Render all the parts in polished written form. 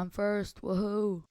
I'm first. Woohoo.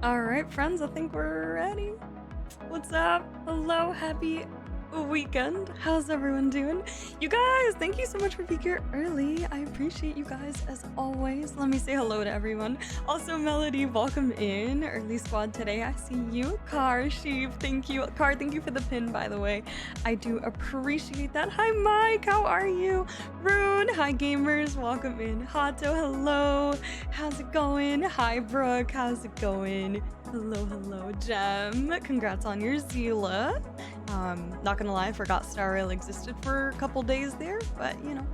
All right, friends, I think we're ready. What's up? Hello, happy weekend. How's everyone doing? You guys, thank you so much for being here early. I appreciate you guys as always. Let me say hello to everyone. Also, Melody, welcome in. Early squad today. I see you. Car, Sheep, thank you. Car, thank you for the pin, by the way. I do appreciate that. Hi, Mike. How are you? Rune, hi, gamers. Welcome in. Hato, hello. How's it going? Hi, Brooke. How's it going? Hello, Gem. Congrats on your Zila. Not gonna lie, I forgot Star Rail existed for a couple days there, but you know.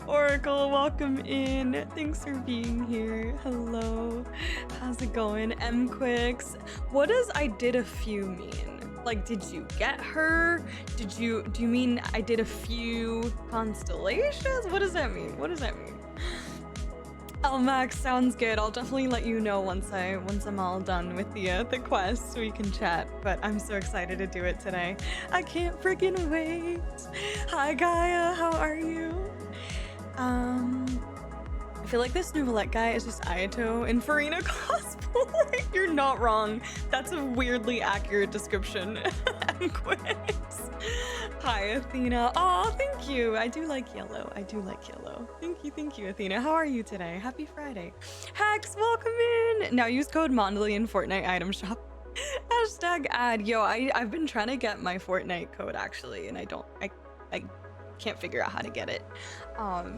Oracle, welcome in. Thanks for being here. Hello. How's it going? M-Quicks. What does I did a few mean? Like, did you get her? Do you mean I did a few constellations? What does that mean? What does that mean? Max, sounds good. I'll definitely let you know once I'm all done with the quest so we can chat. But I'm so excited to do it today. I can't freaking wait. Hi Gaia, how are you? I feel like this Nouvellette guy is just Ayato in Farina cosplay. You're not wrong. That's a weirdly accurate description. Quicks. Hi, Athena. Oh, thank you. I do like yellow. Thank you, Athena. How are you today? Happy Friday. Hex, welcome in. Now use code Mondly in Fortnite item shop. Hashtag ad. Yo, I've been trying to get my Fortnite code actually, and I can't figure out how to get it.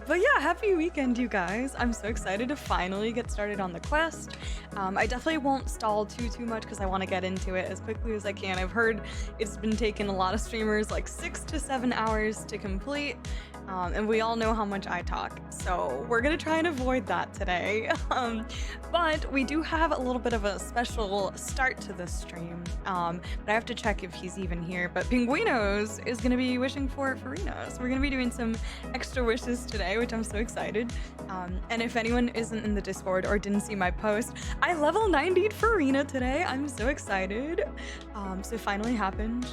But yeah, happy weekend, you guys. I'm so excited to finally get started on the quest. I definitely won't stall too much because I want to get into it as quickly as I can. I've heard it's been taking a lot of streamers like 6 to 7 hours to complete. And we all know how much I talk, so we're gonna try and avoid that today. But we do have a little bit of a special start to this stream. But I have to check if he's even here. But Pinguinos is gonna be wishing for Farina, so we're gonna be doing some extra wishes today, which I'm so excited. And if anyone isn't in the Discord or didn't see my post, I level 90'd Farina today. I'm so excited. So it finally happened.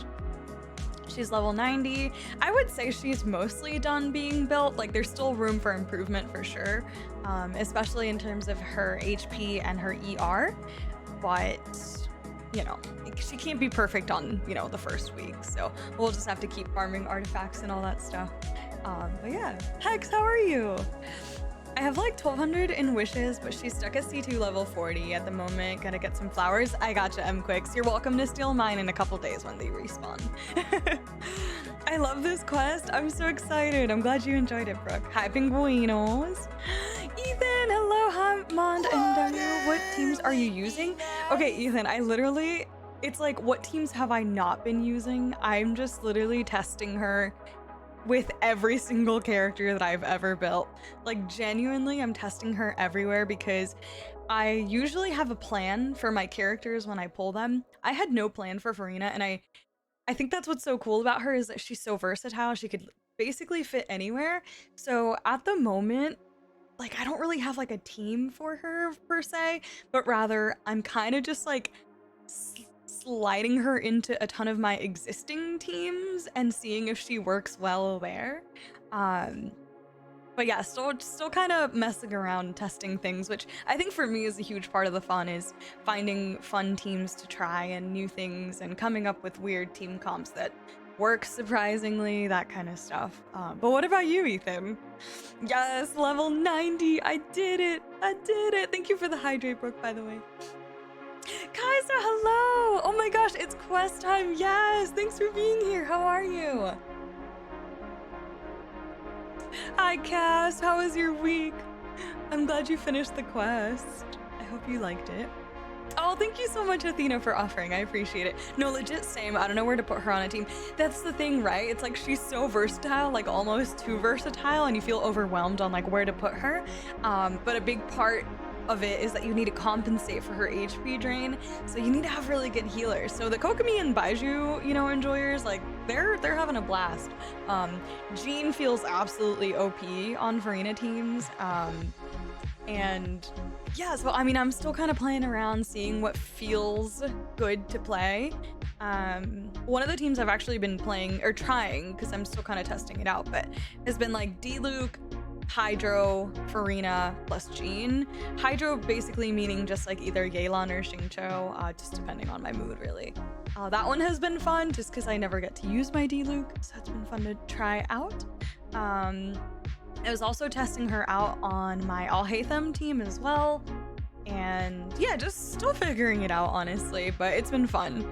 She's level 90. I would say she's mostly done being built. Like, there's still room for improvement for sure, especially in terms of her HP and her ER. But, you know, she can't be perfect on, you know, the first week. So we'll just have to keep farming artifacts and all that stuff. But yeah, Hex, how are you? I have like 1,200 in wishes, but she's stuck at C2 level 40 at the moment. Gotta get some flowers. I gotcha, M-Quicks. You're welcome to steal mine in a couple days when they respawn. I love this quest. I'm so excited. I'm glad you enjoyed it, Brooke. Hi, Pinguinos. Ethan, hello, hi, Mond and Daniel. What teams are you using? Okay, Ethan, it's like, what teams have I not been using? I'm just literally testing her with every single character that I've ever built. Like, genuinely, I'm testing her everywhere because I usually have a plan for my characters when I pull them. I had no plan for Farina, and I think that's what's so cool about her is that she's so versatile. She could basically fit anywhere. So at the moment, like, I don't really have like a team for her per se, but rather I'm kind of just like sliding her into a ton of my existing teams and seeing if she works well there. But yeah, still kind of messing around and testing things, which I think for me is a huge part of the fun, is finding fun teams to try and new things and coming up with weird team comps that work surprisingly, that kind of stuff. But what about you, Ethan? Yes, level 90. I did it. Thank you for the hydrate, Brooke, by the way. Kaisa, hello! Oh my gosh, it's quest time. Yes, thanks for being here. How are you? Hi, Cass. How was your week? I'm glad you finished the quest. I hope you liked it. Oh, thank you so much, Athena, for offering. I appreciate it. No, legit, same. I don't know where to put her on a team. That's the thing, right? It's like she's so versatile, like almost too versatile, and you feel overwhelmed on like where to put her. But a big part of it is that you need to compensate for her HP drain, so you need to have really good healers. So the Kokomi and Baiju, you know, enjoyers, like they're having a blast. Jean feels absolutely OP on Farina teams, and yeah, so I mean, I'm still kind of playing around, seeing what feels good to play. One of the teams I've actually been playing or trying, because I'm still kind of testing it out, but has been like D-Luke, Hydro, Farina, plus Jean. Hydro basically meaning just like either Yelan or Xingqiu, just depending on my mood, really. That one has been fun just because I never get to use my D-Luke, so that's been fun to try out. I was also testing her out on my Alhaitham team as well. And yeah, just still figuring it out, honestly, but it's been fun.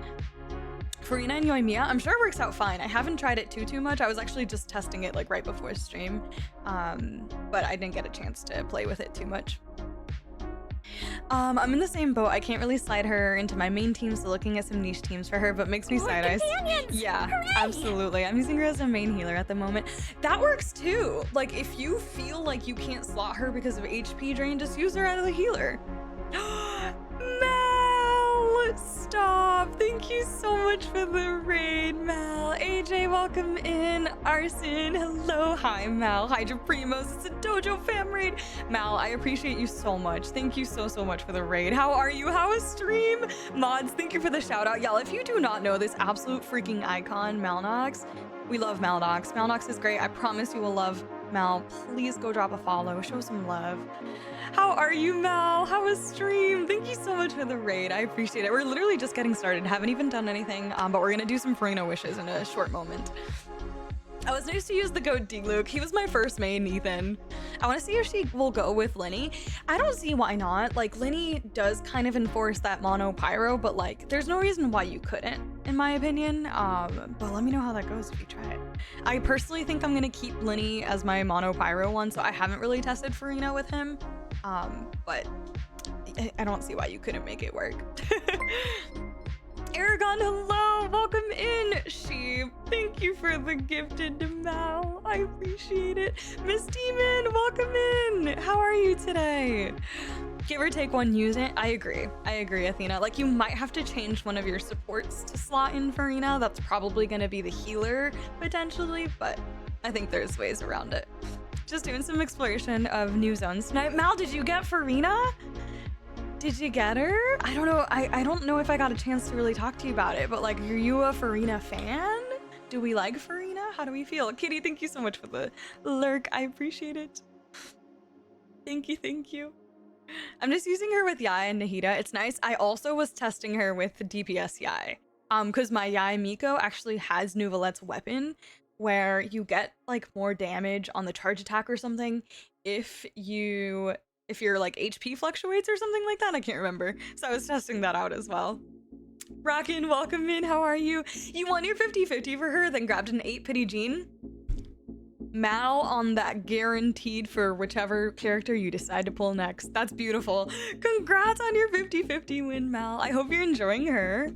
Farina and Yoimiya, I'm sure it works out fine. I haven't tried it too much. I was actually just testing it like right before stream, but I didn't get a chance to play with it too much. I'm in the same boat. I can't really slide her into my main team, so looking at some niche teams for her, but makes me side-eye. Yeah, hooray! Absolutely. I'm using her as a main healer at the moment. That works too. Like, if you feel like you can't slot her because of HP drain, just use her as a healer. Mel, stop. Thank you so much for the raid, Mel. AJ, welcome in. Arson, hello. Hi, Mel. Hydra Primos. It's a Dojo fam raid. Mal, I appreciate you so much. Thank you so much for the raid. How are you? How was stream? Mods, thank you for the shout out. Y'all, if you do not know this absolute freaking icon, Malnox, we love Malnox. Malnox is great. I promise you will love Mal. Please go drop a follow. Show some love. How are you, Mal? How was stream? Thank you so much for the raid. I appreciate it. We're literally just getting started. Haven't even done anything, but we're gonna do some Farina wishes in a short moment. I was nice to use the goat D-Luke. He was my first main, Ethan. I want to see if she will go with Linny. I don't see why not. Like, Linny does kind of enforce that mono pyro, but like, there's no reason why you couldn't, in my opinion. But let me know how that goes if you try it. I personally think I'm gonna keep Linny as my mono pyro one, so I haven't really tested Farina with him. But I don't see why you couldn't make it work. Aragon, hello, welcome in. Sheep, thank you for the gifted Mal. I appreciate it. Miss Demon, welcome in. How are you today? Give or take one, use it. I agree, Athena. Like, you might have to change one of your supports to slot in Farina. That's probably gonna be the healer potentially, but I think there's ways around it. Just doing some exploration of new zones tonight. Mal, did you get Farina? Did you get her? I don't know. I don't know if I got a chance to really talk to you about it, but like, are you a Farina fan? Do we like Farina? How do we feel? Kitty, thank you so much for the lurk. I appreciate it. Thank you. I'm just using her with Yai and Nahida. It's nice. I also was testing her with DPS Yai. Because my Yai Miko actually has Nouvelette's weapon, where you get like more damage on the charge attack or something if your like HP fluctuates or something like that. I can't remember. So I was testing that out as well. Rockin', welcome in. How are you? You won your 50-50 for her, then grabbed an 8 pity Jean. Mal on that guaranteed for whichever character you decide to pull next. That's beautiful. Congrats on your 50-50 win, Mal. I hope you're enjoying her.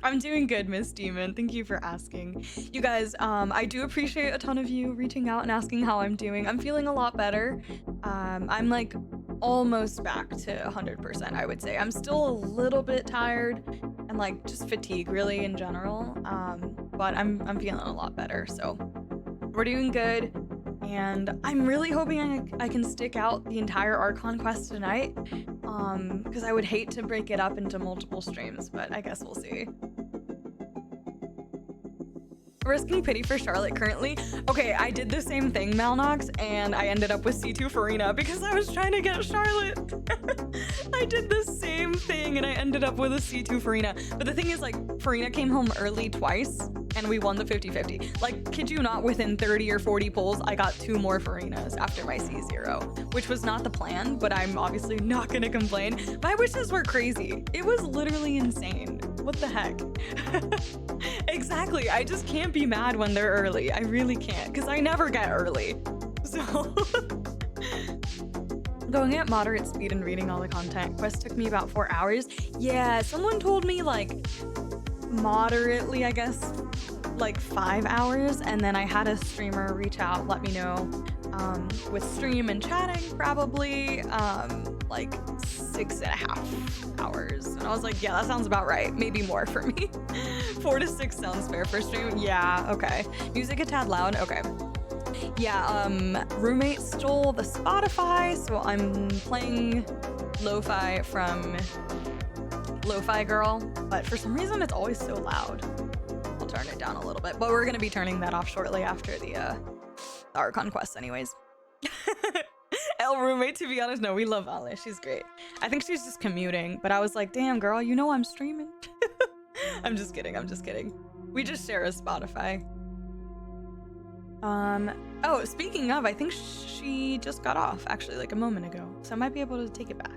I'm doing good, Miss Demon. Thank you for asking. You guys, I do appreciate a ton of you reaching out and asking how I'm doing. I'm feeling a lot better. I'm like almost back to 100%, I would say. I'm still a little bit tired and like just fatigue really in general. But I'm feeling a lot better. So we're doing good. And I'm really hoping I can stick out the entire Archon quest tonight. Because I would hate to break it up into multiple streams, but I guess we'll see. Risking pity for Charlotte currently. Okay, I did the same thing, Malnox, and I ended up with C2 Farina because I was trying to get Charlotte. I did the same thing and I ended up with a C2 Farina. But the thing is, like, Farina came home early twice and we won the 50-50. Like, kid you not, within 30 or 40 pulls, I got 2 more Farinas after my C0, which was not the plan, but I'm obviously not gonna complain. My wishes were crazy. It was literally insane. What the heck? Exactly, I just can't be mad when they're early. I really can't, because I never get early. So going at moderate speed and reading all the content quest took me about 4 hours. Yeah, someone told me like moderately, I guess, like 5 hours, and then I had a streamer reach out, let me know with stream and chatting probably like 6.5 hours, and I was like, yeah, that sounds about right, maybe more for me. 4 to 6 sounds fair for stream. Yeah, okay. Music a tad loud. Okay. Yeah, roommate stole the Spotify, so I'm playing lo-fi from Lo-Fi Girl, but for some reason it's always so loud. I'll turn it down a little bit, but we're gonna be turning that off shortly after the Archon quest anyways. El roommate, to be honest, no, we love Alice. She's great. I think she's just commuting, but I was like, damn, girl, you know I'm streaming. I'm just kidding. I'm just kidding. We just share a Spotify. Oh, speaking of, I think she just got off actually like a moment ago, so I might be able to take it back.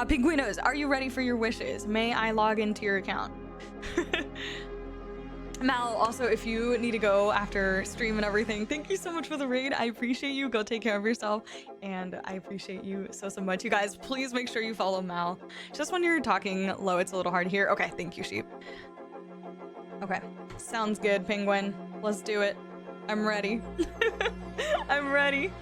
Pinguinos, are you ready for your wishes? May I log into your account? Mal, also, if you need to go after stream and everything, thank you so much for the raid. I appreciate you. Go take care of yourself, and I appreciate you so much. You guys, please make sure you follow Mal. Just when you're talking low, it's a little hard to hear. Okay, thank you, sheep. Okay, sounds good, Penguin. Let's do it. I'm ready. I'm ready.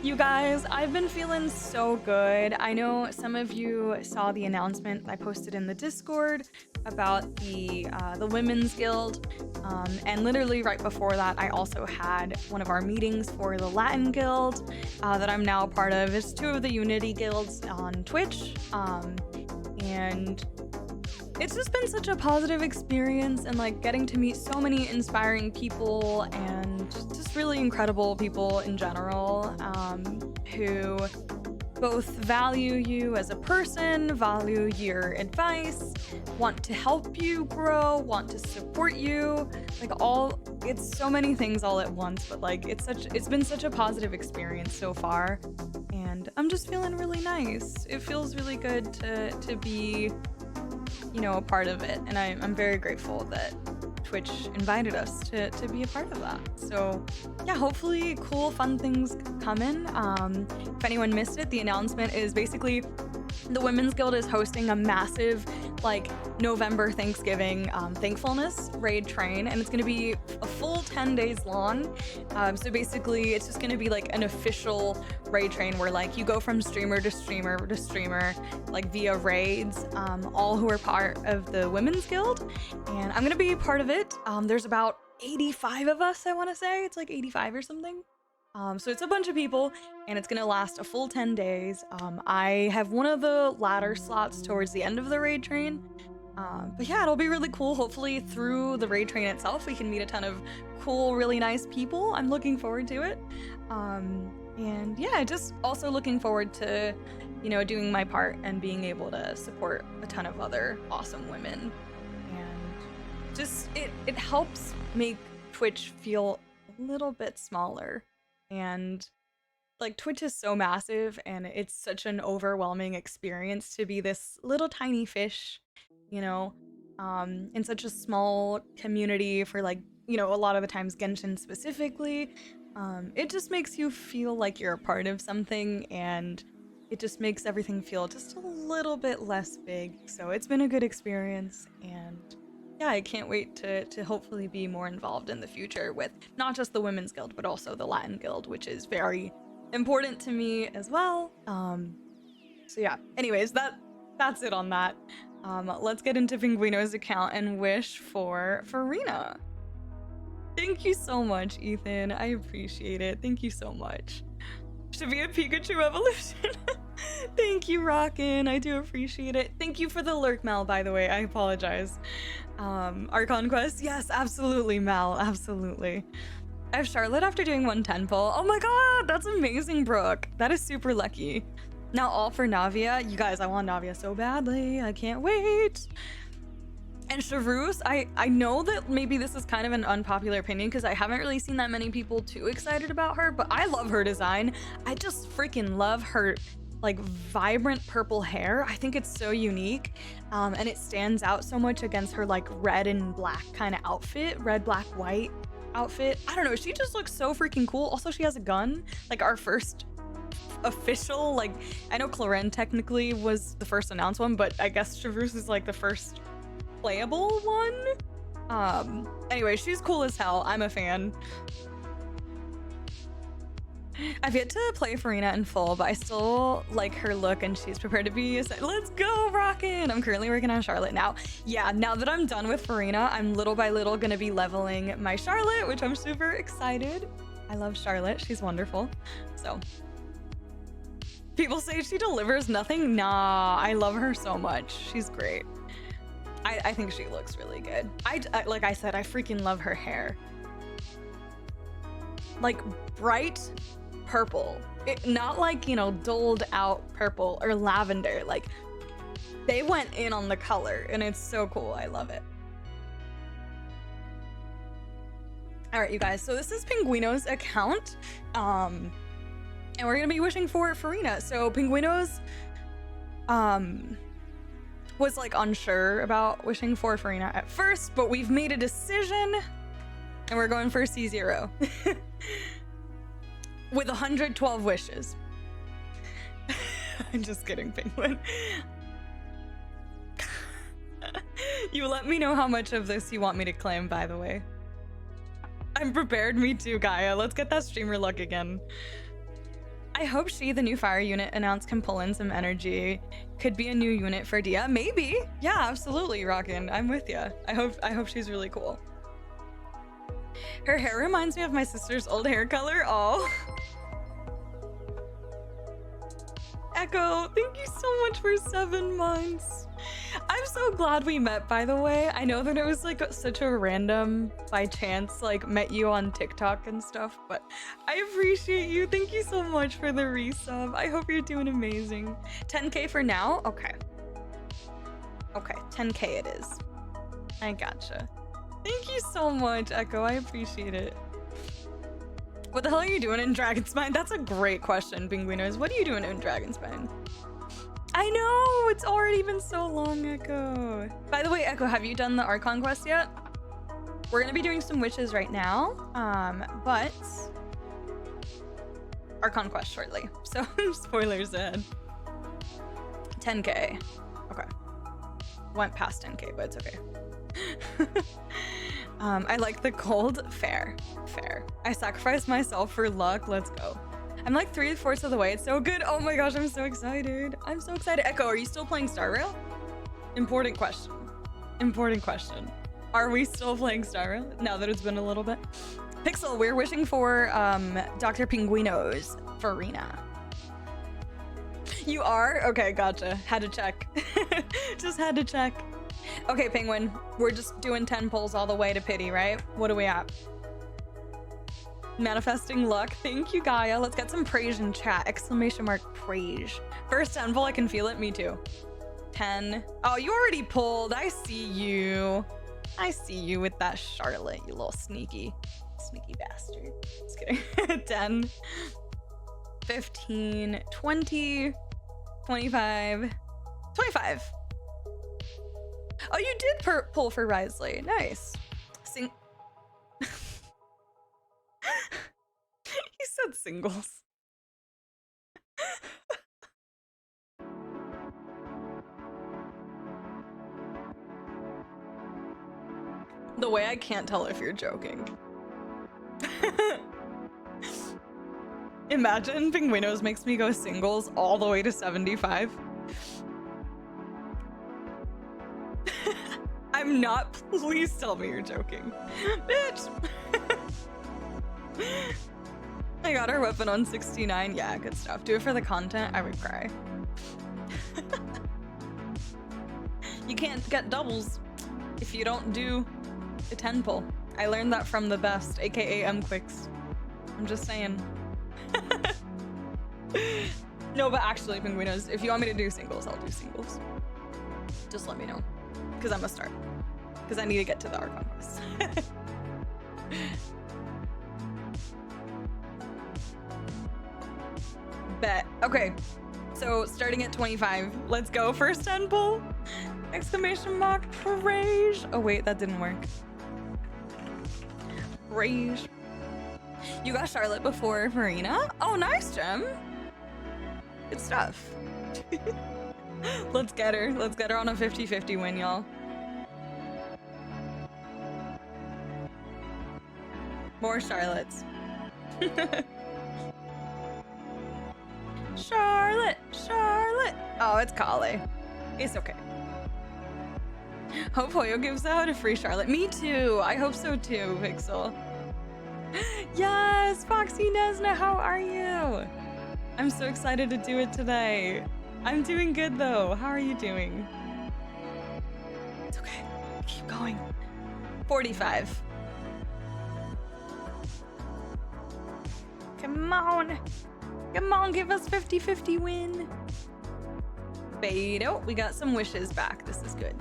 You guys, I've been feeling so good. I know some of you saw the announcement I posted in the Discord about the Women's Guild, and literally right before that, I also had one of our meetings for the Latin Guild that I'm now a part of. It's two of the Unity guilds on Twitch, and it's just been such a positive experience, and like getting to meet so many inspiring people and just really incredible people in general, who both value you as a person, value your advice, want to help you grow, want to support you, like it's so many things all at once, but like it's been such a positive experience so far, and I'm just feeling really nice. It feels really good to be, you know, a part of it, and I'm very grateful that Twitch invited us to be a part of that. So yeah, hopefully cool, fun things come in. If anyone missed it, the announcement is basically the Women's Guild is hosting a massive like November Thanksgiving thankfulness raid train, and it's going to be a full 10 days long. So basically it's just going to be like an official raid train where like you go from streamer to streamer to streamer, like via raids, all who are part of the Women's Guild, and I'm going to be part of it. There's about 85 of us, I want to say. It's like 85 or something. So it's a bunch of people, and it's gonna last a full 10 days. I have one of the ladder slots towards the end of the raid train. But yeah, it'll be really cool. Hopefully through the raid train itself, we can meet a ton of cool, really nice people. I'm looking forward to it. And yeah, just also looking forward to, you know, doing my part and being able to support a ton of other awesome women. And just, it helps make Twitch feel a little bit smaller. And like Twitch is so massive, and it's such an overwhelming experience to be this little tiny fish, you know, in such a small community for like, you know, a lot of the times Genshin specifically. It just makes you feel like you're a part of something, and it just makes everything feel just a little bit less big. So it's been a good experience, and yeah, I can't wait to hopefully be more involved in the future with not just the Women's Guild, but also the Latin Guild, which is very important to me as well. So yeah, anyways, that's it on that. Let's get into Pinguino's account and wish for Farina. Thank you so much, Ethan. I appreciate it. Thank you so much. Should be a Pikachu evolution. Thank you, Rockin'. I do appreciate it. Thank you for the lurk, Mal, by the way. I apologize. Archon quest. Yes, absolutely, Mal. Absolutely. I have Charlotte after doing 110 pull. Oh my god, that's amazing, Brooke. That is super lucky. Now all for Navia. You guys, I want Navia so badly. I can't wait. And Charus, I know that maybe this is kind of an unpopular opinion because I haven't really seen that many people too excited about her, but I love her design. I just freaking love her like vibrant purple hair. I think it's so unique, and it stands out so much against her like red and black kind of outfit, red, black, white outfit. I don't know, she just looks so freaking cool. Also, she has a gun, like our first official, like I know Claren technically was the first announced one, but I guess Traverse is like the first playable one. Anyway, she's cool as hell. I'm a fan. I've yet to play Farina in full, but I still like her look, and she's prepared to be. Let's go, Rockin'! I'm currently working on Charlotte now. Yeah, now that I'm done with Farina, I'm little by little gonna be leveling my Charlotte, which I'm super excited. I love Charlotte. She's wonderful. So, people say she delivers nothing. Nah, I love her so much. She's great. I think she looks really good. I like I said, I freaking love her hair. Like bright purple. Not like, you know, doled out purple or lavender. Like, they went in on the color, and it's so cool. I love it. All right, you guys. So this is Pinguino's account. And we're going to be wishing for Farina. So Pinguino's was like unsure about wishing for Farina at first, but we've made a decision and we're going for C0 with 112 wishes. I'm just kidding, Penguin. You let me know how much of this you want me to claim, by the way. I'm prepared, me too, Gaia. Let's get that streamer luck again. I hope she, the new fire unit announced, can pull in some energy. Could be a new unit for Dia. Maybe. Yeah, absolutely, Rockin'. I'm with ya. I hope she's really cool. Her hair reminds me of my sister's old hair color. Oh. Echo, thank you so much for 7 months. I'm so glad we met, by the way. I know that it was like such a random, by chance, like met you on TikTok and stuff, but I appreciate you. Thank you so much for the resub. I hope you're doing amazing. 10K for now? Okay. Okay, 10K it is. I gotcha. Thank you so much, Echo. I appreciate it. What the hell are you doing in Dragonspine? That's a great question, Pinguinos. What are you doing in Dragonspine? I know! It's already been so long, Echo. By the way, Echo, have you done the Archon quest yet? We're gonna be doing some wishes right now, but Archon quest shortly. So, spoilers ahead. 10K. Okay. Went past 10K, but it's okay. I like the cold. Fair. Fair. I sacrificed myself for luck. Let's go. I'm like 3/4 of the way. It's so good. Oh my gosh, I'm so excited. I'm so excited. Echo, are you still playing Star Rail? Important question. Important question. Are we still playing Star Rail now that it's been a little bit? Pixel, we're wishing for Dr. Pinguino's Farina. You are? Okay, gotcha. Had to check. Just had to check. Okay, Penguin, we're just doing 10 pulls all the way to pity, right? What are we at? Manifesting luck. Thank you, Gaia. Let's get some praise in chat. Exclamation mark praise. First 10 pull, I can feel it. Me too. 10. Oh, you already pulled. I see you. I see you with that Charlotte, you little sneaky bastard. Just kidding. 10. 15. 20. 25. 25. Oh, you did pull for Risley. Nice. He said singles. The way I can't tell if you're joking. Imagine Pinguinos makes me go singles all the way to 75. I'm not. Please tell me you're joking. Bitch. I got our weapon on 69. Yeah, good stuff. Do it for the content. I would cry. You can't get doubles if you don't do a 10 pull. I learned that from the best, aka M-Quicks. I'm just saying. No, but actually, Pinguinos, if you want me to do singles, I'll do singles. Just let me know. Because I'm gonna start. Because I need to get to the Archon quest. Bet. Okay. So starting at 25. Let's go. First 10 pull. Exclamation mark praise. Oh wait, that didn't work. Praise. You got Charlotte before Marina? Oh, nice, Gem. Good stuff. Let's get her. Let's get her on a 50-50 win, y'all. More Charlottes. Charlotte! Charlotte! Oh, it's Kale. It's okay. Hope Hoyo gives out a free Charlotte. Me too. I hope so too, Pixel. Yes! Foxy Nesna, how are you? I'm so excited to do it today. I'm doing good though. How are you doing? It's okay. Keep going. 45. Come on. Come on, give us 50-50 win. Beto, we got some wishes back. This is good.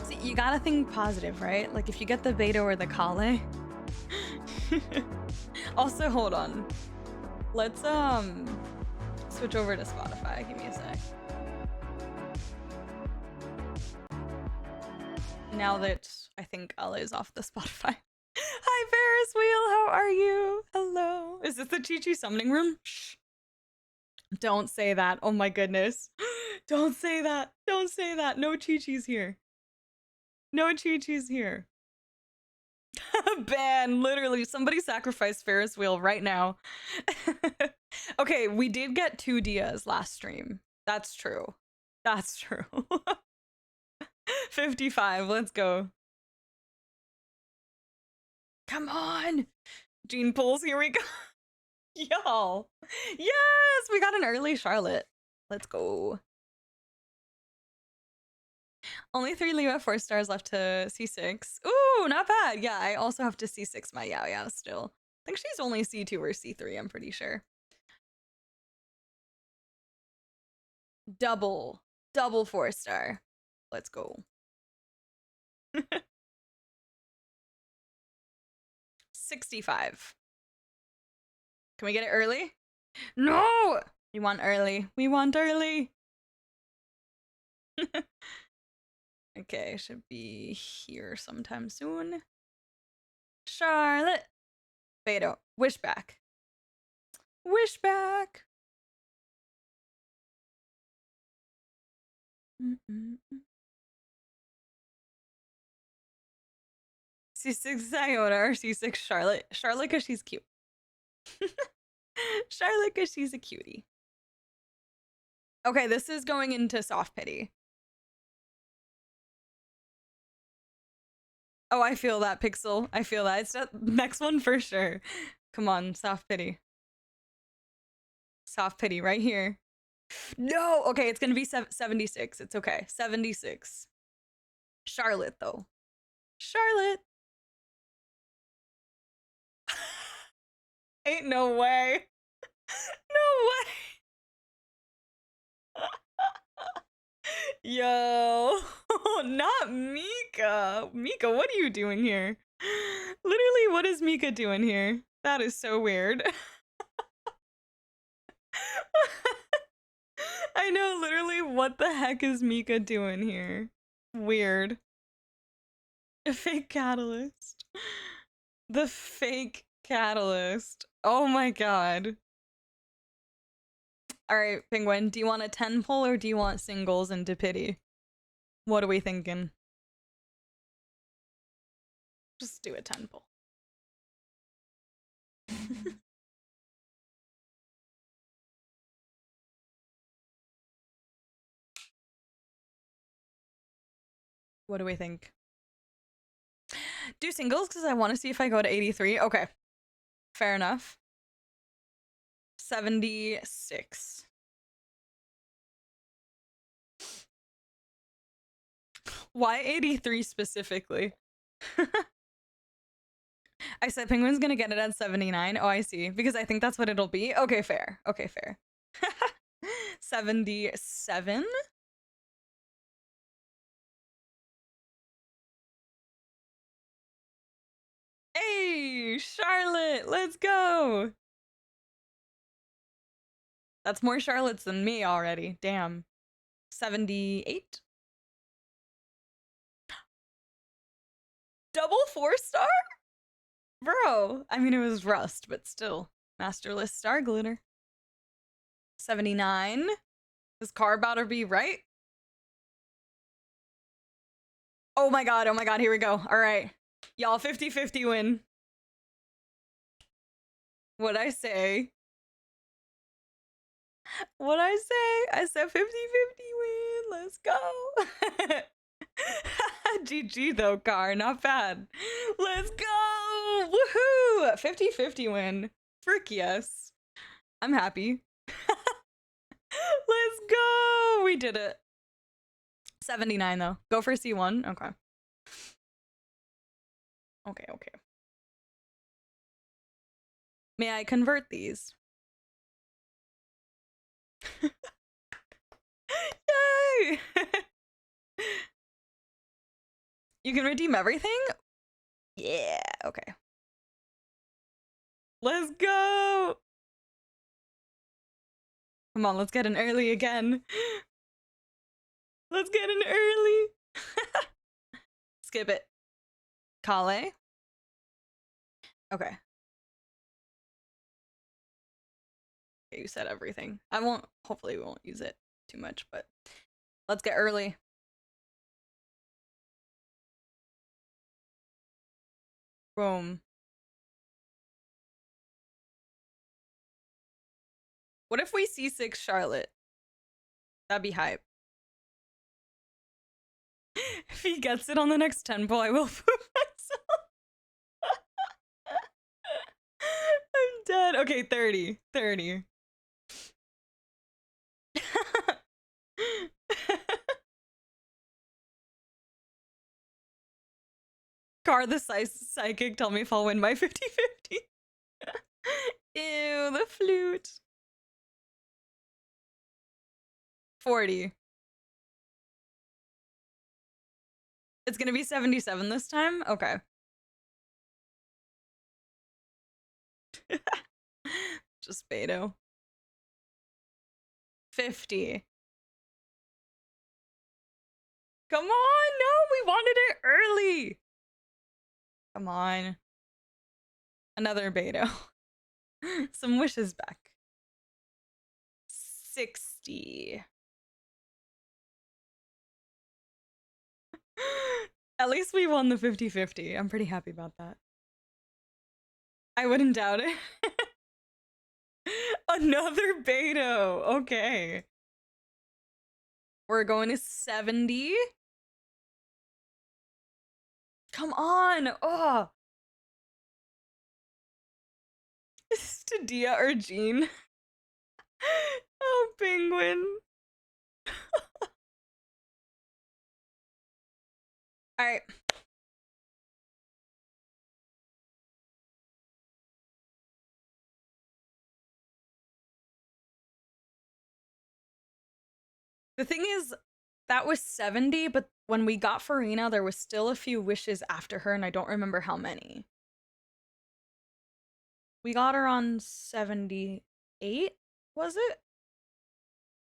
See, you gotta think positive, right? Like if you get the Beto or the Kale. Also, hold on. Let's switch over to Spotify. Give me a sec. Now that I think Ella is off the Spotify. Hi, Ferris Wheel. How are you? Hello. Is this the Chi-Chi summoning room? Shh. Don't say that. Oh my goodness. Don't say that. Don't say that. No Chi-Chi's here. No Chi-Chi's here. Ban. Literally, somebody sacrificed Ferris Wheel right now. Okay, we did get 2 Dias last stream. That's true. That's true. 55. Let's go. Come on. Gene pulls. Here we go. Y'all. Yes, we got an early Charlotte. Let's go. Only 3 Leo 4 stars left to C6. Ooh, not bad. Yeah, I also have to C6 my Yao Yao still. I think she's only C2 or C3, I'm pretty sure. Double 4 star. Let's go. 65. Can we get it early? No! We want early. We want early. Okay, should be here sometime soon. Charlotte. Beto. Wish back. Wish back. C6 Iona or C6 Charlotte. Charlotte because she's cute. Charlotte because she's a cutie. Okay, this is going into soft pity. Oh, I feel that, Pixel. I feel that. It's the next one for sure. Come on, soft pity. Soft pity right here. No! Okay, it's gonna be 76. It's okay. 76. Charlotte, though. Charlotte! Ain't no way. No way. Yo, not Mika. Mika, what are you doing here? Literally, what is Mika doing here? That is so weird. I know, literally, what the heck is Mika doing here? Weird. A fake catalyst. The fake catalyst. Oh my god. Alright, Penguin, do you want a 10 pull or do you want singles into pity? What are we thinking? Just do a 10 pull. What do we think? Do singles because I want to see if I go to 83. Okay. Fair enough. 76. Why 83 specifically? I said Penguin's gonna get it at 79. Oh, I see. Because I think that's what it'll be. Okay, fair. Okay, fair. 77? Hey, Charlotte, let's go. That's more Charlottes than me already. Damn. 78? Double 4-star? Bro, I mean, it was Rust, but still. Masterless Star Glitter. 79? Is car about to be right? Oh my god, here we go. Alright. Y'all 50-50 win. What'd I say? What'd I say? I said 50-50 win. Let's go. GG though, car. Not bad. Let's go. Woohoo. 50-50 win. Frick yes. I'm happy. Let's go. We did it. 79 though. Go for C1. Okay. Okay. May I convert these? Yay! You can redeem everything? Yeah, okay. Let's go! Come on, let's get an early again. Let's get an early. Skip it. Kale? Okay. Okay, you said everything. I won't, hopefully we won't use it too much, but let's get early. Boom. What if we C6 Charlotte? That'd be hype. If he gets it on the next tempo, I will poop myself. I'm dead. Okay, 30. 30. Car the psychic, tell me if I'll win my 50-50. Ew, the flute. 40. It's gonna be 77 this time? Okay. Just Beto. 50. Come on, no, we wanted it early. Come on. Another Beto. Some wishes back. 60. At least we won the 50-50. I'm pretty happy about that. I wouldn't doubt it. Another Beto. Okay. We're going to 70. Come on. Oh. Is it Dia or Jean? Oh, penguin. All right. The thing is, that was 70, but when we got Farina, there was still a few wishes after her, and I don't remember how many. We got her on 78, was it?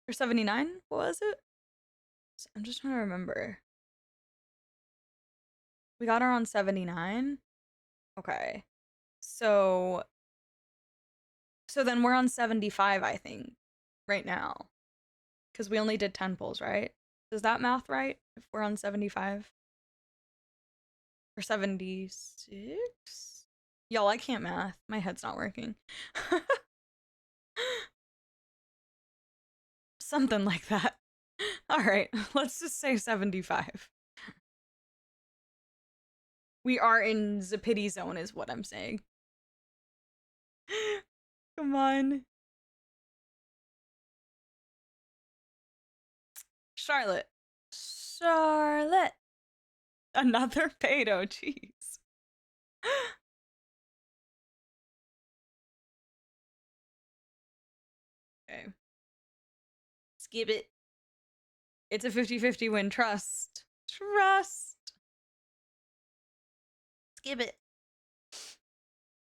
Or 79? What was it? I'm just trying to remember. We got her on 79? Okay. So then we're on 75, I think, right now. Because we only did 10 pulls, right? Does that math right? If we're on 75? Or 76? Y'all, I can't math. My head's not working. Something like that. All right, let's just say 75. We are in the pity zone is what I'm saying. Come on. Charlotte. Charlotte. Another pedo, jeez. Okay. Skip it. It's a 50-50 win. Trust. Trust. Skip it.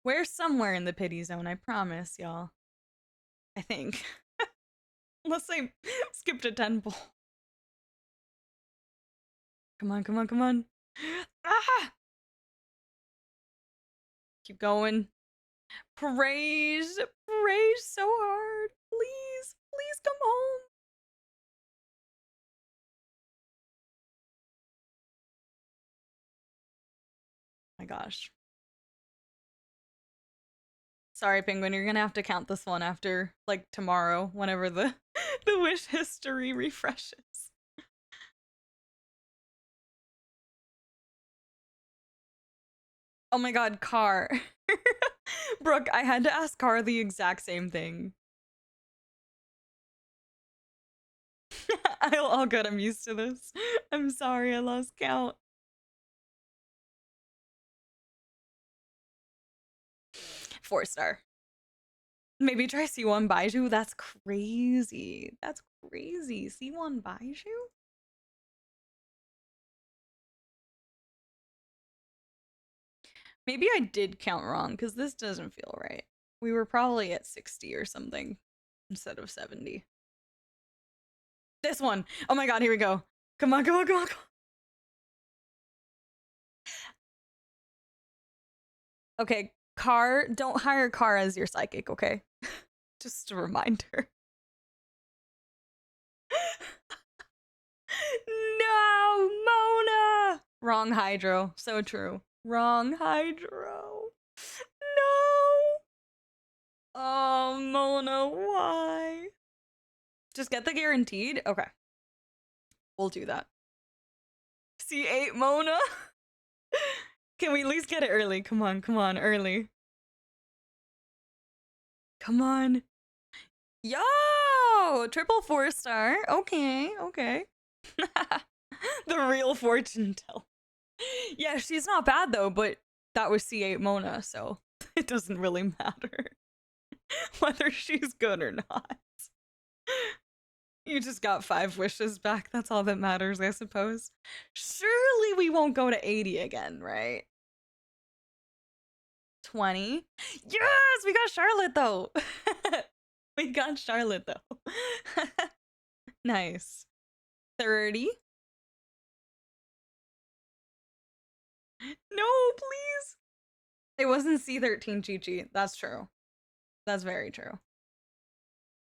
We're somewhere in the pity zone, I promise, y'all. I think. Unless I skipped a 10 pull. Come on, come on, come on. Ah! Keep going. Praise. Praise so hard. Please. Please come home. My gosh. Sorry, Penguin, you're gonna have to count this one after, like, tomorrow, whenever the wish history refreshes. Oh my god, Car. Brooke, I had to ask Car the exact same thing. All good, I'm used to this. I'm sorry, I lost count. Four-star. Maybe try C1 Baiju. That's crazy. That's crazy. C1 Baiju? Maybe I did count wrong because this doesn't feel right. We were probably at 60 or something instead of 70. This one. Oh my god, here we go. Come on, come on, come on, come on. Okay, Car, don't hire Car as your psychic, okay? Just a reminder. No, Mona! Wrong Hydro. So true. Wrong Hydro. No! Oh, Mona, why? Just get the guaranteed? Okay. We'll do that. C8 Mona? Can we at least get it early? Come on, early. Come on. Yo! Triple 4-star. Okay, okay. The real fortune teller. Yeah, she's not bad though, but that was C8 Mona, so it doesn't really matter whether she's good or not. You just got 5 wishes back. That's all that matters, I suppose. Surely we won't go to 80 again, right? 20. Yes, we got Charlotte though. We got Charlotte though. Nice. 30. No, please. It wasn't C13 Chi-Chi. That's true. That's very true.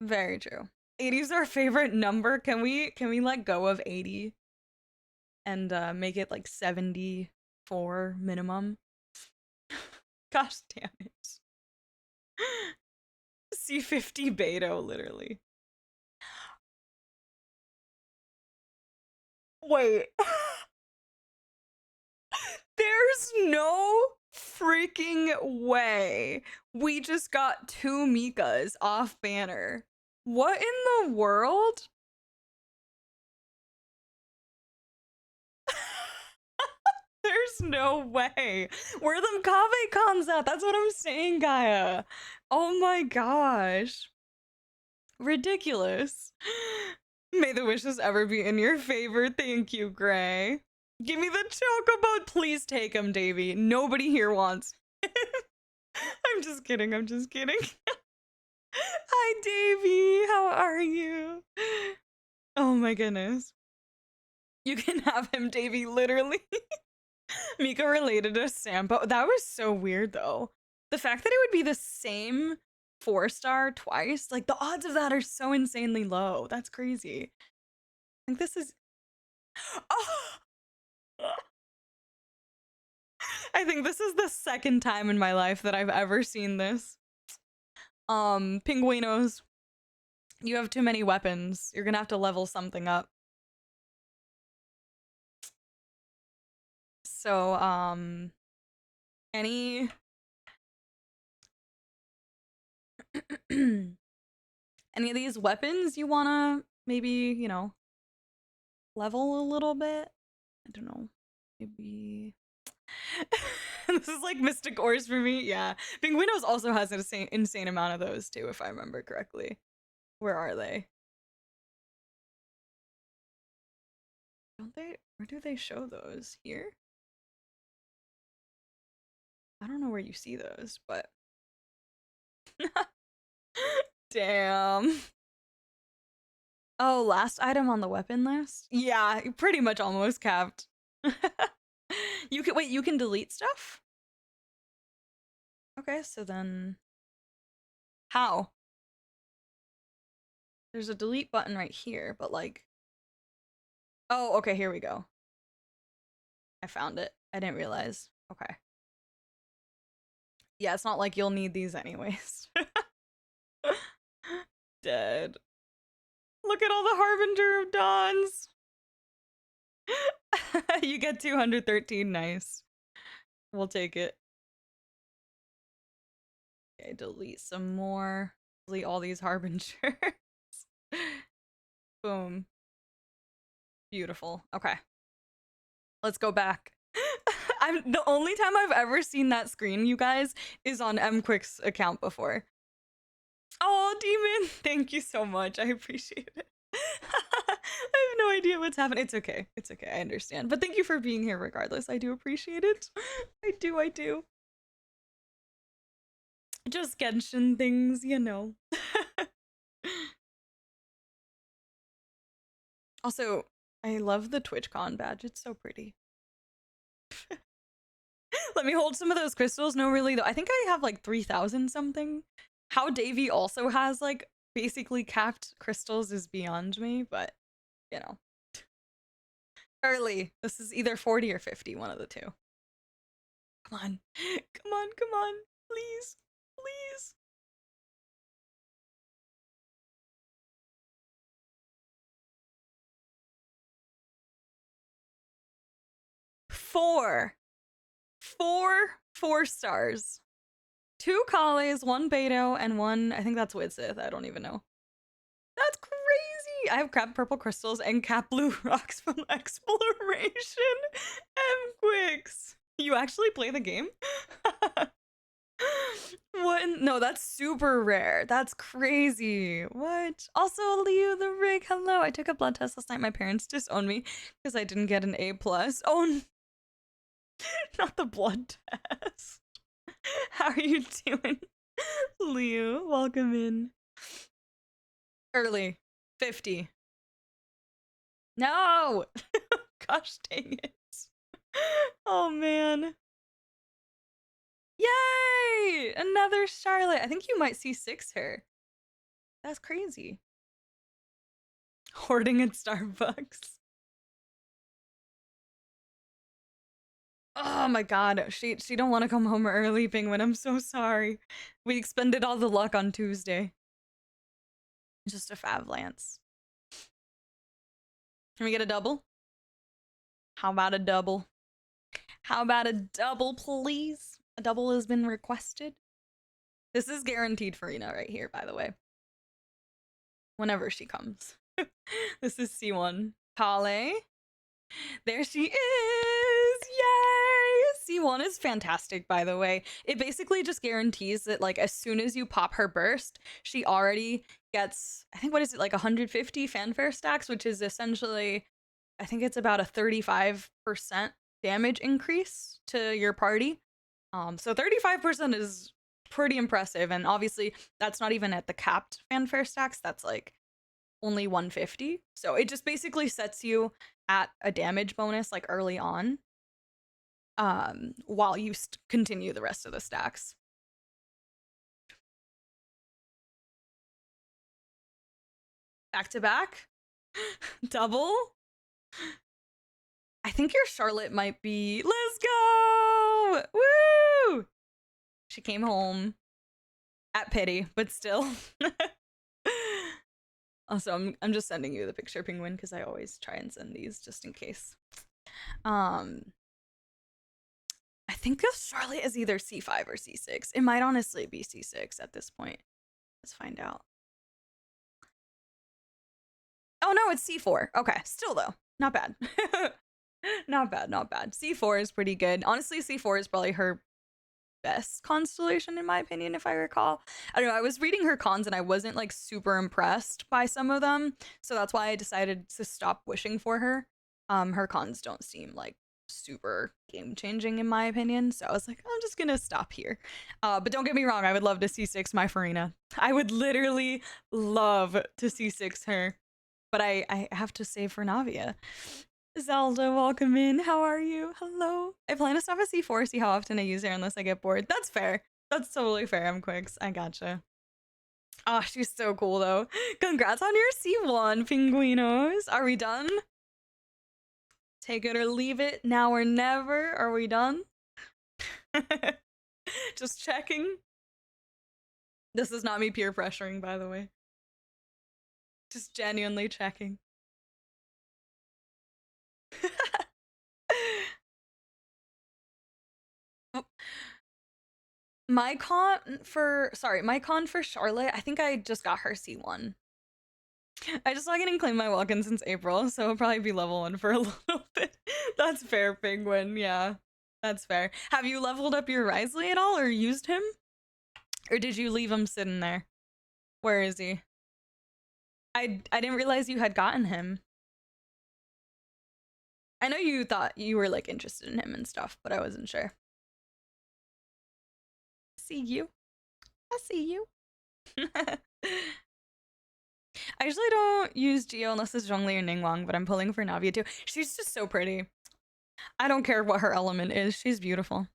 Very true. 80 is our favorite number. Can we let go of 80 and make it like 74 minimum? Gosh damn it. C50 Beto, literally. Wait. There's no freaking way we just got 2 Mikas off banner. What in the world? There's no way. Where them Kave cons at? That's what I'm saying, Gaia. Oh my gosh. Ridiculous. May the wishes ever be in your favor. Thank you, Gray. Give me the chocobo. Please take him, Davy. Nobody here wants him. I'm just kidding. I'm just kidding. Hi, Davy. How are you? Oh my goodness. You can have him, Davy, literally. Mika related to Sampo. That was so weird, though. The fact that it would be the same 4-star twice, like the odds of that are so insanely low. That's crazy. Like this is. Oh! I think this is the second time in my life that I've ever seen this. Pinguinos, you have too many weapons. You're gonna have to level something up. So, any any of these weapons you wanna maybe, you know, level a little bit? I don't know. Maybe this is like Mystic Ores for me. Yeah. Pinguinos also has an insane amount of those too, if I remember correctly. Where are they? Don't they? Where do they show those? Here? I don't know where you see those, but damn. Oh, last item on the weapon list? Yeah, pretty much almost capped. You can wait, you can delete stuff? Okay, so then how? There's a delete button right here, but like oh, okay, here we go. I found it. I didn't realize. Okay. Yeah, it's not like you'll need these anyways. Dead. Look at all the Harbinger of Dawns. You get 213. Nice. We'll take it. Okay, delete some more. Delete all these Harbingers. Boom. Beautiful. Okay. Let's go back. I'm the only time I've ever seen that screen, you guys, is on MQuick's account before. Oh, Demon, thank you so much. I appreciate it. I have no idea what's happening. It's okay. It's okay. I understand. But thank you for being here regardless. I do appreciate it. I do. Just Genshin things, you know. Also, I love the TwitchCon badge. It's so pretty. Let me hold some of those crystals. No, really, though. I think I have like 3,000 something. How Davy also has like basically capped crystals is beyond me, but you know. Early. This is either 40 or 50, one of the two. Come on. Come on, come on. Please. Please. 4. 4 stars. 2 Kales, 1 Beto, and 1, I think that's Widsith. I don't even know. That's crazy! I have crab purple crystals and cap blue rocks from exploration. M-Quicks. You actually play the game? What? No, that's super rare. That's crazy. What? Also, Leo the Rig, hello. I took a blood test last night. My parents disowned me because I didn't get an A+. Oh, not the blood test. How are you doing? Leo, welcome in. Early. 50. No! Gosh dang it. Oh, man. Yay! Another Charlotte. I think you might see 6 her. That's crazy. Hoarding at Starbucks. Oh my god, she don't want to come home early, Penguin. I'm so sorry. We expended all the luck on Tuesday. Just a Fav Lance. Can we get a double? How about a double? How about a double, please? A double has been requested. This is guaranteed for Ina right here, by the way. Whenever she comes. This is C1. Kale. There she is! Yay! C1 is fantastic, by the way. It basically just guarantees that, like, as soon as you pop her burst, she already gets, I think, what is it, like 150 fanfare stacks, which is essentially, I think it's about a 35% damage increase to your party. So 35% is pretty impressive, and obviously that's not even at the capped fanfare stacks. That's like only 150. So it just basically sets you at a damage bonus like early on, while you continue the rest of the stacks. Back to back. Double. I think your Charlotte might be. Let's go! Woo! She came home at pity, but still. Also, I'm just sending you the picture, Penguin, because I always try and send these just in case. I think this Charlotte is either C5 or C6. It might honestly be C6 at this point. Let's find out. Oh no, it's C4. Okay, still though, not bad. Not bad, not bad. C4 is pretty good. Honestly, C4 is probably her best constellation in my opinion, if I recall. I don't know, I was reading her cons and I wasn't like super impressed by some of them, so that's why I decided to stop wishing for her. Her cons don't seem like super game changing in my opinion, so I was like, I'm just gonna stop here. But don't get me wrong, I would love to C6 my Farina. I would literally love to C6 her, but I have to save for Navia. Zelda, welcome in. How are you? Hello. I plan to stop at C4, see how often I use her unless I get bored. That's fair. That's totally fair, M-Quicks. I gotcha. Oh, she's so cool, though. Congrats on your C1, Pinguinos. Are we done? Take it or leave it. Now or never. Are we done? Just checking. This is not me peer pressuring, by the way. Just genuinely checking. Oh. My con for Charlotte, I think I just got her C1. I just not getting claimed my walk-in since April, so it'll probably be level 1 for a little bit. That's fair, Penguin. Yeah, that's fair. Have you leveled up your Risley at all or used him? Or did you leave him sitting there? Where is he? I didn't realize you had gotten him. I know you thought you were like interested in him and stuff, but I wasn't sure. See you. I see you. I usually don't use Geo unless it's Zhongli or Ningguang, but I'm pulling for Navia too. She's just so pretty. I don't care what her element is. She's beautiful.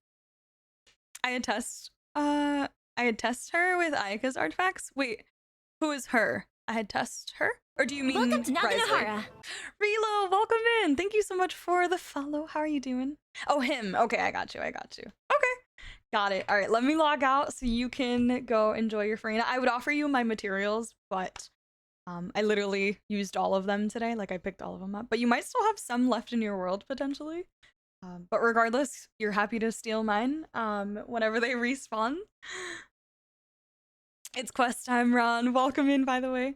I had test her with Ayaka's artifacts. Wait, who is her? I had test her? Or do you mean Welcome to Naganohara. Relo, welcome in. Thank you so much for the follow. How are you doing? Oh, him. Okay, I got you. Okay. Got it. All right, let me log out so you can go enjoy your Farina. I would offer you my materials, but I literally used all of them today. Like, I picked all of them up. But you might still have some left in your world, potentially. But regardless, you're happy to steal mine whenever they respawn. It's quest time, Ron. Welcome in, by the way.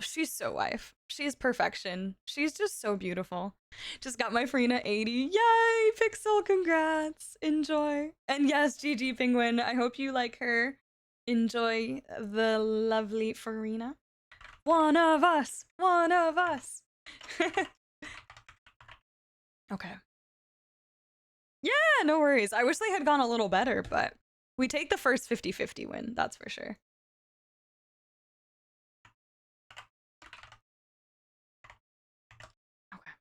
She's so wife. She's perfection. She's just so beautiful. Just got my Farina 80. Yay, Pixel, congrats. Enjoy. And yes, GG Penguin. I hope you like her. Enjoy the lovely Farina. One of us. Okay. Yeah, no worries. I wish they had gone a little better, but we take the first 50-50 win, that's for sure. Okay.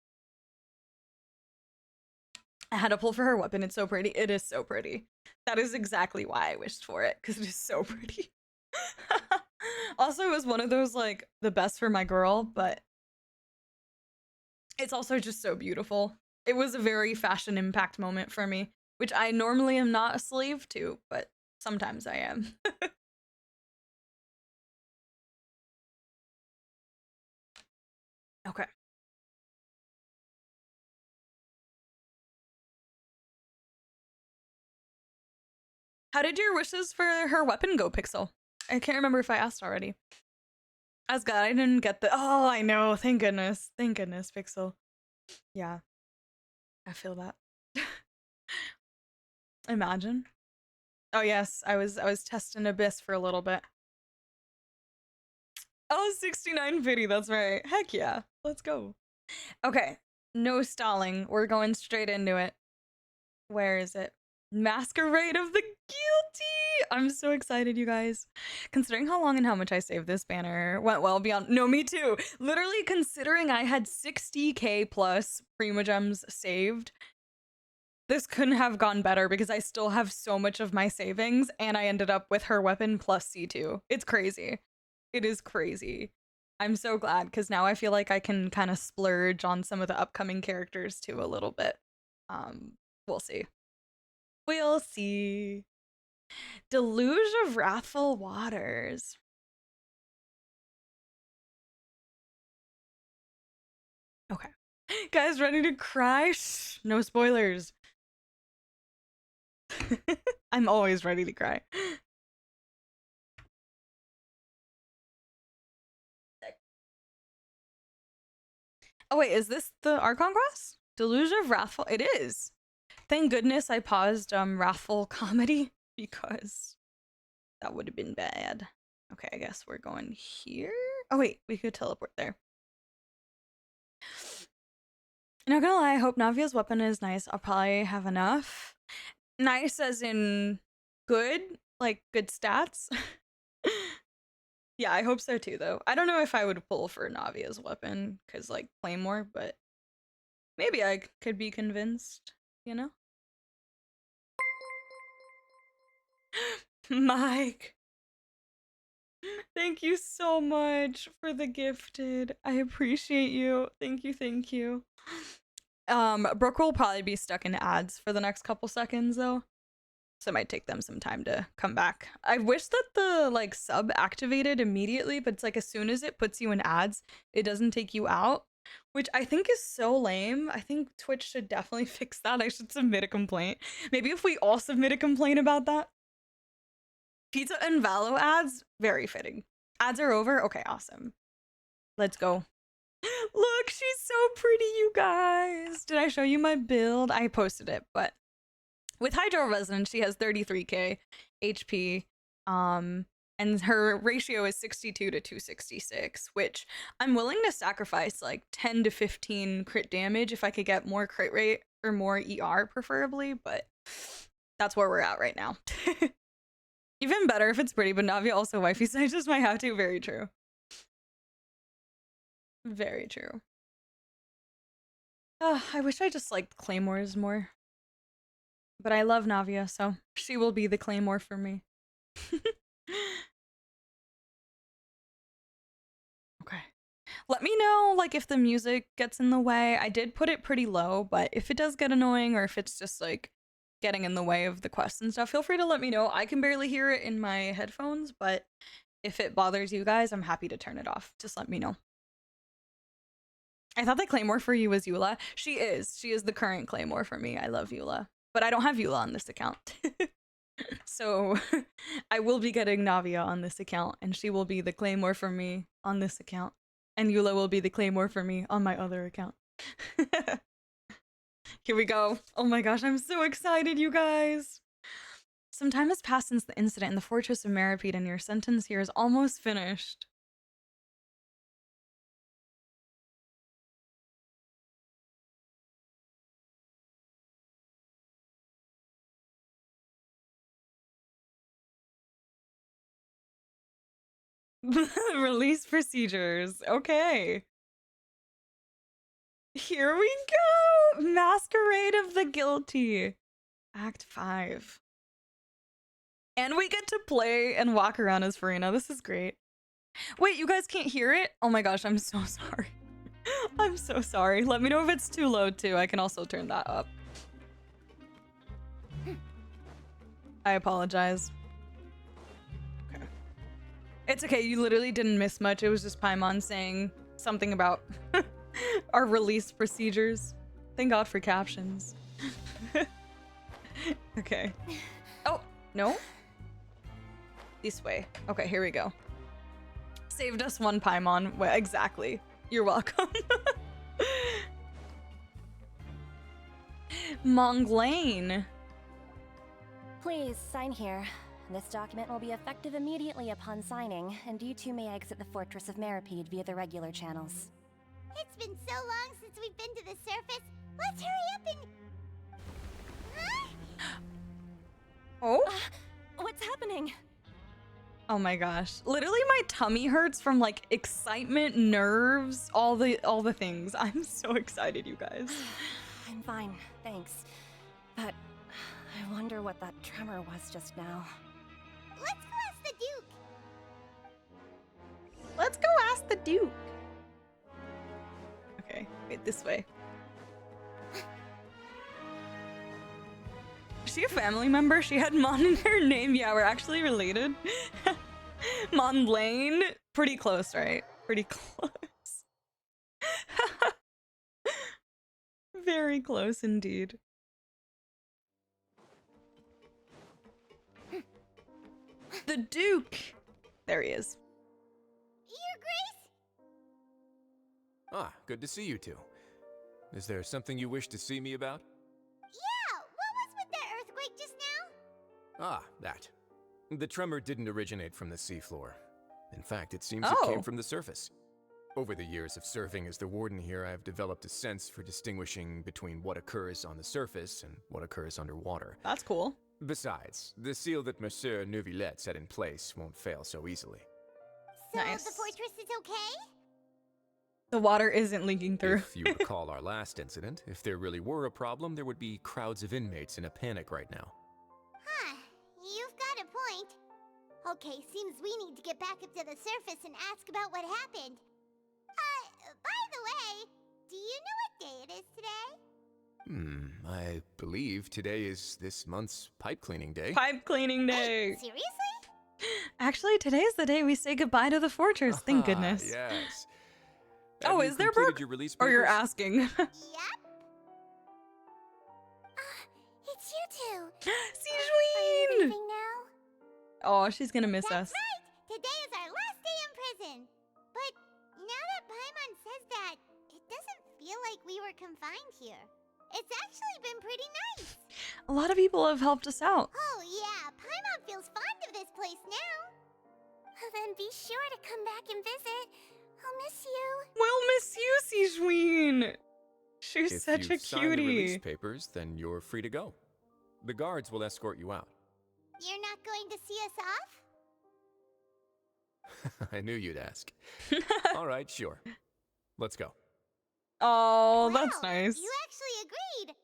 I had to pull for her weapon. It's so pretty. It is so pretty. That is exactly why I wished for it, because it is so pretty. Also, it was one of those, like, the best for my girl, but it's also just so beautiful. It was a very fashion impact moment for me, which I normally am not a slave to, but sometimes I am. Okay. How did your wishes for her weapon go, Pixel? I can't remember if I asked already. As God, I didn't get the. Oh, I know. Thank goodness, Pixel. Yeah, I feel that. Imagine. Oh yes, I was testing Abyss for a little bit. Oh, 69 pity, that's right. Heck yeah. Let's go. Okay. No stalling. We're going straight into it. Where is it? Masquerade of the Guilty! I'm so excited, you guys. Considering how long and how much I saved this banner went well beyond. No, me too. Literally, considering I had 60k plus Primogems saved, this couldn't have gone better because I still have so much of my savings and I ended up with her weapon plus C2. It's crazy. It is crazy. I'm so glad because now I feel like I can kind of splurge on some of the upcoming characters too a little bit. We'll see. We'll see. Deluge of Wrathful Waters. Okay. Guys, ready to cry? Shh, no spoilers. I'm always ready to cry. Oh wait, is this the Archon class? Deluge of Wrathful? It is. Thank goodness I paused Wrathful Comedy because that would have been bad. Okay, I guess we're going here. Oh wait, we could teleport there. Not gonna lie, I hope Navia's weapon is nice. I'll probably have enough. Nice as in good, like good stats. Yeah, I hope so too, though. I don't know if I would pull for Navia's weapon, because, like, Claymore, but maybe I could be convinced, you know? Mike! Thank you so much for the gifted. I appreciate you. Thank you. Brooke will probably be stuck in ads for the next couple seconds, though. So it might take them some time to come back. I wish that the like sub activated immediately, but it's like as soon as it puts you in ads, it doesn't take you out, which I think is so lame. I think Twitch should definitely fix that. I should submit a complaint. Maybe if we all submit a complaint about that. Pizza and Valo ads, very fitting. Ads are over? Okay, awesome. Let's go. Look, she's so pretty, you guys. Did I show you my build? I posted it, but with Hydro Resonance, she has 33k HP. And And her ratio is 62 to 266, which I'm willing to sacrifice like 10 to 15 crit damage if I could get more crit rate or more ER preferably, but that's where we're at right now. Even better if it's pretty, but Navia also wifey, so I just might have to. Very true. Very true. I wish I just liked claymores more. But I love Navia, so she will be the claymore for me. Okay. Let me know, like, if the music gets in the way. I did put it pretty low, but if it does get annoying or if it's just, like, getting in the way of the quests and stuff, feel free to let me know. I can barely hear it in my headphones, but if it bothers you guys, I'm happy to turn it off. Just let me know. I thought the claymore for you was Eula. She is. She is the current claymore for me. I love Eula. But I don't have Eula on this account. So I will be getting Navia on this account, and she will be the claymore for me on this account. And Eula will be the claymore for me on my other account. Here we go. Oh my gosh, I'm so excited, you guys. Some time has passed since the incident in the Fortress of Meripede, and your sentence here is almost finished. Release procedures. Okay. Here we go! Masquerade of the Guilty. Act 5. And we get to play and walk around as Farina. This is great. Wait, you guys can't hear it? Oh my gosh, I'm so sorry. I'm so sorry. Let me know if it's too low too. I can also turn that up. I apologize. Okay. It's okay, you literally didn't miss much. It was just Paimon saying something about our release procedures. Thank God for captions. Okay. Oh, no? This way. Okay, here we go. Saved us one Paimon. Well, exactly. You're welcome. Monglane. Please, sign here. This document will be effective immediately upon signing, and you two may exit the Fortress of Meripede via the regular channels. It's been so long since we've been to the surface. Let's hurry up and... Oh? What's happening? Oh my gosh. Literally my tummy hurts from like excitement, nerves, all the things. I'm so excited, you guys. I'm fine, thanks. But I wonder what that tremor was just now. Let's go ask the Duke. Let's go ask the Duke. Okay, wait, this way. Is she a family member? She had Mon in her name. Yeah, we're actually related. Mon Lane. Pretty close, right? Pretty close. Very close indeed. The Duke. There he is. Your Grace? Ah, good to see you two. Is there something you wish to see me about? Yeah, what was with that earthquake just now? Ah, that. The tremor didn't originate from the seafloor. In fact, it seems Oh. it came from the surface. Over the years of serving as the warden here, I have developed a sense for distinguishing between what occurs on the surface and what occurs underwater. That's cool. Besides, the seal that Monsieur Neuvillette set in place won't fail so easily. So Nice. the fortress is okay? The water isn't leaking through. If you recall our last incident, if there really were a problem, there would be crowds of inmates in a panic right now. Huh, you've got a point. Okay, seems we need to get back up to the surface and ask about what happened. By the way, do you know what day it is today? I believe today is this month's pipe cleaning day. Pipe cleaning day. Wait, seriously? Actually, today's the day we say goodbye to the fortress. Thank Ah, goodness. Yes. Oh, Have you is there, completed Brooke? your release Or you're papers? asking. Yep. It's you two. Are you Sijween! leaving now? Oh, she's gonna miss That's us. right! Today is our last day in prison! But now that Paimon says that, it doesn't feel like we were confined here. It's actually been pretty nice! A lot of people have helped us out. Oh yeah, Paimon feels fond of this place now! Then be sure to come back and visit. I'll miss you. We'll miss you, Sijween. She's If such a you've signed the release cutie. papers, then you're free to go. The guards will escort you out. You're not going to see us off? I knew you'd ask. All right, sure. Let's go. Oh, Wow, that's nice. You actually agreed.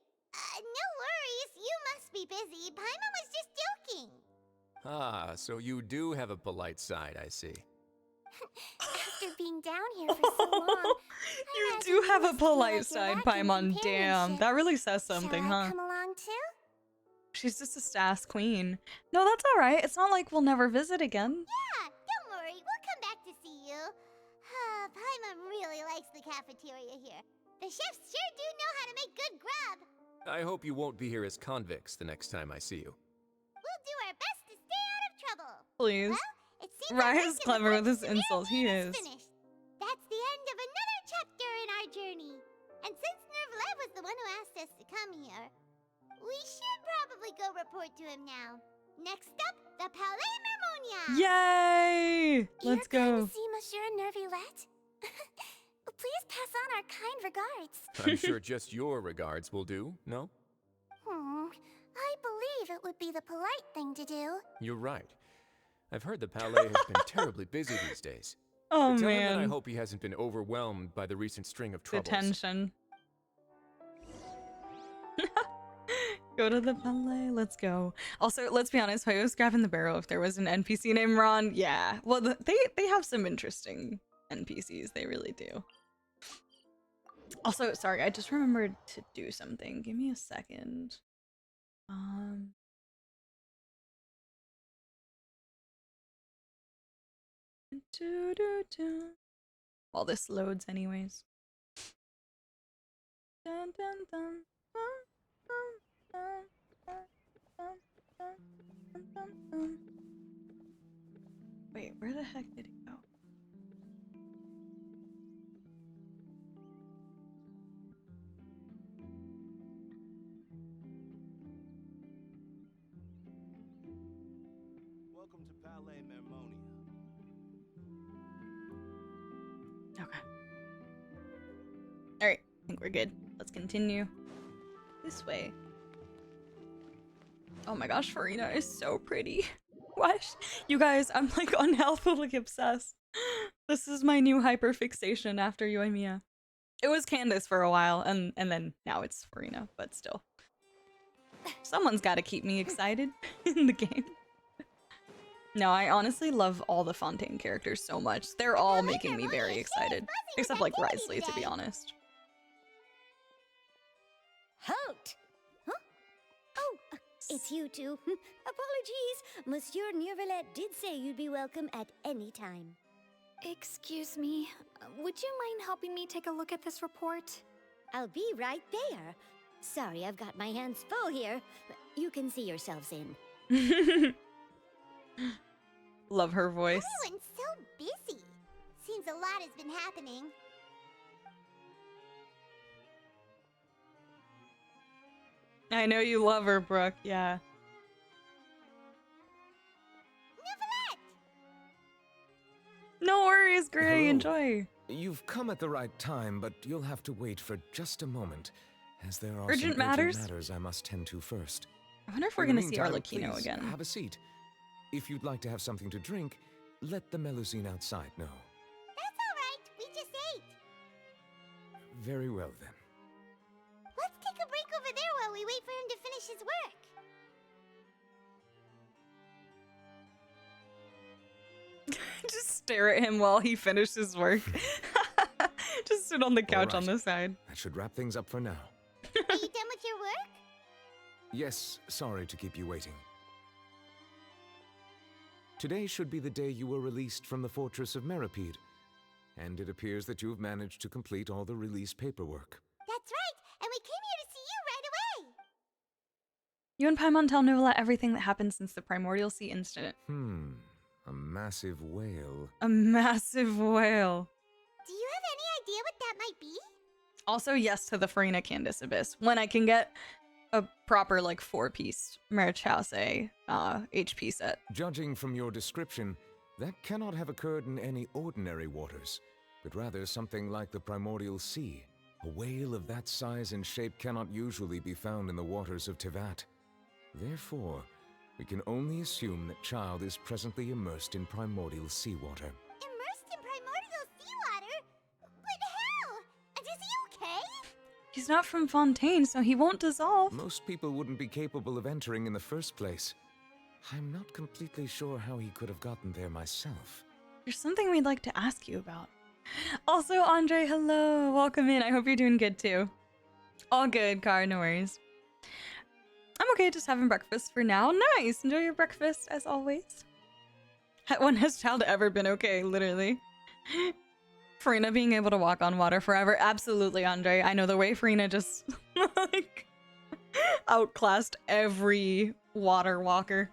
No worries. You must be busy. Paimon was just joking. Ah, so you do have a polite side, I see. After being down here for so long, You imagine do have a must feel polite like side, you're lacking Paimon. Damn, companionship. that really says something, Shall I huh? come along too? She's just a sass queen. No, that's all right. It's not like we'll never visit again. Yeah, don't worry. We'll come back to see you. Paimon really likes the cafeteria here. The chefs sure do know how to make good grub. I hope you won't be here as convicts the next time I see you. We'll do our best to stay out of trouble. Please. Well, it seems Ryan our is work in the clever with his Fortress of insults. He Meridian is. finished. That's the end of another chapter in our journey. And since Nervlev was the one who asked us to come here, we should probably go report to him now. Next up, the Palais Mermonia. Yay! Let's You're going go. to see Monsieur Nervulette? Please pass on our kind regards. I'm sure just your regards will do, no? I believe it would be the polite thing to do. You're right. I've heard the Palais has been terribly busy these days. Oh Tell him that I man. hope he hasn't been overwhelmed by the recent string of troubles. Detention. Go to the Palais. Let's go. Also, let's be honest. If I was grabbing the barrel, if there was an NPC named Ron, yeah. Well, they have some interesting NPCs. They really do. Also, sorry, I just remembered to do something. Give me a second. While this loads, anyways. Dun, dun, dun, dun. Wait, where the heck did it go? Welcome to Palais Mermonia. Okay. Alright, I think we're good. Let's continue. This way. Oh my gosh, Farina is so pretty. What? You guys, I'm like unhealthily obsessed. This is my new hyperfixation after Yoimiya. It was Candace for a while, and then now it's Farina, but still. Someone's gotta keep me excited in the game. No, I honestly love all the Fontaine characters so much. They're all making me very excited. Except like Risley, to be honest. Halt! Huh? Oh, it's you two. Apologies. Monsieur Nervulette did say you'd be welcome at any time. Excuse me, would you mind helping me take a look at this report? I'll be right there. Sorry, I've got my hands full here. You can see yourselves in. Love her voice. Everyone's so busy. Seems a lot has been happening. I know you love her, Brooke. Yeah. Nervulette! No worries, Gray. Hello. Enjoy. You've come at the right time, but you'll have to wait for just a moment, as there are Urgent some matters? urgent matters I must tend to first. I wonder if we're In the gonna see meantime, Arlecchino please, again. Have a seat. If you'd like to have something to drink, let the Melusine outside know. That's all right. We just ate. Very well then. Let's take a break over there while we wait for him to finish his work. Just stare at him while he finishes work. Just sit on the couch on right. the side. That should wrap things up for now. Are you done with your work? Yes, sorry to keep you waiting. Today should be the day you were released from the Fortress of Meripede, and it appears that you've managed to complete all the release paperwork. That's right, and we came here to see you right away. You and Paimon tell Nuvula everything that happened since the Primordial Sea incident. A massive whale. A massive whale. Do you have any idea what that might be? Also, yes to the Farina Candace Abyss. When I can get a proper, like, 4-piece Marichause HP set. Judging from your description, That cannot have occurred in any ordinary waters, but rather something like the primordial sea. A whale of that size and shape cannot usually be found in the waters of Tevat. Therefore, we can only assume that Child is presently immersed in primordial seawater. Immersed in primordial seawater? But how? And is he okay? He's not from Fontaine, so he won't dissolve. Most people wouldn't be capable of entering in the first place. I'm not completely sure how he could have gotten there myself. There's something we'd like to ask you about. Also, Andre, hello. Welcome in. I hope you're doing good too. All good, Car, no worries. I'm okay just having breakfast for now. Nice. Enjoy your breakfast as always. When has Child ever been okay, literally? Farina being able to walk on water forever. Absolutely, Andre. I know the way Farina just like outclassed every water walker.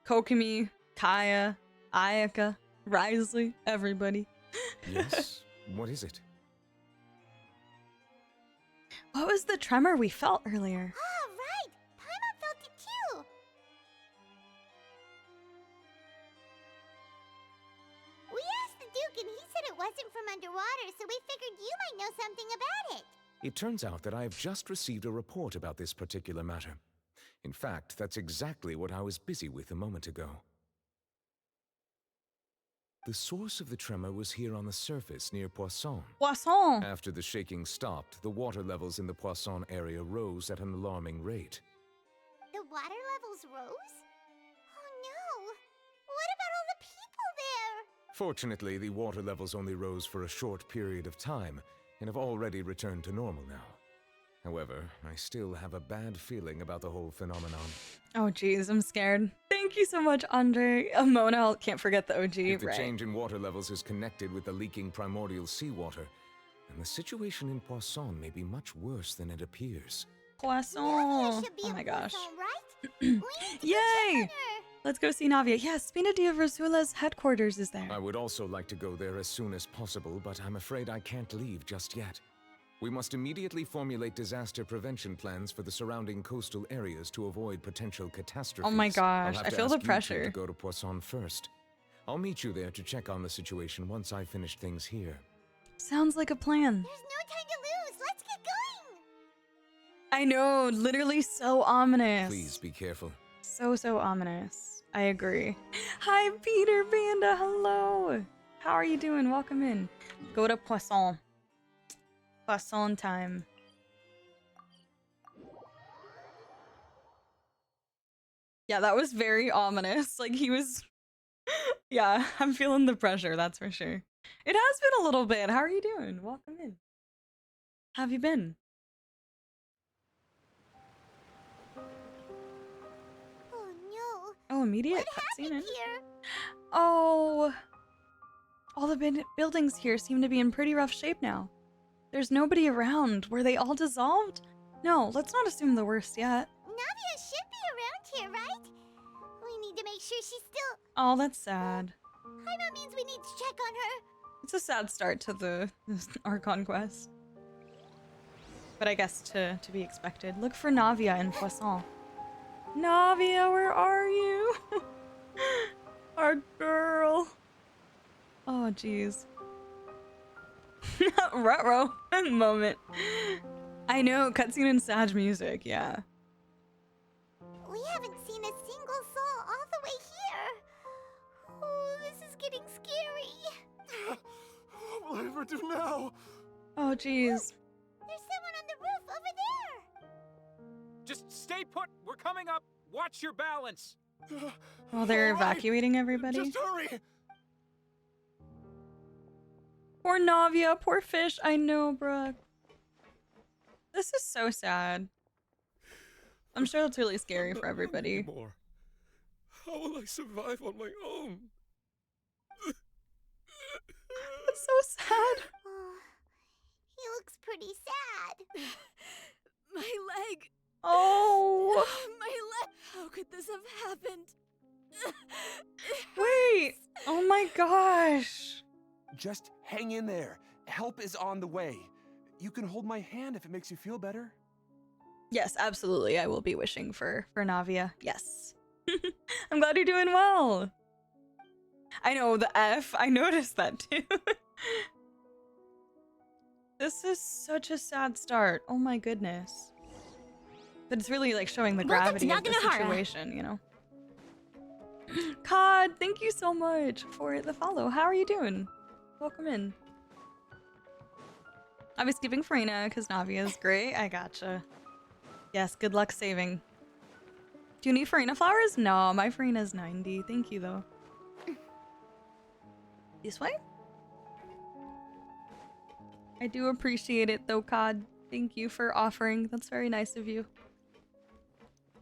Kokomi, Kaya, Ayaka, Risley, everybody. Yes? What is it? What was the tremor we felt earlier? Ah, right! Paimon felt it too! We asked the Duke and he said it wasn't from underwater, so we figured you might know something about it. It turns out that I have just received a report about this particular matter. In fact, that's exactly what I was busy with a moment ago. The source of the tremor was here on the surface near Poisson. Poisson! After the shaking stopped, the water levels in the Poisson area rose at an alarming rate. The water levels rose? Oh no! What about all the people there? Fortunately, the water levels only rose for a short period of time and have already returned to normal now. However, I still have a bad feeling about the whole phenomenon. Oh geez, I'm scared. Thank you so much, Andre. Mona, can't forget the OG, If the right? change in water levels is connected with the leaking primordial seawater, then the situation in Poisson may be much worse than it appears. Poisson! Navia should be Oh in my gosh. Poisson, right? We need to go check Yay! on her. Let's go see Navia. Yeah, Spina di Versula's headquarters is there. I would also like to go there as soon as possible, but I'm afraid I can't leave just yet. We must immediately formulate disaster prevention plans for the surrounding coastal areas to avoid potential catastrophes. Oh my gosh, I'll have I to feel ask the you two pressure. to go to Poisson first. I'll meet you there to check on the situation once I finish things here. Sounds like a plan. There's no time to lose. Let's get going. I know, literally so ominous. Please be careful. So ominous. I agree. Hi, Peter Banda. Hello. How are you doing? Welcome in. Go to Poisson. Poisson time. Yeah, that was very ominous. Like he was. Yeah, I'm feeling the pressure. That's for sure. It has been a little bit. How are you doing? Welcome in. How have you been? Oh no. Oh, immediate What cutscene. happened in? here? Oh, all the buildings here seem to be in pretty rough shape now. There's nobody around. Were they all dissolved? No, let's not assume the worst yet. Navia should be around here, right? We need to make sure she's still... Oh, that's sad. Paimon means we need to check on her. It's a sad start to the Archon quest. But I guess to be expected. Look for Navia in Poisson. Navia, where are you? Our girl. Oh, jeez. Ruh-roh moment. I know, cutscene and sad music, yeah. We haven't seen a single soul all the way here. Oh, this is getting scary. What will I ever do now? Oh, jeez. There's someone on the roof over there. Just stay put. We're coming up. Watch your balance. Oh, they're All right, evacuating everybody. Just hurry. Poor Navia, poor fish. I know, Brooke. This is so sad. I'm sure it's really scary for everybody. Anymore. How will I survive on my own? That's so sad. Oh, he looks pretty sad. My leg! Oh, My leg! How could this have happened? wait. Oh my gosh. Just hang in there. Help is on the way. You can hold my hand if it makes you feel better. Yes, absolutely. I will be wishing for Navia. Yes. I'm glad you're doing well. I know, the F. I noticed that too. This is such a sad start. Oh my goodness. But it's really like showing the Welcome to gravity of the Naganohara. situation, you know? Cod, thank you so much for the follow. How are you doing? Welcome in. I was skipping Farina because Navia is great. I gotcha. Yes, good luck saving. Do you need Farina flowers? No, my Farina's 90. Thank you, though. This way? I do appreciate it, though, Cod. Thank you for offering. That's very nice of you.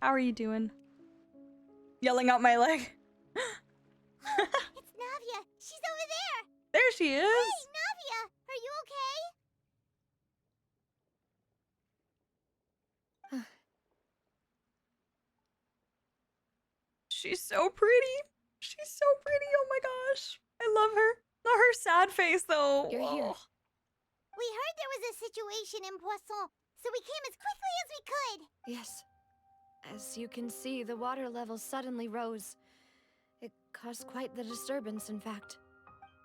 How are you doing? Yelling out my leg. It's Navia. She's over there. There she is. Hey, Navia, are you okay? She's so pretty. She's so pretty. Oh my gosh. I love her. Not her sad face, though. You're here. Oh. We heard there was a situation in Poisson, so we came as quickly as we could. Yes. As you can see, the water level suddenly rose. It caused quite the disturbance, in fact.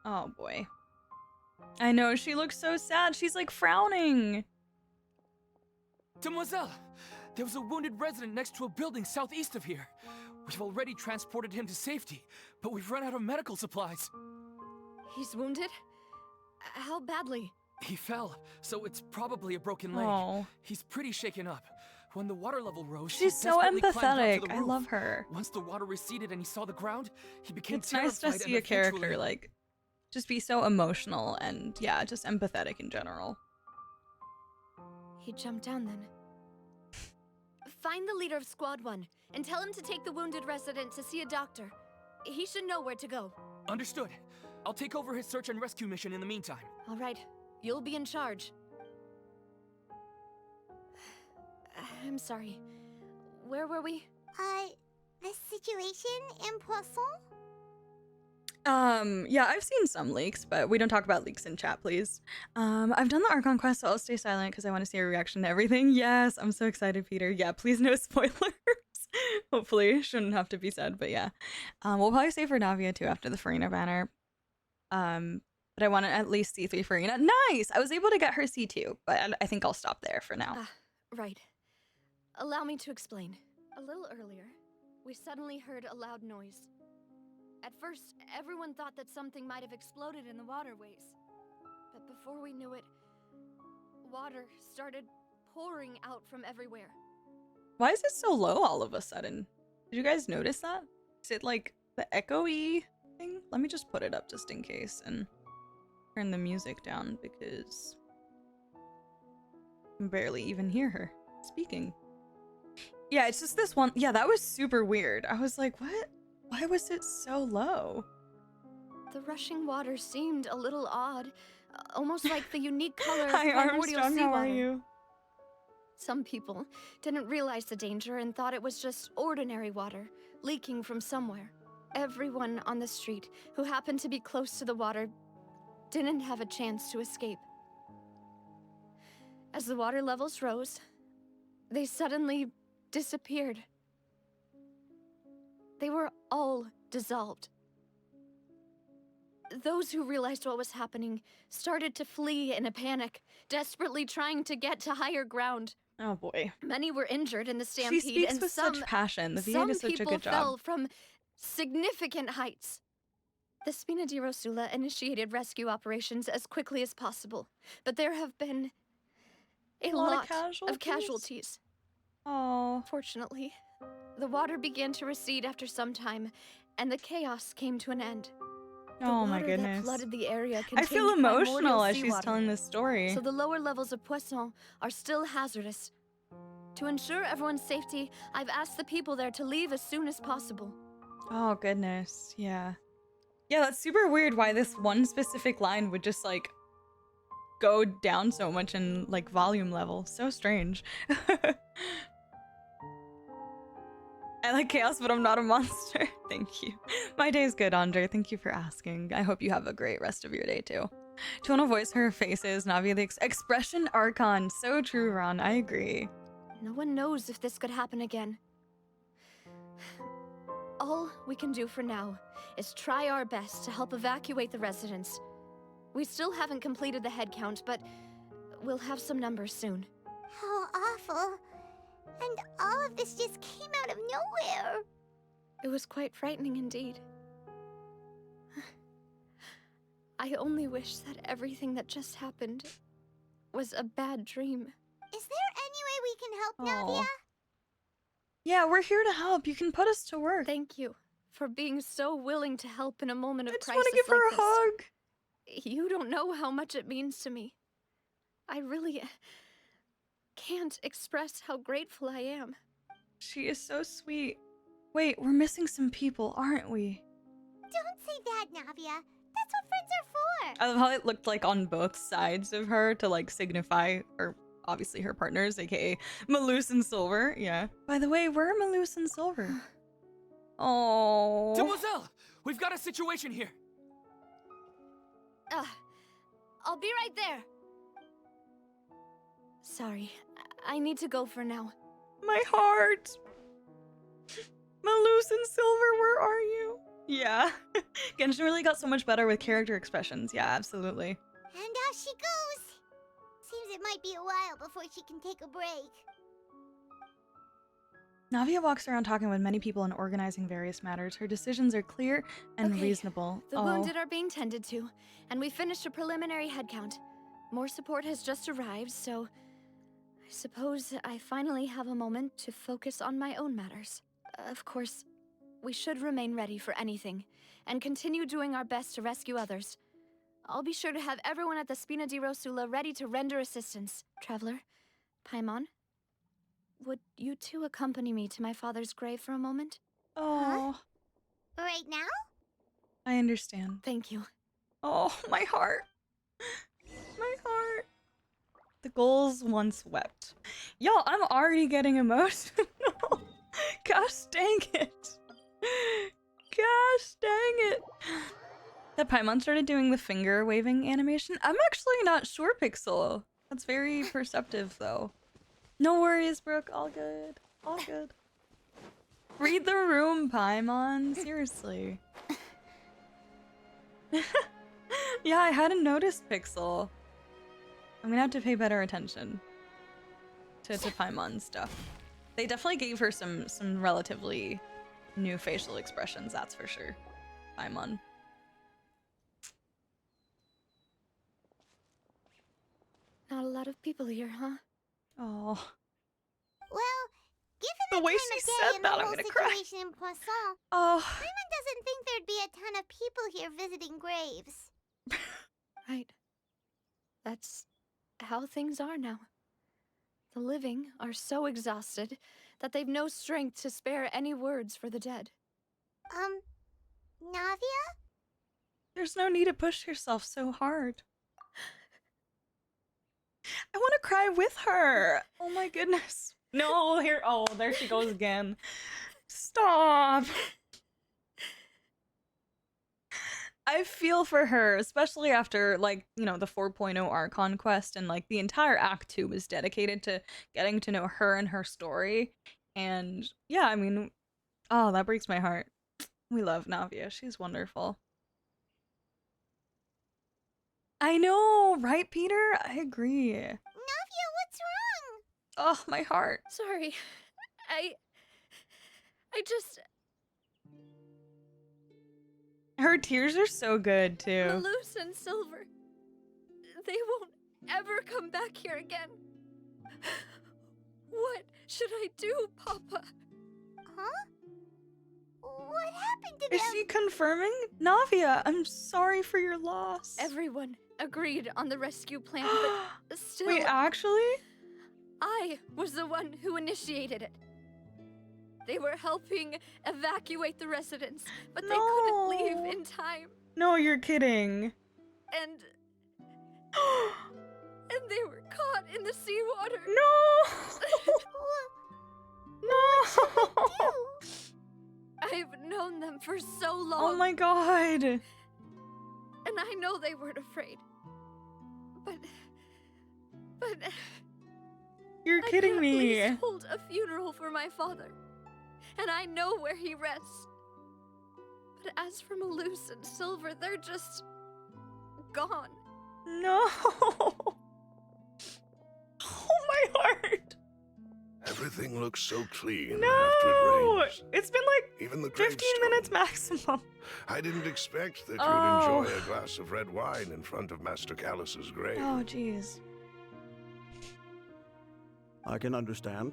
Oh boy. I know, she looks so sad. She's like frowning. Demoiselle, there was a wounded resident next to a building southeast of here. We've already transported him to safety, but we've run out of medical supplies. He's wounded? How badly? He fell, so it's probably a broken leg. Oh. He's pretty shaken up. When the water level rose, She's he so desperately climbed onto empathetic. the I roof. love her. Once the water receded and he saw the ground, he became It's nice terrified to see and a character eventually- like just be so emotional and yeah, just empathetic in general. He jumped down then. Find the leader of Squad 1 and tell him to take the wounded resident to see a doctor. He should know where to go. Understood. I'll take over his search and rescue mission in the meantime. All right, you'll be in charge. I'm sorry. Where were we? The situation in Poisson? Yeah, I've seen some leaks, but we don't talk about leaks in chat, please. I've done the Archon quest, so I'll stay silent because I want to see a reaction to everything. Yes, I'm so excited, Peter. Yeah, please no spoilers. Hopefully, shouldn't have to be said, but yeah. We'll probably save for Navia too after the Farina banner. But I want to at least see 3 Farina. Nice! I was able to get her C2, but I think I'll stop there for now. Right. Allow me to explain. A little earlier, we suddenly heard a loud noise. At first, everyone thought that something might have exploded in the waterways. But before we knew it, water started pouring out from everywhere. Why is it so low all of a sudden? Did you guys notice that? Is it like the echoey thing? Let me just put it up just in case and turn the music down because I can barely even hear her speaking. Yeah, it's just this one. Yeah, that was super weird. I was like, what? Why was it so low? The rushing water seemed a little odd, almost like the unique color of Hi, primordial Armstrong, how are seawater. you? Some people didn't realize the danger and thought it was just ordinary water leaking from somewhere. Everyone on the street who happened to be close to the water didn't have a chance to escape. As the water levels rose, they suddenly disappeared. They were all dissolved. Those who realized what was happening started to flee in a panic, desperately trying to get to higher ground. Oh boy. Many were injured in the stampede, She speaks and with some such passion. The VA some does such a people good fell job. from significant heights. The Spina di Rosula initiated rescue operations as quickly as possible, but there have been a lot of casualties. Oh. Fortunately, the water began to recede after some time, and the chaos came to an end. The Oh my water goodness. that flooded the area I feel contained emotional primordial as she's seawater, telling this story. so the lower levels of Poisson are still hazardous. To ensure everyone's safety, I've asked the people there to leave as soon as possible. Oh goodness, yeah. Yeah, that's super weird why this one specific line would just like go down so much in like volume level. So strange. I like chaos, but I'm not a monster. Thank you. My day's good, Andre. Thank you for asking. I hope you have a great rest of your day too. Tone of voice, her faces, Navia the expression Archon. So true, Ron. I agree. No one knows if this could happen again. All we can do for now is try our best to help evacuate the residents. We still haven't completed the head count, but we'll have some numbers soon. How awful. And all of this just came out of nowhere. It was quite frightening indeed. I only wish that everything that just happened was a bad dream. Is there any way we can help, Aw. Navia? Yeah, we're here to help. You can put us to work. Thank you for being so willing to help in a moment of I just crisis want to give her like a this. hug. You don't know how much it means to me. I really can't express how grateful I am. She is so sweet. Wait, we're missing some people, aren't we? Don't say that, Navia. That's what friends are for. I love how it looked like on both sides of her to like signify, or obviously her partners, aka Malus and Silver. Yeah. By the way, where are Malus and Silver? Oh. Demoiselle, we've got a situation here. I'll be right there. Sorry, I need to go for now. My heart. Malus and Silver, where are you? Yeah. Genshin really got so much better with character expressions. Yeah, absolutely. And out she goes. Seems it might be a while before she can take a break. Navia walks around talking with many people and organizing various matters. Her decisions are clear and Okay, reasonable. The wounded are being tended to, and we finished a preliminary head count. More support has just arrived, so I suppose I finally have a moment to focus on my own matters. Of course, we should remain ready for anything, and continue doing our best to rescue others. I'll be sure to have everyone at the Spina di Rosula ready to render assistance. Traveler, Paimon, would you two accompany me to my father's grave for a moment? Oh, Right now? I understand. Thank you. Oh, my heart. My heart. The goals once wept. Yo, I'm already getting emotional. Gosh dang it. Gosh dang it. That Paimon started doing the finger waving animation. I'm actually not sure, Pixel. That's very perceptive, though. No worries, Brooke. All good. All good. Read the room, Paimon. Seriously. Yeah, I hadn't noticed Pixel. I'm gonna have to pay better attention to Paimon's stuff. They definitely gave her some relatively new facial expressions, that's for sure. Paimon. Not a lot of people here, huh? Oh. Well, given The the way time she of day said and that, the I'm whole gonna cry. situation in Poisson, Oh. Paimon doesn't think there'd be a ton of people here visiting graves. Right. That's how things are now. The living are so exhausted that they've no strength to spare any words for the dead. Navia? There's no need to push yourself so hard. I want to cry with her. Oh my goodness. No, here. Oh, there she goes again. Stop. I feel for her, especially after, like, you know, the 4.0 Archon quest, and like the entire Act 2 was dedicated to getting to know her and her story. And yeah, I mean, oh, that breaks my heart. We love Navia. She's wonderful. I know, right, Peter? I agree. Navia, what's wrong? Oh, my heart. Sorry. I just... Her tears are so good, too. Malus and Silver. They won't ever come back here again. What should I do, Papa? Huh? What happened to Is them? she confirming? Navia, I'm sorry for your loss. Everyone agreed on the rescue plan, but still... Wait, actually? I was the one who initiated it. They were helping evacuate the residents, but they couldn't leave in time. No, you're kidding. And they were caught in the seawater. No! No! I've known them for so long. Oh my god. And I know they weren't afraid. But You're kidding I me. can at least hold a funeral for my father. And I know where he rests. But as for Malus and Silver, they're just gone. No. Oh, my heart. Everything looks so clean after No. it rains. It's been like Even the 15 minutes gravestone. maximum. I didn't expect that Oh. you'd enjoy a glass of red wine in front of Master Callus's grave. Oh, jeez. I can understand.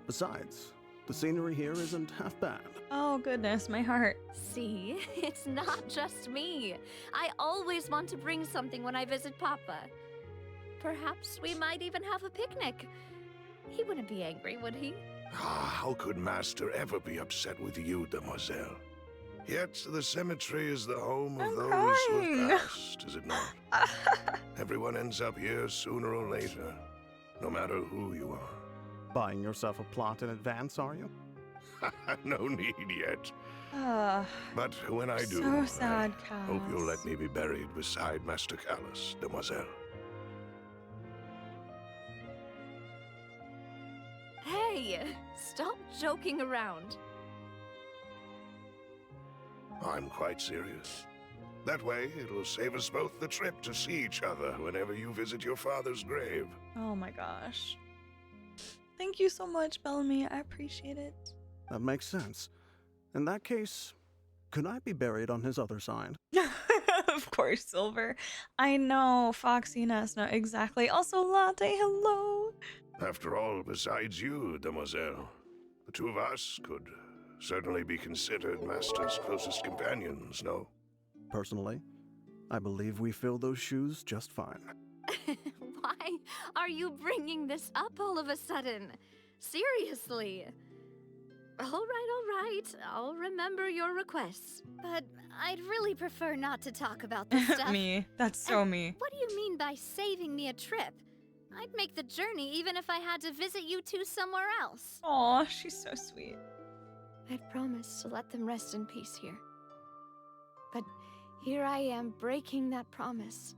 Besides, the scenery here isn't half bad. Oh, goodness, my heart. See, it's not just me. I always want to bring something when I visit Papa. Perhaps we might even have a picnic. He wouldn't be angry, would he? How could Master ever be upset with you, demoiselle? Yet the cemetery is the home of I'm those crying. who have passed, is it not? Everyone ends up here sooner or later, no matter who you are. Buying yourself a plot in advance, are you? No need yet. Ah, But when I do, so sad, I hope you'll Cass. let me be buried beside Master Callus, demoiselle. Hey, stop joking around. I'm quite serious. That way, it'll save us both the trip to see each other whenever you visit your father's grave. Oh my gosh. Thank you so much, Bellamy. I appreciate it. That makes sense. In that case, could I be buried on his other side? Of course, Silver. I know, Foxy and Esna, exactly. Also, Latte, hello. After all, besides you, demoiselle, the two of us could certainly be considered Master's closest companions, no? Personally, I believe we fill those shoes just fine. Why are you bringing this up all of a sudden? Seriously. All right. I'll remember your requests. But I'd really prefer not to talk about this stuff. Me. That's so me. What do you mean by saving me a trip? I'd make the journey even if I had to visit you two somewhere else. Aw, she's so sweet. I'd promised to let them rest in peace here. But here I am breaking that promise.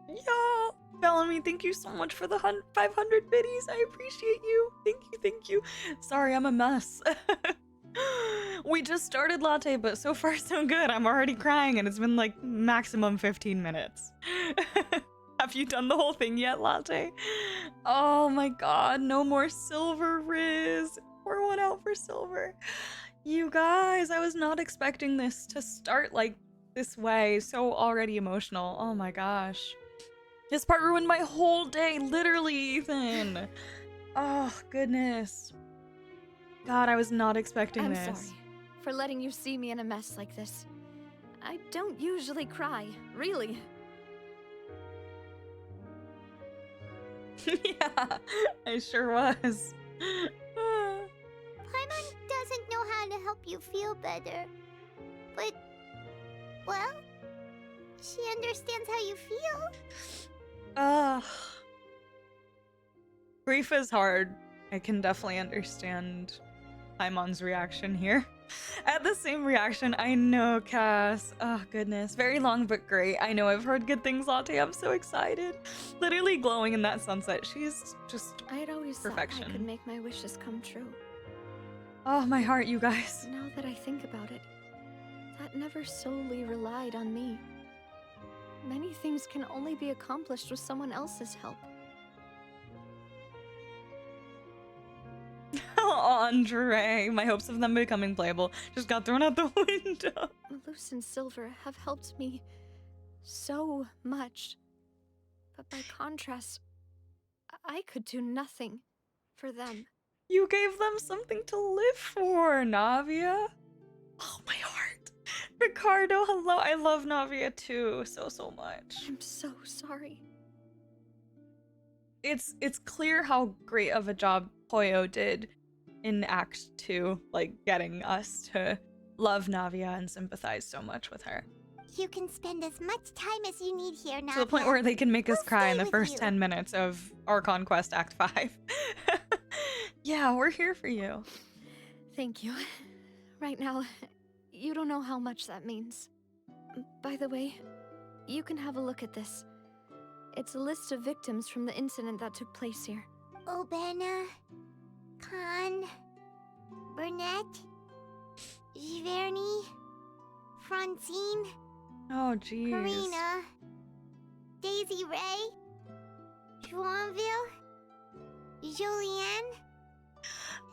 Yo, Bellamy, thank you so much for the 500 biddies. I appreciate you. Thank you. Sorry, I'm a mess. We just started Latte, but so far so good. I'm already crying and it's been like maximum 15 minutes. Have you done the whole thing yet, Latte? Oh my god, no more Silver Riz. Pour one out for Silver. You guys, I was not expecting this to start like this way. So already emotional. Oh my gosh. This part ruined my whole day, literally, Ethan. Oh, goodness. God, I was not expecting I'm this. sorry for letting you see me in a mess like this. I don't usually cry, really. Yeah, I sure was. Paimon doesn't know how to help you feel better. But, well, she understands how you feel. Grief is hard. I can definitely understand Paimon's reaction here. At the same reaction, I know, Cass. Oh, goodness. Very long, but great. I know I've heard good things, Latte. I'm so excited. Literally glowing in that sunset. She's just I'd always perfection. thought I could make my wishes come true. Oh, my heart, you guys. Now that I think about it, that never solely relied on me. Many things can only be accomplished with someone else's help. Andre, my hopes of them becoming playable just got thrown out the window. Malus and Silver have helped me so much. But by contrast, I could do nothing for them. You gave them something to live for, Navia. Oh, my heart. Ricardo, hello. I love Navia too, so much. I'm so sorry. It's clear how great of a job Poyo did in Act 2, like getting us to love Navia and sympathize so much with her. You can spend as much time as you need here now. To the point where they can make us We'll cry in stay the with first you. 10 minutes of Archon Quest Act 5. Yeah, we're here for you. Thank you. Right now, you don't know how much that means. By the way, you can have a look at this. It's a list of victims from the incident that took place here. Obena, Khan, Burnett, Giverny, Francine, Oh, jeez. Karina, Daisy Ray, Joinville, Julianne,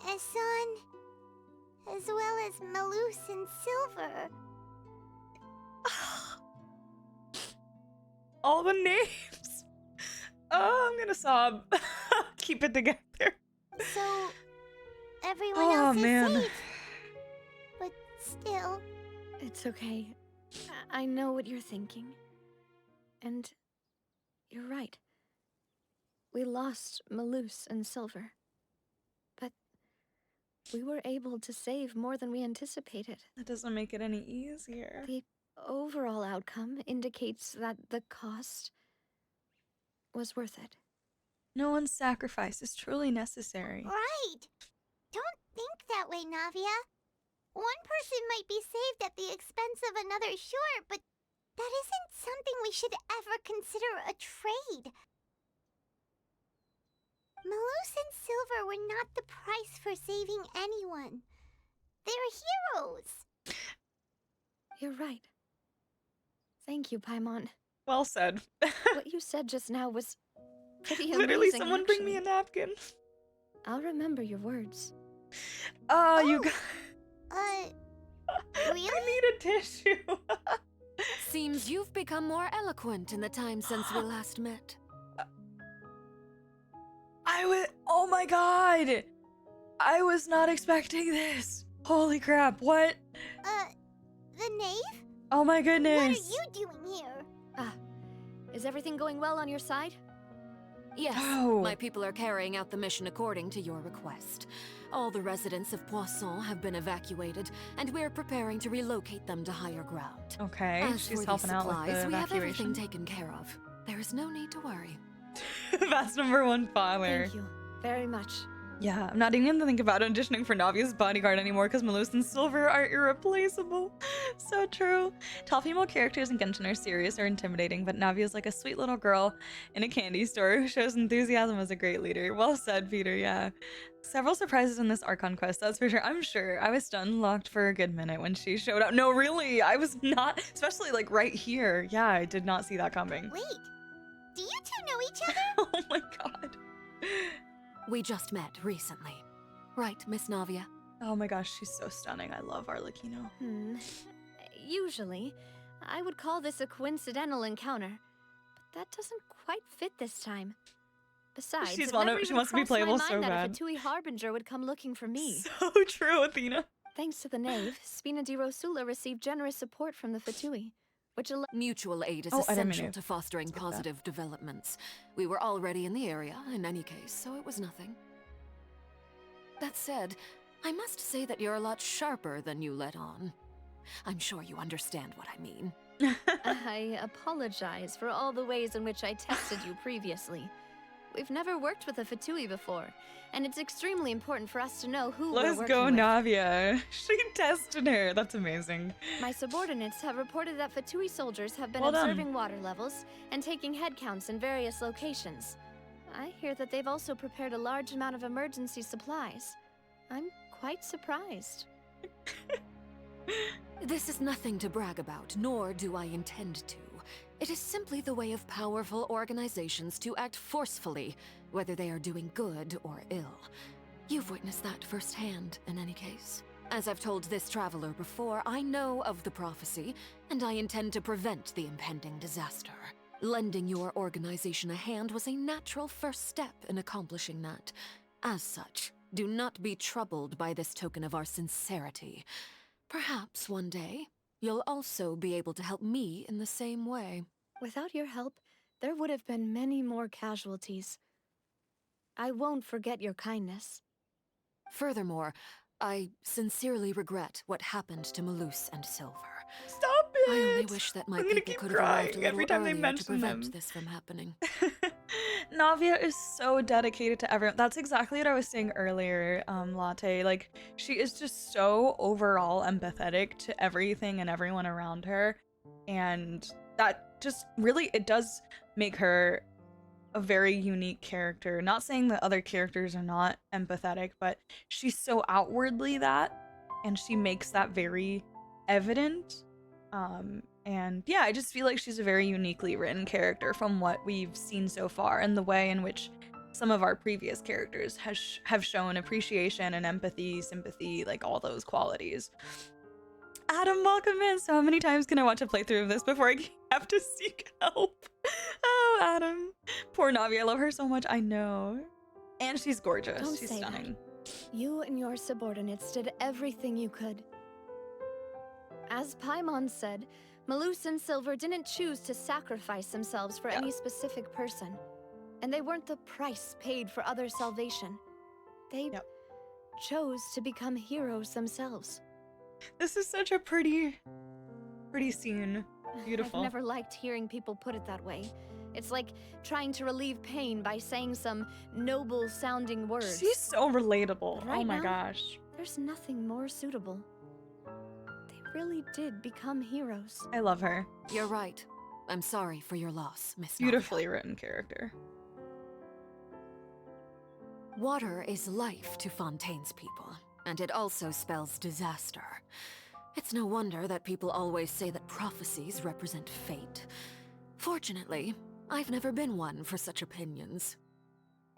Esson, as well as Malus and Silver. All the names. Oh, I'm gonna sob. Keep it together. So, everyone Oh, else is man. safe. But still, It's okay. I know what you're thinking. And you're right. We lost Malus and Silver. But we were able to save more than we anticipated. That doesn't make it any easier. The overall outcome indicates that the cost was worth it. No one's sacrifice is truly necessary. right. Don't think that way, Navia. One person might be saved at the expense of another, sure, but that isn't something we should ever consider a trade. Malus and Silver were not the price for saving anyone. They're heroes. You're right. Thank you, Paimon. Well said. What you said just now was pretty amazing. Literally, someone bring me a actually. napkin. I'll remember your words. Oh, you guys. Really? I need a tissue. Seems you've become more eloquent in the time since we last met. Oh my god! I was not expecting this. Holy crap, what? The knave? Oh my What goodness. are you doing here? Ah, is everything going well on your side? Yes, Oh. my people are carrying out the mission according to your request. All the residents of Poisson have been evacuated, and we're preparing to relocate them to higher ground. Okay, As she's for helping the out with supplies, the we have everything evacuation. taken care of. There is no need to worry. That's number one father. Thank you very much. Yeah, I'm not even gonna think about auditioning for Navia's bodyguard anymore because Malus and Silver are irreplaceable. So true. Tall female characters in Genshin are serious or intimidating, but Navia's like a sweet little girl in a candy store who shows enthusiasm as a great leader. Well said, Peter, yeah. Several surprises in this Archon quest, that's for sure. I'm sure I was stun locked for a good minute when she showed up. No, really, I was not, especially like right here. Yeah, I did not see that coming. Wait, do you two know each other? Oh my god. We just met recently. Right, Miss Navia? Oh my gosh, she's so stunning. I love Arlecchino. Usually, I would call this a coincidental encounter, but that doesn't quite fit this time. Besides, She's it one of- never she even wants to be crossed my playable mind so that bad. a Fatui Harbinger would come looking for me. So true, Athena. Thanks to the knave, Spina di Rosula received generous support from the Fatui, which Mutual aid is Oh, I didn't mean essential to to fostering skip that. positive developments. We were already in the area, in any case, so it was nothing. That said, I must say that you're a lot sharper than you let on. I'm sure you understand what I mean. I apologize for all the ways in which I tested you previously. We've never worked with a Fatui before, and it's extremely important for us to know who we're Let's working go, with. Navia. She tested her. That's amazing. My subordinates have reported that Fatui soldiers have been Well done. observing water levels and taking head counts in various locations. I hear that they've also prepared a large amount of emergency supplies. I'm quite surprised. This is nothing to brag about, nor do I intend to. It is simply the way of powerful organizations to act forcefully, whether they are doing good or ill. You've witnessed that firsthand, in any case. As I've told this traveler before, I know of the prophecy, and I intend to prevent the impending disaster. Lending your organization a hand was a natural first step in accomplishing that. As such, do not be troubled by this token of our sincerity. Perhaps one day, you'll also be able to help me in the same way. Without your help, there would have been many more casualties. I won't forget your kindness. Furthermore, I sincerely regret what happened to Malus and Silver. Stop it! I only wish that my I'm gonna people keep could have arrived a crying every little time they earlier to mention prevent them. this from happening. Navia is so dedicated to everyone. That's exactly what I was saying earlier, Latte. Like, she is just so overall empathetic to everything and everyone around her. And that just really, it does make her a very unique character. Not saying that other characters are not empathetic, but she's so outwardly that, and she makes that very evident. And yeah, I just feel like she's a very uniquely written character from what we've seen so far, and the way in which some of our previous characters have shown appreciation and empathy, sympathy, like all those qualities. Adam, welcome in. So how many times can I watch a playthrough of this before I have to seek help? Oh, Adam. Poor Navi, I love her so much. I know. And she's gorgeous. Don't She's say stunning. that. You and your subordinates did everything you could. As Paimon said, Malus and Silver didn't choose to sacrifice themselves for any specific person. And they weren't the price paid for other salvation. They chose to become heroes themselves. This is such a pretty scene. Beautiful. I've never liked hearing people put it that way. It's like trying to relieve pain by saying some noble-sounding words. She's so relatable. Right Oh my now, gosh. There's nothing more suitable. They really did become heroes. I love her. You're right. I'm sorry for your loss, Miss Navia. Beautifully written character. Water is life to Fontaine's people, and it also spells disaster. It's no wonder that people always say that prophecies represent fate. Fortunately, I've never been one for such opinions.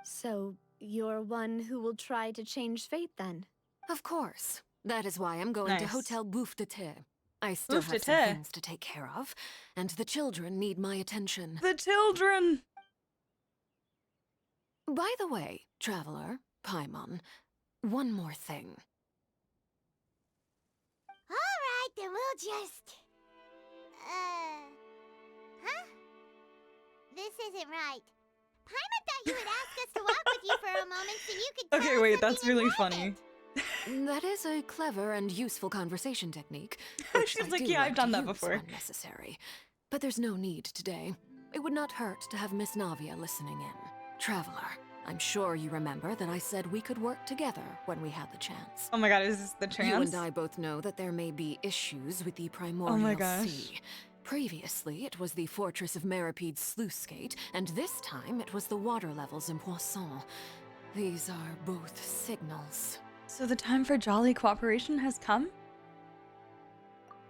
So, you're one who will try to change fate then? Of course. That is why I'm going to Nice. Hotel Bouffe d'été. I still have some things to take care of, and the children need my attention. The children! By the way, Traveler, Paimon, one more thing. Alright, then we'll just... Huh? This isn't right. Paimon thought you would ask us to walk with you for a moment so you could tell Okay, us wait, that's something really important. funny. That is a clever and useful conversation technique. She's I like, do yeah, I've to done that use before. when necessary. But there's no need today. It would not hurt to have Miss Navia listening in. Traveler, I'm sure you remember that I said we could work together when we had the chance. Oh my god, is this the chance? You and I both know that there may be issues with the Primordial Oh my gosh. Sea. Previously, it was the fortress of Maripede's sluice gate, and this time it was the water levels in Poisson. These are both signals. So the time for jolly cooperation has come?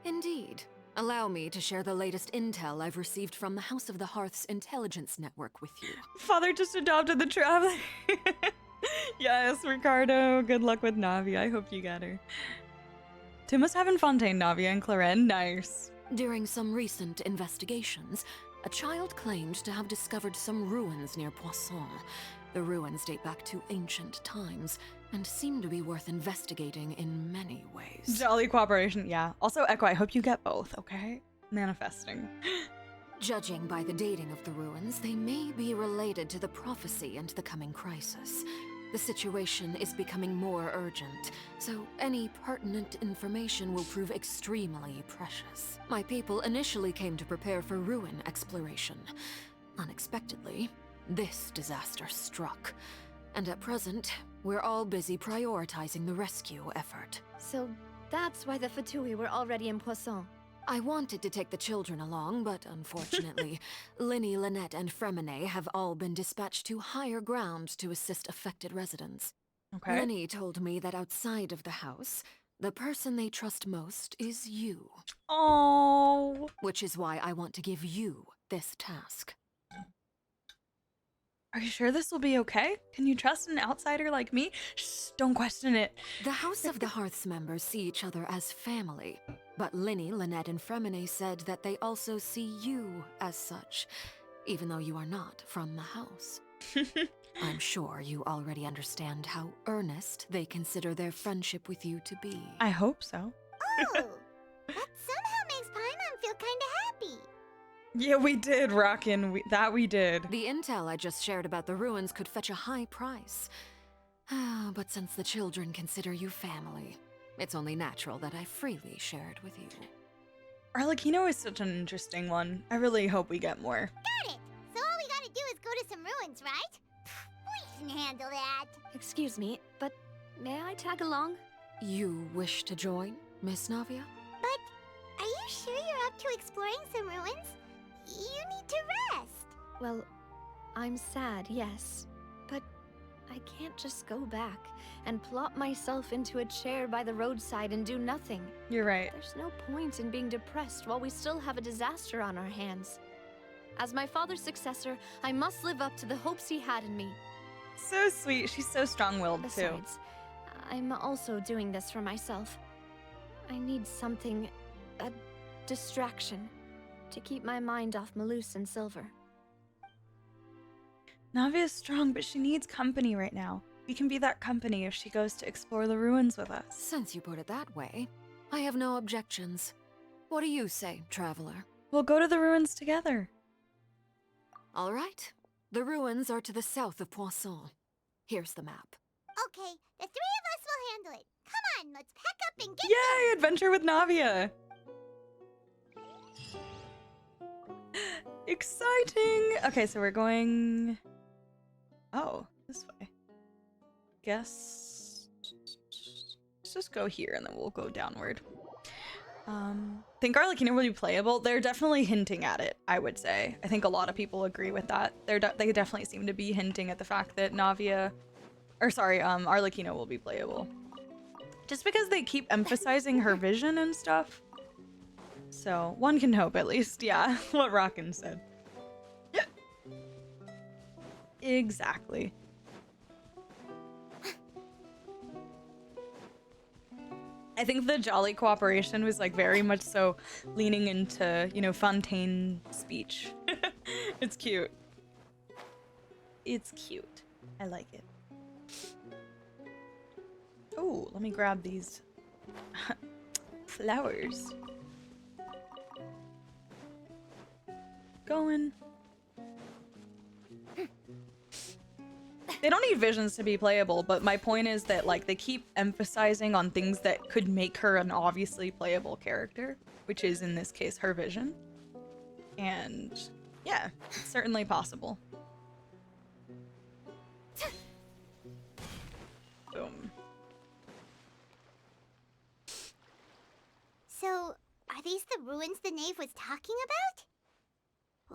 Indeed. Allow me to share the latest intel I've received from the House of the Hearth's intelligence network with you. Father just adopted the traveler. Yes, Ricardo. Good luck with Navi. I hope you get her. Tim must have in Fontaine, Navia, and Claren. Nice. During some recent investigations, a child claimed to have discovered some ruins near Poisson. The ruins date back to ancient times and seem to be worth investigating in many ways. Jolly cooperation, yeah. Also, Echo, I hope you get both, okay? Manifesting. Judging by the dating of the ruins, they may be related to the prophecy and the coming crisis. The situation is becoming more urgent, so any pertinent information will prove extremely precious. My people initially came to prepare for ruin exploration. Unexpectedly, this disaster struck. And at present, we're all busy prioritizing the rescue effort. So that's why the Fatui were already in Poisson. I wanted to take the children along, but unfortunately, Linny, Lynette, and Fremine have all been dispatched to higher ground to assist affected residents. Okay. Linny told me that outside of the house, the person they trust most is you. Oh. Which is why I want to give you this task. Are you sure this will be okay? Can you trust an outsider like me? Shh, don't question it. The House of the Hearth's members see each other as family, but Linny, Lynette, and Fremine said that they also see you as such, even though you are not from the house. I'm sure you already understand how earnest they consider their friendship with you to be. I hope so. Oh, that somehow makes Paimon feel kinda happy. Yeah, we did, Rockin'. We did. The intel I just shared about the ruins could fetch a high price. But since the children consider you family, it's only natural that I freely share it with you. Arlecchino is such an interesting one. I really hope we get more. Got it! So all we gotta do is go to some ruins, right? We can handle that. Excuse me, but may I tag along? You wish to join, Miss Navia? But are you sure you're up to exploring some ruins? You need to rest. Well, I'm sad, yes. But I can't just go back and plop myself into a chair by the roadside and do nothing. You're right. There's no point in being depressed while we still have a disaster on our hands. As my father's successor, I must live up to the hopes he had in me. So sweet. She's so strong-willed, too. Besides, I'm also doing this for myself. I need something, a distraction, to keep my mind off Malus and Silver. Navia's strong, but she needs company right now. We can be that company if she goes to explore the ruins with us. Since you put it that way, I have no objections. What do you say, traveler? We'll go to the ruins together. All right. The ruins are to the south of Poisson. Here's the map. Okay, the three of us will handle it. Come on, let's pack up and get Yay, adventure with Navia. Exciting. Okay, so we're going... Oh, this way. Guess... Let's just go here and then we'll go downward. Think Arlecchino will be playable? They're definitely hinting at it, I would say. I think a lot of people agree with that. They definitely seem to be hinting at the fact that Navia... Or sorry, Arlecchino will be playable. Just because they keep emphasizing her vision and stuff. So, one can hope at least, yeah, what Rockin said. Exactly. I think the Jolly cooperation was like very much so leaning into, you know, Fontaine speech. It's cute. It's cute. I like it. Oh, let me grab these flowers. Going. They don't need visions to be playable, but my point is that like they keep emphasizing on things that could make her an obviously playable character, which is in this case her vision. And yeah, it's certainly possible. Boom. So, are these the ruins the knave was talking about?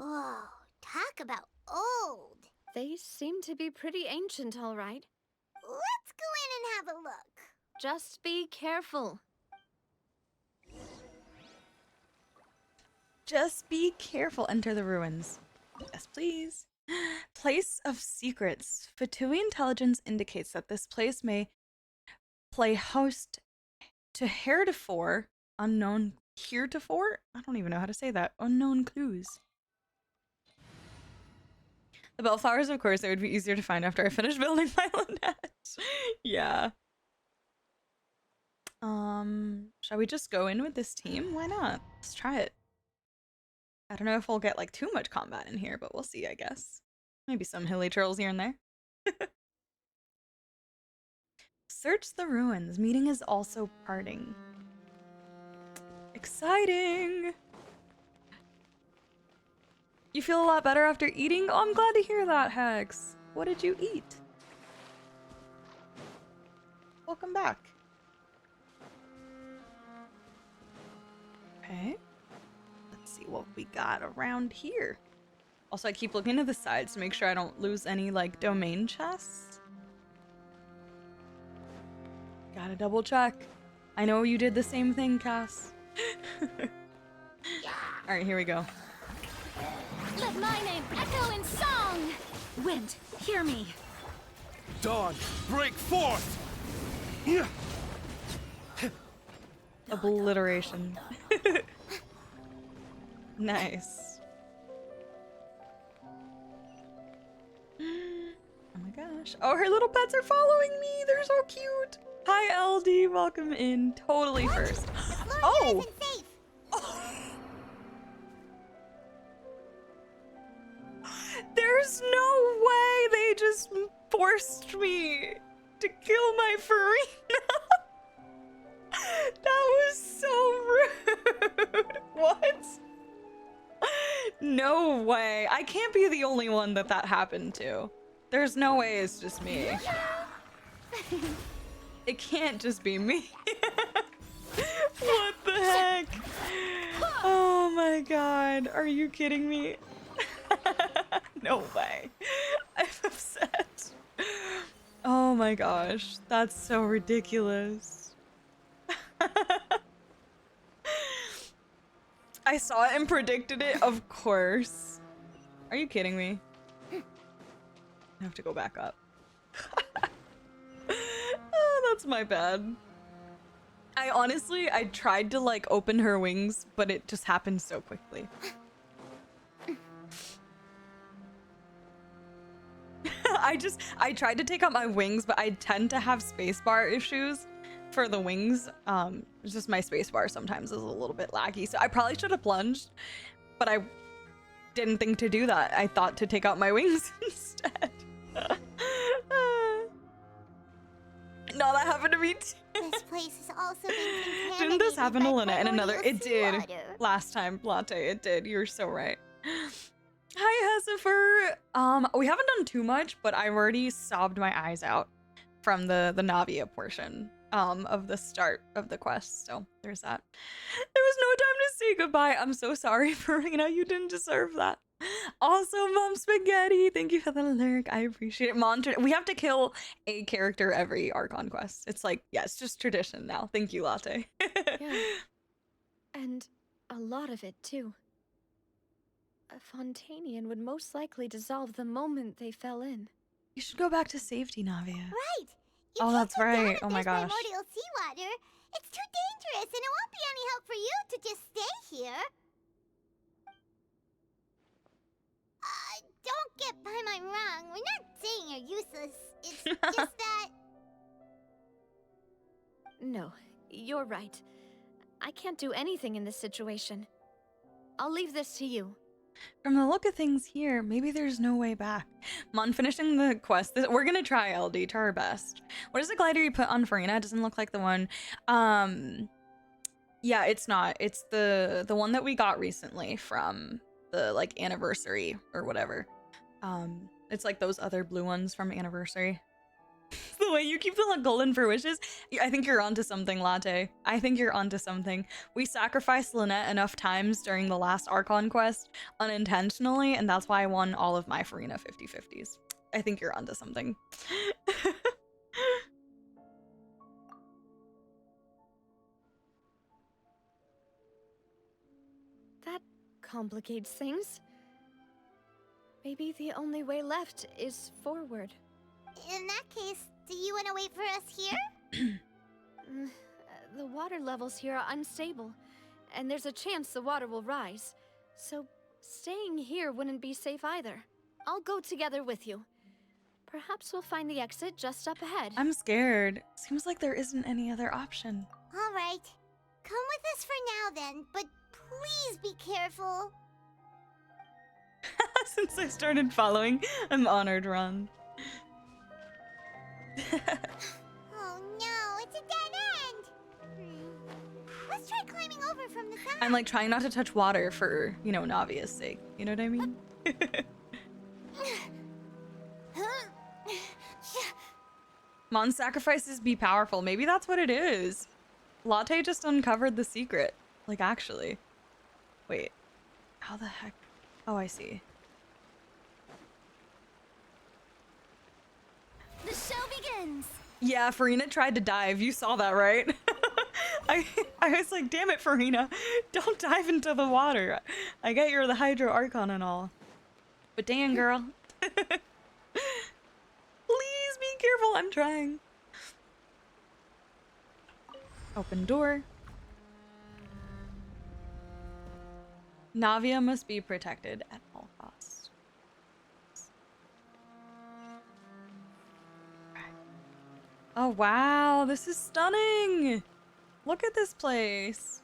Whoa, talk about old. They seem to be pretty ancient, all right. Let's go in and have a look. Just be careful. Just be careful. Enter the ruins. Yes, please. Place of Secrets. Fatui intelligence indicates that this place may play host to heretofore unknown heretofore? I don't even know how to say that. Unknown clues. The bellflowers, of course, it would be easier to find after I finish building my Lynette. Yeah. Shall we just go in with this team? Why not? Let's try it. I don't know if we'll get like too much combat in here, but we'll see, I guess. Maybe some hilly trolls here and there. Search the ruins. Meeting is also parting. Exciting! You feel a lot better after eating? Oh, I'm glad to hear that, Hex. What did you eat? Welcome back. Okay. Let's see what we got around here. Also, I keep looking to the sides to make sure I don't lose any, like, domain chests. Gotta double check. I know you did the same thing, Cass. Alright, here we go. Let my name echo in song! Wind, hear me. Dawn, break forth! Obliteration. Nice. Oh my gosh. Oh, her little pets are following me. They're so cute. Hi, LD. Welcome in. Totally first. Oh! There's no way they just forced me to kill my Farina. That was so rude. What? No way. I can't be the only one that happened to. There's no way it's just me. It can't just be me. What the heck? Oh my god. Are you kidding me? No way. I'm upset. Oh my gosh, that's so ridiculous. I saw it and predicted it, of course. Are you kidding me? I have to go back up. Oh, that's my bad. I tried to like open her wings, but it just happened so quickly. I tried to take out my wings, but I tend to have spacebar issues for the wings. It's just my spacebar sometimes is a little bit laggy, so I probably should have plunged, but I didn't think to do that. I thought to take out my wings instead. No, that happened to me too. This place has also been contaminated. Didn't this happen to by Lynette and another? primordial It did. seawater. Last time, Latte, it did. You're so right. Hi, Hesifer. We haven't done too much, but I've already sobbed my eyes out from the Navia portion of the start of the quest. So there's that. There was no time to say goodbye. I'm so sorry, Farina. You didn't deserve that. Also, Mom Spaghetti, thank you for the lurk. I appreciate it. We have to kill a character every Archon quest. It's like, yeah, it's just tradition now. Thank you, Latte. Yeah. And a lot of it, too. A Fontanian would most likely dissolve the moment they fell in. You should go back to safety, Navia. Right. You Oh, can't that's go down right. if Oh my there's gosh. primordial seawater. It's too dangerous, and it won't be any help for you to just stay here. Don't get by my wrong. We're not saying you're useless. It's just that... No, you're right. I can't do anything in this situation. I'll leave this to you. From the look of things here, maybe there's no way back. Mon, finishing the quest. We're gonna try, LD, to our best. What is the glider you put on Farina? It doesn't look like the one. Yeah, it's not. It's the one that we got recently from the like anniversary or whatever. It's like those other blue ones from anniversary. The way you keep the golden for wishes, I think you're onto something, Latte. I think you're onto something. We sacrificed Lynette enough times during the last Archon quest unintentionally, and that's why I won all of my Farina 50/50s. I think you're onto something. That complicates things. Maybe the only way left is forward. In that case, do you want to wait for us here? The water levels here are unstable, and there's a chance the water will rise. So staying here wouldn't be safe either. I'll go together with you. Perhaps we'll find the exit just up ahead. I'm scared. Seems like there isn't any other option. All right. Come with us for now then, but please be careful. Since I started following, I'm honored, Ron. Oh no, it's a dead end! Let's try climbing over from the side. I'm like trying not to touch water for, you know, Navia's sake. You know what I mean? Mon's sacrifices be powerful. Maybe that's what it is. Latte just uncovered the secret. Like, actually. Wait. How the heck? Oh, I see. The show begins! Yeah, Farina tried to dive. You saw that, right? I was like, damn it, Farina. Don't dive into the water. I get you're the Hydro Archon and all. But dang, girl. Please be careful. I'm trying. Open door. Navia must be protected at all costs. Oh wow, this is stunning! Look at this place.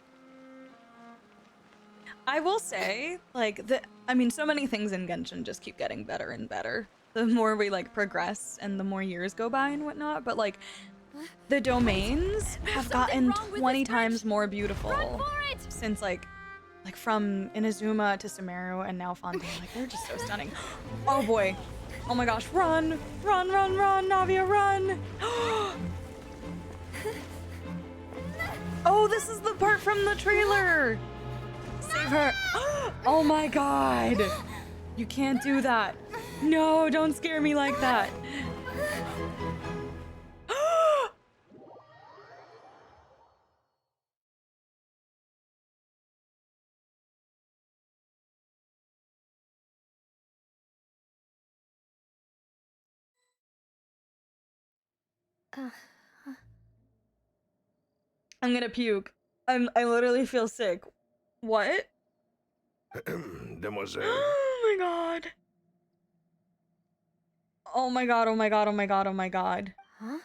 I will say, like, I mean, so many things in Genshin just keep getting better and better. The more we, like, progress and the more years go by and whatnot, but, like, the domains have gotten 20 times more beautiful since, like from Inazuma to Sumeru and now Fontaine. Like, they're just so stunning. Oh boy. Oh my gosh, run! Run, run, run, Navia, run! Oh, this is the part from the trailer! Save her! Oh my god! You can't do that. No, don't scare me like that. I'm gonna puke. I literally feel sick. What? Demoiselle, Oh my god. Oh my god, oh my god, oh my god, oh my god. Huh?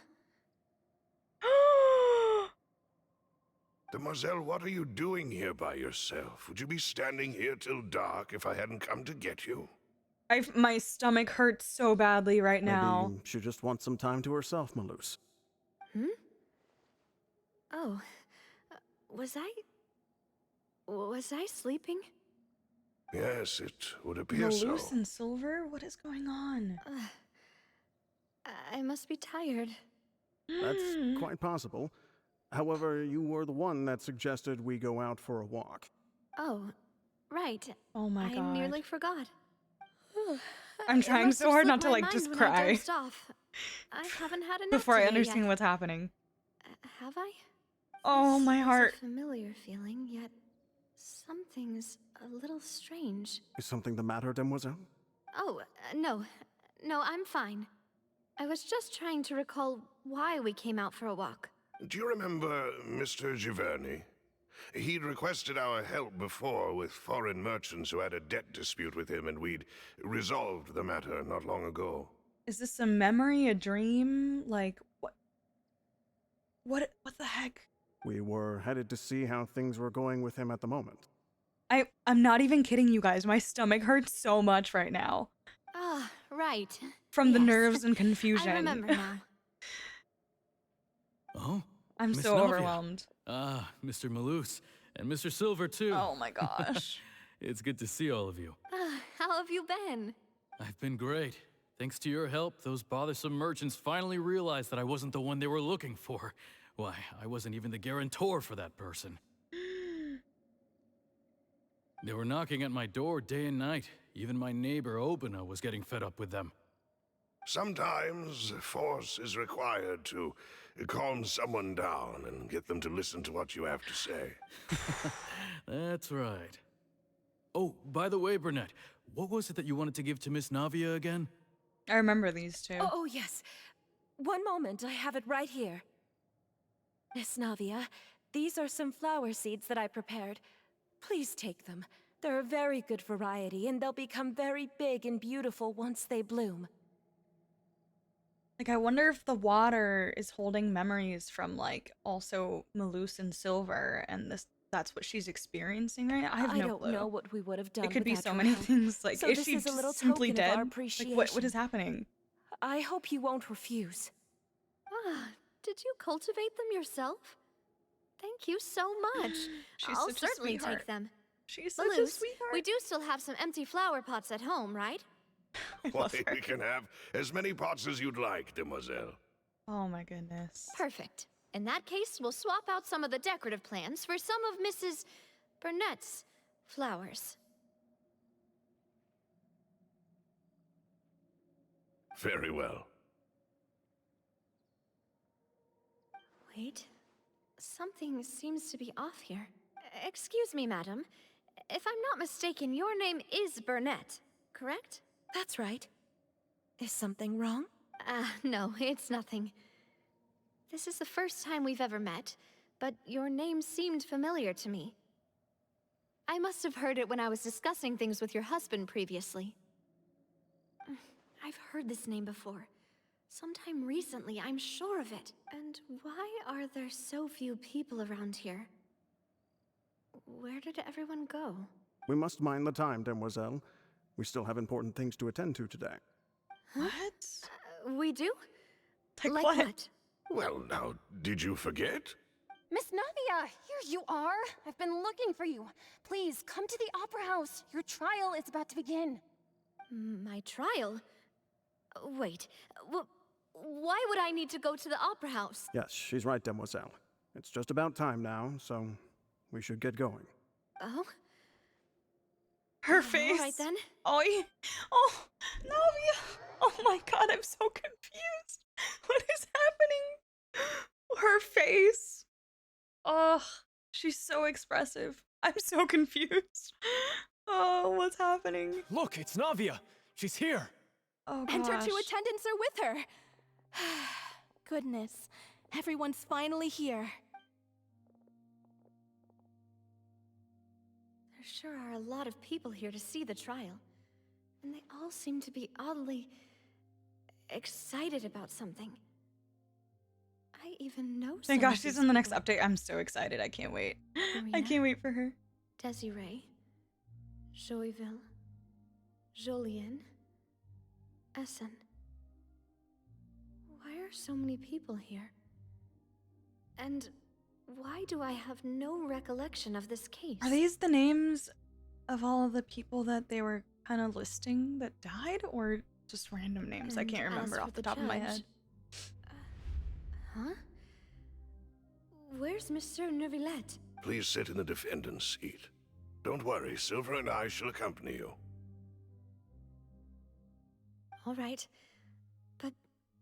Demoiselle, what are you doing here by yourself? Would you be standing here till dark if I hadn't come to get you? My stomach hurts so badly right now. Maybe she just wants some time to herself, Malus. Hmm? Oh. Was I sleeping? Yes, it would appear so. Malus and Silver? What is going on? I must be tired. That's quite possible. However, you were the one that suggested we go out for a walk. Oh, right. Oh my god. I nearly forgot. I'm trying so hard not to like just cry I haven't had enough before I today understand yet. what's happening. Have I? Oh, my heart. It's a familiar feeling, yet something's a little strange. Is something the matter, Demoiselle? Oh, no. No, I'm fine. I was just trying to recall why we came out for a walk. Do you remember Mr. Giverny? He'd requested our help before with foreign merchants who had a debt dispute with him, and we'd resolved the matter not long ago. Is this a memory, a dream? Like, what the heck? We were headed to see how things were going with him at the moment. I'm not even kidding you guys. My stomach hurts so much right now. Ah, right. From the nerves and confusion. I remember now. Oh? I'm Miss so Navia. overwhelmed. Ah, Mr. Malus. And Mr. Silver, too. Oh my gosh. It's good to see all of you. How have you been? I've been great. Thanks to your help, those bothersome merchants finally realized that I wasn't the one they were looking for. Why, I wasn't even the guarantor for that person. They were knocking at my door day and night. Even my neighbor, Obina, was getting fed up with them. Sometimes force is required to calm someone down and get them to listen to what you have to say. That's right. Oh, by the way, Burnett, what was it that you wanted to give to Miss Navia again? I remember these two. Oh, yes. One moment, I have it right here. Miss Navia, these are some flower seeds that I prepared. Please take them. They're a very good variety, and they'll become very big and beautiful once they bloom. Like, I wonder if the water is holding memories from, like, also Malus and Silver, and that's what she's experiencing right now. I have no don't clue. know what we would have done. It could be without so your many help. things. Like, So is this she is a little just simply token of our dead? appreciation. Like, what is happening? I hope you won't refuse. Ah, did you cultivate them yourself? Thank you so much. She's I'll such a certainly sweetheart. take them. She's such a Malus, sweetheart. we do still have some empty flower pots at home, right? Why, we can have as many pots as you'd like, Demoiselle. Oh my goodness. Perfect. In that case, we'll swap out some of the decorative plants for some of Mrs. Burnett's flowers. Very well. Wait. Something seems to be off here. Excuse me, madam. If I'm not mistaken, your name is Burnett, correct? That's right. Is something wrong? No, it's nothing. This is the first time we've ever met, but your name seemed familiar to me. I must have heard it when I was discussing things with your husband previously. I've heard this name before. Sometime recently, I'm sure of it. And why are there so few people around here? Where did everyone go? We must mind the time, Demoiselle. We still have important things to attend to today. What? We do? Like what? Well, now, did you forget? Miss Navia, here you are. I've been looking for you. Please, come to the Opera House. Your trial is about to begin. My trial? Wait, why would I need to go to the Opera House? Yes, she's right, Demoiselle. It's just about time now, so we should get going. Oh? Her face. All right, then. Oh, Navia. Oh my god, I'm so confused. What is happening? Her face. Oh, she's so expressive. I'm so confused. Oh, what's happening? Look, it's Navia. She's here. Oh gosh. And her two attendants are with her. goodness. Everyone's finally here. There sure are a lot of people here to see the trial. And they all seem to be oddly excited about something. I even know Thank some gosh, of she's these in the next people. update. I'm so excited. I can't wait. I Marina, can't wait for her. Desiree, Joyville, Jolien, Essen. Why are so many people here? And why do I have no recollection of this case? Are these the names of all of the people that they were kind of listing that died, or just random names? I And can't as remember for off the the top of my judge, head. Huh? Where's Monsieur Neuvillette? Please sit in the defendant's seat. Don't worry, Silver and I shall accompany you. All right. But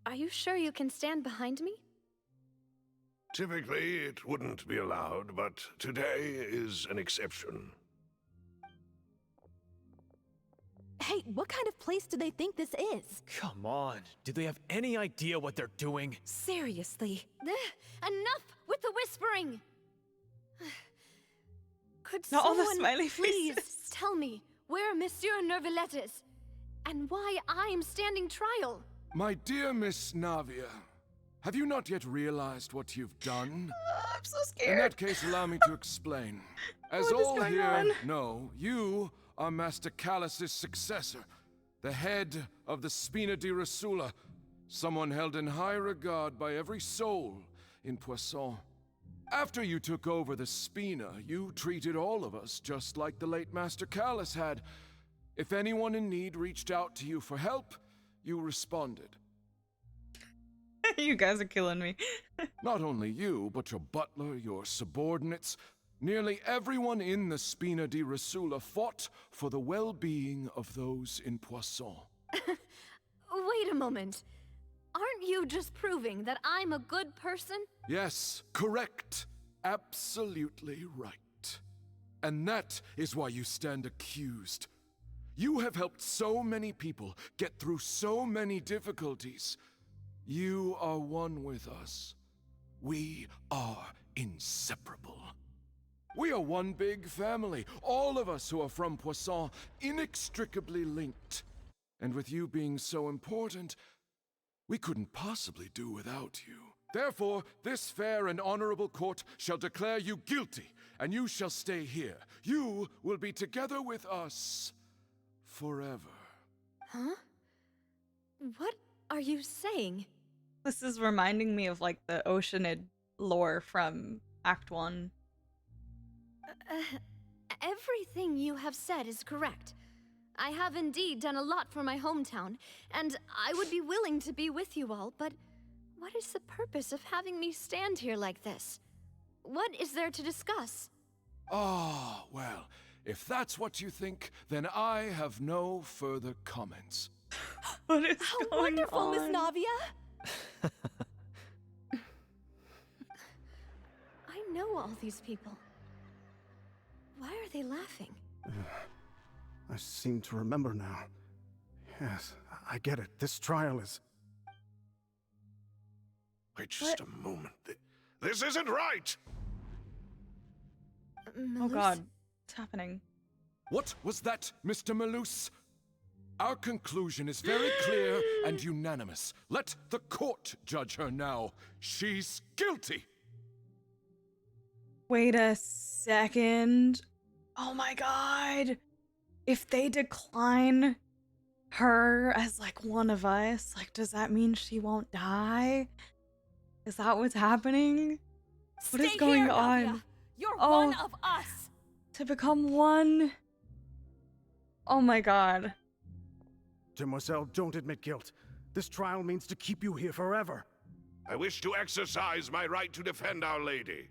are you sure you can stand behind me? Typically, it wouldn't be allowed, but today is an exception. Hey, what kind of place do they think this is? Come on, do they have any idea what they're doing? Seriously. Enough with the whispering! Could Not all the someone smiley please faces. tell me where Monsieur Neuvillette is? And why I'm standing trial? My dear Miss Navia, have you not yet realized what you've done? I'm so scared. In that case, allow me to explain. As What is all going here on? know, you are Master Callus's successor, the head of the Spina di Rasula, someone held in high regard by every soul in Poisson. After you took over the Spina, you treated all of us just like the late Master Callus had. If anyone in need reached out to you for help, you responded. You guys are killing me. Not only you, but your butler, your subordinates, nearly everyone in the Spina di Rasula fought for the well-being of those in Poisson. Wait a moment. Aren't you just proving that I'm a good person? Yes, correct. Absolutely right. And that is why you stand accused. You have helped so many people get through so many difficulties. You are one with us. We are inseparable. We are one big family, all of us who are from Poisson, inextricably linked. And with you being so important, we couldn't possibly do without you. Therefore, this fair and honorable court shall declare you guilty, and you shall stay here. You will be together with us forever. Huh? What are you saying? This is reminding me of like the Oceanid lore from Act 1. Everything you have said is correct. I have indeed done a lot for my hometown, and I would be willing to be with you all, but what is the purpose of having me stand here like this? What is there to discuss? Ah, well, if that's what you think, then I have no further comments. What is How going wonderful, on? Miss Navia! I know all these people. Why are they laughing? I seem to remember now. Yes, I get it. This trial is... Wait just a moment. This isn't right! Oh god, what's happening? What was that, Mr. Malus? Our conclusion is very clear and unanimous. Let the court judge her now. She's guilty! Wait a second. Oh my god. If they decline her as like one of us, like does that mean she won't die? Is that what's happening? What is Stay going here, on? Navia. You're Oh. one of us! To become one? Oh my god. Demoiselle, don't admit guilt. This trial means to keep you here forever. I wish to exercise my right to defend Our Lady.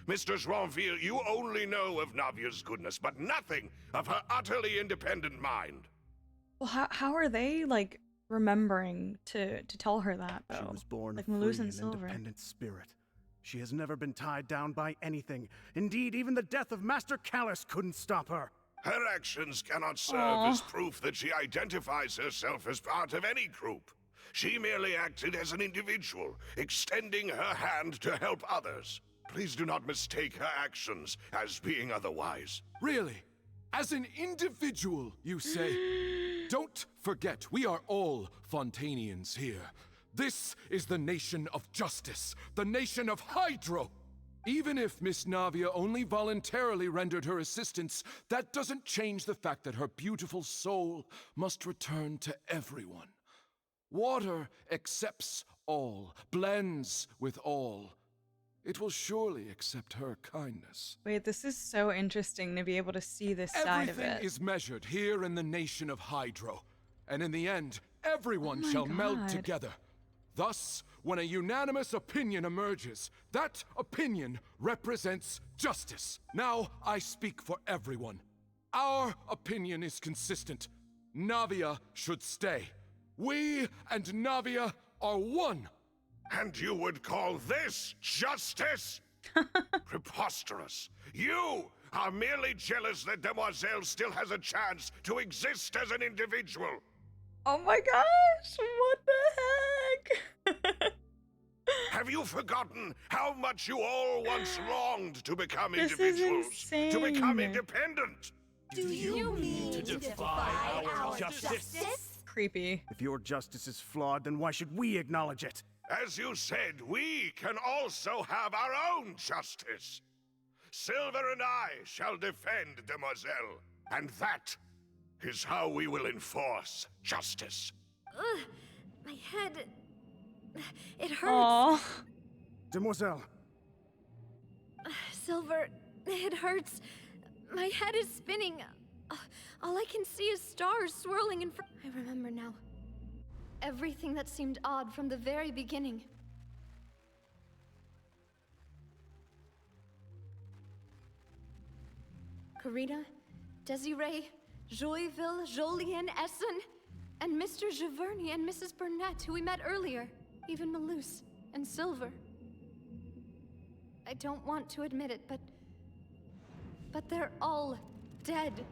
Mr. Joinville, you only know of Navia's goodness, but nothing of her utterly independent mind. Well, how are they like remembering to tell her that though? She was born like a free Malus and and Silver. independent spirit. She has never been tied down by anything. Indeed, even the death of Master Callus couldn't stop her. Her actions cannot serve Aw. as proof that she identifies herself as part of any group. She merely acted as an individual, extending her hand to help others. Please do not mistake her actions as being otherwise. Really? As an individual, you say? Don't forget, we are all Fontanians here. This is the nation of justice, the nation of Hydro! Even if Miss Navia only voluntarily rendered her assistance, that doesn't change the fact that her beautiful soul must return to everyone. Water accepts all, blends with all. It will surely accept her kindness. Wait, this is so interesting to be able to see this side of it. Everything is measured here in the nation of Hydro, and in the end, everyone shall meld together. Thus, when a unanimous opinion emerges, that opinion represents justice. Now I speak for everyone. Our opinion is consistent. Navia should stay. We and Navia are one. And you would call this justice? Preposterous. You are merely jealous that Demoiselle still has a chance to exist as an individual. Oh my gosh, what the heck? Have you forgotten how much you all once longed to become This is individuals? To become insane. independent? Do you mean to defy our justice? Creepy. If your justice is flawed, then why should we acknowledge it? As you said, we can also have our own justice. Silver and I shall defend Demoiselle, and that is how we will enforce justice. Ugh, my head. It hurts. Aww. Demoiselle. Silver, it hurts. My head is spinning. All I can see is stars swirling in front. I remember now. Everything that seemed odd from the very beginning. Karina, Desiree, Joyville, Jolien, Essen, and Mr. Giverny and Mrs. Burnett, who we met earlier. Even Malus and Silver. I don't want to admit it, but they're all dead.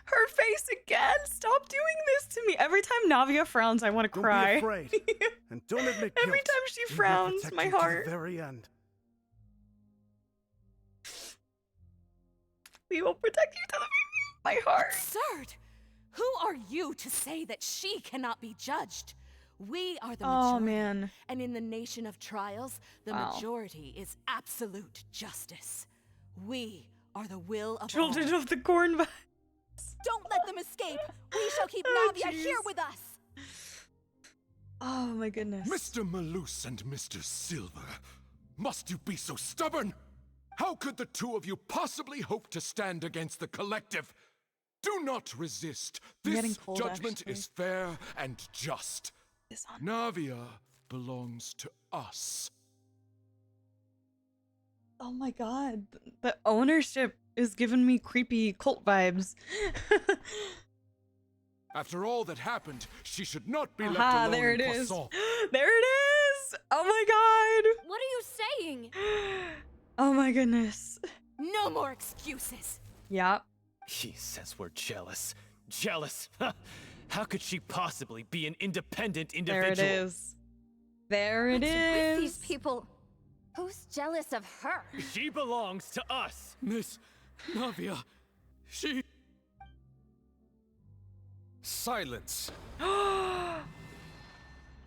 Her face again! Stop doing this to me! Every time Navia frowns, I want to cry. Don't be afraid. And don't admit Every guilt. time she We will frowns, protect my you to the heart. very end. We will protect you to the my heart. Absurd! Who are you to say that she cannot be judged? We are the majority. Oh man. And in the nation of trials, the Wow. majority is absolute justice. We are the will of Children all. of the Corn vibes. Don't let them escape! We shall keep Oh, Navia jeez. here with us! Oh my goodness. Mr. Malus and Mr. Silver, must you be so stubborn? How could the two of you possibly hope to stand against the collective? Do not resist. I'm getting This cold, judgment actually. is fair and just. This on. Navia belongs to us. Oh my god. The ownership is giving me creepy cult vibes. After all that happened, she should not be left Aha, alone there in it is. Poisson. There it is! Oh my god! What are you saying? Oh my goodness. No more excuses! Yeah. He says we're jealous. Jealous? How could she possibly be an independent individual? There it is. There it What's is. with these people? Who's jealous of her? She belongs to us. Miss Navia, she... Silence.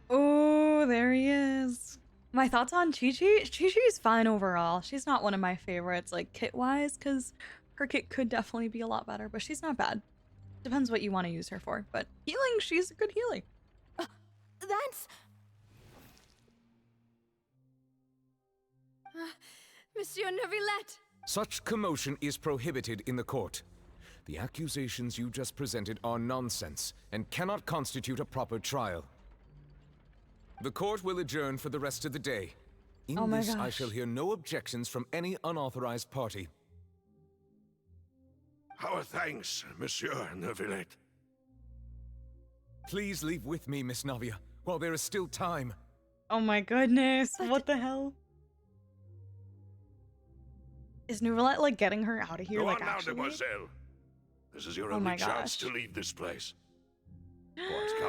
Oh, there he is. My thoughts on Chi-Chi? Chi-Chi's fine overall. She's not one of my favorites, like, kit-wise, because her kit could definitely be a lot better, but she's not bad. Depends what you want to use her for, but healing, she's a good healing. That's... Monsieur Neuvillette! Such commotion is prohibited in the court. The accusations you just presented are nonsense and cannot constitute a proper trial. The court will adjourn for the rest of the day. In Oh my this, I gosh. shall hear no objections from any unauthorized party. Our thanks, Monsieur Neuvillette. Please leave with me, Miss Navia, while there is still time. Oh my goodness, what the hell? Is Neuvillette, like, getting her out of here, Go like, on now, actually? Demoiselle. This is your Oh only my chance gosh. to leave this place.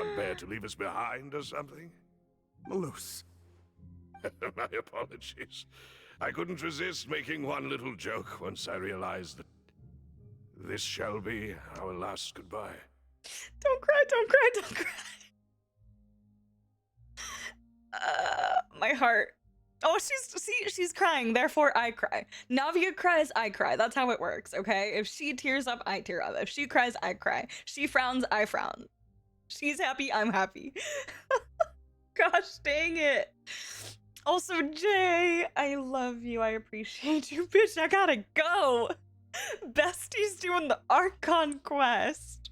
not bear to leave us behind or something? Malus. My apologies. I couldn't resist making one little joke once I realized that this shall be our last goodbye. Don't cry, don't cry, don't cry. My heart. Oh, she's crying, therefore I cry. Navia cries, I cry. That's how it works, okay? If she tears up, I tear up. If she cries, I cry. She frowns, I frown. She's happy, I'm happy. Gosh dang it. Also, Jay, I love you. I appreciate you. Bitch, I gotta go. Bestie's doing the Archon quest.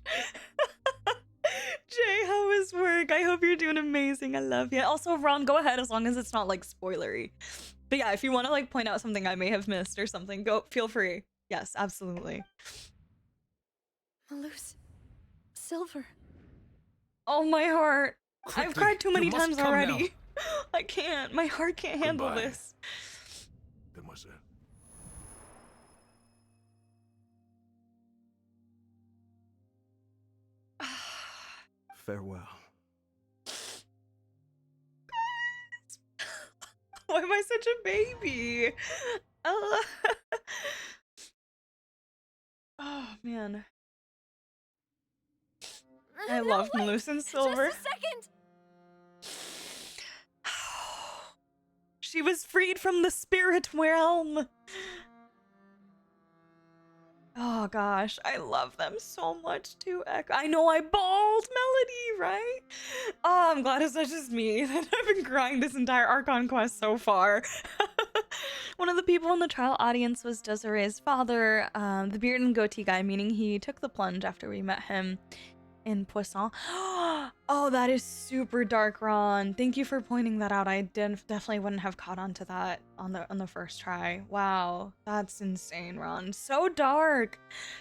Jay, how was work? I hope you're doing amazing. I love you. Also, Ron, go ahead as long as it's not like spoilery. But yeah, if you want to like point out something I may have missed or something, go feel free. Yes, absolutely. Malus. Silver. Oh, my heart. Quickly, I've cried too many times come already. now. I can't. My heart can't handle Goodbye. this. Demoiselle. Farewell. Why am I such a baby? Oh man. I love Malus and Silver. Just a second. She was freed from the spirit realm. Oh gosh, I love them so much too. I know I bawled, Melody, right? Oh, I'm glad it's not just me that I've been crying this entire Archon quest so far. One of the people in the trial audience was Desiree's father, the beard and goatee guy, meaning he took the plunge after we met him in Poisson. Oh, that is super dark, Ron. Thank you for pointing that out. I definitely wouldn't have caught on to that on the first try. Wow, that's insane, Ron. So dark,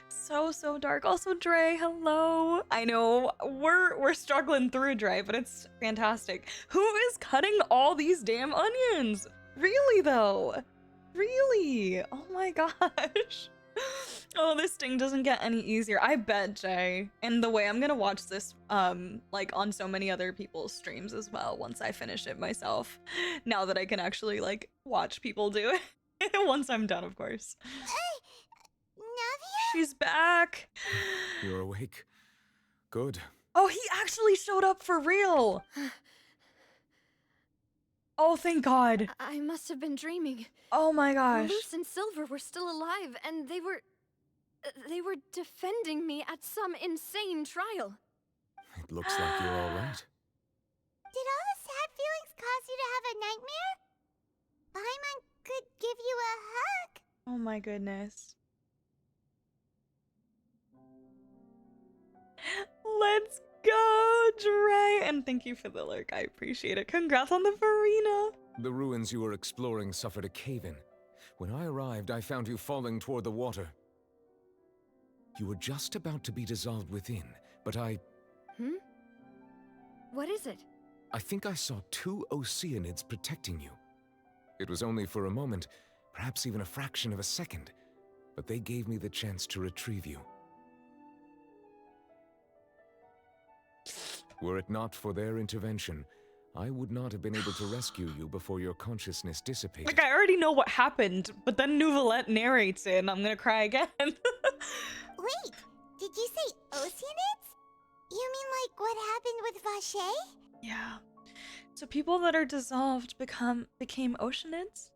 so dark. Also, Dre, hello. I know we're struggling through, Dre, but it's fantastic. Who is cutting all these damn onions? Really though? Really? Oh my gosh. Oh, this thing doesn't get any easier. I bet, Jay. And the way I'm gonna watch this, like on so many other people's streams as well once I finish it myself. Now that I can actually, like, watch people do it. Once I'm done, of course. Navia? She's back. You're awake. Good. Oh, he actually showed up for real. Oh, thank God. I must have been dreaming. Oh my gosh. Malus and Silver were still alive, and they were defending me at some insane trial. It looks like you're all right. Did all the sad feelings cause you to have a nightmare? Paimon could give you a hug. Oh my goodness. Let's go, Dre! And thank you for the lurk. I appreciate it. Congrats on the Farina. The ruins you were exploring suffered a cave-in. When I arrived, I found you falling toward the water. You were just about to be dissolved within, but Hmm? What is it? I think I saw 2 Oceanids protecting you. It was only for a moment, perhaps even a fraction of a second, but they gave me the chance to retrieve you. Were it not for their intervention, I would not have been able to rescue you before your consciousness dissipated. Like, I already know what happened, but then Nouvelette narrates it and I'm gonna cry again. Wait, did you say Oceanids? You mean like what happened with Vache? Yeah. So people that are dissolved became Oceanids?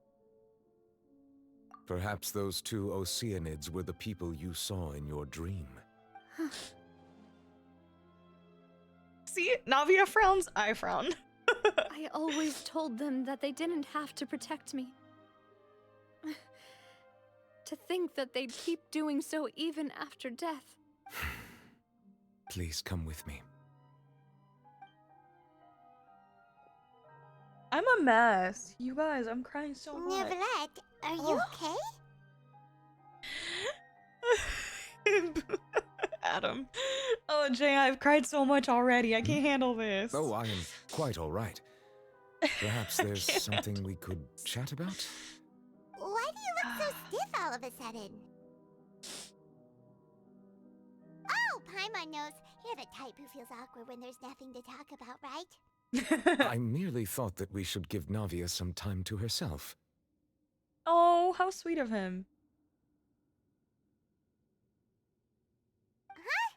Perhaps those 2 Oceanids were the people you saw in your dream. See, Navia frowns, I frown. I always told them that they didn't have to protect me. To think that they'd keep doing so even after death. Please come with me. I'm a mess. You guys, I'm crying so much. Nouvelette, are you okay? Adam. Oh, Jay, I've cried so much already. I can't handle this. Oh, I am quite all right. Perhaps there's something we could chat about? Why do you look so stiff all of a sudden? Oh, Paimon knows. You're the type who feels awkward when there's nothing to talk about, right? I merely thought that we should give Navia some time to herself. Oh, how sweet of him. Huh?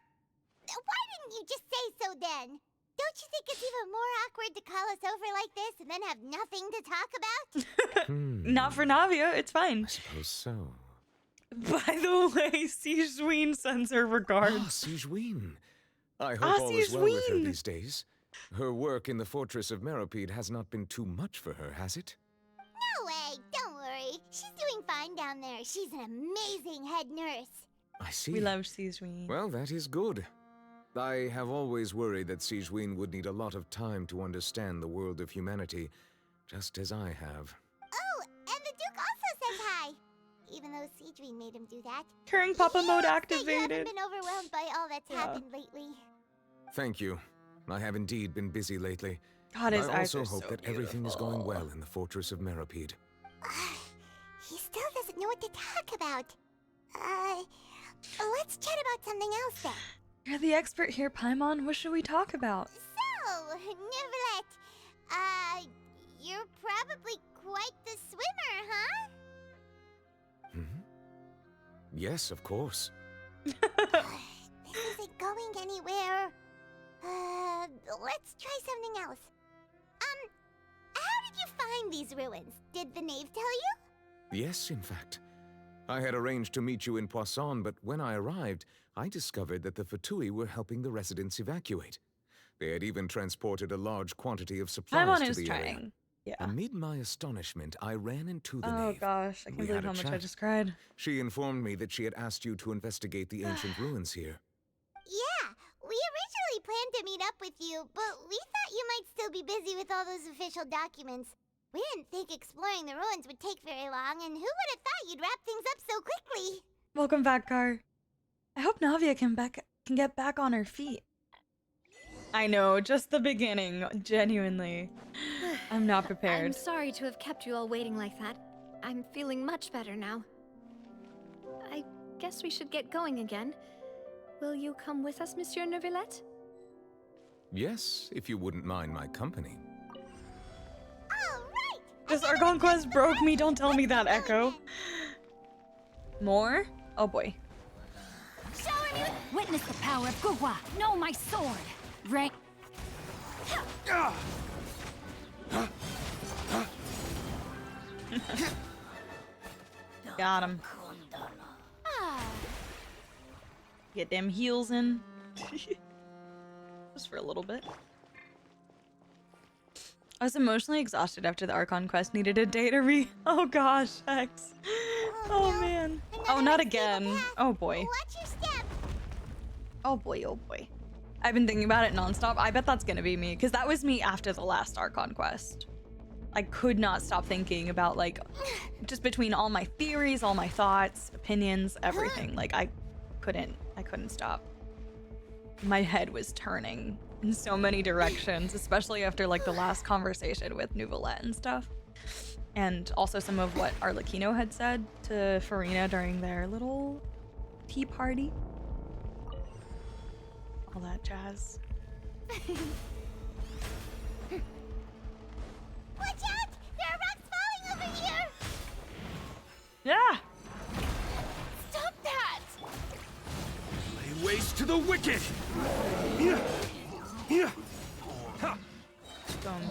Why didn't you just say so then? Don't you think it's even more awkward to call us over like this and then have nothing to talk about? Not for Navia, it's fine. I suppose so. By the way, Sigeween sends her regards. Ah, Sigeween. I hope all is well with her these days. Her work in the Fortress of Meropide has not been too much for her, has it? No way, don't worry. She's doing fine down there. She's an amazing head nurse. I see. We love Sigeween. Well, that is good. I have always worried that Sigeween would need a lot of time to understand the world of humanity, just as I have. Oh, and the Duke also says hi. Even though Sigeween made him do that. Caring Papa mode You activated. haven't been overwhelmed by all that's happened lately. Thank you. I have indeed been busy lately. God, his I eyes also are hope so that everything is going beautiful. well in the Fortress of Meropide. He still doesn't know what to talk about. Let's chat about something else then. You're the expert here, Paimon. What should we talk about? So, Neuvillette, you're probably quite the swimmer, huh? Yes, of course. This isn't going anywhere. Let's try something else. How did you find these ruins? Did the knave tell you? Yes, in fact. I had arranged to meet you in Poisson, but when I arrived, I discovered that the Fatui were helping the residents evacuate. They had even transported a large quantity of supplies Paimon to is the area. trying. Yeah. Amid my astonishment, I ran into the Oh knave. gosh, I can't We believe had a how much I chat. just cried. She informed me that she had asked you to investigate the ancient ruins here. Yeah, we originally planned to meet up with you, but we thought you might still be busy with all those official documents. We didn't think exploring the ruins would take very long, and who would have thought you'd wrap things up so quickly? Welcome back, Gar. I hope Navia can get back on her feet. I know, just the beginning, genuinely. I'm not prepared. I'm sorry to have kept you all waiting like that. I'm feeling much better now. I guess we should get going again. Will you come with us, Monsieur Neuvillette? Yes, if you wouldn't mind my company. This Archon quest broke me, don't tell me that, Echo. More? Oh boy. Witness the power of Gugwa. Know my sword. Rank. Got him. Get them heels in. Just for a little bit. I was emotionally exhausted after the Archon quest needed a day to Oh gosh, X. Oh man. Oh, not again. Oh boy. Watch your step. Oh boy, oh boy. I've been thinking about it nonstop. I bet that's gonna be me, because that was me after the last Archon quest. I could not stop thinking about, like, just between all my theories, all my thoughts, opinions, everything. Like, I couldn't stop. My head was turning in so many directions, especially after, like, the last conversation with Neuvillette and stuff. And also some of what Arlecchino had said to Farina during their little tea party. All that jazz. Watch out! There are rocks falling over here! Yeah! Stop that! Lay waste to the wicked! Got him.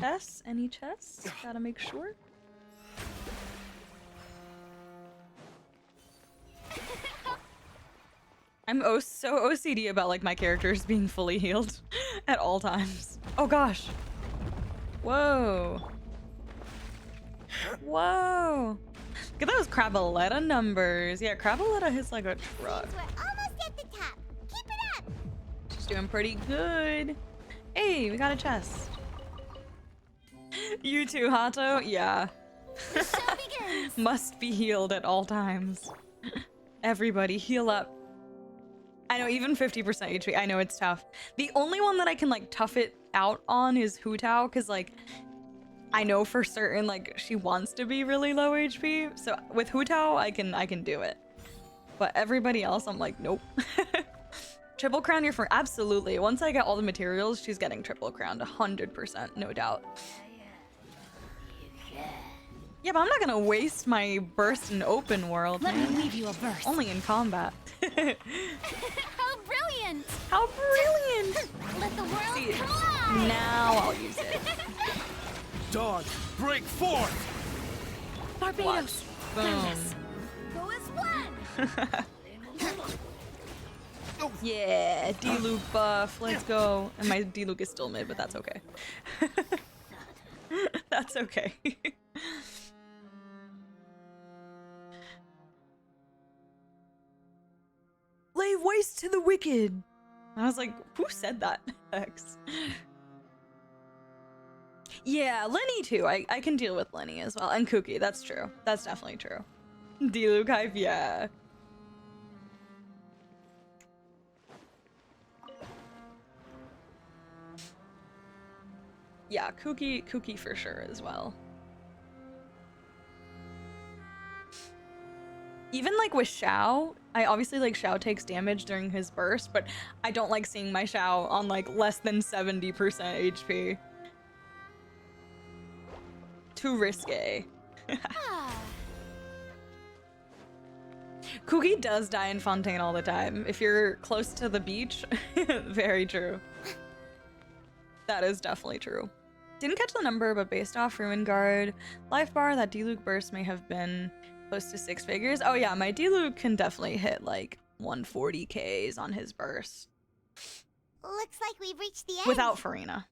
Chess? Any chess? Gotta make sure. I'm so OCD about, like, my characters being fully healed at all times. Oh gosh. Whoa. Whoa. Look at those Crabaletta numbers. Yeah, Crabaletta hits like a truck. We're almost at the top. Keep it up! She's doing pretty good. Hey, we got a chest. You too, Hato? Yeah. Must be healed at all times. Everybody, heal up. I know, even 50% HP. I know it's tough. The only one that I can, like, tough it out on is Hu Tao, because, like, I know for certain like she wants to be really low HP. So with Hu Tao, I can do it. But everybody else, I'm like, nope. Triple crown your friend. Absolutely. Once I get all the materials, she's getting triple crowned. 100%, no doubt. Yeah, but I'm not gonna waste my burst in open world. Let man. me leave you a verse. Only in combat. How brilliant! How brilliant! Let the world See, collide! now I'll use it. Dog, break forth! Barbados. Boom. Go as one! Yeah, D-Luke buff. Let's go. And my D-Luke is still mid, but that's okay. That's okay. Lay waste to the wicked. I was like, who said that? X. Yeah, Lenny too. I can deal with Lenny as well. And Cookie, that's true. That's definitely true. D-Luke hype, yeah. Yeah, Cookie for sure as well. Even like with Xiao, I obviously like Xiao takes damage during his burst, but I don't like seeing my Xiao on like less than 70% HP. Too risque. Cookie does die in Fontaine all the time. If you're close to the beach, very true. That is definitely true. Didn't catch the number, but based off Ruin Guard life bar, that D-Luke burst may have been close to 6 figures. Oh yeah, my D-Luke can definitely hit like 140Ks on his burst. Looks like we've reached the end. Without Farina.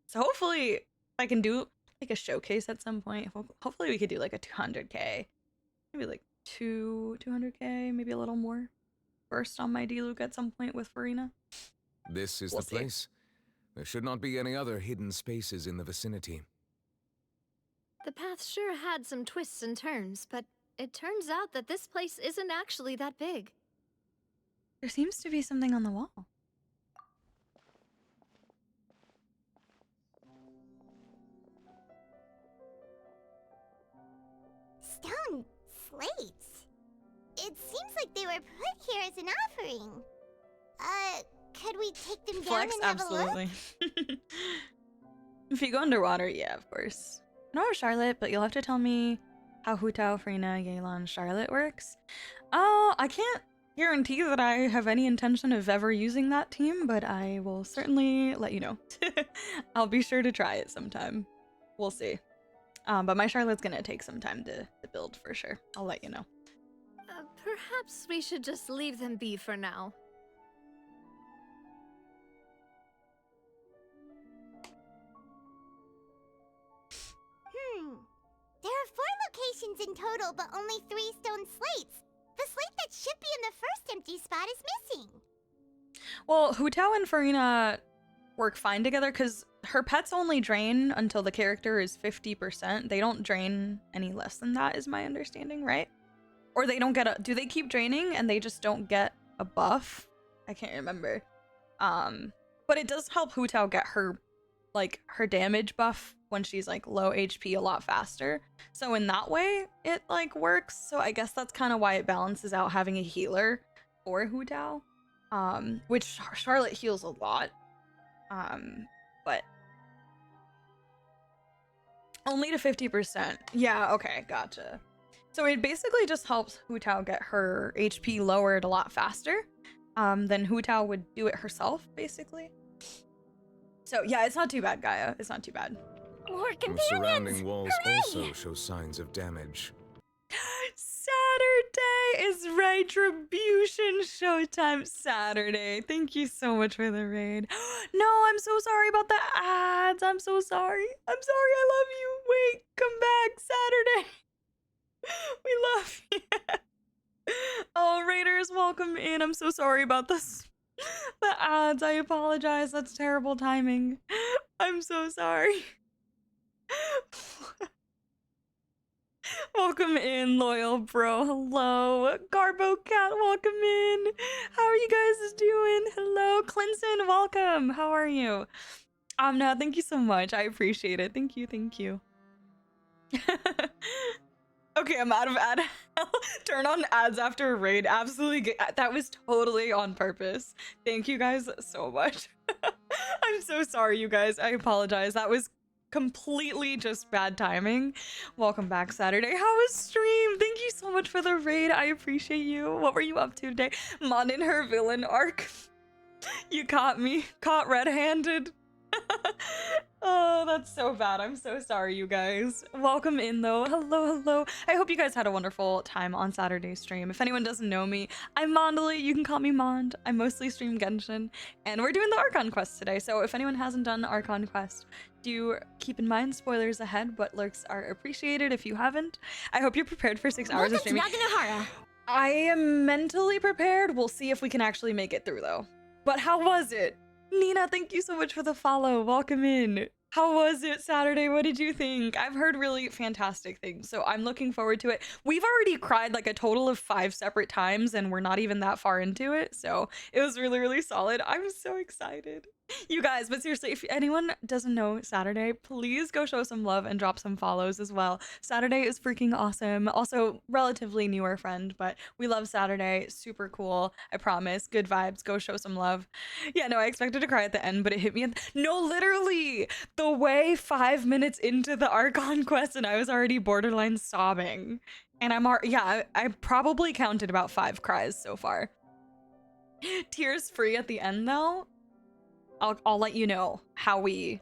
So hopefully I can do like a showcase at some point. Hopefully we could do like a 200K. Maybe like 200K, maybe a little more burst on my D-Luke at some point with Farina. This is We'll the see. place. There should not be any other hidden spaces in the vicinity. The path sure had some twists and turns, but it turns out that this place isn't actually that big. There seems to be something on the wall. Stone slates. It seems like they were put here as an offering. Could we take them down Flex, and have a look? absolutely. If you go underwater, yeah, of course. I know Charlotte, but you'll have to tell me how Hu Tao, Farina, Yelan, Charlotte works. I can't guarantee that I have any intention of ever using that team, but I will certainly let you know. I'll be sure to try it sometime. We'll see. But my Charlotte's gonna take some time to build for sure. I'll let you know. Perhaps we should just leave them be for now. There are 4 locations in total, but only 3 stone slates. The slate that should be in the first empty spot is missing. Well, Hu Tao and Farina work fine together because her pets only drain until the character is 50%. They don't drain any less than that, is my understanding, right? Or they don't get a... Do they keep draining and they just don't get a buff? I can't remember. But it does help Hu Tao get her, like, her damage buff when she's, like, low HP a lot faster. So in that way, it, like, works. So I guess that's kind of why it balances out having a healer for Hu Tao. Which Charlotte heals a lot. But only to 50%. Yeah, okay, gotcha. So it basically just helps Hu Tao get her HP lowered a lot faster than Hu Tao would do it herself, basically. So yeah, it's not too bad, Gaia. It's not too bad. More The companions! surrounding walls Hooray! also show signs of damage. Saturday is Retribution Showtime Saturday. Thank you so much for the raid. No, I'm so sorry about the ads. I'm so sorry. I'm sorry. I love you. Wait, come back Saturday. We love you. Oh, Raiders, welcome in. I'm so sorry about this. The ads. I apologize. That's terrible timing. I'm so sorry. Welcome in, loyal bro. Hello. Garbo Cat, welcome in. How are you guys doing? Hello. Clinton, welcome. How are you? Amna, thank you so much. I appreciate it. Thank you, thank you. Okay, I'm out of ad. Turn on ads after a raid. Absolutely. That was totally on purpose. Thank you guys so much. I'm so sorry, you guys. I apologize. That was completely just bad timing. Welcome back, Saturday. How was stream? Thank you so much for the raid. I appreciate you. What were you up to today? Mon in her villain arc. You caught me. Caught red-handed. Oh, that's so bad. I'm so sorry, you guys. Welcome in, though. Hello, hello. I hope you guys had a wonderful time on Saturday's stream. If anyone doesn't know me, I'm Mondly. You can call me Mond. I mostly stream Genshin, and we're doing the Archon quest today. So if anyone hasn't done the Archon quest, do keep in mind spoilers ahead, but lurks are appreciated if you haven't. I hope you're prepared for 6 hours of streaming. I am mentally prepared. We'll see if we can actually make it through, though. But how was it? Nina, thank you so much for the follow. Welcome in. How was it Saturday? What did you think? I've heard really fantastic things, so I'm looking forward to it. We've already cried like a total of 5 separate times, and we're not even that far into it, so it was really, really solid. I'm so excited. You guys, but seriously, if anyone doesn't know Saturday, please go show some love and drop some follows as well. Saturday is freaking awesome. Also, relatively newer friend, but we love Saturday. Super cool. I promise. Good vibes. Go show some love. Yeah, no, I expected to cry at the end, but it hit me. No, literally, the way 5 minutes into the Archon quest, and I was already borderline sobbing. And I probably counted about 5 cries so far. Tears free at the end, though. I'll let you know how we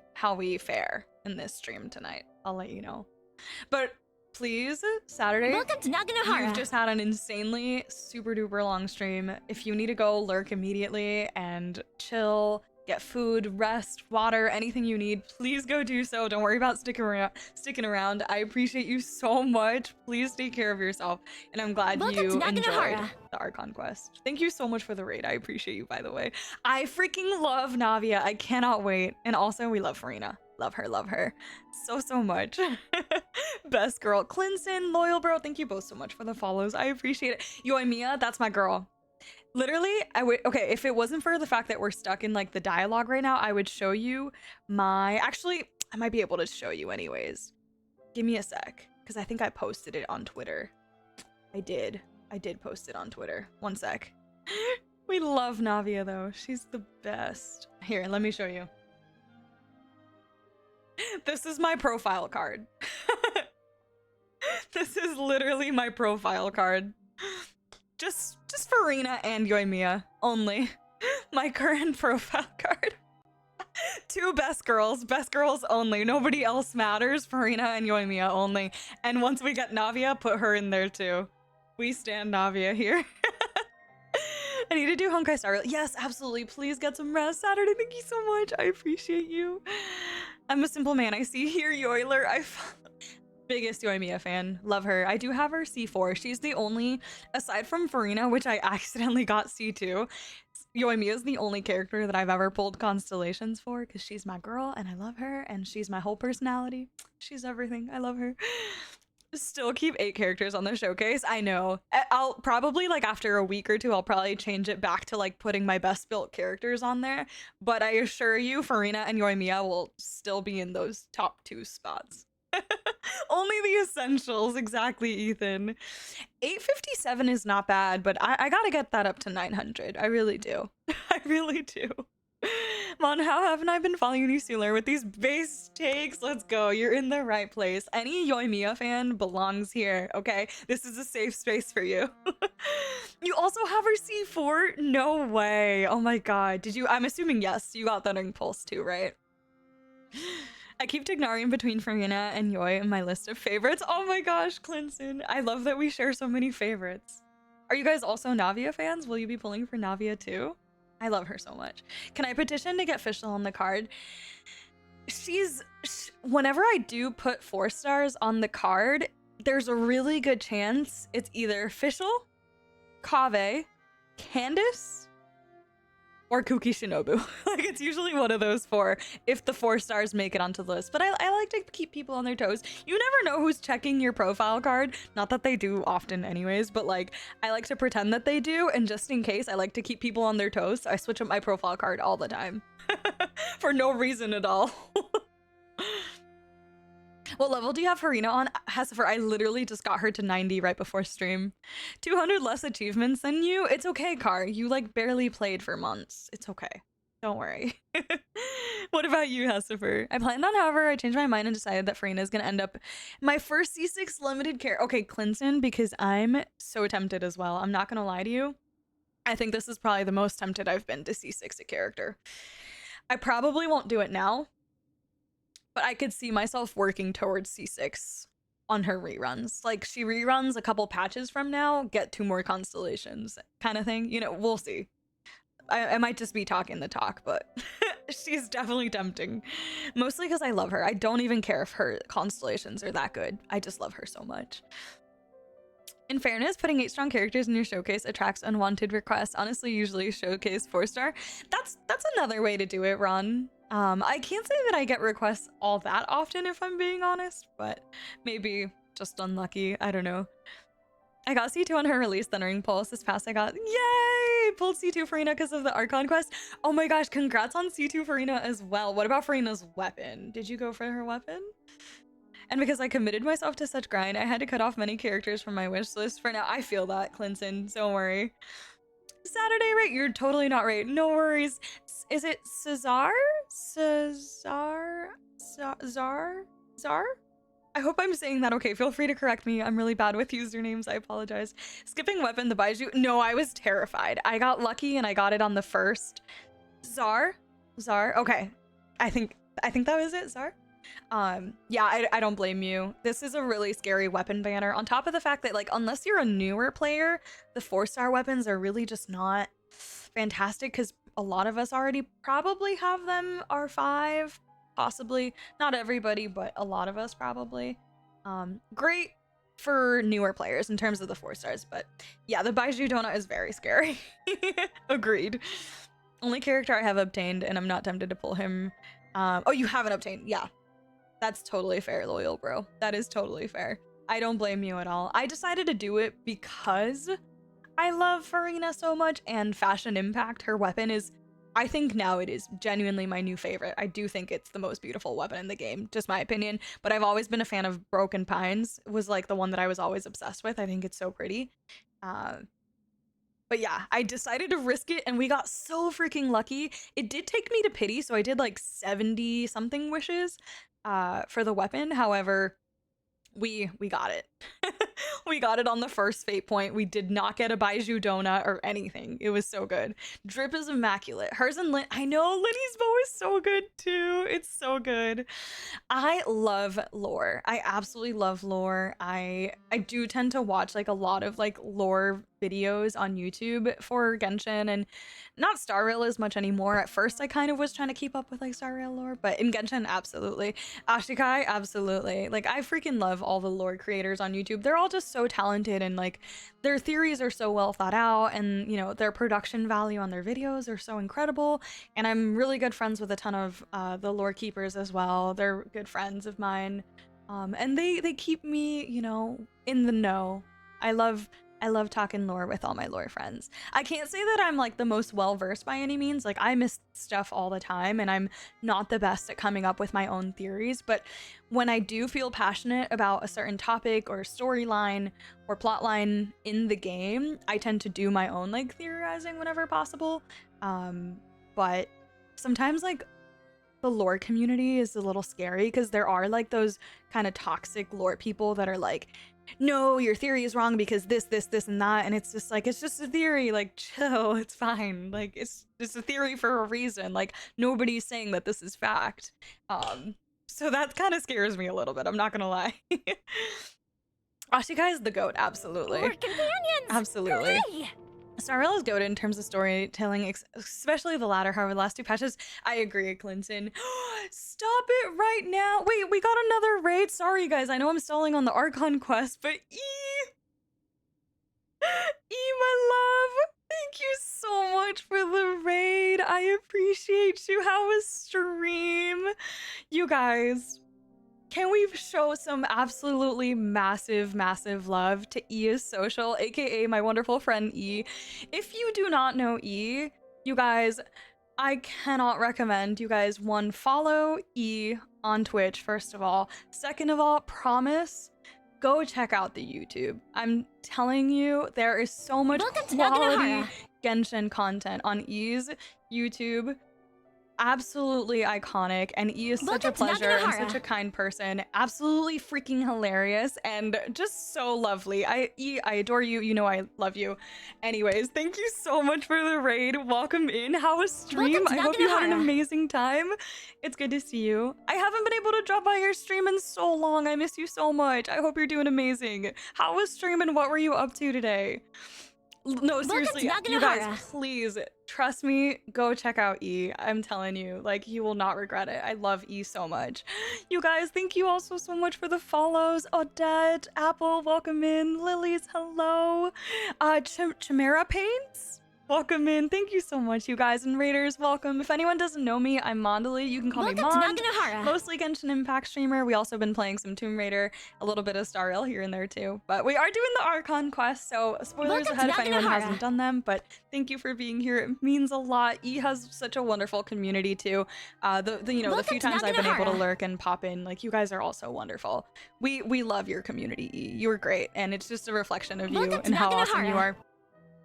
fare in this stream tonight. I'll let you know. But please, Saturday. Welcome to Naganohara. You've just had an insanely super duper long stream. If you need to go, lurk immediately and chill, get food, rest, water, anything you need, please go do so. Don't worry about sticking around. I appreciate you so much. Please take care of yourself. And I'm glad you enjoyed the Archon quest. Thank you so much for the raid. I appreciate you, by the way. I freaking love Navia. I cannot wait. And also, we love Farina. Love her so much. Best girl. Clinton, loyal bro, thank you both so much for the follows. I appreciate it. Yoimiya, that's my girl. Literally, okay, if it wasn't for the fact that we're stuck in like the dialogue right now, I would show you actually, I might be able to show you anyways. Give me a sec, because I think I posted it on Twitter. I did post it on Twitter. One sec. We love Navia though. She's the best. Here, let me show you. This is my profile card. This is literally my profile card. Just Farina and Yoimiya only. My current profile card. 2 best girls only. Nobody else matters. Farina and Yoimiya only. And once we get Navia, put her in there too. We stand Navia here. I need to do Honkai Star Rail. Yes, absolutely. Please get some rest. Saturday, thank you so much. I appreciate you. I'm a simple man. I see here, Yoiler. Biggest Yoimiya fan. Love her. I do have her C4. She's the only, aside from Farina, which I accidentally got C2, Yoimiya is the only character that I've ever pulled constellations for because she's my girl and I love her and she's my whole personality. She's everything. I love her. Still keep 8 characters on the showcase. I know. I'll probably, like, after a week or 2, I'll probably change it back to, like, putting my best built characters on there. But I assure you, Farina and Yoimiya will still be in those top 2 spots. Only the essentials, exactly, Ethan. 857 is not bad, but I gotta get that up to 900. I really do. I really do. Mon, how haven't I been following you sooner with these base takes? Let's go. You're in the right place. Any Yoimiya fan belongs here, okay? This is a safe space for you. You also have her C4? No way. Oh my god. Did you? I'm assuming yes. You got that in Pulse too, right? I keep Tignarium between Farina and Yoi in my list of favorites. Oh my gosh, Clinton. I love that we share so many favorites. Are you guys also Navia fans? Will you be pulling for Navia too? I love her so much. Can I petition to get Fischl on the card? Whenever I do put 4 stars on the card, there's a really good chance it's either Fischl, Kaveh, Candace, or Kuki Shinobu. Like, it's usually one of those four if the 4 stars make it onto the list. But I like to keep people on their toes. You never know who's checking your profile card. Not that they do often anyways, but like, I like to pretend that they do. And just in case, I like to keep people on their toes. So I switch up my profile card all the time for no reason at all. What level do you have Harina on? Hessifer, I literally just got her to 90 right before stream. 200 less achievements than you? It's okay, Car. You like barely played for months. It's okay. Don't worry. What about you, Hessifer? I planned on, however, I changed my mind and decided that Farina is going to end up my first C6 limited care. Okay, Clinton, because I'm so tempted as well. I'm not going to lie to you. I think this is probably the most tempted I've been to C6 a character. I probably won't do it now, but I could see myself working towards C6 on her reruns. Like, she reruns a couple patches from now, get 2 more constellations kind of thing. You know, we'll see. I might just be talking the talk, but she's definitely tempting. Mostly because I love her. I don't even care if her constellations are that good. I just love her so much. In fairness, putting 8 strong characters in your showcase attracts unwanted requests. Honestly, usually showcase 4-star. That's another way to do it, Ron. I can't say that I get requests all that often, if I'm being honest, but maybe just unlucky. I don't know. I got C2 on her release, Thundering Pulse. This past I got, yay! Pulled C2 Farina because of the Archon quest. Oh my gosh, congrats on C2 Farina as well. What about Farina's weapon? Did you go for her weapon? And because I committed myself to such grind, I had to cut off many characters from my wish list for now. I feel that, Clinton. Don't worry. Saturday, right? You're totally not right. No worries. Is it Cesar? Zar? I hope I'm saying that okay. Feel free to correct me. I'm really bad with usernames. I apologize. Skipping weapon, the Baiju. No, I was terrified. I got lucky and I got it on the first. Zar? Okay. I think that was it, Zar. Yeah, I don't blame you. This is a really scary weapon banner. On top of the fact that, like, unless you're a newer player, the 4-star weapons are really just not fantastic because a lot of us already probably have them R5, possibly. Not everybody, but a lot of us probably. Great for newer players in terms of the 4 stars, but yeah, the Baiju Donut is very scary. Agreed. Only character I have obtained, and I'm not tempted to pull him. Oh, you haven't obtained. Yeah. That's totally fair, loyal bro. That is totally fair. I don't blame you at all. I decided to do it because I love Farina so much, and Fashion Impact, her weapon, is, I think now it is genuinely my new favorite. I do think it's the most beautiful weapon in the game, just my opinion. But I've always been a fan of Broken Pines. It was like the one that I was always obsessed with. I think it's so pretty. But yeah, I decided to risk it, and we got so freaking lucky. It did take me to pity, so I did like 70 something wishes for the weapon. However, we got it. We got it on the first fate point. We did not get a Baiju donut or anything. It was so good. Drip is immaculate. Hers and Lin, I know Linny's bow is so good too. It's so good. I love lore. I absolutely love lore. I do tend to watch like a lot of like lore videos on YouTube for Genshin, and not Star Rail as much anymore. At first I kind of was trying to keep up with like Star Rail lore, but in Genshin, absolutely. Ashikai, absolutely. Like, I freaking love all the lore creators on YouTube. They're all just so talented, and like their theories are so well thought out, and you know, their production value on their videos are so incredible. And I'm really good friends with a ton of the lore keepers as well. They're good friends of mine, and they keep me, you know, in the know. I love talking lore with all my lore friends. I can't say that I'm like the most well-versed by any means. Like, I miss stuff all the time, and I'm not the best at coming up with my own theories. But when I do feel passionate about a certain topic or storyline or plotline in the game, I tend to do my own like theorizing whenever possible. But sometimes like the lore community is a little scary because there are like those kind of toxic lore people that are like, no, your theory is wrong because this, and that. And it's just like, it's just a theory. Like, chill, it's fine. Like, it's a theory for a reason. Like, nobody's saying that this is fact. So that kind of scares me a little bit. I'm not gonna lie. Ashikai is the goat, absolutely. We're companions! Absolutely. Hooray! Star Rail is goated in terms of storytelling, especially the latter. However, the last 2 patches, I agree, Clinton. Stop it right now. Wait, we got another raid. Sorry, guys. I know I'm stalling on the Archon quest, but my love. Thank you so much for the raid. I appreciate you. How was stream? You guys, can we show some absolutely massive, massive love to E is Social, aka my wonderful friend E? If you do not know E, you guys, I cannot recommend you guys, one, follow E on Twitch, first of all. Second of all, promise, go check out the YouTube. I'm telling you, there is so much quality Genshin content on E's YouTube. Absolutely iconic, and E is such a pleasure and such a kind person. Absolutely freaking hilarious and just so lovely. E, I adore you. You know I love you. Anyways, thank you so much for the raid. Welcome in. How was stream? I hope you had an amazing time. It's good to see you. I haven't been able to drop by your stream in so long. I miss you so much. I hope you're doing amazing. How was stream and what were you up to today? No, seriously, you guys, please, trust me, go check out E. I'm telling you, like, you will not regret it. I love E so much. You guys, thank you also so much for the follows. Odette, Apple, welcome in. Lilies, hello. Chimera Paints, welcome in. Thank you so much, you guys. And Raiders, welcome. If anyone doesn't know me, I'm Mondali. You can call me Mond. Mostly Genshin Impact streamer. We also been playing some Tomb Raider, a little bit of Star Rail here and there too. But we are doing the Archon quest, so spoilers ahead if anyone hasn't done them. But thank you for being here. It means a lot. E has such a wonderful community too. The few times I've been able to lurk and pop in, like, you guys are all so wonderful. We love your community, E. You're great, and it's just a reflection of you and how awesome you are.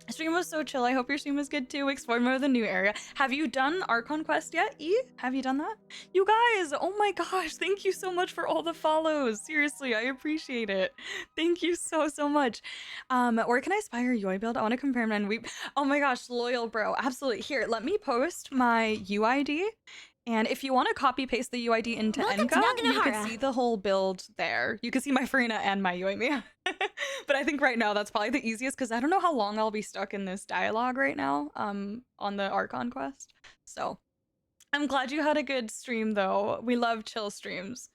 Stream was so chill. I hope your stream was good too. Explore more of the new area. Have you done Archon quest yet, E? Have you done that? You guys, oh my gosh, thank you so much for all the follows. Seriously, I appreciate it. Thank you so much. Where can I spy your Yoi build? I want to compare mine. Oh my gosh, loyal bro. Absolutely. Here, let me post my UID. And if you want to copy paste the UID into Enka, you can see the whole build there. You can see my Farina and my Yoimiya. But I think right now that's probably the easiest because I don't know how long I'll be stuck in this dialogue right now on the Archon quest. So I'm glad you had a good stream though. We love chill streams.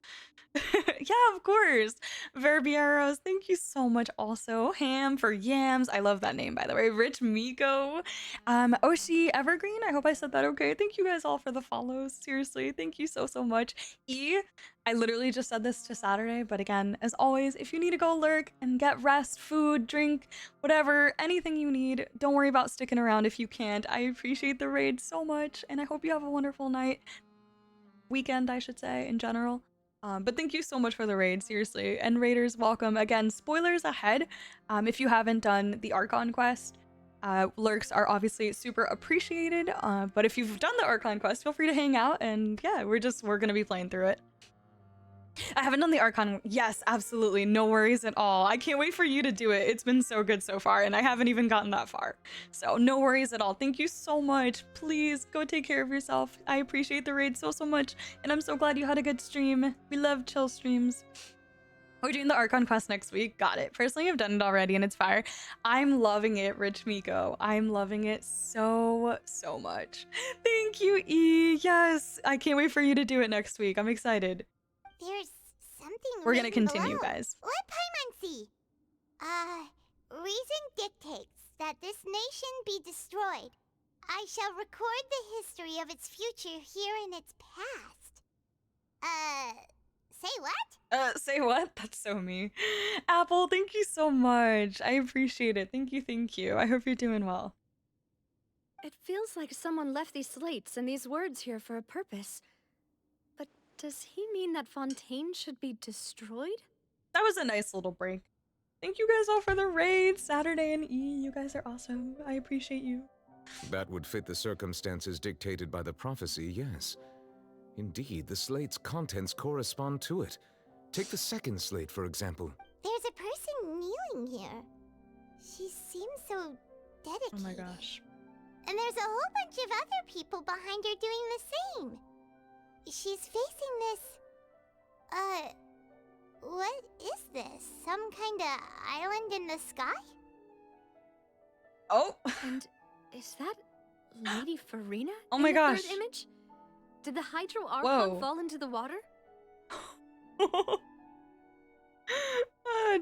Yeah, of course. Verbieros, thank you so much also. Ham for yams. I love that name, by the way. Rich Miko. Oshi Evergreen. I hope I said that okay. Thank you guys all for the follows. Seriously, thank you so much. E, I literally just said this to Saturday, but again, as always, if you need to go lurk and get rest, food, drink, whatever, anything you need, don't worry about sticking around if you can't. I appreciate the raid so much, and I hope you have a wonderful night. Weekend, I should say, in general. But thank you so much for the raid, seriously. And raiders, welcome. Again, spoilers ahead. If you haven't done the Archon quest, lurks are obviously super appreciated. But if you've done the Archon quest, feel free to hang out. And yeah, we're gonna be playing through it. I haven't done the Archon. Yes, absolutely. No worries at all. I can't wait for you to do it. It's been so good so far, and I haven't even gotten that far. So no worries at all. Thank you so much. Please go take care of yourself. I appreciate the raid so much, and I'm so glad you had a good stream. We love chill streams. We're doing the Archon quest next week. Got it. Personally, I've done it already, and it's fire. I'm loving it, Rich Miko. I'm loving it so much. Thank you, E. Yes, I can't wait for you to do it next week. I'm excited. There's something We're gonna continue, guys. Let Paimon see. Reason dictates that this nation be destroyed. I shall record the history of its future here in its past. Say what? Say what? That's so me. Apple, thank you so much. I appreciate it. Thank you. I hope you're doing well. It feels like someone left these slates and these words here for a purpose. Does he mean that Fontaine should be destroyed? That was a nice little break. Thank you guys all for the raid. Saturday and E, you guys are awesome. I appreciate you. That would fit the circumstances dictated by the prophecy, yes. Indeed, the slate's contents correspond to it. Take the second slate, for example. There's a person kneeling here. She seems so dedicated. Oh my gosh. And there's a whole bunch of other people behind her doing the same. She's facing this... what is this? Some kind of island in the sky? Oh! And is that Lady Farina? Oh my gosh. Third image? Did the Hydro Archon fall into the water? Oh,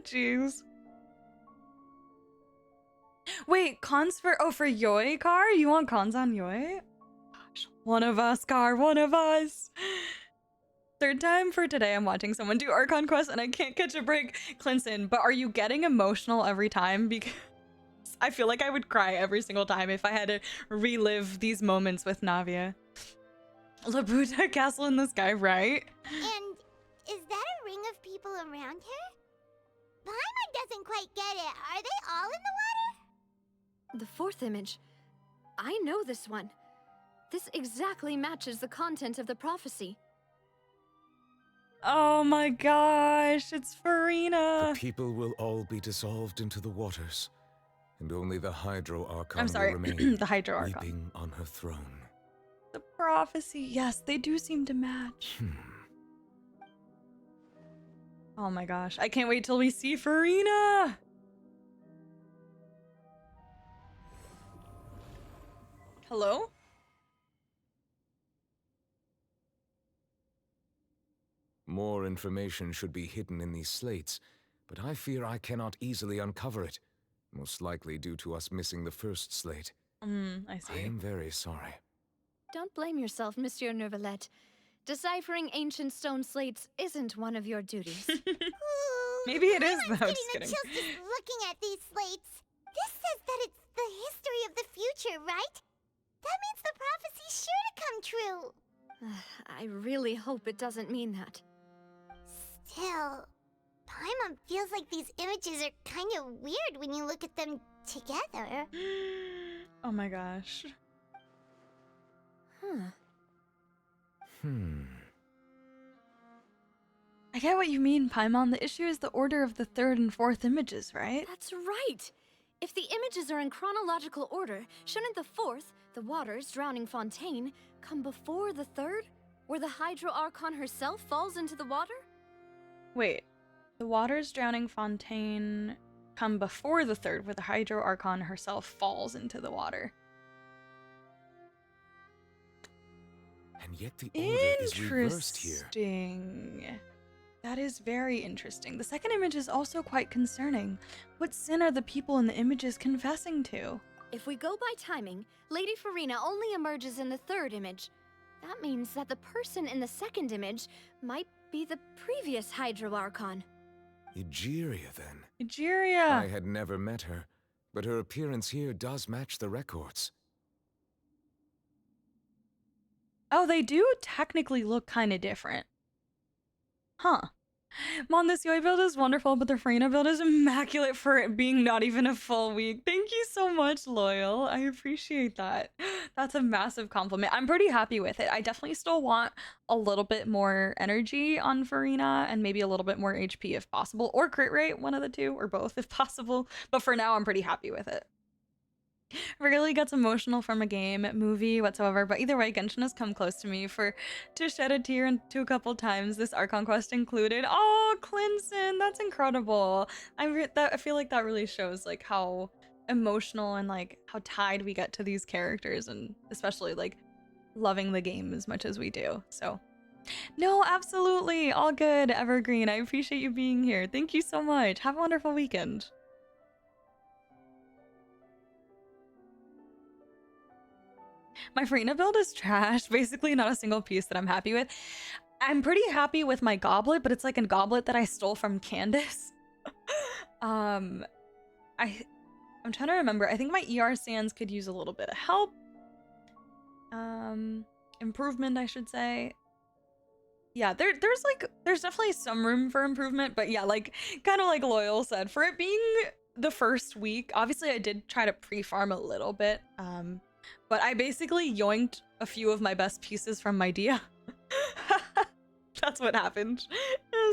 jeez. Wait, cons for... Oh, for Yoi car? You want cons on Yoi? gosh. One of us, Car, one of us. Third time for today, I'm watching someone do Archon Quest and I can't catch a break. Clinton, but are you getting emotional every time? Because I feel like I would cry every single time if I had to relive these moments with Navia. Laputa Castle in the Sky, right? And is that a ring of people around her? Paimon doesn't quite get it. Are they all in the water? The fourth image. I know this one. This exactly matches the content of the prophecy. Oh my gosh, it's Farina. The people will all be dissolved into the waters, and only the Hydro Archon I'm sorry, will remain, the Hydro Archon. weeping on her throne. The prophecy, yes, they do seem to match. Oh my gosh, I can't wait till we see Farina. Hello? More information should be hidden in these slates, but I fear I cannot easily uncover it, most likely due to us missing the first slate. I see. I am very sorry. Don't blame yourself, Monsieur Neuvillette. Deciphering ancient stone slates isn't one of your duties. Maybe it is, though. Getting Just the kidding. chills just looking at these slates. This says that it's the history of the future, right? That means the prophecy's sure to come true. I really hope it doesn't mean that. Still, Paimon feels like these images are kind of weird when you look at them together. Oh my gosh. I get what you mean, Paimon. The issue is the order of the third and fourth images, right? That's right! If the images are in chronological order, shouldn't the fourth, the waters drowning Fontaine, come before the third, where the Hydro Archon herself falls into the water? Wait, the waters drowning Fontaine come before the third, where the Hydro Archon herself falls into the water. And yet the order is reversed here. Interesting. That is very interesting. The second image is also quite concerning. What sin are the people in the images confessing to? If we go by timing, Lady Farina only emerges in the third image. That means that the person in the second image might be the previous Hydro Archon. Egeria, then. Egeria! I had never met her, but her appearance here does match the records. Oh, they do technically look kind of different. Huh. Mon, this Yoi build is wonderful, but the Farina build is immaculate for it being not even a full week. Thank you so much, Loyal. I appreciate that. That's a massive compliment. I'm pretty happy with it. I definitely still want a little bit more energy on Farina and maybe a little bit more HP if possible, or crit rate, one of the two, or both if possible. But for now, I'm pretty happy with it. Rarely gets emotional from a game, movie, whatsoever, but either way, Genshin has come close to me to shed a tear into a couple times, this Archon quest included. Oh, Clinson, that's incredible. I feel like that really shows like how emotional and like how tied we get to these characters, and especially like loving the game as much as we do. So no, absolutely, all good, Evergreen. I appreciate you being here. Thank you so much. Have a wonderful weekend. My Farina build is trash. Basically not a single piece that I'm happy with. I'm pretty happy with my goblet, but it's like a goblet that I stole from Candace. I'm trying to remember. I think my ER sands could use a little bit of help. Improvement, I should say. Yeah, there's definitely some room for improvement, but yeah, like kind of like Loyal said, for it being the first week, obviously I did try to pre-farm a little bit. But I basically yoinked a few of my best pieces from my Dia. That's what happened.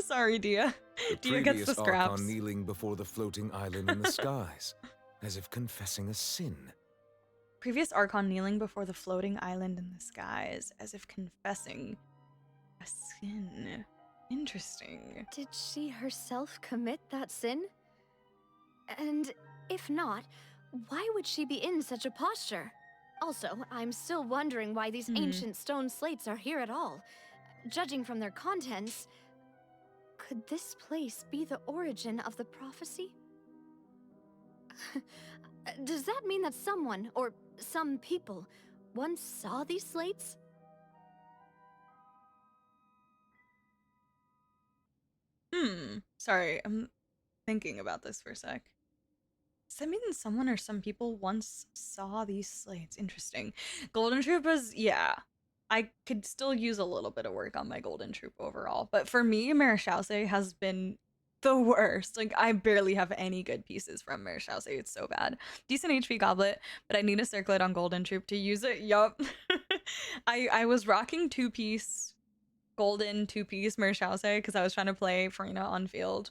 Sorry, Dia. Dia gets the scraps. Archon kneeling before the floating island in the skies, as if confessing a sin. Previous Archon kneeling before the floating island in the skies, as if confessing a sin. Interesting. Did she herself commit that sin? And if not, why would she be in such a posture? Also, I'm still wondering why these ancient stone slates are here at all. Judging from their contents, could this place be the origin of the prophecy? Does that mean that someone, or some people, once saw these slates? Sorry, I'm thinking about this for a sec. Does that mean someone or some people once saw these slates? Interesting. Golden Troop was, yeah. I could still use a little bit of work on my Golden Troop overall. But for me, Marechaussee has been the worst. Like, I barely have any good pieces from Marechaussee. It's so bad. Decent HP Goblet, but I need a Circlet on Golden Troop to use it. Yup. I was rocking 2-piece Golden 2-piece Marechaussee because I was trying to play Farina on field,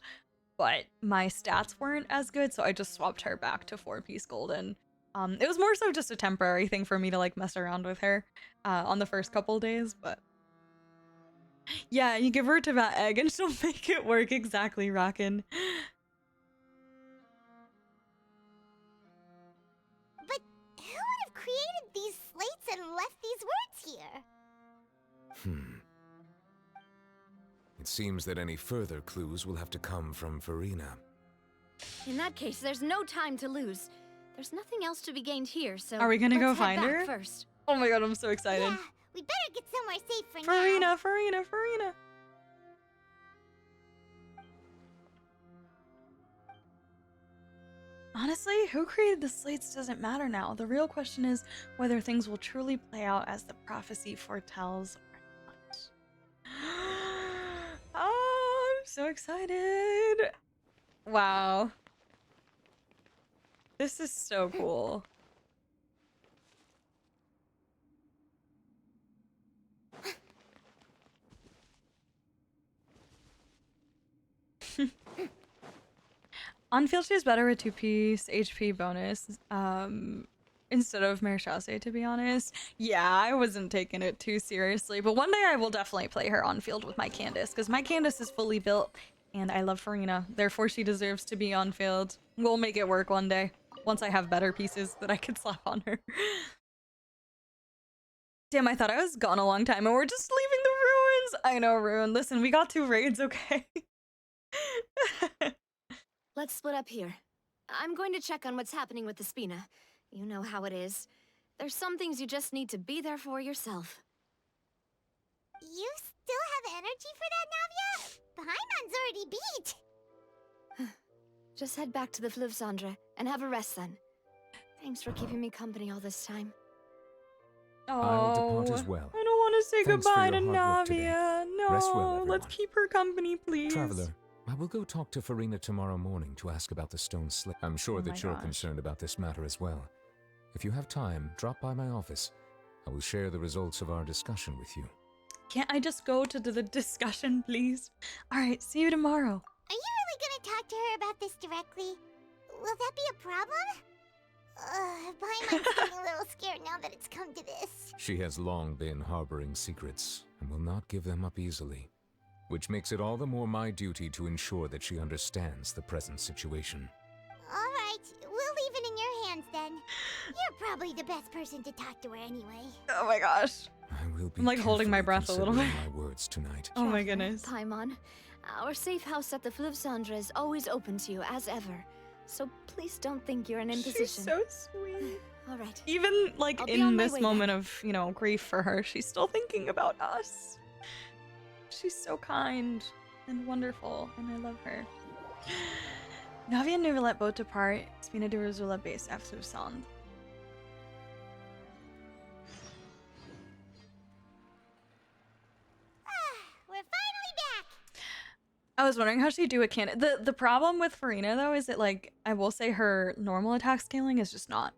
but my stats weren't as good, so I just swapped her back to 4-piece Golden. It was more so just a temporary thing for me to like mess around with her on the first couple days, but yeah, you give her to that egg and she'll make it work. Exactly, Rockin'. But who would have created these slates and left these words here? It seems that any further clues will have to come from Farina. In that case, there's no time to lose. There's nothing else to be gained here, so Are we gonna go let's head find back her? first? Oh my god, I'm so excited. Yeah, we better get somewhere safe for Farina, now. Farina. Honestly, who created the slates doesn't matter now. The real question is whether things will truly play out as the prophecy foretells or not. Oh, I'm so excited. Wow. This is so cool. On field, she's better with 2-piece HP bonus instead of Marechaussee, to be honest. Yeah, I wasn't taking it too seriously, but one day I will definitely play her on field with my Candace, because my Candace is fully built, and I love Farina. Therefore, she deserves to be on field. We'll make it work one day, once I have better pieces that I could slap on her. Damn, I thought I was gone a long time, and we're just leaving the ruins. I know, Ruin. Listen, we got 2 raids, okay? Let's split up here. I'm going to check on what's happening with the Spina. You know how it is. There's some things you just need to be there for yourself. You still have energy for that, Navia? Paimon's already beat. Just head back to the Fleuve Cendre and have a rest then. Thanks for keeping me company all this time. I'll depart as well. I don't want to say Thanks for goodbye to your hard work today. Navia. No, Rest well, everyone. let's keep her company, please. Traveler, I will go talk to Farina tomorrow morning to ask about the stone slate. I'm sure that you're concerned about this matter as well. If you have time, drop by my office. I will share the results of our discussion with you. Can't I just go to the discussion, please? All right, see you tomorrow. Are you really gonna talk to her about this directly? Will that be a problem? Paimon's getting a little scared now that it's come to this. She has long been harboring secrets and will not give them up easily, which makes it all the more my duty to ensure that she understands the present situation. Alright, we'll leave it in your hands then. You're probably the best person to talk to her anyway. Oh my gosh. I will be I'm like holding my breath a little bit. my words tonight. Oh my goodness. Paimon, our safe house at the Fleuve Cendre is always open to you as ever. So please don't think you're an imposition. She's so sweet. All right. Even like I'll be on in my this way moment then. of, you know, grief for her, she's still thinking about us. She's so kind and wonderful, and I love her. Navia ne veut both depart. Spina de Rosula base after Sand. We're finally back! I was wondering how she'd do a cannon. The problem with Farina though is that, like, I will say her normal attack scaling is just not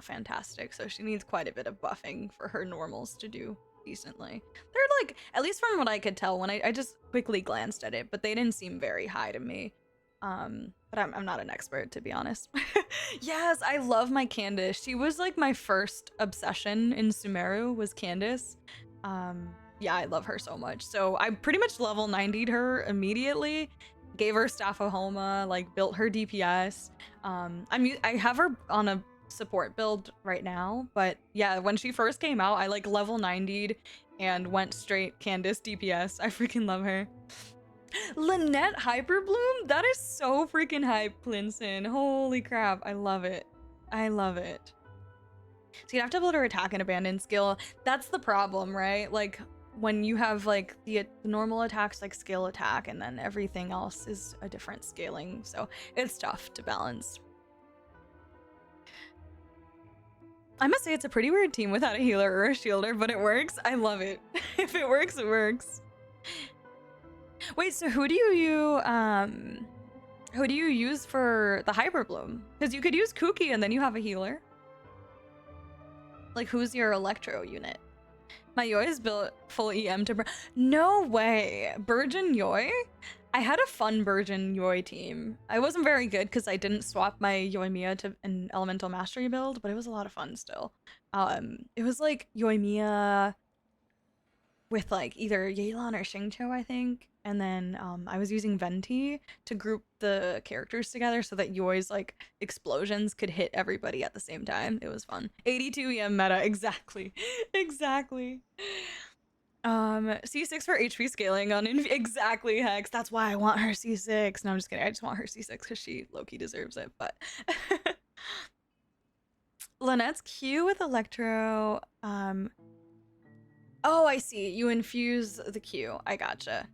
fantastic. So she needs quite a bit of buffing for her normals to do decently. They're like, at least from what I could tell when I just quickly glanced at it, but they didn't seem very high to me. But I'm not an expert, to be honest. Yes, I love my Candace. She was like my first obsession in Sumeru was Candace. Yeah, I love her so much. So I pretty much level 90'd her immediately, gave her Staff of Homa, like built her DPS. I have her on a support build right now, but yeah, when she first came out, I like level 90'd and went straight Candace DPS. I freaking love her. Lynette Hyperbloom? That is so freaking hype, Plinson. Holy crap, I love it. I love it. So you'd have to build her attack and abandon skill. That's the problem, right? Like when you have like the normal attacks like skill attack and then everything else is a different scaling. So it's tough to balance. I must say it's a pretty weird team without a healer or a shielder, but it works. I love it. If it works, it works. Wait, so who do you use for the Hyper Bloom? Because you could use Kuki and then you have a healer. Like, who's your Electro unit? My Yoi is built full EM to... No way! Burgeon Yoi? I had a fun Burgeon Yoi team. I wasn't very good because I didn't swap my Yoimiya to an Elemental Mastery build, but it was a lot of fun still. It was like Yoimiya with like either Yelan or Xingqiu, I think. And then I was using Venti to group the characters together so that Yoi's like explosions could hit everybody at the same time. It was fun. 82 EM meta, exactly. Exactly. C6 for HP scaling on exactly, Hex. That's why I want her C6. No, I'm just kidding. I just want her C6 because she low-key deserves it, but Lynette's Q with Electro. Oh, I see. You infuse the Q. I gotcha.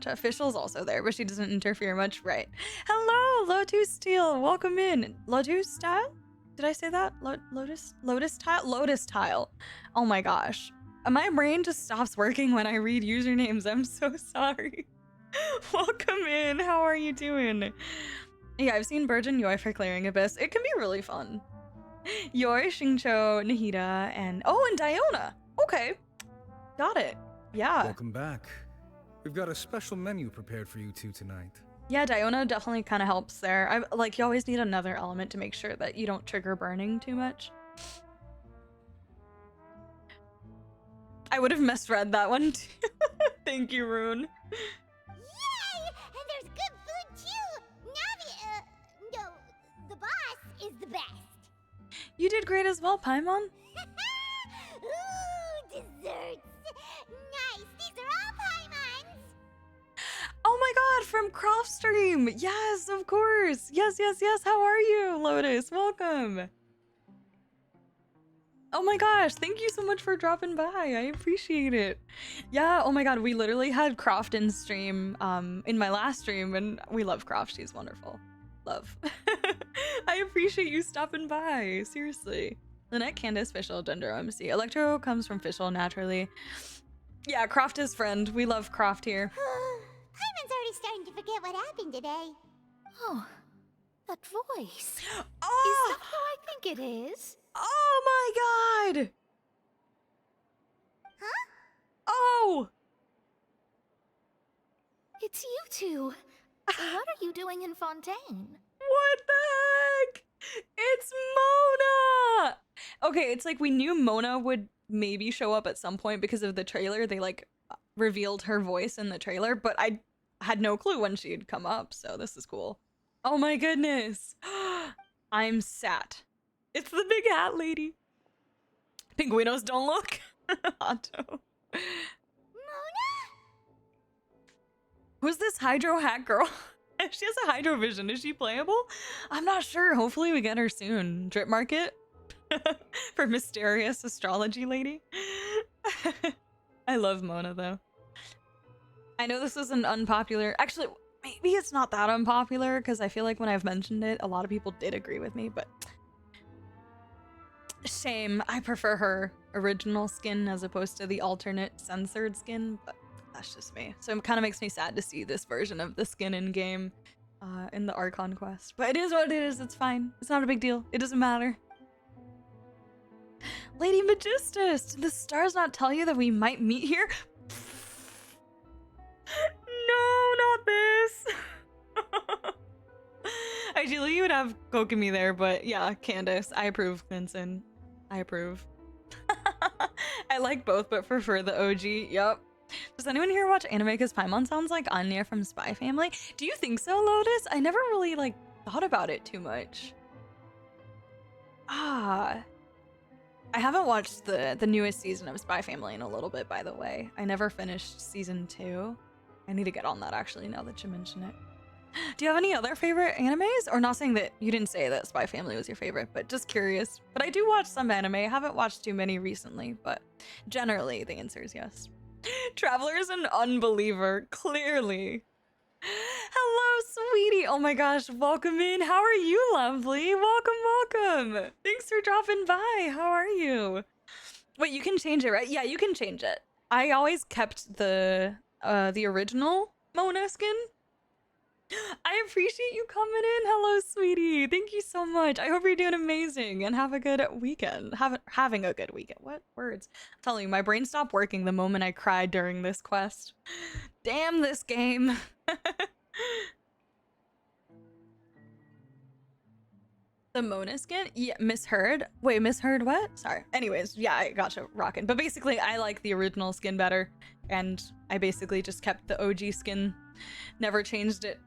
Official's also there, but she doesn't interfere much. Right. Hello, Lotus Steel. Welcome in. Lotus Tile? Did I say that? Lotus Tile? Lotus Tile. Oh my gosh. My brain just stops working when I read usernames. I'm so sorry. Welcome in. How are you doing? Yeah, I've seen Burgeon Yoi for Clearing Abyss. It can be really fun. Yoi, Xingqiu, Nahida, and... Oh, and Diona. Okay. Got it. Yeah. Welcome back. We've got a special menu prepared for you two tonight. Yeah, Diona definitely kind of helps there. Like, you always need another element to make sure that you don't trigger burning too much. I would have misread that one too. Thank you, Rune. Yay! And there's good food too! No, the boss is the best. You did great as well, Paimon. Ooh, desserts! Nice, these are all Paimon's! Oh my god, from Croft Stream! Yes, of course! Yes, how are you, Lotus? Welcome! Oh my gosh, thank you so much for dropping by. I appreciate it. Yeah, oh my god, we literally had Croft in stream in my last stream, and we love Croft. She's wonderful. Love. I appreciate you stopping by. Seriously. Lynette, Candace, Fischl, Dendro, MC. Electro comes from Fischl naturally. Yeah, Croft is friend. We love Croft here. Paimon's already starting to forget what happened today. Oh, that voice. Oh! Is that who I think it is? Oh my god! Huh? Oh! It's you two. What are you doing in Fontaine? What the heck? It's Mona! Okay, it's like we knew Mona would maybe show up at some point because of the trailer. They like revealed her voice in the trailer, but I had no clue when she'd come up, so this is cool. Oh my goodness. I'm sat. It's the big hat lady. Pinguinos don't look. Otto. Mona? Who's this Hydro hat girl? She has a Hydro vision. Is she playable? I'm not sure. Hopefully we get her soon. Drip market? For mysterious astrology lady? I love Mona though. I know this is an unpopular... Actually, maybe it's not that unpopular because I feel like when I've mentioned it, a lot of people did agree with me, but... Shame. I prefer her original skin as opposed to the alternate censored skin, but that's just me. So it kind of makes me sad to see this version of the skin in game in the Archon quest. But it is what it is. It's fine. It's not a big deal. It doesn't matter. Lady Magistus, did the stars not tell you that we might meet here? No, not this. Ideally, you would have Kokomi there, but yeah, Candace. I approve, Vincent. I approve. I like both, but prefer the OG. Yup. Does anyone here watch anime because Paimon sounds like Anya from Spy Family? Do you think so, Lotus? I never really, like, thought about it too much. I haven't watched the newest season of Spy Family in a little bit, by the way. I never finished season 2. I need to get on that, actually, now that you mention it. Do you have any other favorite animes? Or not saying that you didn't say that Spy Family was your favorite, but just curious. But I do watch some anime. I haven't watched too many recently, but generally the answer is yes. Traveler is an unbeliever, clearly. Hello, sweetie. Oh my gosh, welcome in. How are you, lovely? Welcome, welcome. Thanks for dropping by. How are you? Wait, you can change it, right? Yeah, you can change it. I always kept the original Mona skin. I appreciate you coming in. Hello, sweetie. Thank you so much. I hope you're doing amazing and have a good weekend. Having a good weekend. What words? I'm telling you, my brain stopped working the moment I cried during this quest. Damn this game. The Mona skin? Yeah, misheard. Wait, misheard what? Sorry. Anyways, yeah, I gotcha rocking. But basically, I like the original skin better. And I basically just kept the OG skin. Never changed it.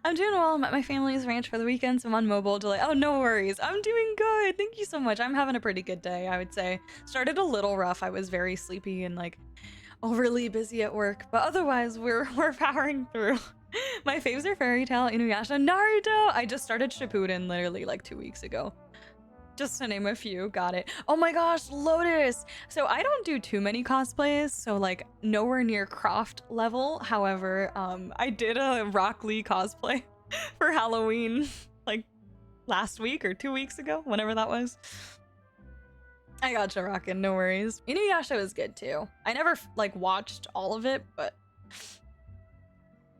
I'm doing well. I'm at my family's ranch for the weekend, so I'm on mobile delay. Oh, no worries. I'm doing good. Thank you so much. I'm having a pretty good day, I would say. Started a little rough. I was very sleepy and like overly busy at work, but otherwise we're powering through. My faves are Fairy Tail, Inuyasha, Naruto. I just started Shippuden literally like 2 weeks ago. Just to name a few. Got it. Oh my gosh, Lotus. So I don't do too many cosplays, so like nowhere near Croft level. However, I did a Rock Lee cosplay for Halloween like last week or 2 weeks ago, whenever that was. I gotcha, rockin', no worries. Inuyasha was good too. I never like watched all of it, but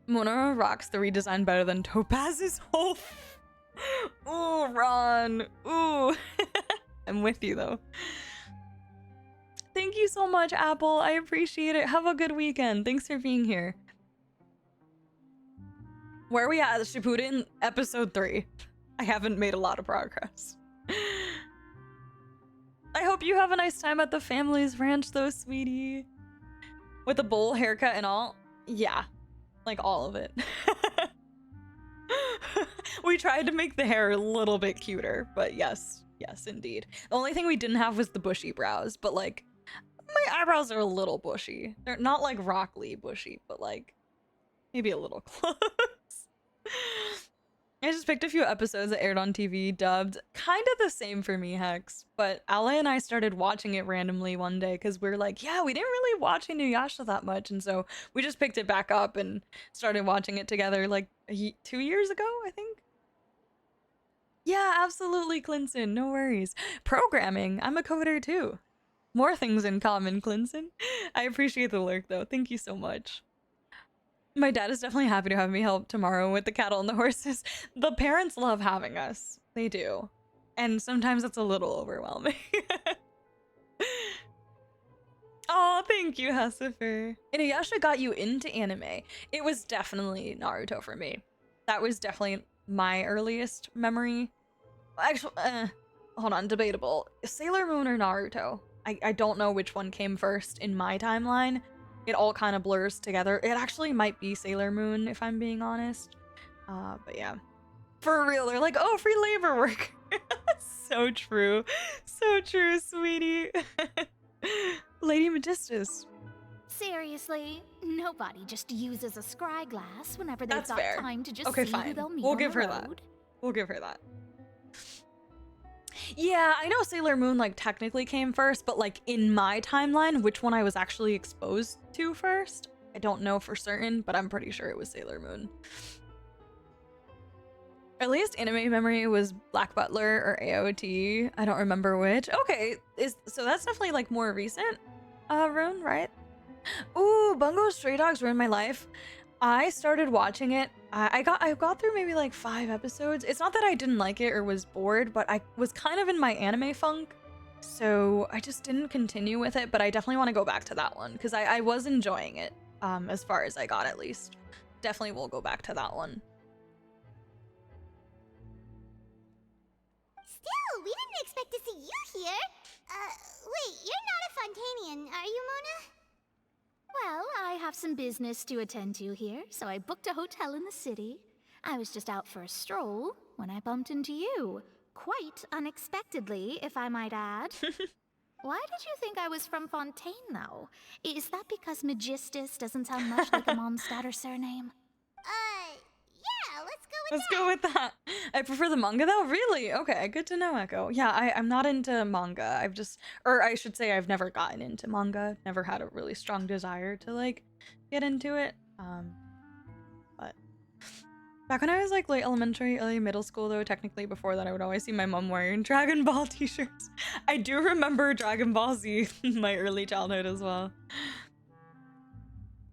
Mona rocks the redesign better than Topaz's whole. Ooh, Ron. Ooh. I'm with you though. Thank you so much, Apple. I appreciate it. Have a good weekend. Thanks for being here. Where are we at? Shippuden episode 3. I haven't made a lot of progress. I hope you have a nice time at the family's ranch though, sweetie. With a bowl haircut and all? Yeah. Like all of it. We tried to make the hair a little bit cuter, but yes, indeed. The only thing we didn't have was the bushy brows, but like my eyebrows are a little bushy. They're not like Rock Lee bushy, but like maybe a little close. I just picked a few episodes that aired on TV, dubbed. Kind of the same for me, Hex. But Ally and I started watching it randomly one day because we're like, yeah, we didn't really watch Inuyasha that much. And so we just picked it back up and started watching it together like 2 years ago, I think. Yeah, absolutely, Clinton. No worries. Programming. I'm a coder too. More things in common, Clinton. I appreciate the lurk though. Thank you so much. My dad is definitely happy to have me help tomorrow with the cattle and the horses. The parents love having us. They do. And sometimes it's a little overwhelming. Oh, thank you, Hessifer. Inuyasha got you into anime. It was definitely Naruto for me. That was definitely my earliest memory. Actually, hold on, debatable. Sailor Moon or Naruto? I don't know which one came first in my timeline. It all kind of blurs together. It actually might be Sailor Moon, if I'm being honest. But yeah. For real, they're like, oh, free labor work. So true. So true, sweetie. Lady Magistus. Seriously, nobody just uses a scry glass whenever they've That's got fair. time to just Okay, see fine. who they'll meet We'll on give the her road. that. We'll give her that. Yeah, I know Sailor Moon like technically came first, but like in my timeline, which one I was actually exposed to first, I don't know for certain, but I'm pretty sure it was Sailor Moon. Earliest anime memory was Black Butler or AOT. I don't remember which. Okay, so that's definitely like more recent, Rune, right? Ooh, Bungo Stray Dogs ruined my life. I started watching it. I got through maybe like 5 episodes. It's not that I didn't like it or was bored, but I was kind of in my anime funk, so I just didn't continue with it. But I definitely want to go back to that one because I was enjoying it, as far as I got at least. Definitely will go back to that one. Still, we didn't expect to see you here. Wait, you're not a Fontanian, are you, Mona? Well, I have some business to attend to here, so I booked a hotel in the city. I was just out for a stroll when I bumped into you. Quite unexpectedly, if I might add. Why did you think I was from Fontaine, though? Is that because Magistus doesn't sound much like a Mondstadt surname? Let's go with that. I prefer the manga though. Really? Okay, good to know, Echo. Yeah, I'm not into manga. Or I should say, I've never gotten into manga. Never had a really strong desire to like get into it. But back when I was like late elementary, early middle school though, technically before that, I would always see my mom wearing Dragon Ball t-shirts. I do remember Dragon Ball Z in my early childhood as well.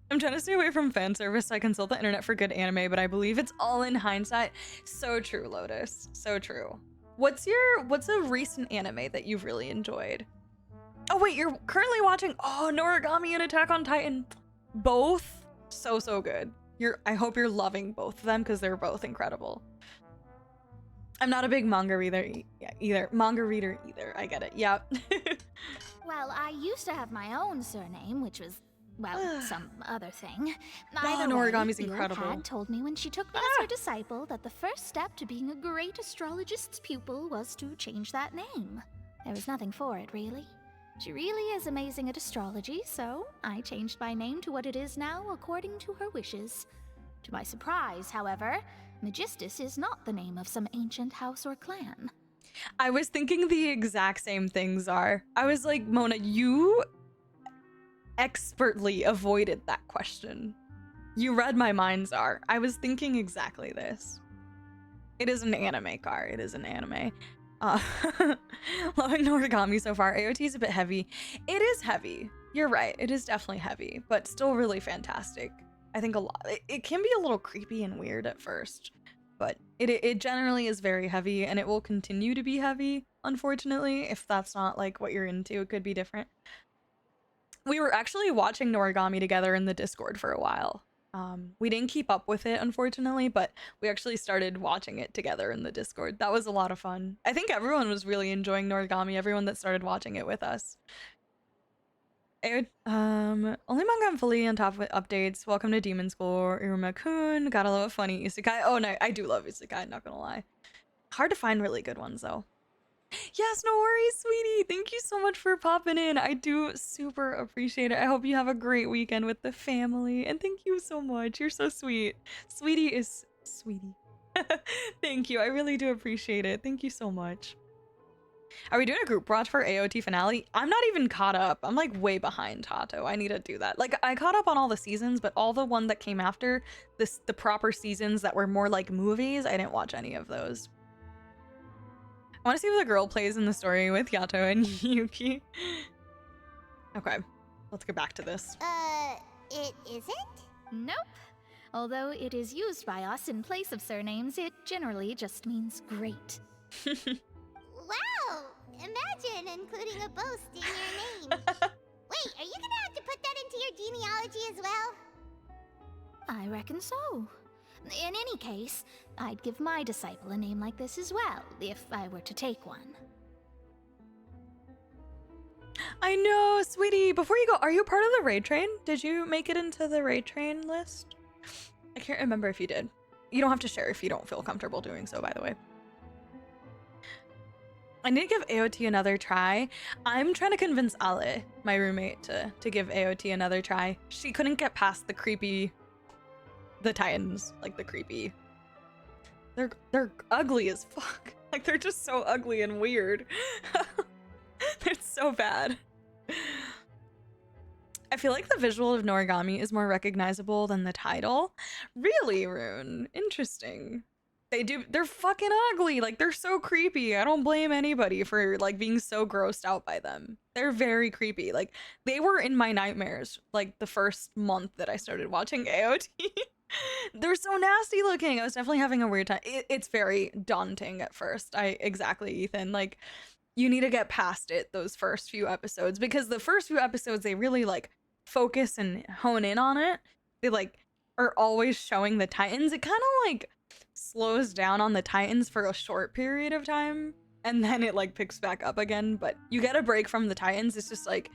I'm trying to stay away from fan service. I consult the internet for good anime, but I believe it's all in hindsight. So true, Lotus. So true. What's a recent anime that you've really enjoyed? Oh wait, you're currently watching Noragami and Attack on Titan. Both so good. I hope you're loving both of them because they're both incredible. I'm not a big manga reader either. I get it. Yep. Well, I used to have my own surname, which was, well, some other thing. Either way, Noragami's Theo incredible. had told me when she took me as her disciple that the first step to being a great astrologist's pupil was to change that name. There was nothing for it, really. She really is amazing at astrology, so I changed my name to what it is now according to her wishes. To my surprise, however, Magistus is not the name of some ancient house or clan. I was thinking the exact same thing, Czar. I was like, Mona, you expertly avoided that question. You read my mind, Czar. I was thinking exactly this. It is an anime, Car. It is an anime. Loving Noragami so far. AOT is a bit heavy. It is heavy. You're right. It is definitely heavy, but still really fantastic. I think a lot. It can be a little creepy and weird at first, but it generally is very heavy, and it will continue to be heavy, unfortunately. If that's not like what you're into, it could be different. We were actually watching Noragami together in the Discord for a while. We didn't keep up with it, unfortunately, but we actually started watching it together in the Discord. That was a lot of fun. I think everyone was really enjoying Noragami, everyone that started watching it with us. Only manga I'm fully on top of updates. Welcome to Demon School, Iruma-kun. Gotta love a funny isekai. Oh no, I do love isekai, not gonna lie. Hard to find really good ones though. Yes, no worries, sweetie. Thank you so much for popping in. I do super appreciate it. I hope you have a great weekend with the family. And thank you so much. You're so sweet. Sweetie is sweetie. Thank you. I really do appreciate it. Thank you so much. Are we doing a group watch for AOT finale? I'm not even caught up. I'm like way behind Tato. I need to do that. Like I caught up on all the seasons, but all the one that came after this, the proper seasons that were more like movies, I didn't watch any of those. I want to see what the girl plays in the story with Yato and Yuki. Okay, let's get back to this. It isn't? Nope. Although it is used by us in place of surnames, it generally just means great. Wow! Imagine including a boast in your name. Wait, are you gonna have to put that into your genealogy as well? I reckon so. In any case, I'd give my disciple a name like this as well, if I were to take one. I know, sweetie. Before you go, are you part of the raid train? Did you make it into the raid train list? I can't remember if you did. You don't have to share if you don't feel comfortable doing so, by the way. I need to give AOT another try. I'm trying to convince Ale, my roommate, to give AOT another try. She couldn't get past the Titans, like the creepy. They're ugly as fuck. Like they're just so ugly and weird. It's so bad. I feel like the visual of Noragami is more recognizable than the title. Really, Rune? Interesting. They're fucking ugly. Like they're so creepy. I don't blame anybody for like being so grossed out by them. They're very creepy. Like they were in my nightmares like the first month that I started watching AOT. They're so nasty looking. I was definitely having a weird time. It's very daunting at first. Exactly, Ethan. Like you need to get past it those first few episodes, because the first few episodes they really like focus and hone in on it. They like are always showing the Titans. It kind of like slows down on the Titans for a short period of time, and then it like picks back up again. But you get a break from the Titans. It's just like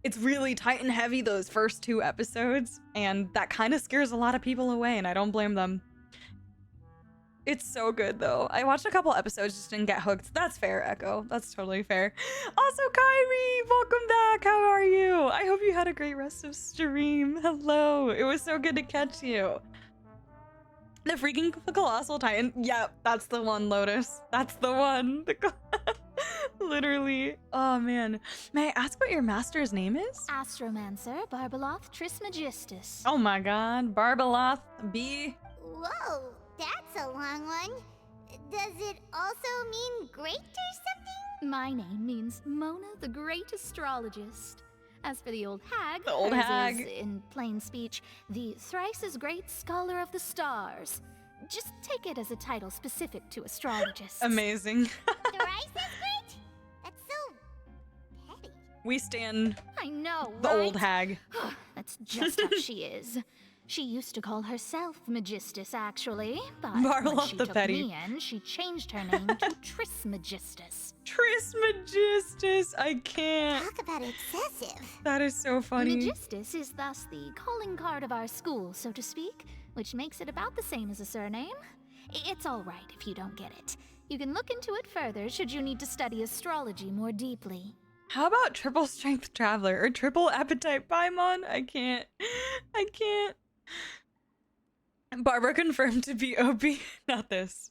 it's really Titan heavy those first 2 episodes, and that kind of scares a lot of people away, and I don't blame them. It's so good though. I watched a couple episodes, just didn't get hooked. That's fair, Echo. That's totally fair. Also, Kyrie, welcome back. How are you? I hope you had a great rest of stream. Hello. It was so good to catch you. The freaking Colossal Titan. Yeah, that's the one, Lotus. That's the one. Literally. Oh, man. May I ask what your master's name is? Astromancer Barbaloth Trismegistus. Oh my god. Barbaloth B. Whoa, that's a long one. Does it also mean great or something? My name means Mona the Great Astrologist. As for the old hag, The old hers hag. is, in plain speech, the thrice as great scholar of the stars. Just take it as a title specific to astrologists. Amazing. Thrice as great? That's so petty. We stand I know, the right? old hag. That's just how she is. She used to call herself Magistus, actually, but when Barbaloth she the took petty. me in, she changed her name to Trismegistus. Trismegistus. I can't. Talk about excessive. That is so funny. Magistus is thus the calling card of our school, so to speak, which makes it about the same as a surname. It's all right if you don't get it. You can look into it further should you need to study astrology more deeply. How about triple strength traveler or triple appetite Paimon? I can't. Barbara confirmed to be OP. Not this.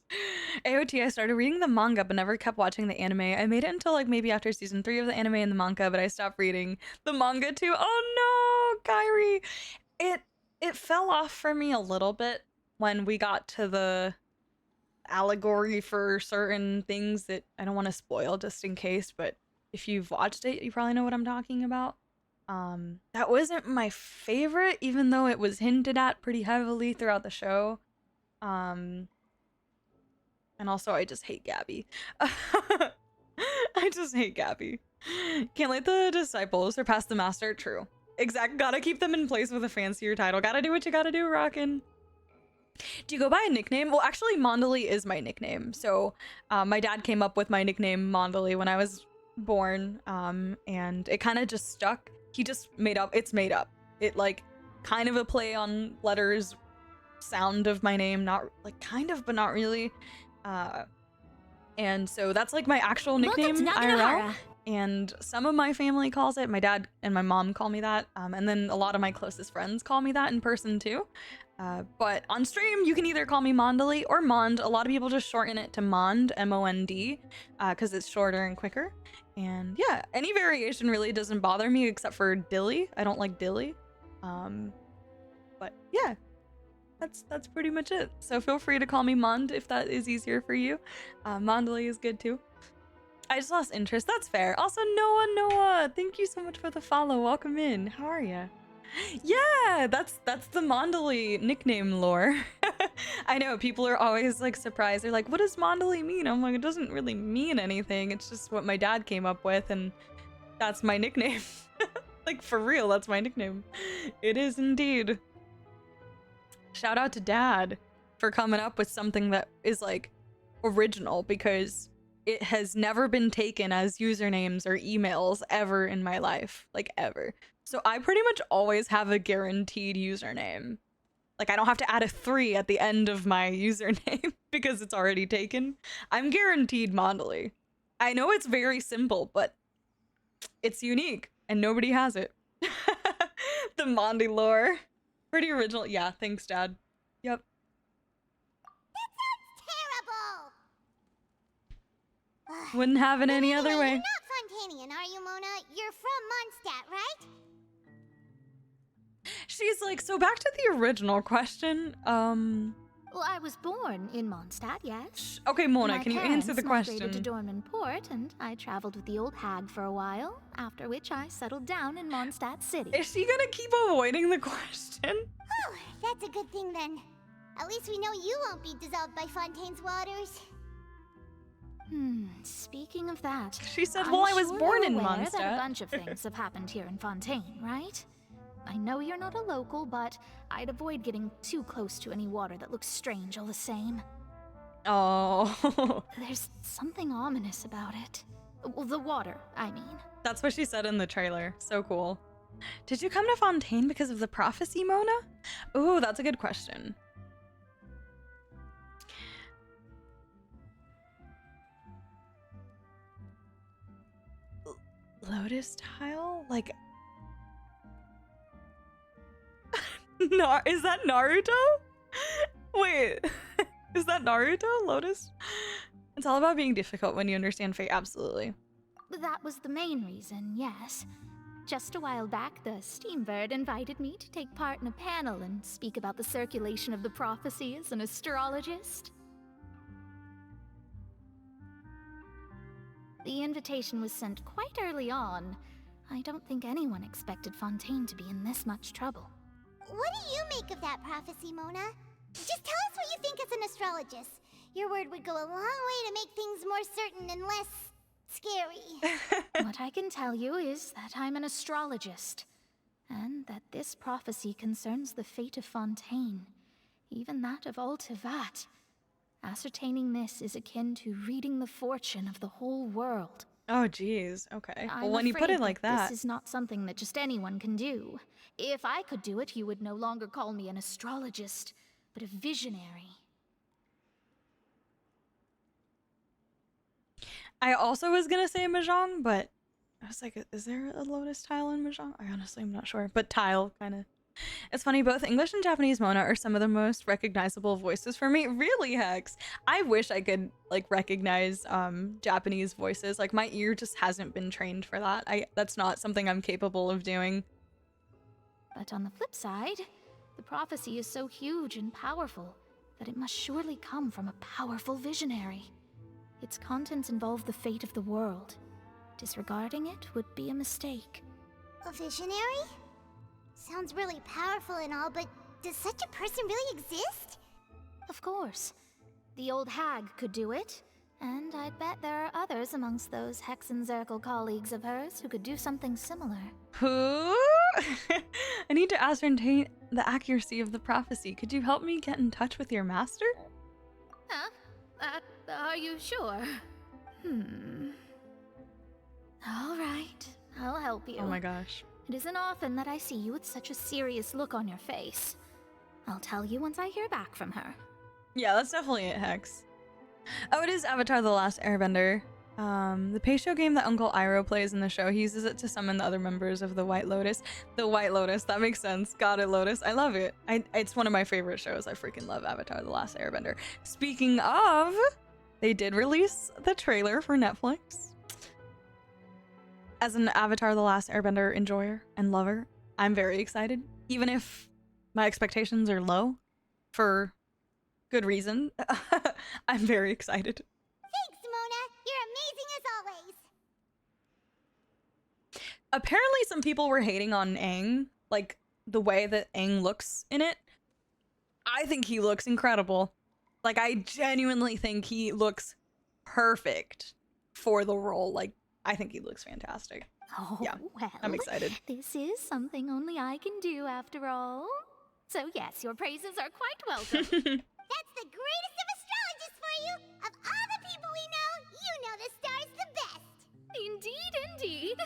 AOT, I started reading the manga but never kept watching the anime. I made it until like maybe after season 3 of the anime and the manga, but I stopped reading the manga too. Oh no, Kairi. It fell off for me a little bit when we got to the allegory for certain things that I don't want to spoil just in case, but if you've watched it, you probably know what I'm talking about. That wasn't my favorite, even though it was hinted at pretty heavily throughout the show. And also, I just hate Gabby. I just hate Gabby. Can't let the disciples surpass the master. True. Exact. Gotta keep them in place with a fancier title. Gotta do what you gotta do, rockin'. Do you go by a nickname? Well, actually, Mondali is my nickname. So, my dad came up with my nickname Mondali when I was born, and it kind of just stuck. He just made up. It's made up. It like kind of a play on letters, sound of my name. Not like kind of, but not really. And so that's like my actual nickname IRL. And some of my family calls it. My dad and my mom call me that. And then a lot of my closest friends call me that in person too. But on stream, you can either call me Mondali or Mond. A lot of people just shorten it to Mond, M-O-N-D, because it's shorter and quicker. And yeah, any variation really doesn't bother me except for Dilly. I don't like Dilly. But yeah, that's pretty much it. So feel free to call me Mond if that is easier for you. Mondali is good too. I just lost interest. That's fair. Also, Noah, thank you so much for the follow. Welcome in. How are you? Yeah, that's the Mondali nickname lore. I know people are always like surprised. They're like, "What does Mondali mean?" I'm like, "It doesn't really mean anything. It's just what my dad came up with, and that's my nickname." Like for real, that's my nickname. It is indeed. Shout out to Dad for coming up with something that is like original, because it has never been taken as usernames or emails ever in my life, like ever. So I pretty much always have a guaranteed username. Like I don't have to add a 3 at the end of my username because it's already taken. I'm guaranteed Mondali. I know it's very simple, but it's unique and nobody has it. The Mondi lore. Pretty original. Yeah, thanks, Dad. Yep. Terrible. Wouldn't have it any other way. You're not Fontanian, are you, Mona? You're from Mondstadt, right? She's like, so back to the original question. Well, I was born in Mondstadt, yes. Okay, Mona, My can you answer the parents migrated question? to Dornman Port, and I traveled with the old hag for a while, after which I settled down in Mondstadt City. Is she gonna keep avoiding the question? Oh, that's a good thing then. At least we know you won't be dissolved by Fontaine's waters. Speaking of that, She said, I'm well, I was sure born you're in aware that Mondstadt. a bunch of things have happened here in Fontaine, right? I know you're not a local, but I'd avoid getting too close to any water that looks strange all the same. Oh. There's something ominous about it. Well, the water, I mean. That's what she said in the trailer. So cool. Did you come to Fontaine because of the prophecy, Mona? Ooh, that's a good question. Lotus tile? Like... Is that Naruto? Wait, is that Naruto, Lotus? It's all about being difficult when you understand fate, absolutely. That was the main reason, yes. Just a while back, the Steambird invited me to take part in a panel and speak about the circulation of the prophecy as an astrologist. The invitation was sent quite early on. I don't think anyone expected Fontaine to be in this much trouble. What do you make of that prophecy, Mona? Just tell us what you think as an astrologist. Your word would go a long way to make things more certain and less scary. What I can tell you is that I'm an astrologist, and that this prophecy concerns the fate of Fontaine, even that of all Tevat. Ascertaining this is akin to reading the fortune of the whole world. Oh, geez. Okay. I'm Well, when you put it afraid like that, this is not something that just anyone can do. If I could do it, you would no longer call me an astrologist, but a visionary. I also was gonna say Mahjong, but I was like, is there a Lotus tile in Mahjong? I honestly am not sure, but tile, kind of. It's funny, both English and Japanese Mona are some of the most recognizable voices for me. Really, Hex? I wish I could, like, recognize Japanese voices. Like, my ear just hasn't been trained for that. That's not something I'm capable of doing. But on the flip side, the prophecy is so huge and powerful that it must surely come from a powerful visionary. Its contents involve the fate of the world. Disregarding it would be a mistake. A visionary? Sounds really powerful and all, but does such a person really exist? Of course. The old hag could do it, and I'd bet there are others amongst those Hexen Zirkel colleagues of hers who could do something similar. Who? I need to ascertain the accuracy of the prophecy. Could you help me get in touch with your master? Huh? Are you sure? All right, I'll help you. Oh my gosh. It isn't often that I see you with such a serious look on your face. I'll tell you once I hear back from her. Yeah, that's definitely it, Hex. Oh, it is Avatar: The Last Airbender. The Peisho game that Uncle Iroh plays in the show, he uses it to summon the other members of the White Lotus. The White Lotus, that makes sense. Got it, Lotus. I love it. It's one of my favorite shows. I freaking love Avatar: The Last Airbender. Speaking of, they did release the trailer for Netflix. As an Avatar: The Last Airbender enjoyer and lover, I'm very excited. Even if my expectations are low, for good reason, I'm very excited. Thanks, Mona. You're amazing as always. Apparently some people were hating on Aang, like the way that Aang looks in it. I think he looks incredible. Like, I genuinely think he looks perfect for the role. Like, I think he looks fantastic. Oh, yeah, well, I'm excited. This is something only I can do after all. So yes, your praises are quite welcome. That's the greatest of astrologists for you! Of all the people we know, you know the star's the best! Indeed, indeed.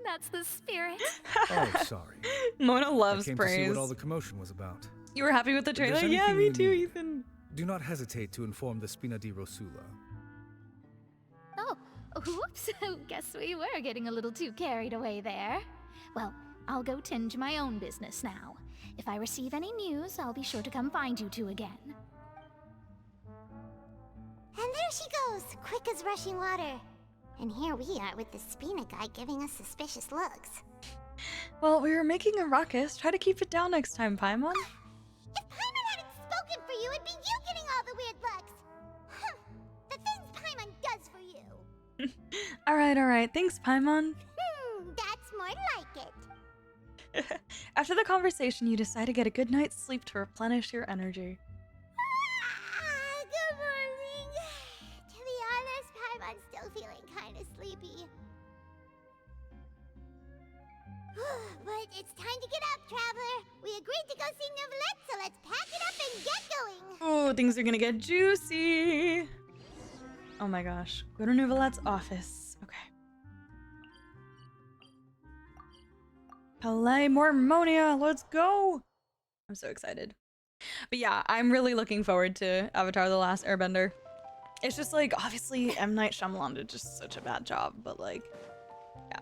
That's the spirit. Oh, sorry. Mona loves I came praise. to see what all the commotion was about. You were happy with the If there's trailer? Yeah, anything me you too, need, Ethan. Do not hesitate to inform the Spina di Rosula. Oh, whoops. Guess we were getting a little too carried away there. Well, I'll go tend to my own business now. If I receive any news, I'll be sure to come find you two again. And there she goes, quick as rushing water. And here we are with the Spina guy giving us suspicious looks. Well, we were making a ruckus. Try to keep it down next time, Paimon. If Paimon hadn't spoken for you, it'd be you getting all the weird looks. Huh. The things Paimon does for you. Alright. Thanks, Paimon. That's more like it. After the conversation, you decide to get a good night's sleep to replenish your energy. Good morning. To be honest, Paimon's still feeling kind of sleepy. But it's time to get up, Traveler. We agreed to go see Novelette, so let's pack it up and get going. Oh, things are gonna get juicy. Oh my gosh. Go to Nouvelette's office. Okay. Palais Mormonia, let's go! I'm so excited. But yeah, I'm really looking forward to Avatar: The Last Airbender. It's just like, obviously, M. Night Shyamalan did just such a bad job, but like, yeah.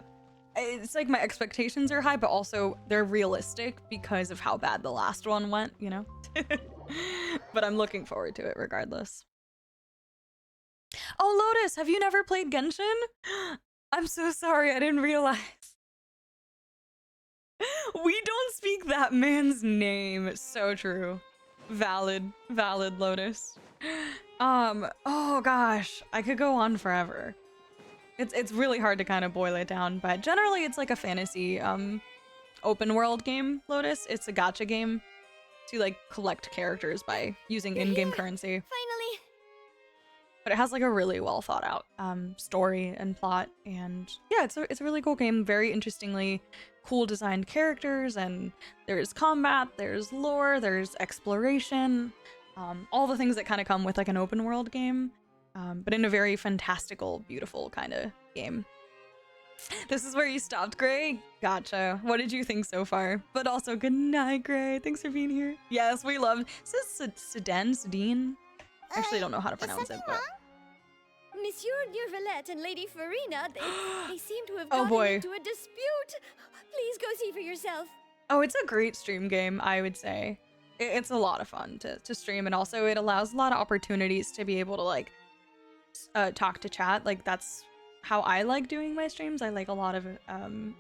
It's like my expectations are high, but also they're realistic because of how bad the last one went, you know? but I'm looking forward to it regardless. Oh, Lotus, have you never played Genshin? I'm so sorry, I didn't realize. We don't speak that man's name. It's so true. Valid, Lotus. Oh gosh, I could go on forever. It's really hard to kind of boil it down, but generally it's like a fantasy open world game, Lotus. It's a gacha game to like collect characters by using in-game currency. Finally! But it has like a really well thought out story and plot, and yeah, it's a really cool game. Very interestingly cool designed characters, and there's combat, there's lore, there's exploration, all the things that kind of come with like an open world game, but in a very fantastical, beautiful kind of game. This is where you stopped, Gray? Gotcha. What did you think so far? But also, good night, Gray. Thanks for being here. Yes, we love. Is this Sedine? I actually don't know how to pronounce it, but. Monsieur Neurvalette and Lady Farina, they seem to have Oh, gotten boy. into a dispute. Please go see for yourself. Oh, it's a great stream game, I would say. It's a lot of fun to stream, and also it allows a lot of opportunities to be able to like talk to chat. Like that's how I like doing my streams. I like a lot of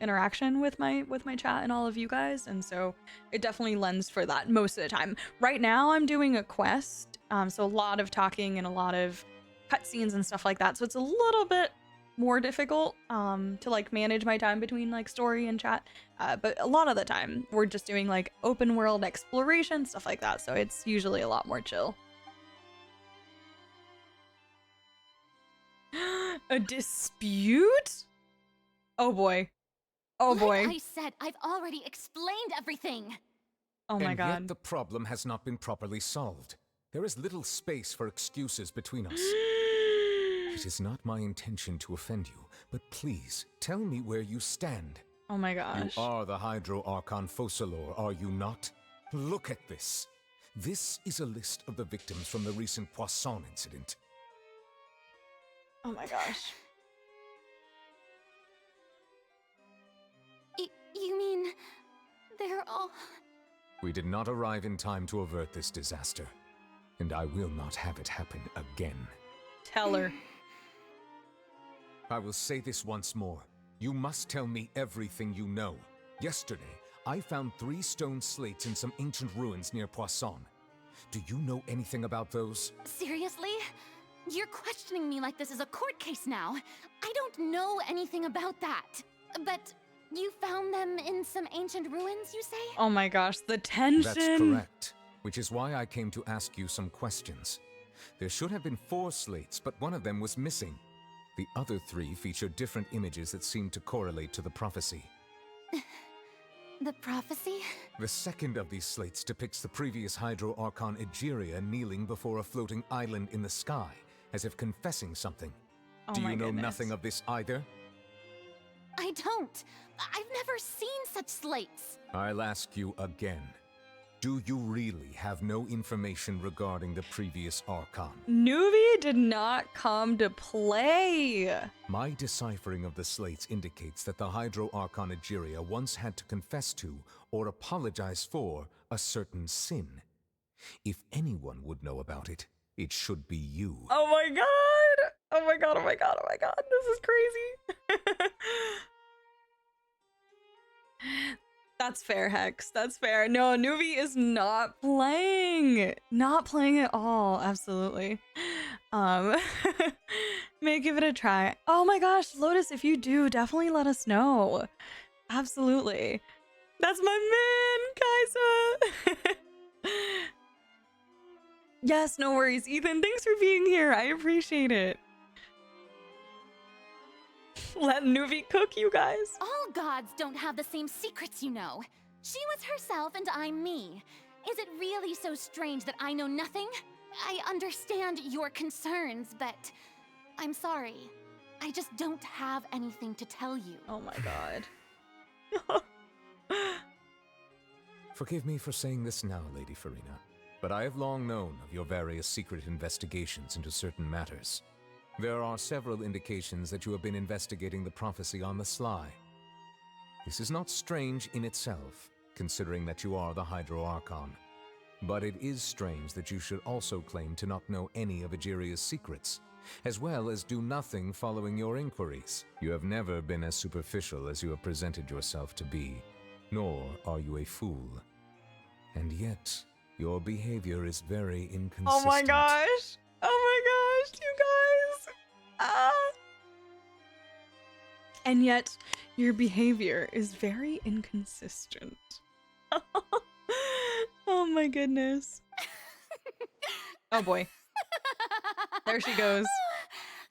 interaction with my chat and all of you guys, and so it definitely lends for that most of the time. Right now I'm doing a quest, so a lot of talking and a lot of cutscenes and stuff like that, so it's a little bit more difficult to like manage my time between like story and chat, but a lot of the time we're just doing like open world exploration, stuff like that, so it's usually a lot more chill. A dispute? Oh boy. Oh boy. Like I said, I've already explained everything. Oh my god. And yet the problem has not been properly solved. There is little space for excuses between us. It is not my intention to offend you, but please tell me where you stand. Oh my gosh. You are the Hydro Archon Focalor, are you not? Look at this. This is a list of the victims from the recent Poisson incident. Oh my gosh. You mean they're all... We did not arrive in time to avert this disaster, and I will not have it happen again. Tell her. I will say this once more. You must tell me everything you know. Yesterday, I found 3 stone slates in some ancient ruins near Poisson. Do you know anything about those? Seriously? You're questioning me like this is a court case now. I don't know anything about that. But you found them in some ancient ruins, you say? Oh my gosh, the tension. That's correct, which is why I came to ask you some questions. There should have been 4 slates, but one of them was missing. The other 3 feature different images that seem to correlate to the prophecy. The prophecy? The second of these slates depicts the previous Hydro Archon Egeria kneeling before a floating island in the sky, as if confessing something. Oh Do my you know goodness. nothing of this either? I don't. I've never seen such slates. I'll ask you again. Do you really have no information regarding the previous Archon? Nuvi did not come to play. My deciphering of the slates indicates that the Hydro Archon Egeria once had to confess to, or apologize for, a certain sin. If anyone would know about it, it should be you. Oh my god. Oh my god, oh my god, oh my god. This is crazy. That's fair, Hex. That's fair. No, Nuvi is not playing. Not playing at all. Absolutely. May give it a try. Oh my gosh, Lotus, if you do, definitely let us know. Absolutely. That's my man, Kaisa. Yes, no worries. Ethan, thanks for being here. I appreciate it. Let Nuvi cook, you guys. All gods don't have the same secrets, you know. She was herself and I'm me. Is it really so strange that I know nothing? I understand your concerns, but I'm sorry. I just don't have anything to tell you. Oh my god. Forgive me for saying this now, Lady Farina, but I have long known of your various secret investigations into certain matters. There are several indications that you have been investigating the prophecy on the sly. This is not strange in itself, considering that you are the Hydro Archon. But it is strange that you should also claim to not know any of Egeria's secrets, as well as do nothing following your inquiries. You have never been as superficial as you have presented yourself to be, nor are you a fool. And yet, your behavior is very inconsistent. Oh my gosh! Oh my gosh, you guys! Ah! And yet, your behavior is very inconsistent. Oh my goodness. Oh boy. There she goes.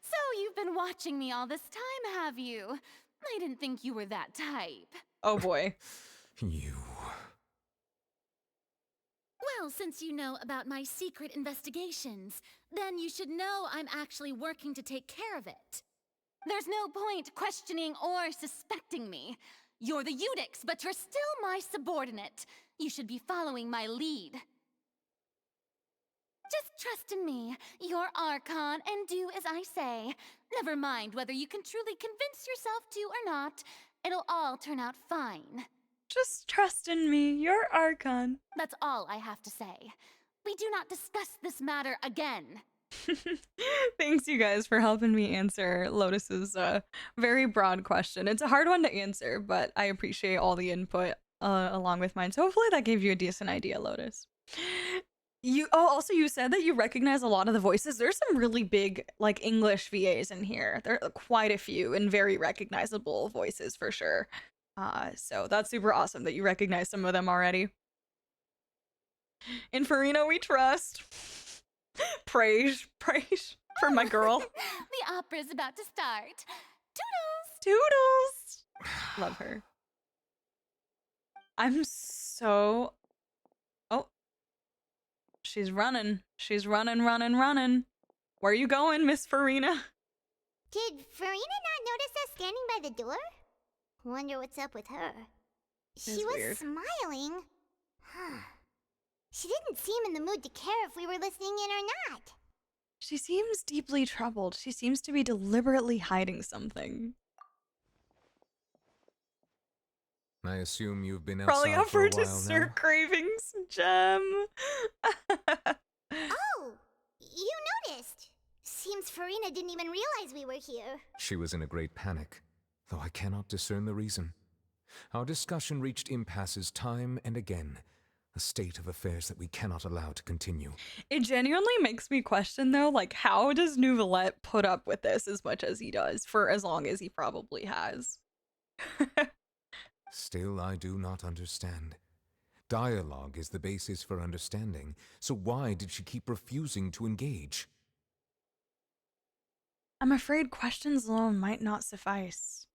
So you've been watching me all this time, have you? I didn't think you were that type. Oh boy. You. Well, since you know about my secret investigations, then you should know I'm actually working to take care of it. There's no point questioning or suspecting me. You're the Eudix, but you're still my subordinate. You should be following my lead. Just trust in me. You're Archon, and do as I say. Never mind whether you can truly convince yourself to or not. It'll all turn out fine. Just trust in me. You're Archon. That's all I have to say. We do not discuss this matter again. Thanks, you guys, for helping me answer Lotus's very broad question. It's a hard one to answer, but I appreciate all the input along with mine. So hopefully that gave you a decent idea, Lotus. Also, you said that you recognize a lot of the voices. There's some really big, like, English VAs in here. There are quite a few and very recognizable voices for sure. So that's super awesome that you recognize some of them already. In Farina, we trust. Praise for my girl. The opera's about to start. Toodles! Love her. I'm so... Oh. She's running. She's running. Where are you going, Miss Farina? Did Farina not notice us standing by the door? Wonder what's up with her. She was weird. smiling. She didn't seem in the mood to care if we were listening in or not. She seems deeply troubled. She seems to be deliberately hiding something. I assume you've been Probably outside for a offered to while now. Sir Cravings Gem. Oh, you noticed. Seems Farina didn't even realize we were here. She was in a great panic, though I cannot discern the reason. Our discussion reached impasses time and again, a state of affairs that we cannot allow to continue. It genuinely makes me question, though, like, how does Nouvelette put up with this as much as he does for as long as he probably has? Still, I do not understand. Dialogue is the basis for understanding, so why did she keep refusing to engage? I'm afraid questions alone might not suffice.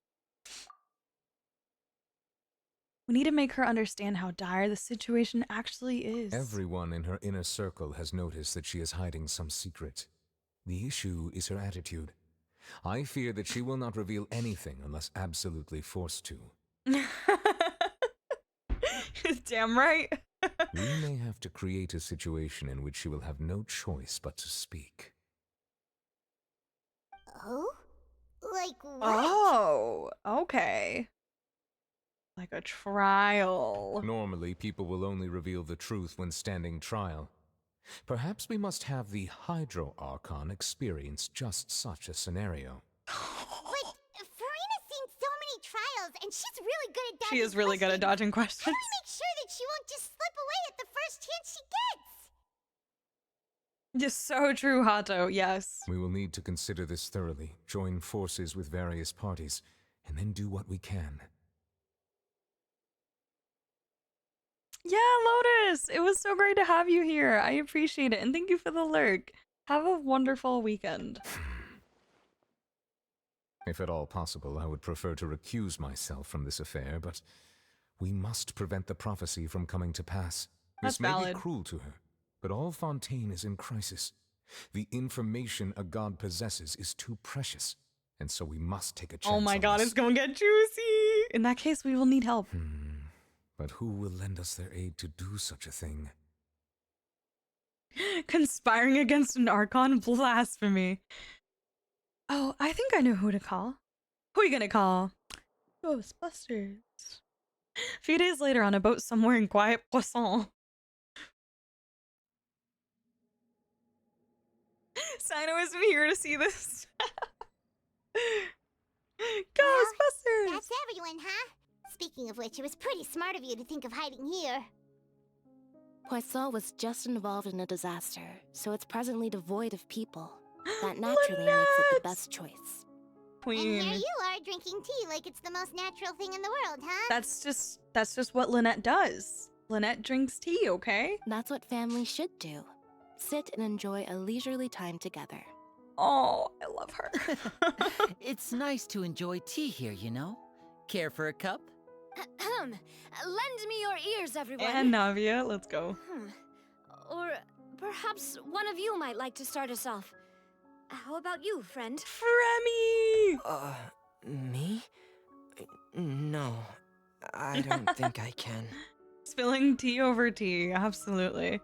We need to make her understand how dire the situation actually is. Everyone in her inner circle has noticed that she is hiding some secret. The issue is her attitude. I fear that she will not reveal anything unless absolutely forced to. Damn right. We may have to create a situation in which she will have no choice but to speak. Oh? Like what? Oh, okay. Like a trial. Normally, people will only reveal the truth when standing trial. Perhaps we must have the Hydro Archon experience just such a scenario. But Farina's seen so many trials, and she's really good at dodging She is really good at dodging How questions. do we make sure that she won't just slip away at the first chance she gets? Just so true, Hato, yes. We will need to consider this thoroughly, join forces with various parties, and then do what we can. Yeah, Lotus, it was so great to have you here. I appreciate it, and thank you for the lurk. Have a wonderful weekend. If at all possible, I would prefer to recuse myself from this affair, but we must prevent the prophecy from coming to pass. That's This may valid. be cruel to her, but all Fontaine is in crisis. The information a god possesses is too precious, and so we must take a chance. Oh my on god, this. it's gonna get juicy. In that case, we will need help. But who will lend us their aid to do such a thing? Conspiring against an Archon? Blasphemy. Oh, I think I know who to call. Who are you gonna call? Ghostbusters. A few days later on a boat somewhere in quiet Poisson. Sino isn't here to see this. Well, Ghostbusters! that's everyone, huh? Speaking of which, it was pretty smart of you to think of hiding here. Poisson was just involved in a disaster, so it's presently devoid of people. That naturally makes it the best choice. Queen. And here you are drinking tea like it's the most natural thing in the world, huh? That's just what Lynette does. Lynette drinks tea, okay? That's what family should do. Sit and enjoy a leisurely time together. Oh, I love her. It's nice to enjoy tea here, you know? Care for a cup? Lend me your ears, everyone. And Navia, let's go. Or perhaps one of you might like to start us off. How about you, friend? Fremy! Me? No, I don't think I can. Spilling tea over tea, absolutely.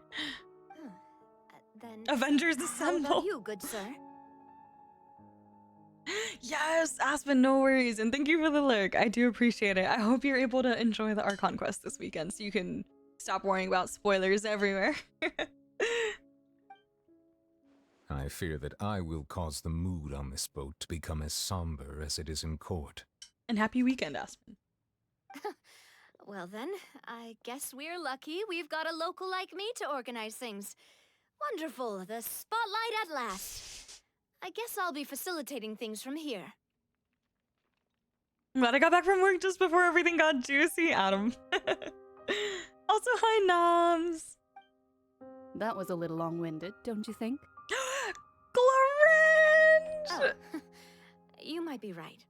Then Avengers how Assemble. about you, good sir? Yes, Aspen, no worries. And thank you for the lurk. I do appreciate it. I hope you're able to enjoy the Archon quest this weekend so you can stop worrying about spoilers everywhere. I fear that I will cause the mood on this boat to become as somber as it is in court. And happy weekend, Aspen. Well then, I guess we're lucky we've got a local like me to organize things. Wonderful, the spotlight at last. I guess I'll be facilitating things from here. I'm glad I got back from work just before everything got juicy, Adam. Also, hi, Noms. That was a little long-winded, don't you think? Gloringe! Oh, you might be right.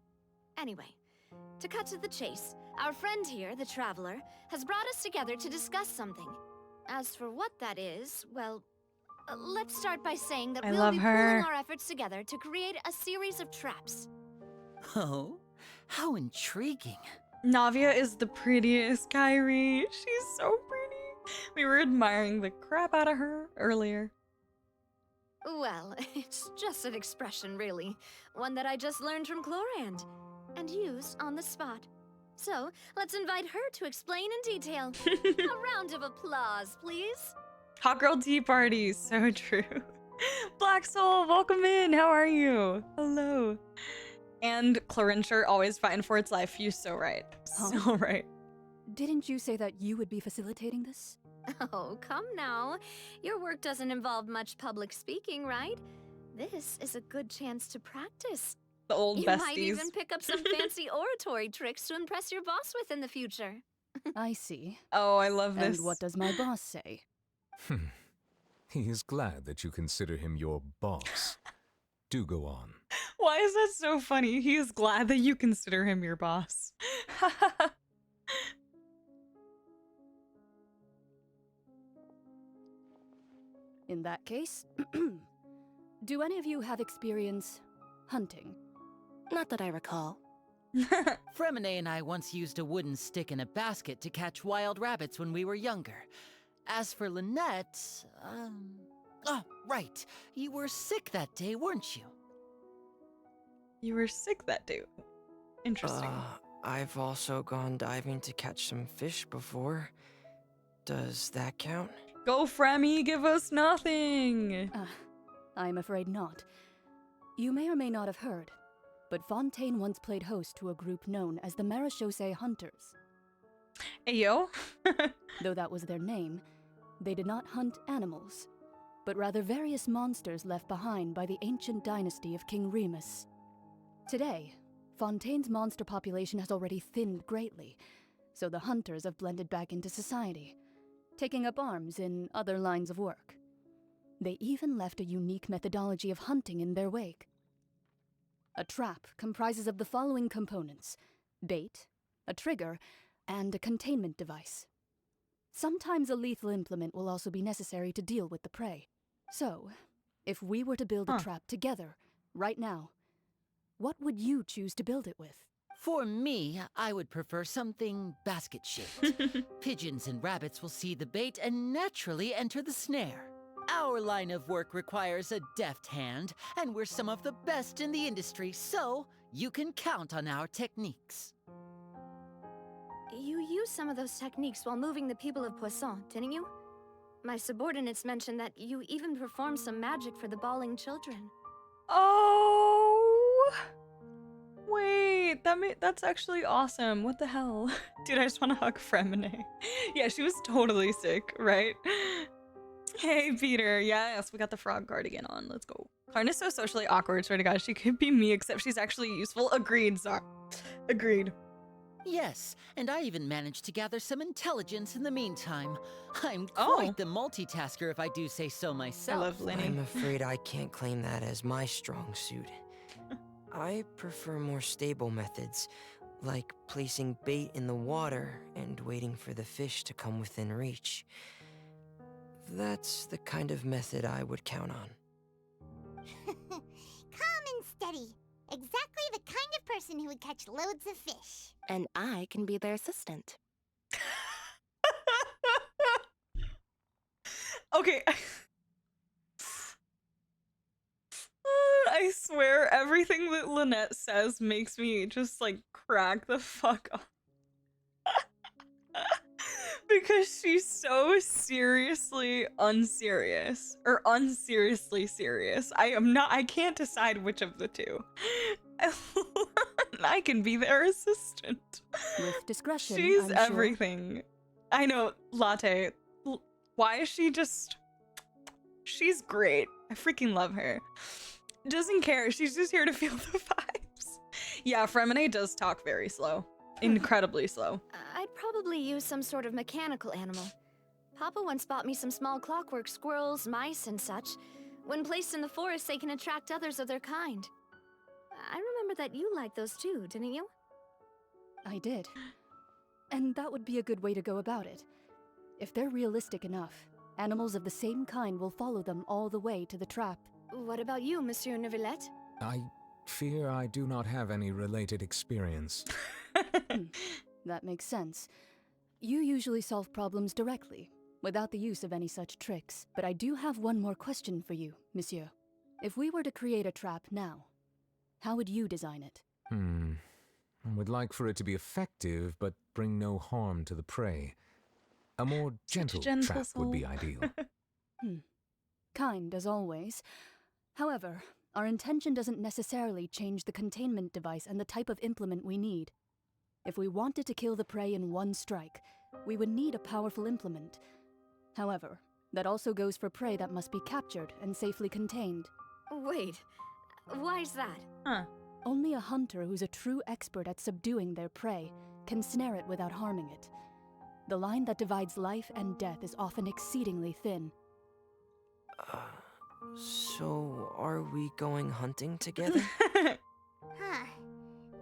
Anyway, to cut to the chase, our friend here, the Traveler, has brought us together to discuss something. As for what that is, well, let's start by saying that we'll be pooling our efforts together to create a series of traps. Oh, how intriguing. Navia is the prettiest, Kyrie. She's so pretty. We were admiring the crap out of her earlier. Well, it's just an expression, really. One that I just learned from Chlorand, and used on the spot. So, let's invite her to explain in detail. A round of applause, please. Hot girl tea party, so true. Black Soul, welcome in. How are you? Hello. And Clorincher always fighting for its life. You're so right. So right. Didn't you say that you would be facilitating this? Oh, come now. Your work doesn't involve much public speaking, right? This is a good chance to practice. The old You besties. might even pick up some fancy oratory tricks to impress your boss with in the future. I see. Oh, I love this. And what does my boss say? He is glad that you consider him your boss. Do go on. Why is that so funny? He is glad that you consider him your boss. In that case, do any of you have experience hunting? Not that I recall. Fremine and I once used a wooden stick in a basket to catch wild rabbits when we were younger. As for Lynette, oh, right. You were sick that day, weren't you? You were sick that day. Interesting. I've also gone diving to catch some fish before. Does that count? Go, Fremy, give us nothing. I'm afraid not. You may or may not have heard, but Fontaine once played host to a group known as the Marechaussee Hunters. Ayo. Though that was their name, they did not hunt animals, but rather various monsters left behind by the ancient dynasty of King Remus. Today, Fontaine's monster population has already thinned greatly, so the hunters have blended back into society, taking up arms in other lines of work. They even left a unique methodology of hunting in their wake. A trap comprises of the following components: bait, a trigger, and a containment device. Sometimes a lethal implement will also be necessary to deal with the prey. So, if we were to build a trap together, right now, what would you choose to build it with? For me, I would prefer something basket-shaped. Pigeons and rabbits will see the bait and naturally enter the snare. Our line of work requires a deft hand, and we're some of the best in the industry, so you can count on our techniques. You used some of those techniques while moving the people of Poisson, didn't you? My subordinates mentioned that you even perform some magic for the bawling children. Oh, wait, that's actually awesome. What the hell? Dude, I just want to hug Fremine. Yeah, she was totally sick, right? Hey, Peter. Yes, we got the frog cardigan on. Let's go. Karn is so socially awkward, swear to God. She could be me, except she's actually useful. Agreed, Zar. Agreed. Yes, and I even managed to gather some intelligence in the meantime. I'm quite the multitasker, if I do say so myself. I love Lenny. I'm afraid I can't claim that as my strong suit. I prefer more stable methods, like placing bait in the water and waiting for the fish to come within reach. That's the kind of method I would count on. Calm and steady. Exactly the kind of person who would catch loads of fish. And I can be their assistant. Okay. I swear everything that Lynette says makes me just like crack the fuck up. Because she's so seriously unserious. Or unseriously serious. I can't decide which of the two. I can be their assistant. With discretion, She's I'm sure. everything. I know, Latte. Why is she just... She's great. I freaking love her. Doesn't care. She's just here to feel the vibes. Yeah, Fremine does talk very slow. Incredibly slow. I'd probably use some sort of mechanical animal. Papa once bought me some small clockwork squirrels, mice, and such. When placed in the forest, they can attract others of their kind. I remember that you liked those too, didn't you? I did. And that would be a good way to go about it. If they're realistic enough, animals of the same kind will follow them all the way to the trap. What about you, Monsieur Neuvillette? I fear I do not have any related experience. That makes sense. You usually solve problems directly, without the use of any such tricks. But I do have one more question for you, Monsieur. If we were to create a trap now, how would you design it? I would like for it to be effective, but bring no harm to the prey. A more gentle trap would be ideal. Kind, as always. However, our intention doesn't necessarily change the containment device and the type of implement we need. If we wanted to kill the prey in one strike, we would need a powerful implement. However, that also goes for prey that must be captured and safely contained. Wait, why's that? Only a hunter who's a true expert at subduing their prey can snare it without harming it. The line that divides life and death is often exceedingly thin. So are we going hunting together? Huh.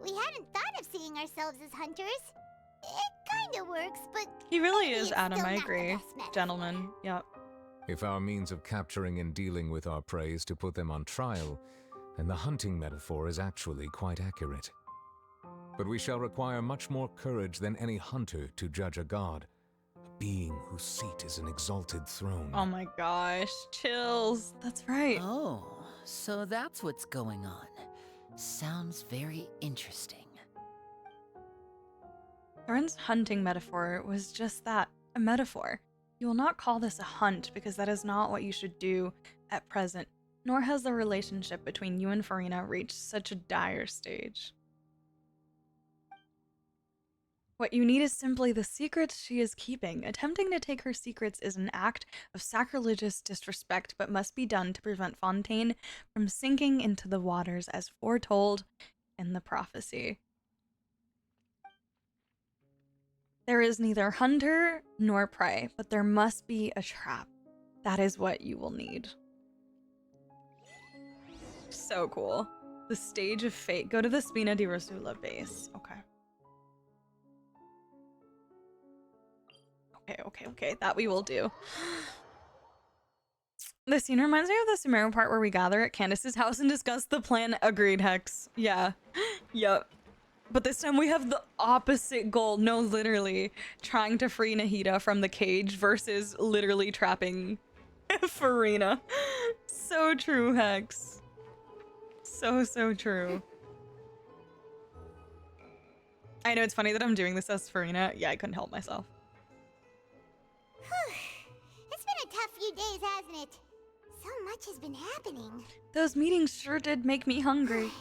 We hadn't thought of seeing ourselves as hunters. It kinda works, but... He really maybe is, it's Adam, still I not the agree. best metaphor. Gentlemen, yep. If our means of capturing and dealing with our prey is to put them on trial, then the hunting metaphor is actually quite accurate. But we shall require much more courage than any hunter to judge a god, a being whose seat is an exalted throne. Oh my gosh, chills. That's right. Oh, so that's what's going on. Sounds very interesting. Thorn's hunting metaphor was just that, a metaphor. You will not call this a hunt because that is not what you should do at present, nor has the relationship between you and Farina reached such a dire stage. What you need is simply the secrets she is keeping. Attempting to take her secrets is an act of sacrilegious disrespect, but must be done to prevent Fontaine from sinking into the waters as foretold in the prophecy. There is neither hunter nor prey, but there must be a trap. That is what you will need. So cool. The Stage of Fate. Go to the Spina di Rosula base. Okay. Okay. That we will do. The scene reminds me of the Sumeru part where we gather at Candace's house and discuss the plan. Agreed, Hex. Yeah. Yep. But this time we have the opposite goal. No, literally. Trying to free Nahida from the cage versus literally trapping Farina. So true, Hex. So true. I know it's funny that I'm doing this as Farina. Yeah, I couldn't help myself. It's been a hasn't it? So much has been happening. Those meetings sure did make me hungry.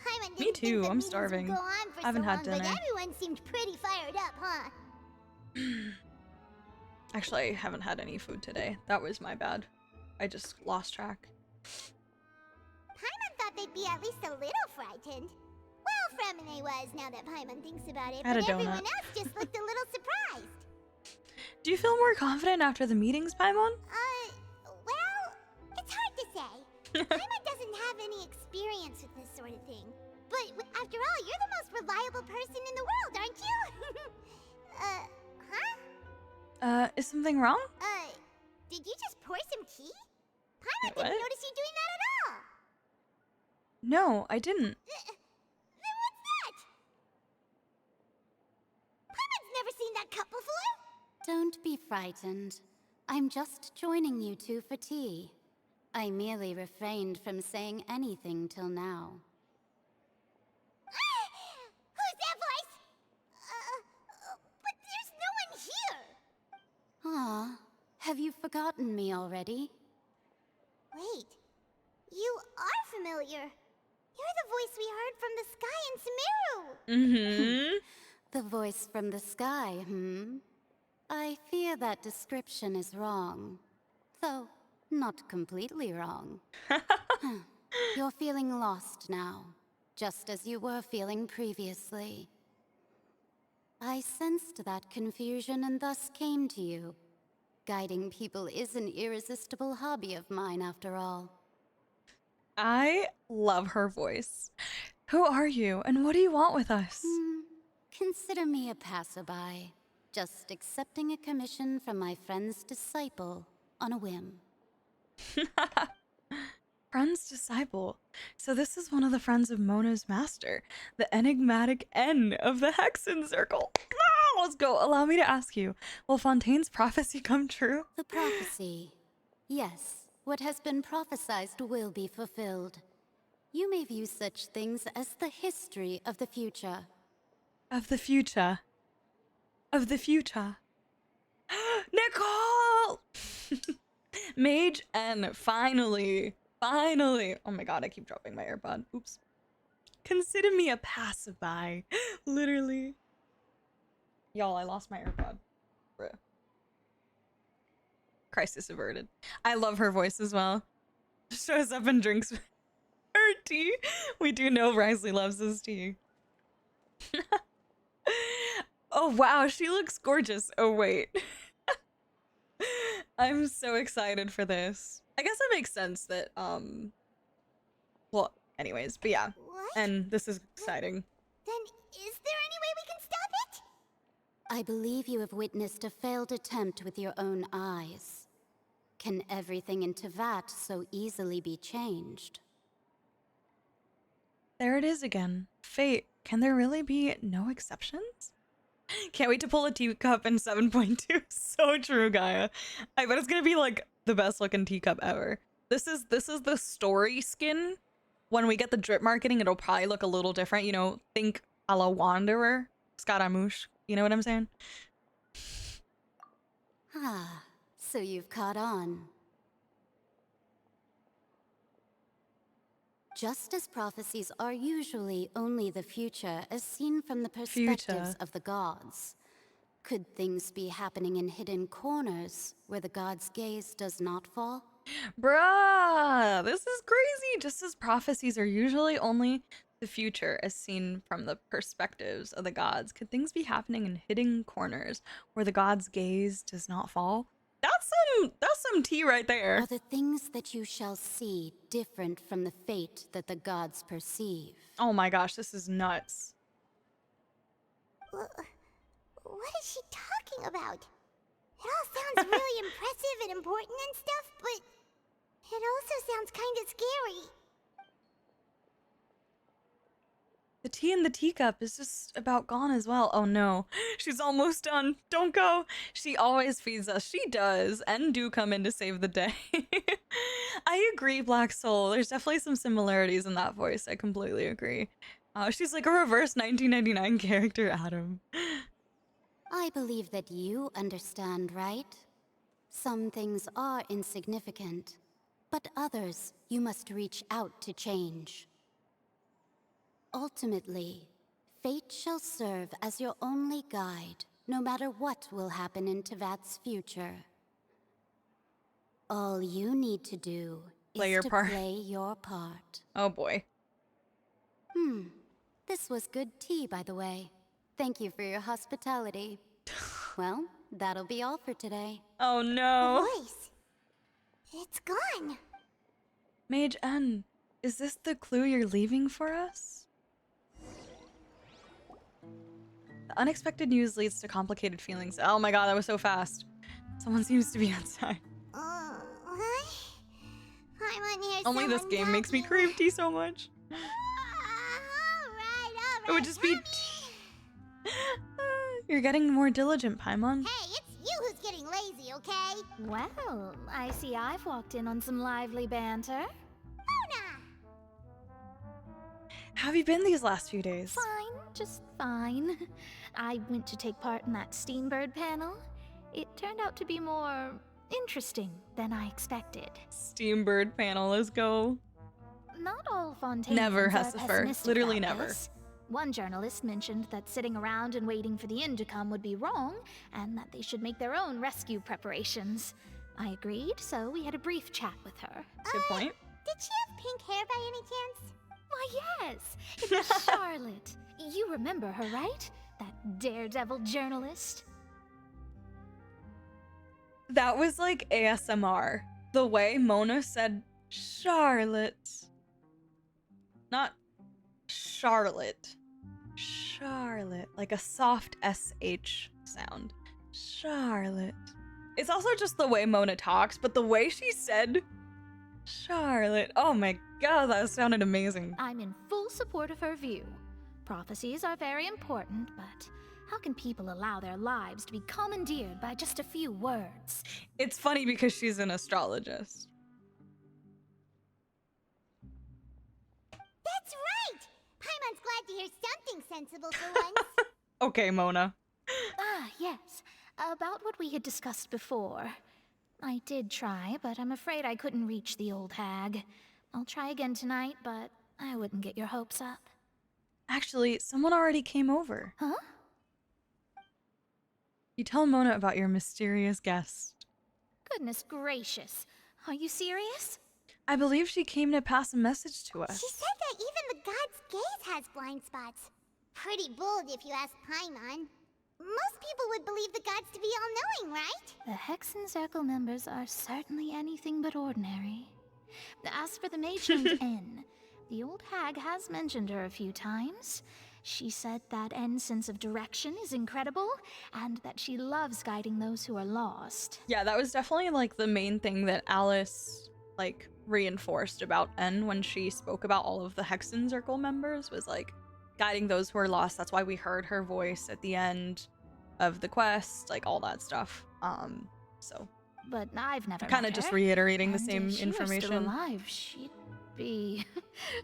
Paimon Me didn't too, think the I'm meetings starving. would go on for I haven't so had long, but dinner. everyone seemed pretty fired up, huh? Actually, I haven't had any food today. That was my bad. I just lost track. Paimon thought they'd be at least a little frightened. Well, Fremine was, now that Paimon thinks about it, I had but a donut. everyone else just looked a little surprised. Do you feel more confident after the meetings, Paimon? Well, it's hard to say. Paimon doesn't have any experience with this sort of thing. But after all, you're the most reliable person in the world, aren't you? Huh? Is something wrong? Did you just pour some tea? Paimon Wait, didn't what? notice you doing that at all. No, I didn't. Then what's that? Paimon's never seen that cup before. Don't be frightened. I'm just joining you two for tea. I merely refrained from saying anything till now. Who's that voice? But there's no one here. Ah, have you forgotten me already? Wait, you are familiar. You're the voice we heard from the sky in Sumeru. Mm-hmm. The voice from the sky, hmm? I fear that description is wrong. Though, not completely wrong. You're feeling lost now, just as you were feeling previously. I sensed that confusion and thus came to you. Guiding people is an irresistible hobby of mine, after all. I love her voice. Who are you, and what do you want with us? Consider me a passerby, just accepting a commission from my friend's disciple on a whim. Friend's disciple. So this is one of the friends of Mona's master, the enigmatic N of the Hexen Circle. Ah, let's go. Allow me to ask you, will Fontaine's prophecy come true? The prophecy. Yes, what has been prophesied will be fulfilled. You may view such things as the history of the future. Of the future. Of the future. Nicole! Mage N, finally. Finally. Oh my god, I keep dropping my AirPod. Oops. Consider me a passerby. Literally. Y'all, I lost my AirPod. Bruh. Crisis averted. I love her voice as well. Shows up and drinks her tea. We do know Risley loves his tea. Oh wow, she looks gorgeous. Oh wait. I'm so excited for this. I guess it makes sense that well, anyways, but yeah. What? And this is exciting. Then is there any way we can stop it? I believe you have witnessed a failed attempt with your own eyes. Can everything in Tevat so easily be changed? There it is again. Fate. Can there really be no exceptions? Can't wait to pull a teacup in 7.2. So true, Gaia. I bet it's gonna be like the best looking teacup ever. This is the story skin. When we get the drip marketing, it'll probably look a little different. You know, think a la Wanderer, Scaramouche. You know what I'm saying? Ah, so you've caught on. Just as prophecies are usually only the future as seen from the perspectives of the gods, could things be happening in hidden corners where the gods' gaze does not fall? Bruh, this is crazy. Just as prophecies are usually only the future as seen from the perspectives of the gods, could things be happening in hidden corners where the gods' gaze does not fall? That's some tea right there. Are the things that you shall see different from the fate that the gods perceive? Oh my gosh, this is nuts. What is she talking about? It all sounds really impressive and important and stuff, but it also sounds kind of scary. The tea in the teacup is just about gone as well. Oh no, she's almost done. Don't go. She always feeds us. She does. And do come in to save the day. I agree, Black Soul. There's definitely some similarities in that voice. I completely agree. She's like a reverse 1999 character, Adam. I believe that you understand, right? Some things are insignificant, but others you must reach out to change. Ultimately, fate shall serve as your only guide, no matter what will happen in Tevat's future. All you need to do Play is your to part. play your part. Oh boy. This was good tea, by the way. Thank you for your hospitality. Well, that'll be all for today. Oh no. Voice. It's gone. Mage N, is this the clue you're leaving for us? The unexpected news leads to complicated feelings. Oh my god, that was so fast. Someone seems to be outside. What? I'm on here. Only this game makes me crave tea so much. It would just be You're getting more diligent, Paimon. Hey, it's you who's getting lazy, okay? Well, I see I've walked in on some lively banter. Mona! How have you been these last few days? Fine, just fine. I went to take part in that Steambird panel. It turned out to be more interesting than I expected. Steambird panel, let's go. Not all Fontaines Never, are Hessifer. pessimistic Literally about never. this. One journalist mentioned that sitting around and waiting for the end to come would be wrong, and that they should make their own rescue preparations. I agreed, so we had a brief chat with her. Good point. Did she have pink hair by any chance? Why, yes! It was Charlotte. You remember her, right? That daredevil journalist. That was like ASMR. The way Mona said Charlotte. Not Charlotte. Charlotte. Like a soft SH sound. Charlotte. It's also just the way Mona talks, but the way she said Charlotte. Oh my god, that sounded amazing. I'm in full support of her view. Prophecies are very important, but how can people allow their lives to be commandeered by just a few words? It's funny because she's an astrologist. That's right! Paimon's glad to hear something sensible for once. Okay, Mona. Ah, yes. About what we had discussed before. I did try, but I'm afraid I couldn't reach the old hag. I'll try again tonight, but I wouldn't get your hopes up. Actually, someone already came over. Huh? You tell Mona about your mysterious guest. Goodness gracious. Are you serious? I believe she came to pass a message to us. She said that even the god's gaze has blind spots. Pretty bold if you ask Paimon. Most people would believe the gods to be all-knowing, right? The Hexen Circle members are certainly anything but ordinary. As for the mage named N, the old hag has mentioned her a few times. She said that N's sense of direction is incredible, and that she loves guiding those who are lost. Yeah, that was definitely like the main thing that Alice like reinforced about N when she spoke about all of the Hexen Circle members, was like guiding those who are lost. That's why we heard her voice at the end of the quest, like all that stuff. So But I've never kind of met just her, reiterating the and same if she were still information. alive, she'd be...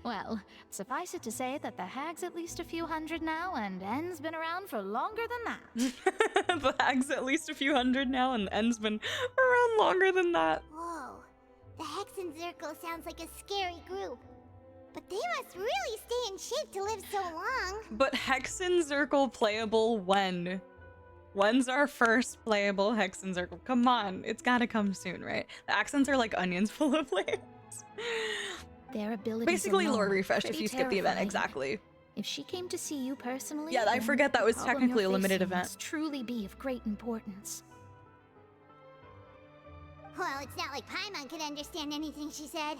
Well, suffice it to say that the hag's at least a few hundred now, and N's been around for longer than that. The hag's at least a few hundred now, and N's been around longer than that. Whoa. The Hexen Circle sounds like a scary group. But they must really stay in shape to live so long. But Hexen Circle playable when? When's our first playable Hexen Circle? Come on, it's gotta come soon, right? The accents are like onions full of layers. Their abilities Basically alone lore are refresh if pretty you skip the event, terrifying. exactly. If she came to see you personally, Yeah, I then forget that the was problem technically you're a limited facing event. must truly be of great importance. Well, it's not like Paimon could understand anything she said.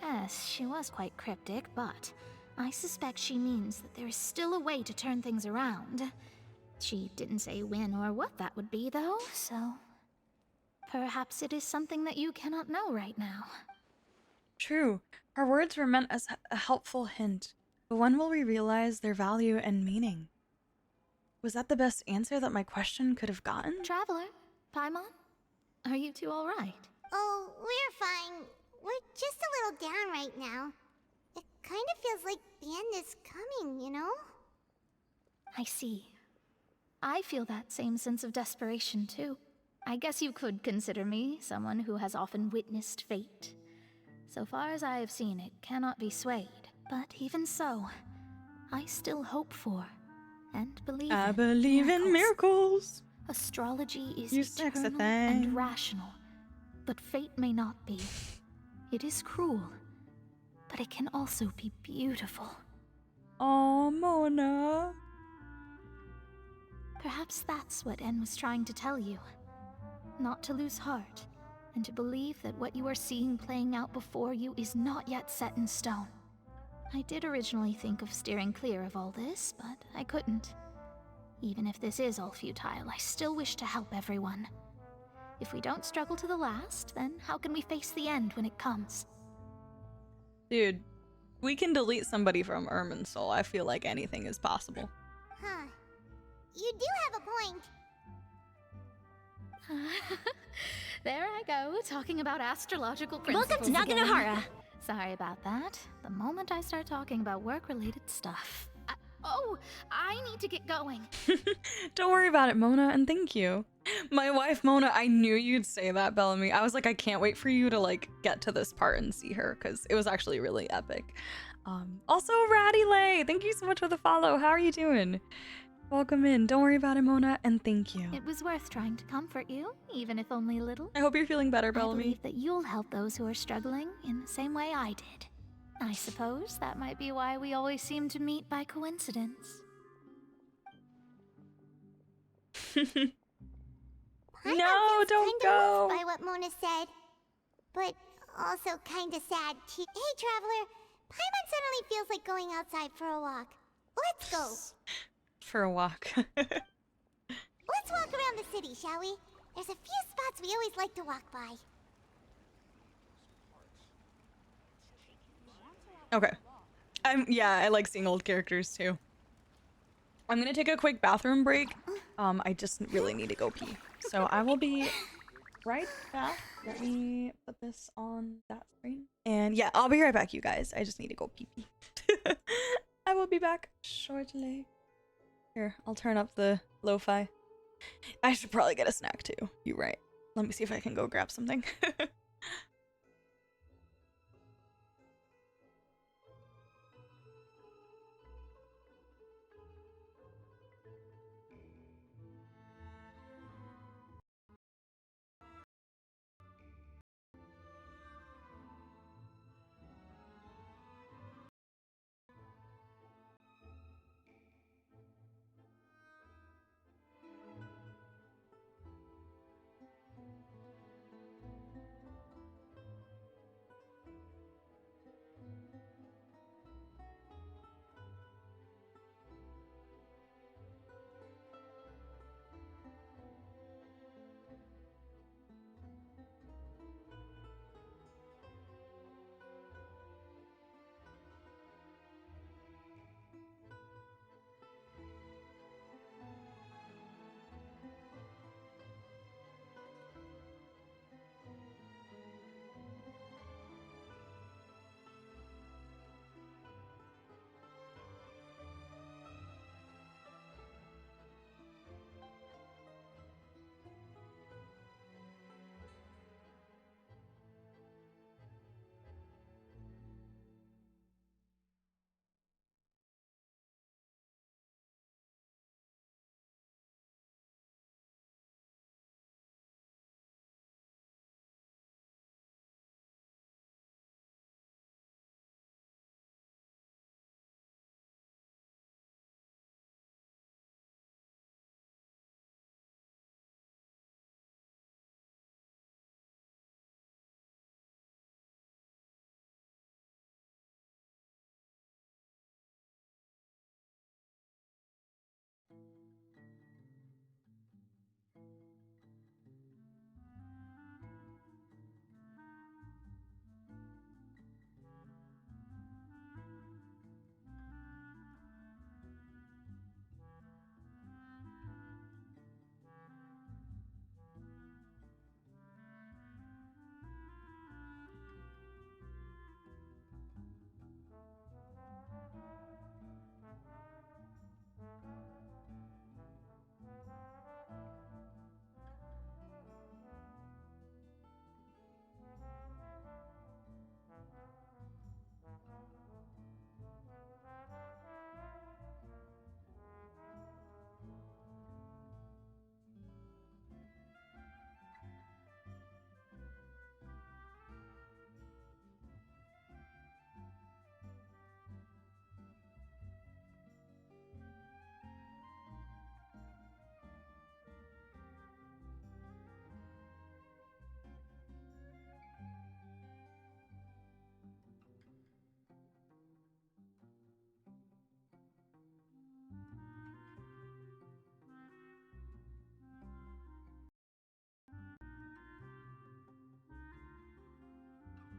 Yes, she was quite cryptic, but I suspect she means that there is still a way to turn things around. She didn't say when or what that would be, though, so... Perhaps it is something that you cannot know right now. True. Her words were meant as a helpful hint, but when will we realize their value and meaning? Was that the best answer that my question could have gotten? Traveler, Paimon, are you two all right? Oh, we're fine. We're just a little down right now. It kind of feels like the end is coming, you know? I see. I feel that same sense of desperation, too. I guess you could consider me someone who has often witnessed fate. So far as I have seen, it cannot be swayed. But even so, I still hope for and believe I in believe in miracles. Astrology is You sex a eternal thing. and rational, but fate may not be. It is cruel, but it can also be beautiful. Oh, Mona. Perhaps that's what En was trying to tell you. Not to lose heart, and to believe that what you are seeing playing out before you is not yet set in stone. I did originally think of steering clear of all this, but I couldn't. Even if this is all futile, I still wish to help everyone. If we don't struggle to the last, then how can we face the end when it comes? Dude, we can delete somebody from Irminsul. I feel like anything is possible. Huh. You do have a point. There I go, talking about astrological principles. Welcome to again. Naganohara. Sorry about that. The moment I start talking about work-related stuff. I need to get going. Don't worry about it, Mona, and thank you. My wife, Mona, I knew you'd say that, Bellamy. I was like, I can't wait for you to like get to this part and see her, because it was actually really epic. Also, Ratty Lay, thank you so much for the follow. How are you doing? Welcome in. Don't worry about it, Mona, and thank you. It was worth trying to comfort you, even if only a little. I hope you're feeling better, I Bellamy. believe that you'll help those who are struggling in the same way I did. I suppose that might be why we always seem to meet by coincidence. No, don't go. By what Mona said, but also kinda sad too. Hey, traveler, Paimon suddenly feels like going outside for a walk. Let's go. For a walk. Let's walk around the city, shall we? There's a few spots we always like to walk by. Okay. Yeah, I like seeing old characters too. I'm gonna take a quick bathroom break. I just really need to go pee. So I will be right back. Let me put this on that screen. And yeah, I'll be right back, you guys. I just need to go pee pee. I will be back shortly. Here, I'll turn up the lo-fi. I should probably get a snack too. You're right. Let me see if I can go grab something.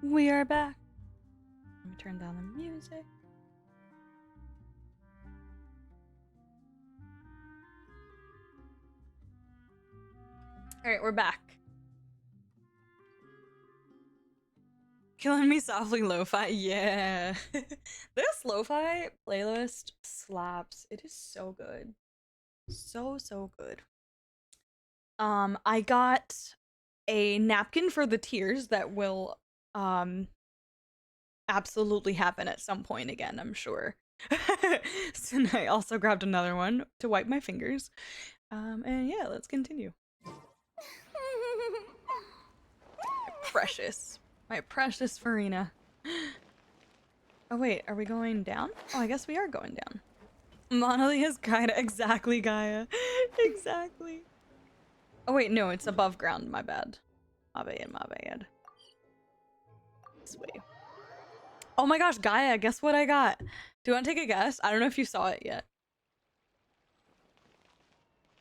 We are back. Let me turn down the music. Alright, we're back. Killing Me Softly Lo-Fi, yeah. This Lo-Fi playlist slaps. It is so good. So good. I got a napkin for the tears that will absolutely happen at some point again, I'm sure. So I also grabbed another one to wipe my fingers. And yeah, let's continue. Precious. My precious Farina. Oh wait, are we going down? Oh, I guess we are going down. Monolith Gaia. Exactly, Gaia. Exactly. Oh wait, no, it's above ground. My bad. My bad. This way. Oh my gosh, Gaia, guess what I got? Do you want to take a guess? I don't know if you saw it yet.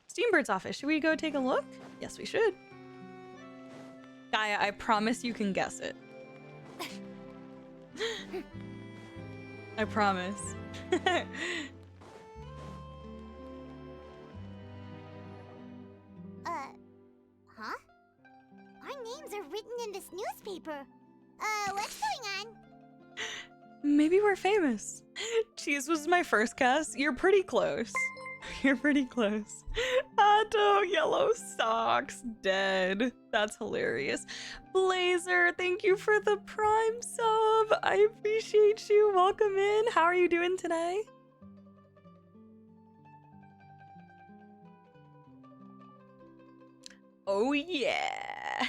Steambird's office. Should we go take a look? Yes, we should. Gaia, I promise you can guess it. I promise. Huh? Our names are written in this newspaper. What's going on? Maybe we're famous. Cheese was my first guess. You're pretty close. You're pretty close. Otto, yellow socks, dead. That's hilarious. Blazer, thank you for the Prime sub. I appreciate you. Welcome in. How are you doing today? Oh yeah.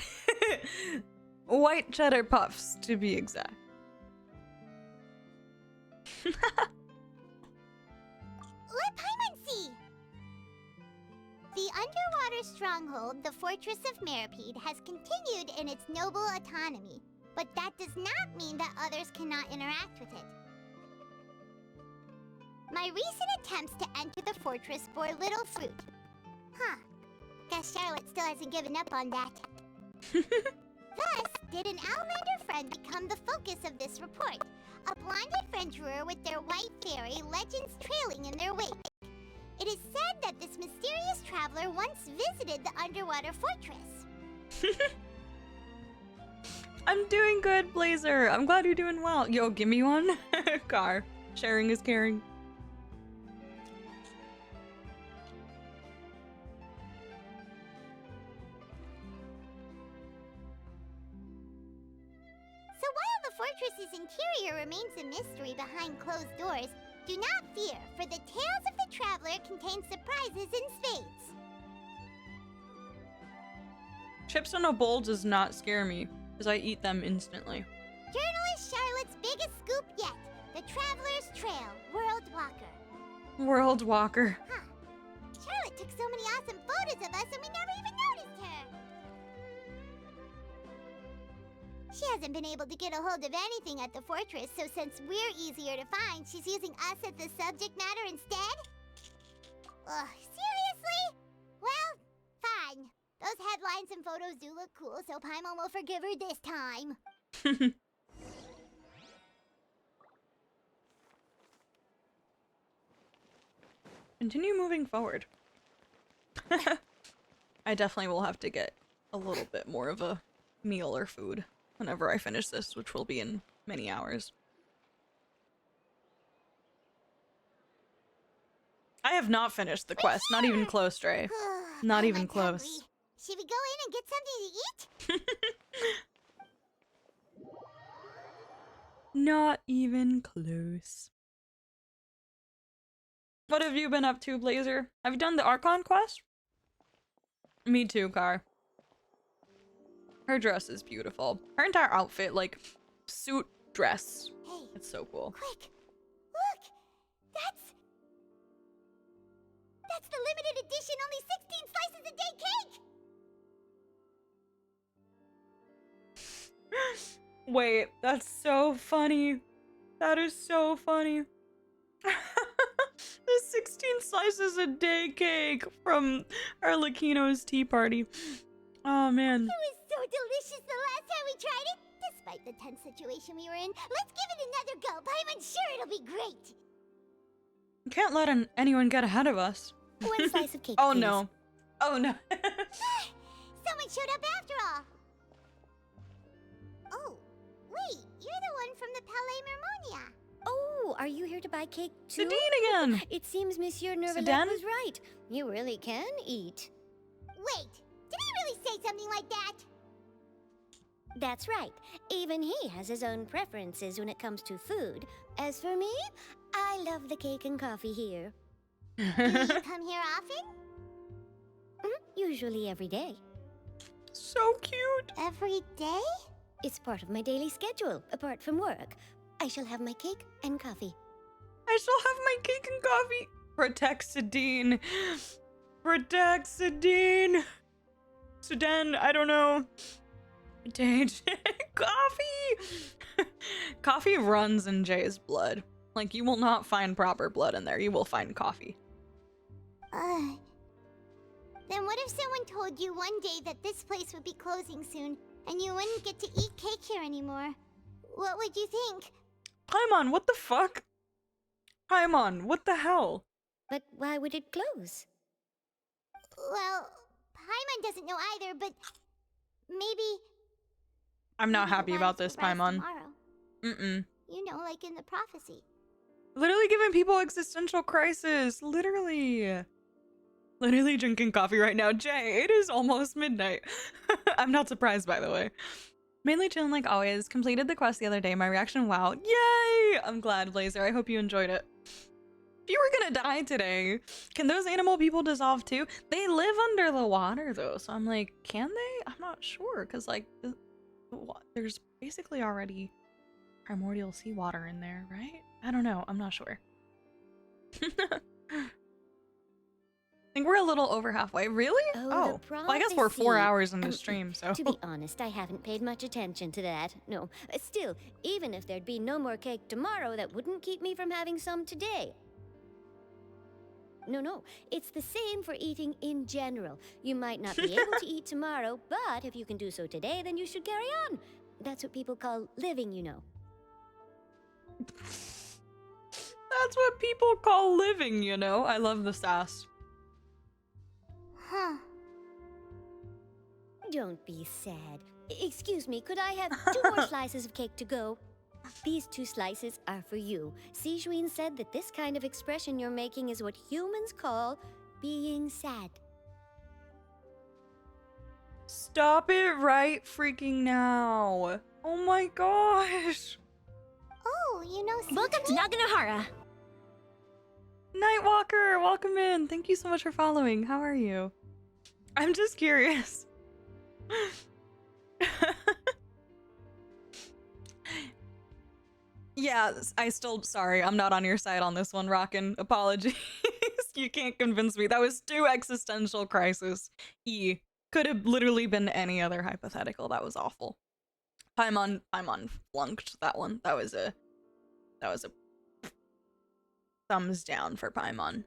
White cheddar puffs, to be exact. Let Paimon see! The underwater stronghold, the Fortress of Meripede, has continued in its noble autonomy, but that does not mean that others cannot interact with it. My recent attempts to enter the fortress bore little fruit. Huh. Guess Charlotte still hasn't given up on that. Thus, did an Outlander friend become the focus of this report? A blinded Frenchierer with their white fairy, legends trailing in their wake. It is said that this mysterious traveler once visited the underwater fortress. I'm doing good, Blazer. I'm glad you're doing well. Yo, give me one. Car. Sharing is caring. So while the fortress's interior remains a mystery behind closed doors, do not fear, for the tales of the traveler contain surprises in spades. Chips in a bowl does not scare me, because I eat them instantly. Journalist Charlotte's biggest scoop yet. The Traveler's Trail, World Walker. World Walker. Huh. Charlotte took so many awesome photos of us and we never even noticed her. She hasn't been able to get a hold of anything at the fortress, so since we're easier to find, she's using us as the subject matter instead? Ugh, seriously? Well, fine. Those headlines and photos do look cool, so Paimon will forgive her this time. Continue moving forward. I definitely will have to get a little bit more of a meal or food whenever I finish this, which will be in many hours. I have not finished the quest. Not even close, Stray. Not even close. Hungry. Should we go in and get something to eat? Not even close. What have you been up to, Blazer? Have you done the Archon quest? Me too, Car. Her dress is beautiful. Her entire outfit, like, suit dress. Hey, it's so cool. Quick! Look! That's the limited edition only 16 slices a day cake! Wait, that's so funny. That is so funny. The 16 slices a day cake from Arlecchino's tea party. Oh man. It was so delicious the last time we tried it, Despite the tense situation we were in, let's give it another go. I'm sure it'll be great. You can't let anyone get ahead of us. One slice of cake, Oh please. no. Oh no. Someone showed up after all. Oh, wait, you're the one from the Palais Mermonia. Oh, are you here to buy cake too? Sedine again. It seems Monsieur Nervalette Sedan? was right. You really can eat. Wait, did he really say something like that? That's right. Even he has his own preferences when it comes to food. As for me, I love the cake and coffee here. Do you come here often? Usually every day. So cute. Every day? It's part of my daily schedule, apart from work. I shall have my cake and coffee. I shall have my cake and coffee. Protect Sedine. Protect Sedine. Sedan, I don't know. Coffee. Coffee runs in Jay's blood. Like, you will not find proper blood in there. You will find coffee. Then what if someone told you one day that this place would be closing soon, and you wouldn't get to eat cake here anymore? What would you think? Paimon, what the fuck? Paimon, what the hell? But why would it close? Well, Paimon doesn't know either, but maybe... I'm not maybe happy the about wise this, will rise Paimon. tomorrow. Mm-mm. You know, like in the prophecy. Literally giving people existential crisis. Literally. Literally drinking coffee right now. Jay, it is almost midnight. I'm not surprised, by the way. Mainly chilling like always. Completed the quest the other day. My reaction, wow. Yay! I'm glad, Blazer. I hope you enjoyed it. If you were gonna die today, can those animal people dissolve too? They live under the water though, so I'm like, can they? I'm not sure, because like, there's basically already primordial seawater in there, right? I don't know. I'm not sure. I think we're a little over halfway. Really? Oh, Well, I guess we're 4 hours into stream, so. To be honest, I haven't paid much attention to that. No. Still, even if there'd be no more cake tomorrow, that wouldn't keep me from having some today. No. It's the same for eating in general. You might not be able to eat tomorrow, but if you can do so today, then you should carry on. That's what people call living, you know. That's what people call living, you know? I love the sass. Huh. Don't be sad. Excuse me, could I have 2 more slices of cake to go? These 2 slices are for you. Sijuin said that this kind of expression you're making is what humans call being sad. Stop it right freaking now. Oh my gosh. Oh, you know something? Welcome to Naganohara. Nightwalker, welcome in. Thank you so much for following. How are you? I'm just curious. Yeah, sorry, I'm not on your side on this one, Rockin'. Apologies. You can't convince me. That was too existential crisis. Could have literally been any other hypothetical. That was awful. Paimon flunked that one. That was a thumbs down for Paimon.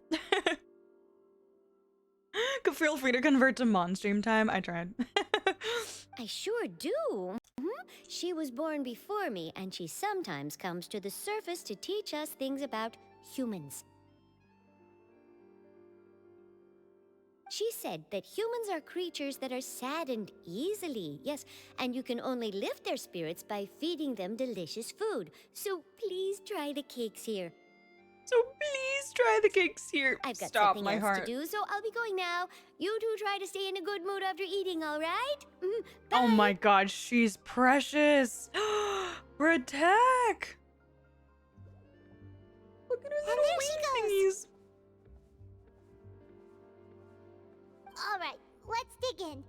Feel free to convert to Monstream time. I tried. I sure do. She was born before me, and she sometimes comes to the surface to teach us things about humans. She said that humans are creatures that are saddened easily, yes, and you can only lift their spirits by feeding them delicious food. So please try the cakes here. I've got Stop, something my else heart. to do, so I'll be going now. You two try to stay in a good mood after eating, all right? Oh my god, she's precious. Protect. Look at her little wing thingies. All right, let's dig in.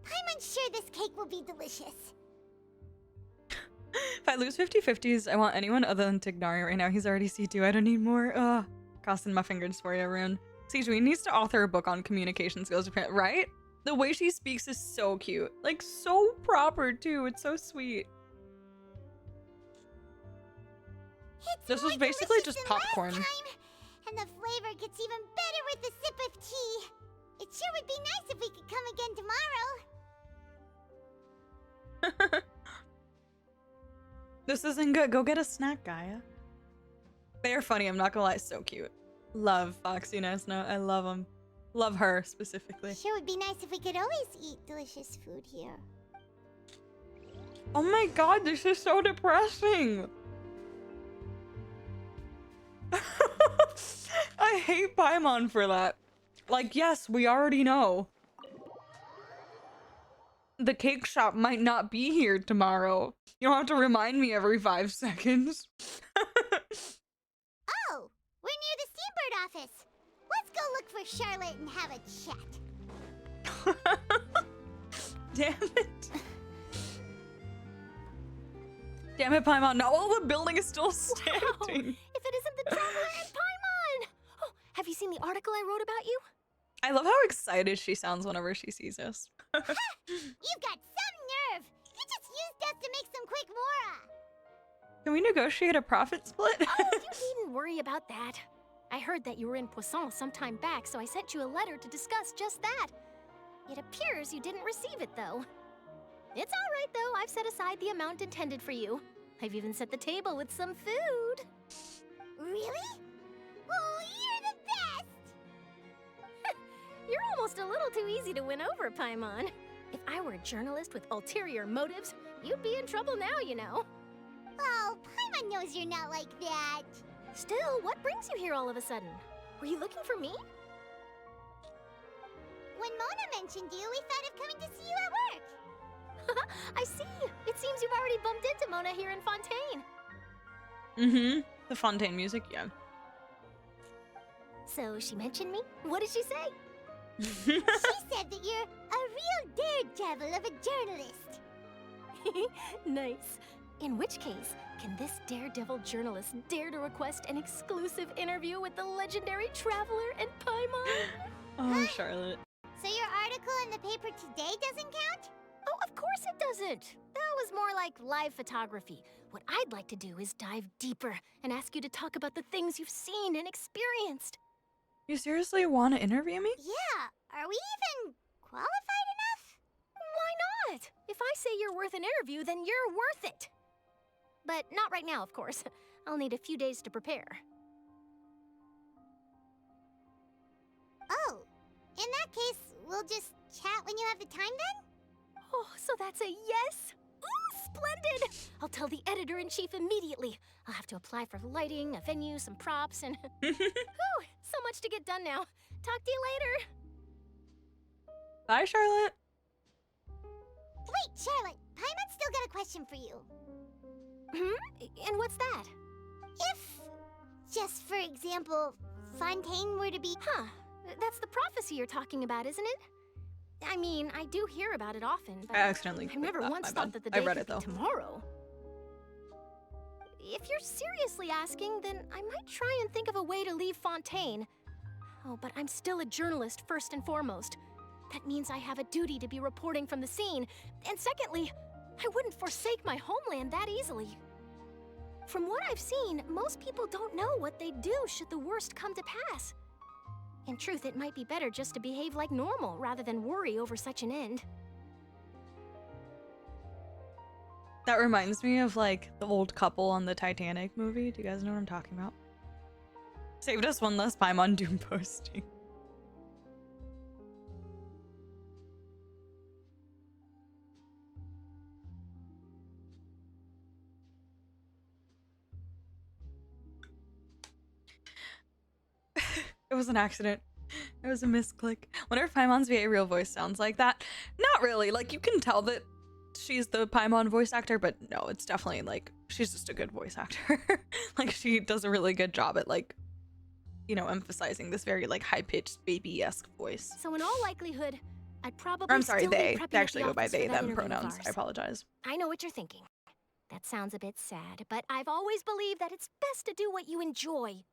I'm unsure this cake will be delicious. If I lose 50/50s, I want anyone other than Tignari right now. He's already C2. I don't need more. Ugh. Crossing my fingers for you, Rune. Sijuin needs to author a book on communication skills, right? The way she speaks is so cute. Like, so proper, too. It's so sweet. This was basically just popcorn. And the flavor gets even better with a sip of tea. It sure would be nice if we could come again tomorrow. This isn't good. Go get a snack, Gaia. They are funny, I'm not gonna lie, so cute. Love Foxy and Esno. I love them. Love her specifically. Sure would be nice if we could always eat delicious food here. Oh my god, this is so depressing. I hate Paimon for that. Like, yes, we already know. The cake shop might not be here tomorrow. You don't have to remind me every 5 seconds. Oh, we're near the Steambird office. Let's go look for Charlotte and have a chat. Damn it. Damn it, Paimon. No, the building is still standing. If it isn't the Traveler and Paimon! Oh, have you seen the article I wrote about you? I love how excited she sounds whenever she sees us. You've got some nerve. You just used us to make some quick mora. Can we negotiate a profit split? Oh, you needn't worry about that. I heard that you were in Poisson some time back, so I sent you a letter to discuss just that. It appears you didn't receive it, though. It's all right, though. I've set aside the amount intended for you. I've even set the table with some food. Really? Oh, you're the best! You're almost a little too easy to win over, Paimon. If I were a journalist with ulterior motives, you'd be in trouble now, you know. Oh, Paimon knows you're not like that. Still, what brings you here all of a sudden? Were you looking for me? When Mona mentioned you, we thought of coming to see you at work. I see. It seems you've already bumped into Mona here in Fontaine. Mm-hmm. The Fontaine music, yeah. So she mentioned me? What did she say? She said that you're a real daredevil of a journalist. Nice. In which case, can this daredevil journalist dare to request an exclusive interview with the legendary Traveler and Paimon? Oh, Charlotte. So your article in the paper today doesn't count? Oh, of course it doesn't. That was more like live photography. What I'd like to do is dive deeper and ask you to talk about the things you've seen and experienced. You seriously want to interview me? Yeah. Are we even qualified enough? Why not? If I say you're worth an interview, then you're worth it. But not right now, of course. I'll need a few days to prepare. Oh, in that case, we'll just chat when you have the time then? Oh, so that's a yes? Ooh, splendid! I'll tell the editor-in-chief immediately. I'll have to apply for lighting, a venue, some props, and... Whew, so much to get done now. Talk to you later. Bye, Charlotte. Wait, Charlotte, Paimon's still got a question for you. And what's that? If, just for example, Fontaine were to be... Huh, that's the prophecy you're talking about, isn't it? I mean, I do hear about it often, but I accidentally I've never clicked that, once my thought bad. that the I day read could it, though. be tomorrow. If you're seriously asking, then I might try and think of a way to leave Fontaine. Oh, but I'm still a journalist first and foremost. That means I have a duty to be reporting from the scene. And secondly, I wouldn't forsake my homeland that easily. From what I've seen, most people don't know what they'd do should the worst come to pass. In truth, it might be better just to behave like normal rather than worry over such an end. That reminds me of, like, the old couple on the Titanic movie. Do you guys know what I'm talking about? Saved us one less Paimon Doom posting. It was an accident. It was a misclick. Wonder if Paimon's VA real voice sounds like that. Not really. Like, you can tell that she's the Paimon voice actor, but no, it's definitely, like, she's just a good voice actor. Like, she does a really good job at, like, you know, emphasizing this very, like, high-pitched, baby-esque voice. So in all likelihood, I'd probably Or, I'm sorry, still be they. prepping They at actually the go by office for they, that them interview of pronouns. ours. I apologize. I know what you're thinking. That sounds a bit sad, but I've always believed that it's best to do what you enjoy.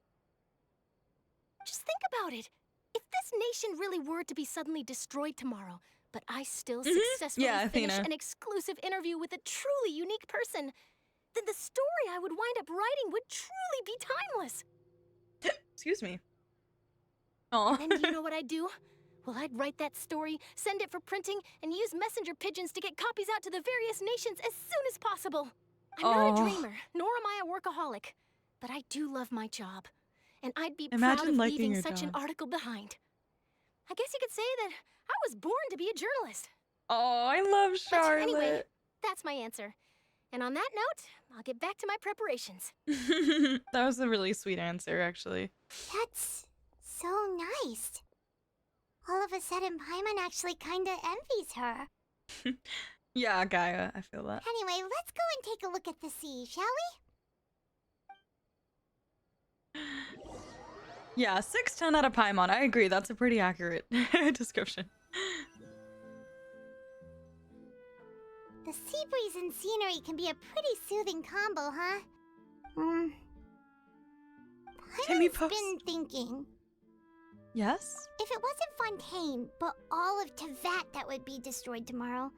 Just think about it. If this nation really were to be suddenly destroyed tomorrow, but I still successfully finish Athena. an exclusive interview with a truly unique person, then the story I would wind up writing would truly be timeless. Excuse me. Oh. And then do you know what I'd do? Well, I'd write that story, send it for printing, and use messenger pigeons to get copies out to the various nations as soon as possible. I'm not a dreamer, nor am I a workaholic, but I do love my job, and I'd be proud of leaving such an article behind. I guess you could say that I was born to be a journalist. Oh, I love Charlotte. But anyway, that's my answer. And on that note, I'll get back to my preparations. That was a really sweet answer, actually. That's so nice. All of a sudden, Paimon actually kinda envies her. Yeah, Gaia, I feel that. Anyway, let's go and take a look at the sea, shall we? Yeah, 6/10 out of Paimon. I agree. That's a pretty accurate description. The sea breeze and scenery can be a pretty soothing combo, huh? I've been thinking. Yes? If it wasn't Fontaine, but all of Tevat that would be destroyed tomorrow,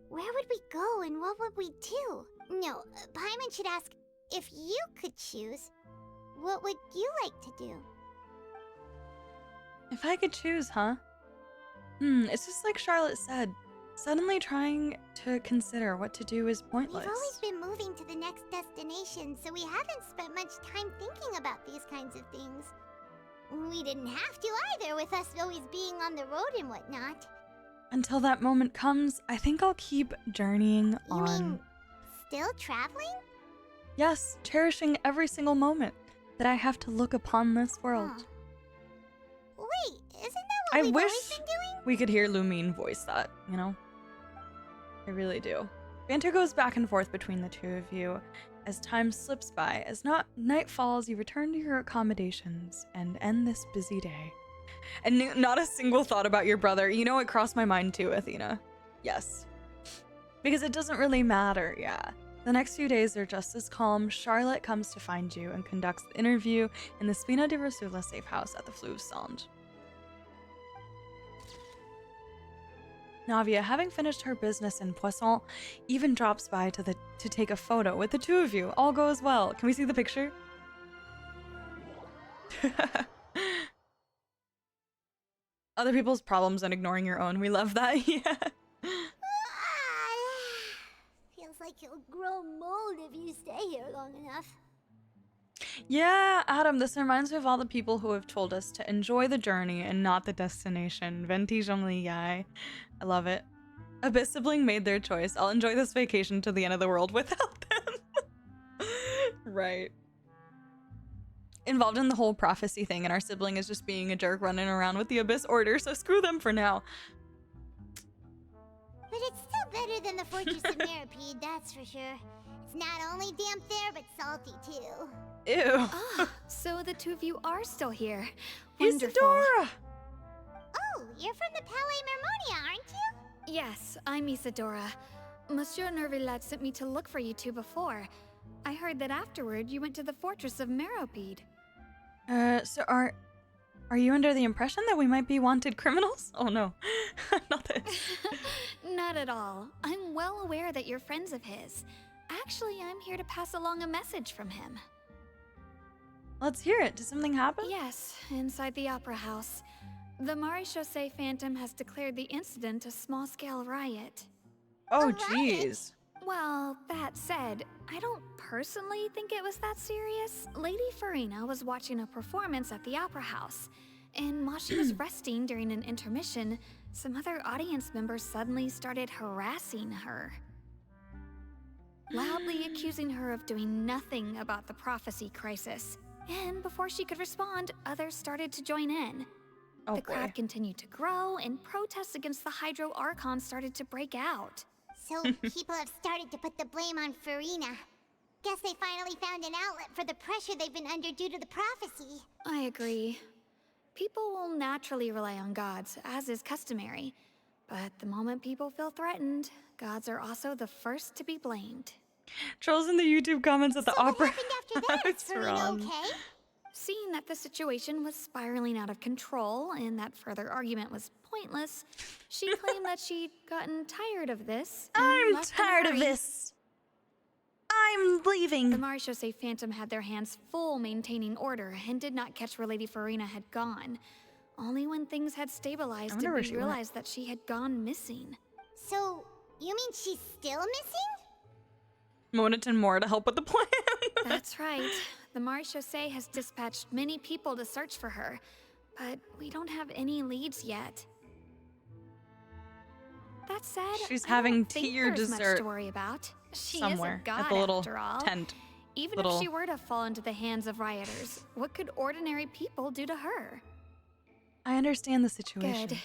where would we go and what would we do? No, Paimon should ask, if you could choose, what would you like to do? If I could choose, huh? It's just like Charlotte said. Suddenly trying to consider what to do is pointless. We've always been moving to the next destination, so we haven't spent much time thinking about these kinds of things. We didn't have to either, with us always being on the road and whatnot. Until that moment comes, I think I'll keep journeying on. You mean, still traveling? Yes, cherishing every single moment that I have to look upon this world. Wait, isn't that what we've always been doing? We could hear Lumine voice that, you know? I really do. Banter goes back and forth between the two of you as time slips by. As night falls, you return to your accommodations and end this busy day. And not a single thought about your brother. You know, it crossed my mind too, Athena. Yes. Because it doesn't really matter, yeah. The next few days are just as calm. Charlotte comes to find you and conducts the interview in the Spina di Rosula safe house at the Fleuve Sand. Navia, having finished her business in Poisson, even drops by to take a photo with the two of you. All goes well. Can we see the picture? Other people's problems and ignoring your own. We love that. Yeah. Feels like you'll grow mold if you stay here long enough. Yeah, Adam, this reminds me of all the people who have told us to enjoy the journey and not the destination. Venti Zhongli Yai. I love it. Abyss sibling made their choice. I'll enjoy this vacation to the end of the world without them. Right. Involved in the whole prophecy thing, and our sibling is just being a jerk running around with the Abyss Order, so screw them for now. But it's still better than the Fortress of Meripede, that's for sure. It's not only damp there, but salty too. Ew. Ah, so the two of you are still here. Wonderful. Isadora! Oh, you're from the Palais Mermonia, aren't you? Yes, I'm Isadora. Monsieur Nervillat sent me to look for you two before. I heard that afterward you went to the Fortress of Meripede. So are you under the impression that we might be wanted criminals? Oh no, not this. Not at all. I'm well aware that you're friends of his. Actually, I'm here to pass along a message from him. Let's hear it. Did something happen? Yes, inside the Opera House. The Maréchaussée Phantom has declared the incident a small-scale riot. Oh, jeez. Well, that said, I don't personally think it was that serious. Lady Farina was watching a performance at the Opera House, and while she was resting during an intermission, some other audience members suddenly started harassing her, loudly accusing her of doing nothing about the prophecy crisis. And before she could respond, others started to join in. Oh, the crowd continued to grow, and protests against the Hydro Archon started to break out. So people have started to put the blame on Farina. Guess they finally found an outlet for the pressure they've been under due to the prophecy. I agree. People will naturally rely on gods, as is customary. But the moment people feel threatened, gods are also the first to be blamed. Trolls in the YouTube comments at the opera. What happened after that? Is Farina okay? Seeing that the situation was spiraling out of control and that further argument was pointless, she claimed that she'd gotten tired of this. I'm tired of this. I'm leaving. The Maréchaussée Phantom had their hands full maintaining order and did not catch where Lady Farina had gone. Only when things had stabilized did we realize that she had gone missing. So, you mean she's still missing? Monaton Moore to help with the plan. That's right. The Marechaussee has dispatched many people to search for her, but we don't have any leads yet. That said, She's I having don't think tea or there's much dessert to worry about. She somewhere is a god, at the little after all. tent. Even if she were to fall into the hands of rioters, what could ordinary people do to her? I understand the situation. Good.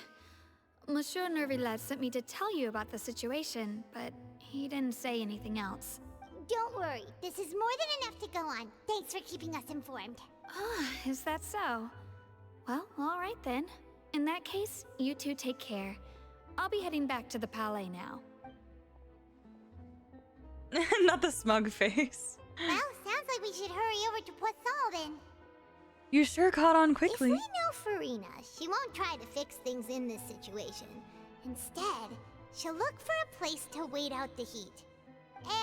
Monsieur Nervillet sent me to tell you about the situation, but he didn't say anything else. Don't worry, this is more than enough to go on. Thanks for keeping us informed. Ah, is that so? Well, all right then. In that case, you two take care. I'll be heading back to the Palais now. Not the smug face. Well, sounds like we should hurry over to Poisson then. You sure caught on quickly. If we know Farina, she won't try to fix things in this situation. Instead, she'll look for a place to wait out the heat.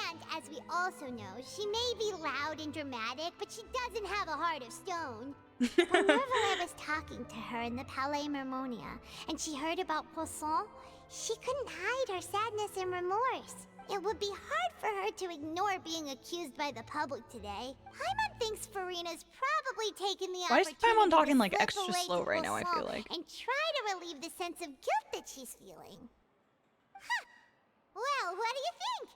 And, as we also know, she may be loud and dramatic, but she doesn't have a heart of stone. When Nervillet was talking to her in the Palais Mermonia, and she heard about Poisson, she couldn't hide her sadness and remorse. It would be hard for her to ignore being accused by the public today. Paimon thinks Farina's probably taken the Why is opportunity Paimon talking to like slip extra away slow to right now, I Poisson feel like. and try to relieve the sense of guilt that she's feeling. Huh. Well, what do you think?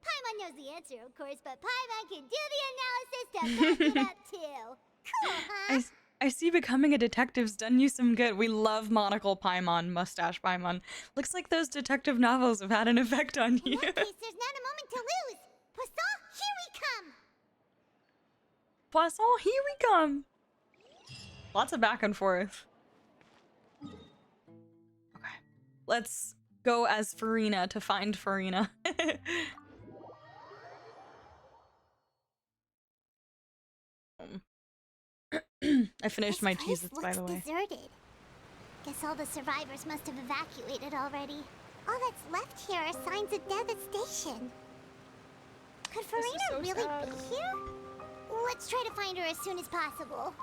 Paimon knows the answer, of course, but Paimon can do the analysis to back it up too. Cool, huh? I see becoming a detective's done you some good. We love monocle Paimon, mustache Paimon. Looks like those detective novels have had an effect on you. In that case, there's not a moment to lose. Poisson, here we come! Poisson, here we come. Lots of back and forth. Okay. Let's go as Farina to find Farina. I finished my Cheez-Its, by the way. Deserted. Guess all the survivors must have evacuated already. All that's left here are signs of death at station. Could Farina really be here? Let's try to find her as soon as possible.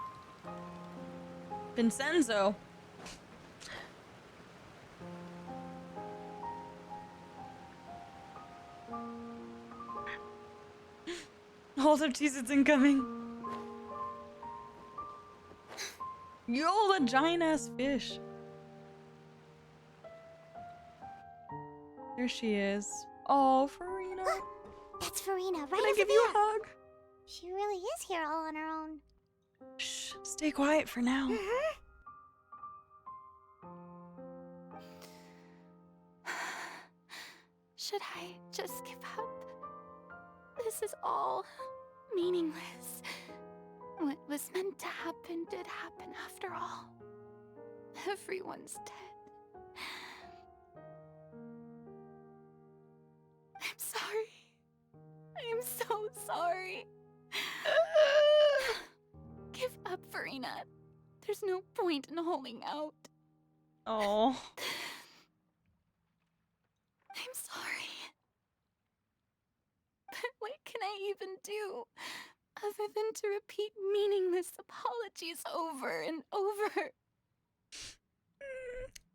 Vincenzo. Hold up, Cheez-Its incoming. Yo, the giant ass fish. There she is. Oh, Farina. That's Farina, right Can I over give there. you a hug? She really is here all on her own. Shh, stay quiet for now. Should I just give up? This is all meaningless. What was meant to happen did happen after all. Everyone's dead. I'm sorry. I am so sorry. Give up, Farina. There's no point in holding out. Oh. I'm sorry. But what can I even do other than to repeat meaningless apologies over and over?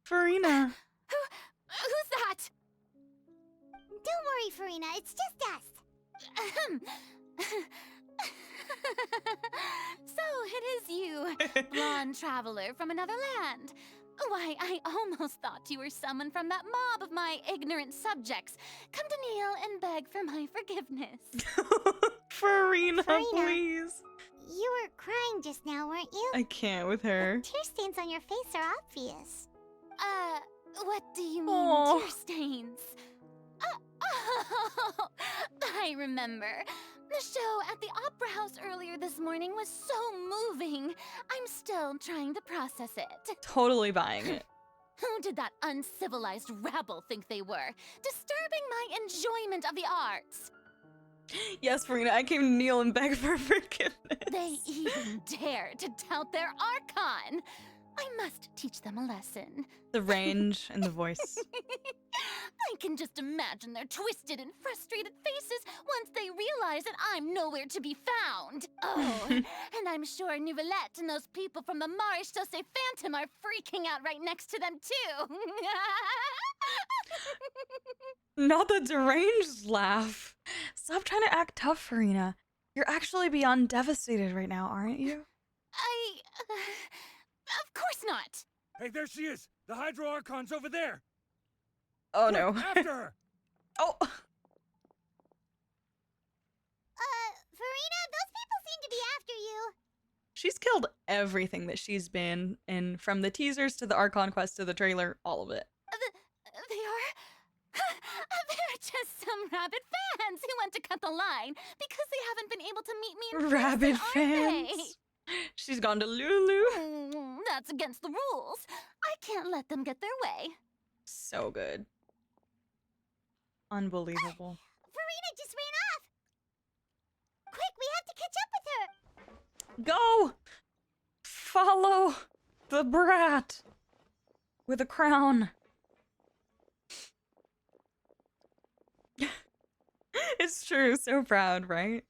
Farina. Who's that? Don't worry, Farina. It's just us. So it is you, blonde traveler from another land. Why, I almost thought you were someone from that mob of my ignorant subjects. Come to kneel and beg for my forgiveness. Farina, please. You were crying just now, weren't you? I can't with her. The tear stains on your face are obvious. What do you mean, Aw. tear stains? Oh, I remember. The show at the Opera House earlier this morning was so moving. I'm still trying to process it. Totally buying it. Who did that uncivilized rabble think they were? Disturbing my enjoyment of the arts. Yes, Farina, I came to kneel and beg for forgiveness. They even dare to tout their Archon. I must teach them a lesson. The range and the voice. I can just imagine their twisted and frustrated faces once they realize that I'm nowhere to be found. Oh, and I'm sure Nouvellette and those people from the Marechaussee Phantom are freaking out right next to them too. Not the deranged laugh. Stop trying to act tough, Farina. You're actually beyond devastated right now, aren't you? Of course not! Hey, there she is! The Hydro Archon's over there! Oh Quick, no. after her! Oh! Farina, those people seem to be after you. She's killed everything that she's been in, from the teasers to the Archon quest to the trailer, all of it. They are... They're just some rabid fans who want to cut the line because they haven't been able to meet me in person, Rabid aren't fans. She's gone to Lulu. That's against the rules. I can't let them get their way. So good. Unbelievable. Farina just ran off. Quick, we have to catch up with her. Go! Follow the brat with a crown. It's true, so proud, right?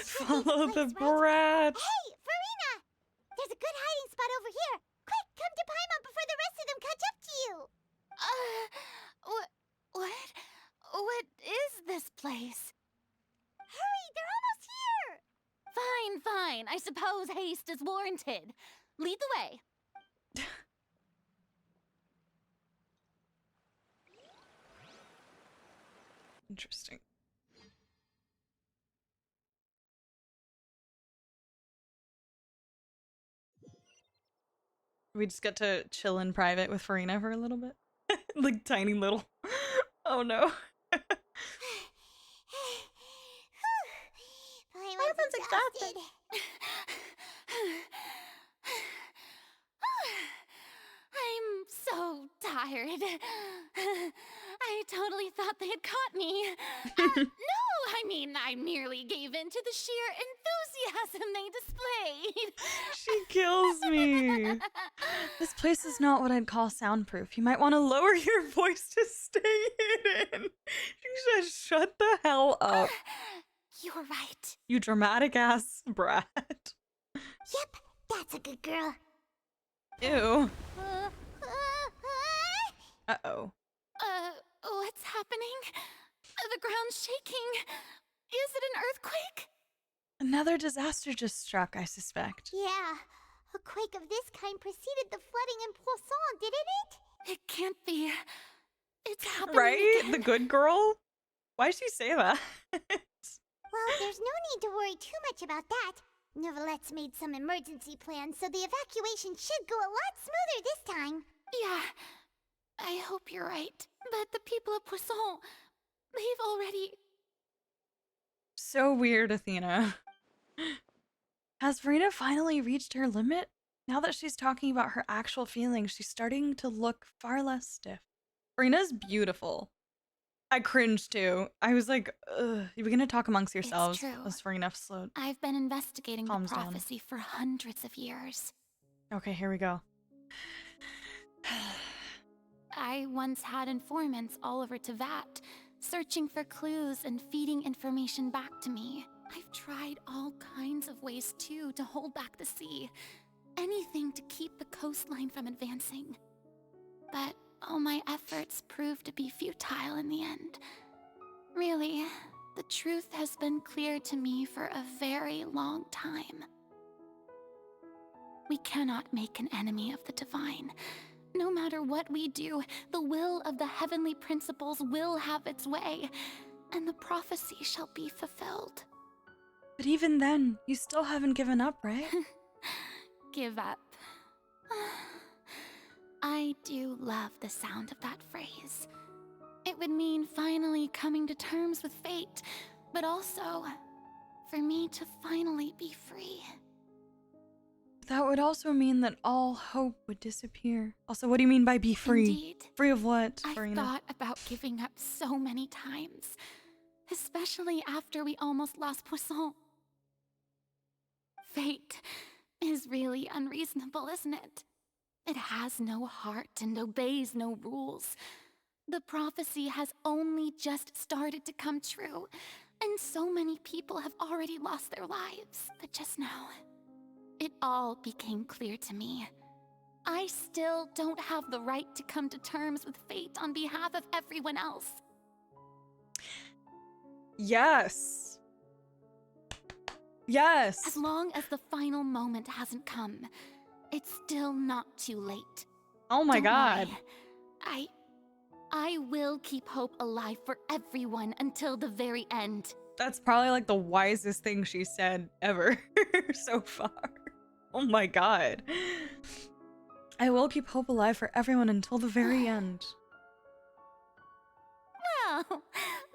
Follow the brat. Hey, Farina! There's a good hiding spot over here. Quick, come to Paimon before the rest of them catch up to you. What is this place? Hurry, they're almost here. Fine. I suppose haste is warranted. Lead the way. Interesting. We just get to chill in private with Farina for a little bit. Like tiny little. Oh no. Paimon's exhausted. I'm so tired. I totally thought they had caught me. No, I merely gave in to the sheer enthusiasm they displayed. She kills me. This place is not what I'd call soundproof. You might want to lower your voice to stay hidden. You should shut the hell up. You're right. You dramatic ass brat. Yep, that's a good girl. Ew. Uh-oh. What's happening? The ground's shaking. Is it an earthquake? Another disaster just struck, I suspect. Yeah, a quake of this kind preceded the flooding in Poisson, didn't it? It can't be. It's happening Right? again. The good girl? Why'd she say that? Well, there's no need to worry too much about that. Neverlette's made some emergency plans, so the evacuation should go a lot smoother this time. Yeah, I hope you're right. But the people of Poisson, they've already... So weird, Athena. Has Farina finally reached her limit? Now that she's talking about her actual feelings, she's starting to look far less stiff. Farina's beautiful. I cringed too. I was like, ugh, you're gonna talk amongst yourselves. It's true. As Farina slowed. I've been investigating the Calms down. prophecy for hundreds of years. Okay, here we go. I once had informants all over Tevat, searching for clues and feeding information back to me. I've tried all kinds of ways too to hold back the sea. Anything to keep the coastline from advancing. But all my efforts proved to be futile in the end. Really, the truth has been clear to me for a very long time. We cannot make an enemy of the divine. No matter what we do, the will of the heavenly principles will have its way, and the prophecy shall be fulfilled. But even then, you still haven't given up, right? Give up. I do love the sound of that phrase. It would mean finally coming to terms with fate, but also for me to finally be free. That would also mean that all hope would disappear. Also, what do you mean by be free? Indeed. Free of what, I've Farina? thought about giving up so many times, especially after we almost lost Poisson. Fate is really unreasonable, isn't it? It has no heart and obeys no rules. The prophecy has only just started to come true, and so many people have already lost their lives. But just now, it all became clear to me. I still don't have the right to come to terms with fate on behalf of everyone else. Yes. Yes. As long as the final moment hasn't come, it's still not too late. Oh my Don't God. worry. I will keep hope alive for everyone until the very end. That's probably like the wisest thing she said ever so far. Oh my God. I will keep hope alive for everyone until the very end. Well,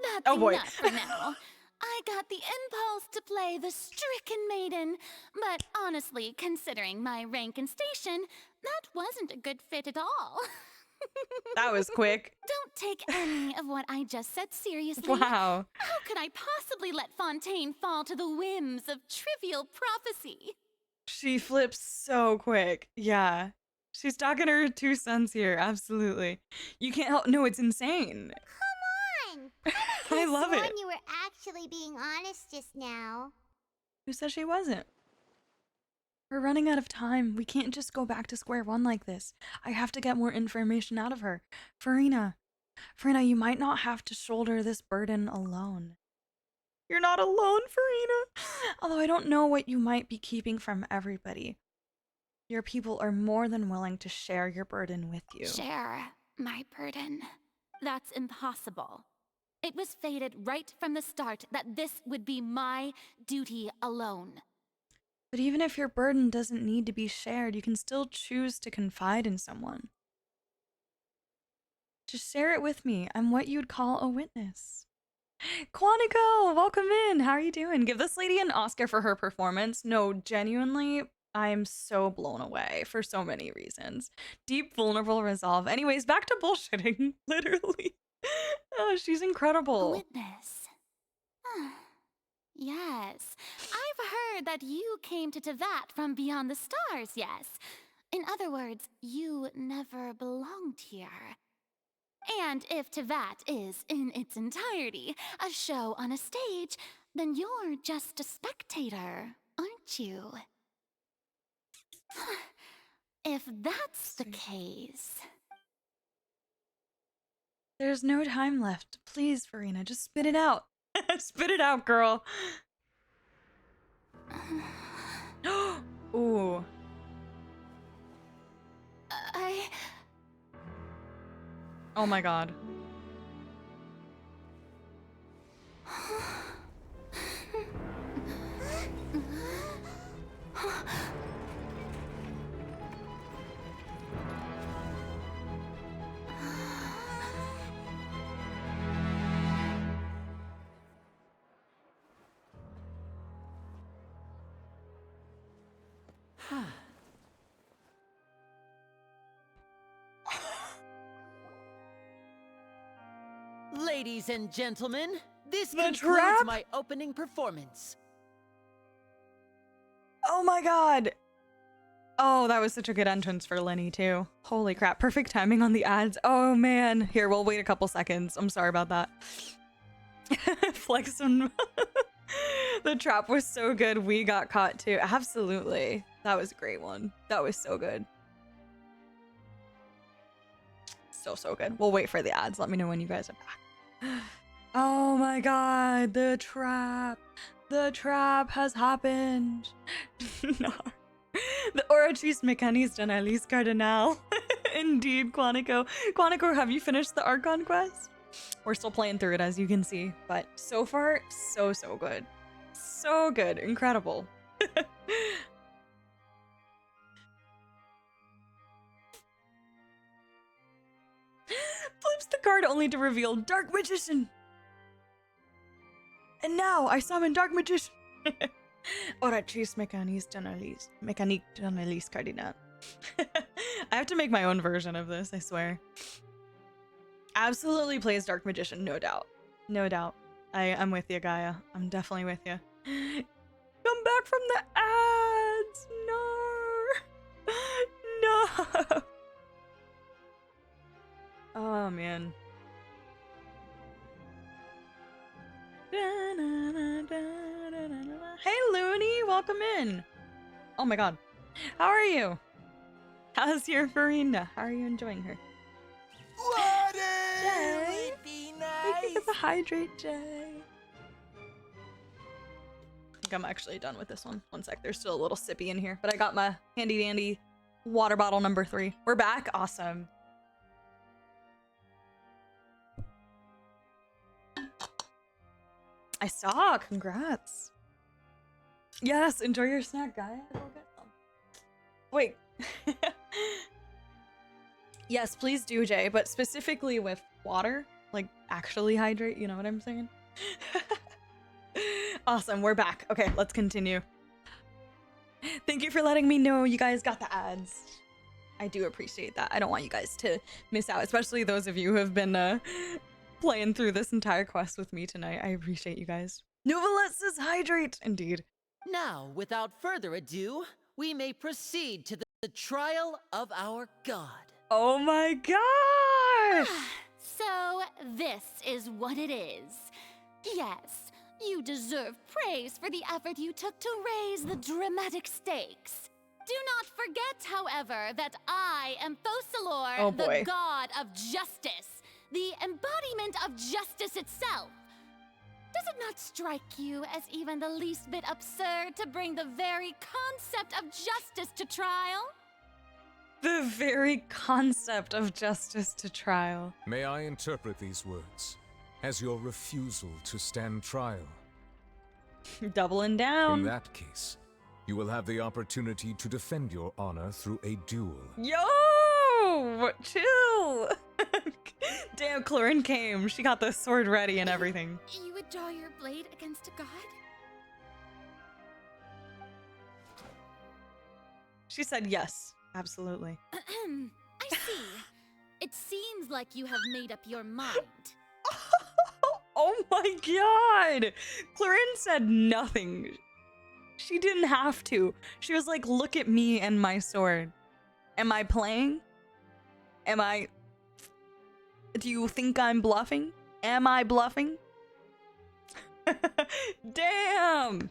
that's Oh boy. enough for now. I got the impulse to play the stricken maiden, but honestly, considering my rank and station, that wasn't a good fit at all. That was quick. Don't take any of what I just said seriously. Wow. How could I possibly let Fontaine fall to the whims of trivial prophecy? She flips so quick. Yeah. She's talking her 2 cents here. Absolutely. You can't help. No, it's insane. Come on! I love it. You were actually being honest just now. Who said she wasn't? We're running out of time. We can't just go back to square one like this. I have to get more information out of her. Farina, you might not have to shoulder this burden alone. You're not alone, Farina. Although I don't know what you might be keeping from everybody. Your people are more than willing to share your burden with you. Share my burden. That's impossible. It was fated right from the start that this would be my duty alone. But even if your burden doesn't need to be shared, you can still choose to confide in someone. Just share it with me. I'm what you'd call a witness. Quantico, welcome in. How are you doing? Give this lady an Oscar for her performance. No, genuinely, I'm so blown away for so many reasons. Deep, vulnerable resolve. Anyways, back to bullshitting. Literally. Oh, she's incredible. A witness. Yes. I've heard that you came to Tevat from beyond the stars, yes. In other words, you never belonged here. And if Tevat is, in its entirety, a show on a stage, then you're just a spectator, aren't you? If that's the case... There's no time left. Please, Farina, just spit it out. Spit it out, girl. Ooh. Oh my God. Ladies and gentlemen, this The concludes trap? my opening performance. Oh my God. Oh, that was such a good entrance for Lenny too. Holy crap. Perfect timing on the ads. Oh man. Here, we'll wait a couple seconds. I'm sorry about that. Flex on. The trap was so good. We got caught too. Absolutely. That was a great one. That was so good. So good. We'll wait for the ads. Let me know when you guys are back. Oh my God. The trap. The trap has happened. No. The Orachis Mechanis de Alice Cardinal. Indeed, Quantico. Quantico, have you finished the Archon quest? We're still playing through it, as you can see. But so far, so good. So good. Incredible. Flips the card only to reveal Dark Magician. And now I summon Dark Magician. Orachis Mechanis de Alice Cardinal. I have to make my own version of this, I swear. Absolutely plays Dark Magician, no doubt. No doubt. I'm with you, Gaia. I'm definitely with you. Come back from the ads! No! No! Oh, man. Hey Looney, welcome in. Oh my god. How are you? How's your Farina? How are you enjoying her? Jay, be thank you for the hydrate, Jay. I think I'm actually done with this one. One sec, there's still a little sippy in here, but I got my handy dandy water bottle number 3. We're back, awesome. I saw, congrats. Yes, enjoy your snack, guys. I'll get some. Wait. Yes, please do, Jay, but specifically with water. Like, actually hydrate, you know what I'm saying? Awesome, we're back. Okay, let's continue. Thank you for letting me know you guys got the ads. I do appreciate that. I don't want you guys to miss out, especially those of you who have been playing through this entire quest with me tonight. I appreciate you guys. Nuvalet says hydrate, indeed. Now, without further ado, we may proceed to the trial of our god. Oh my gosh! So, this is what it is. Yes, you deserve praise for the effort you took to raise the dramatic stakes. Do not forget, however, that I am Fosalor, the god of justice, the embodiment of justice itself. Does it not strike you as even the least bit absurd to bring the very concept of justice to trial? The very concept of justice to trial. May I interpret these words as your refusal to stand trial? Doubling down. In that case, you will have the opportunity to defend your honor through a duel. Yo! Chill! Damn, Clarin came. She got the sword ready and everything. You would draw your blade against a god? She said yes. Absolutely. I see. It seems like you have made up your mind. Oh my god! Clarin said nothing. She didn't have to. She was like, look at me and my sword. Am I playing? Am I... Do you think I'm bluffing? Am I bluffing? Damn!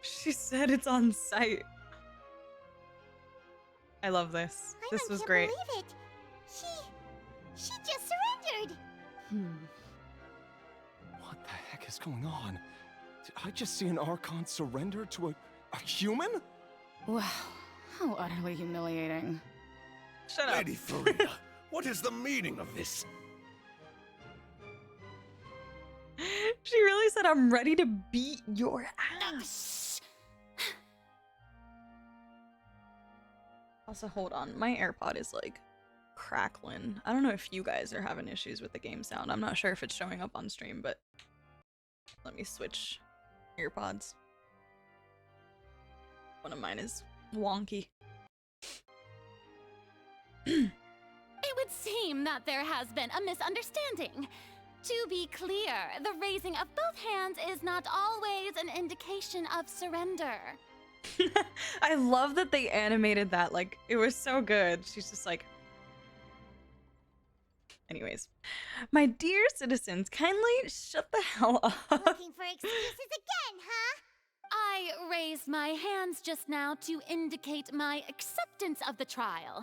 She said it's on site. I love this. This was great. I can't believe it. She just surrendered. What the heck is going on? Did I just see an Archon surrender to a human? Wow, how utterly humiliating. Shut up. Lady Farina, what is the meaning of this? She really said, I'm ready to beat your ass. Also, hold on. My AirPod is like crackling. I don't know if you guys are having issues with the game sound. I'm not sure if it's showing up on stream, but let me switch AirPods. One of mine is wonky. It would seem that there has been a misunderstanding. To be clear, the raising of both hands is not always an indication of surrender. I love that they animated that. Like, it was so good. She's just like... Anyways. My dear citizens, kindly shut the hell up. Looking for excuses again, huh? I raised my hands just now to indicate my acceptance of the trial.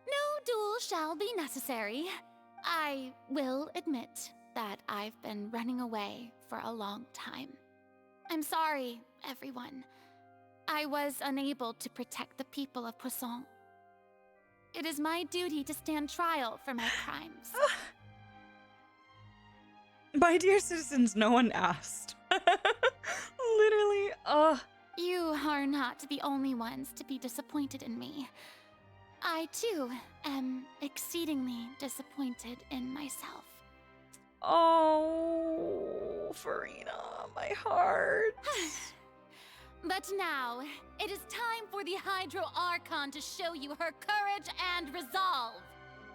No duel shall be necessary. I will admit that I've been running away for a long time. I'm sorry, everyone. I was unable to protect the people of Poisson. It is my duty to stand trial for my crimes. My dear citizens, no one asked. Literally, You are not the only ones to be disappointed in me. I, too, am exceedingly disappointed in myself. Oh, Farina, my heart. But now, it is time for the Hydro Archon to show you her courage and resolve.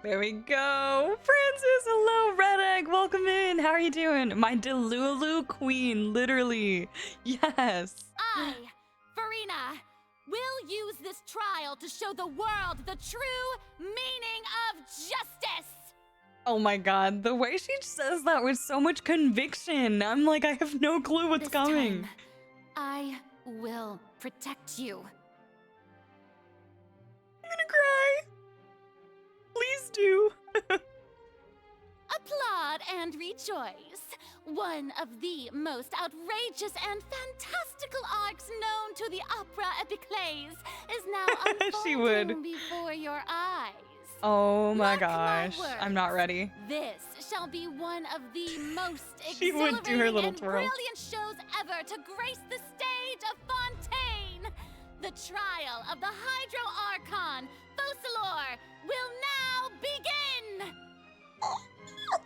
There we go. Francis, hello, Red Egg, welcome in. How are you doing? My Delulu queen, literally. Yes. I, Farina, will use this trial to show the world the true meaning of justice. Oh my god, the way she says that with so much conviction. I'm like, I have no clue what's coming. Time, I will protect you. I'm gonna cry. Please do. Applaud and rejoice. One of the most outrageous and fantastical arcs known to the opera epiclese is now She would. unfolding before your eyes. Oh my Mark gosh. my I'm not ready. This shall be one of the most She would do her exhilarating little and twirl. brilliant shows ever to grace the stage of Fontaine. The trial of the Hydro Archon, Focalor, will now begin!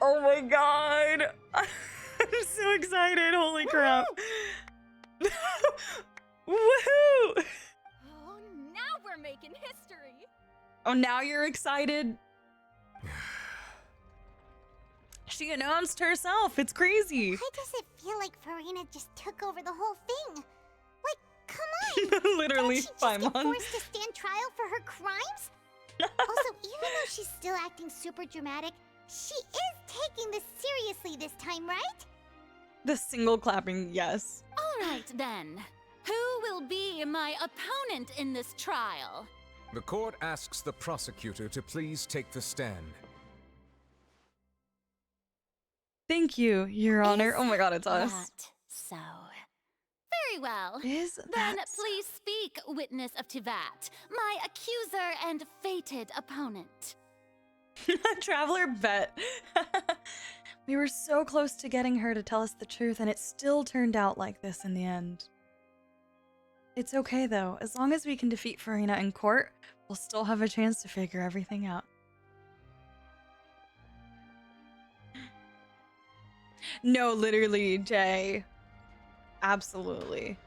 Oh my god. I'm so excited. Holy crap. Woohoo! Oh, now we're making history. Oh, now you're excited? She announced herself. It's crazy. Why does it feel like Farina just took over the whole thing? Like, come on! Literally, Don't she just Paimon. get forced to stand trial for her crimes? Also, even though she's still acting super dramatic, she is taking this seriously this time, right? The single clapping, yes. All right then. Who will be my opponent in this trial? The court asks the prosecutor to please take the stand. Thank you, Your Honor. Oh my god, it's us. That so. Very well. Is then that please speak, witness of Tivat, my accuser and fated opponent. Traveler Bet. We were so close to getting her to tell us the truth, and it still turned out like this in the end. It's okay though. As long as we can defeat Farina in court, we'll still have a chance to figure everything out. No, literally, Jay. Absolutely.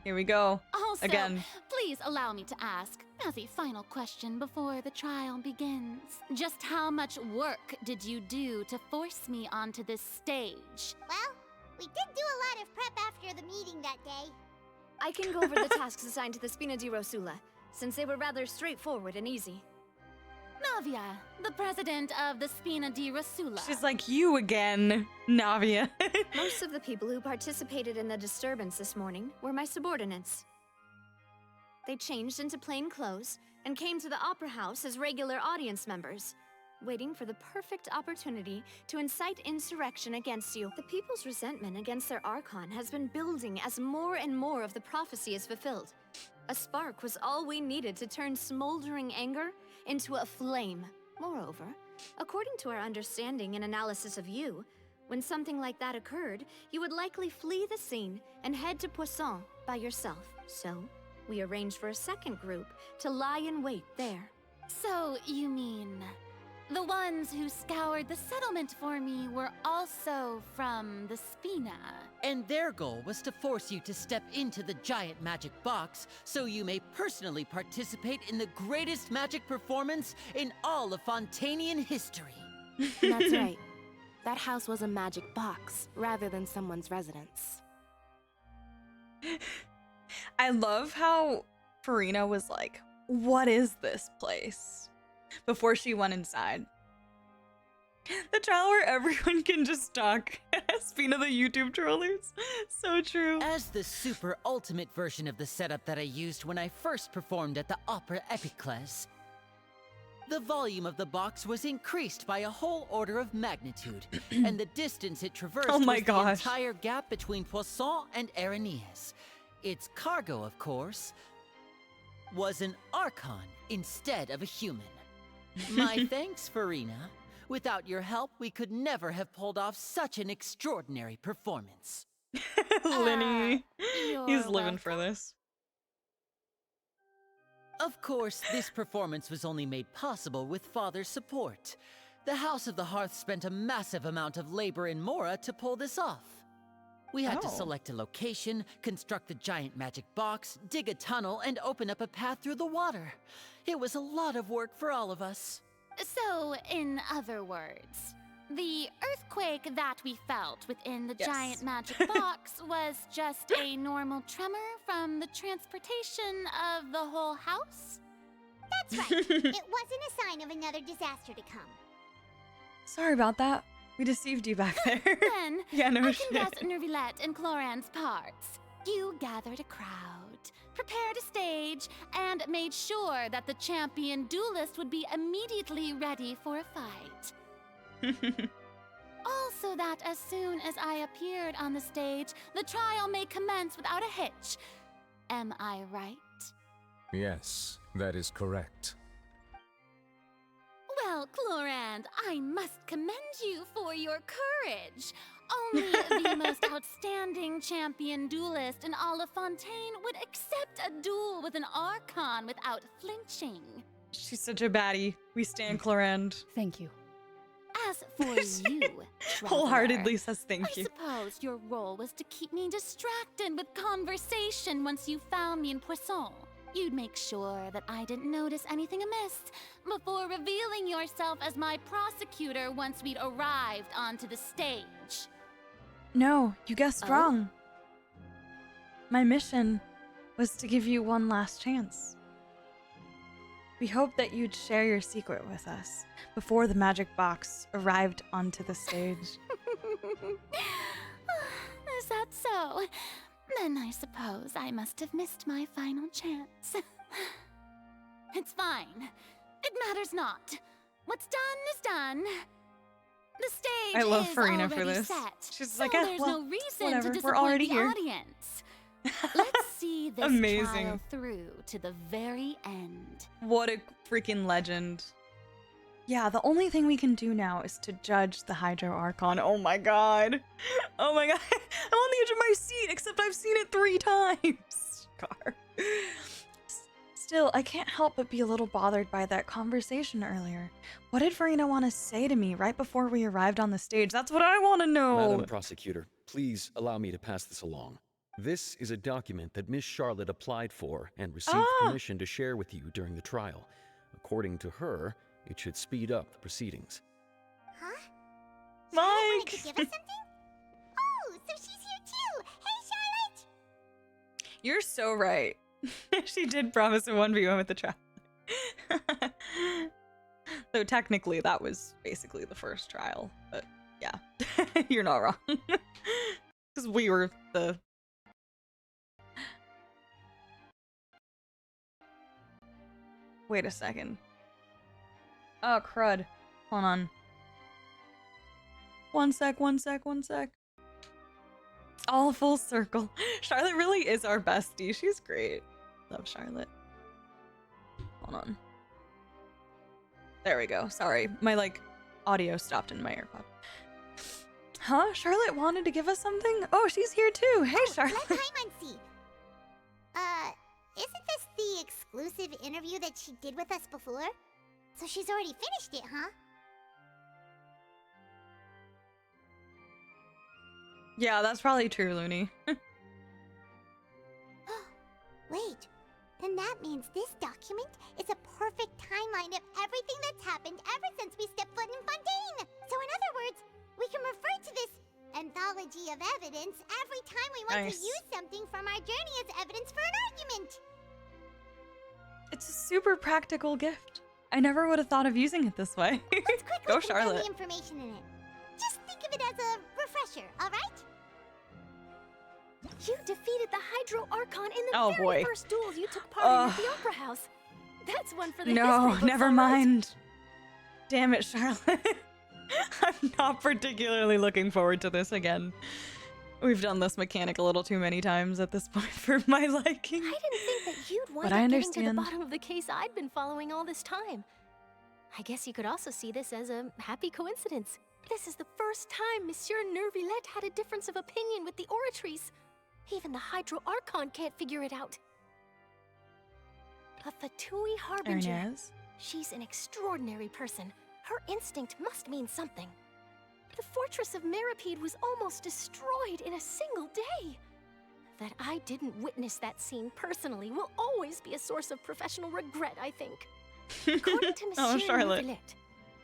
Here we go. Also, Again. please allow me to ask, as a final question before the trial begins, just how much work did you do to force me onto this stage? Well, we did do a lot of prep after the meeting that day. I can go over the tasks assigned to the Spina di Rosula, since they were rather straightforward and easy. Navia, the president of the Spina di Rosula. She's like, you again, Navia. Most of the people who participated in the disturbance this morning were my subordinates. They changed into plain clothes and came to the Opera House as regular audience members, waiting for the perfect opportunity to incite insurrection against you. The people's resentment against their Archon has been building as more and more of the prophecy is fulfilled. A spark was all we needed to turn smoldering anger into a flame. Moreover, according to our understanding and analysis of you, when something like that occurred, you would likely flee the scene and head to Poisson by yourself. So, we arranged for a second group to lie in wait there. So, you mean the ones who scoured the settlement for me were also from the Spina? And their goal was to force you to step into the giant magic box so you may personally participate in the greatest magic performance in all of Fontainian history. That's right. That house was a magic box, rather than someone's residence. I love how Farina was like, what is this place? Before she went inside. The trial where everyone can just talk. Spina the YouTube trollers. So true. As the super ultimate version of the setup that I used when I first performed at the Opera Epiclese, the volume of the box was increased by a whole order of magnitude, and the distance it traversed was the entire gap between Poisson and Aranias. Its cargo, of course, was an Archon instead of a human. My thanks, Farina. Without your help, we could never have pulled off such an extraordinary performance. Lenny. He's living for this. Of course, this performance was only made possible with Father's support. The House of the Hearth spent a massive amount of labor in Mora to pull this off. We had to select a location, construct the giant magic box, dig a tunnel, and open up a path through the water. It was a lot of work for all of us. So, in other words, the earthquake that we felt within the giant magic box was just a normal tremor from the transportation of the whole house? That's right. It wasn't a sign of another disaster to come. Sorry about that. We deceived you back there. Then, yeah, no I shit. can guess Nervillette and Cloran's parts. You gathered a crowd, prepared a stage, and made sure that the champion duelist would be immediately ready for a fight. Also that as soon as I appeared on the stage, the trial may commence without a hitch. Am I right? Yes, that is correct. Well, Clorand, I must commend you for your courage. Only the most outstanding champion duelist in all of Fontaine would accept a duel with an Archon without flinching. She's such a baddie. We stand Clorand. Thank you. As for you, wholeheartedly says thank you. I suppose your role was to keep me distracted with conversation once you found me in Poisson. You'd make sure that I didn't notice anything amiss before revealing yourself as my prosecutor once we'd arrived onto the stage. No, you guessed wrong. My mission was to give you one last chance. We hoped that you'd share your secret with us before the magic box arrived onto the stage. Is that so? Then I suppose I must have missed my final chance. It's fine. It matters not. What's done is done. The stage I love is Farina already for this. set, She's so like, there's well, no reason whatever. to We're disappoint already the here. audience. Let's see this Amazing. trial through to the very end. What a freaking legend. Yeah, the only thing we can do now is to judge the Hydro Archon. Oh my god. Oh my god. I'm on the edge of my seat, except I've seen it 3 times. Car. Still, I can't help but be a little bothered by that conversation earlier. What did Farina want to say to me right before we arrived on the stage? That's what I want to know. Madam Prosecutor, please allow me to pass this along. This is a document that Miss Charlotte applied for and received permission to share with you during the trial. According to her, it should speed up the proceedings. Huh? Mike! Wanted to give us something? Oh, so she's here too! Hey, Charlotte! You're so right. She did promise a 1v1 with the trial. Though technically that was basically the first trial. But yeah, you're not wrong. Because we were the... Wait a second. Oh, crud. Hold on. One sec. All full circle. Charlotte really is our bestie. She's great. Love Charlotte. Hold on. There we go. Sorry. My, audio stopped in my AirPod. Huh? Charlotte wanted to give us something? Oh, she's here too. Hey, Charlotte. Let Paimon see. Isn't this the exclusive interview that she did with us before? So she's already finished it, huh? Yeah, that's probably true, Looney. Wait, then that means this document is a perfect timeline of everything that's happened ever since we stepped foot in Fontaine! So in other words, we can refer to this anthology of evidence every time we want to use something from our journey as evidence for an argument! It's a super practical gift. I never would have thought of using it this way. Let's quickly Go, confirm Charlotte. the information in it. Just think of it as a refresher, alright? You defeated the Hydro Archon in the Oh, very boy. first duels you took part in at the Opera House. That's one for the history No, books, never all right. mind. Damn it, Charlotte. I'm not particularly looking forward to this again. We've done this mechanic a little too many times at this point for my liking. I didn't think that you'd wind But I up getting to the understand. bottom of the case I'd been following all this time. I guess you could also see this as a happy coincidence. This is the first time Monsieur Nervillette had a difference of opinion with the Oratrice. Even the Hydro Archon can't figure it out. A Fatui Harbinger. Ernest? She's an extraordinary person. Her instinct must mean something. The fortress of Meripede was almost destroyed in a single day. That I didn't witness that scene personally will always be a source of professional regret, I think. According to Oh, Monsieur Charlotte. Nervillette,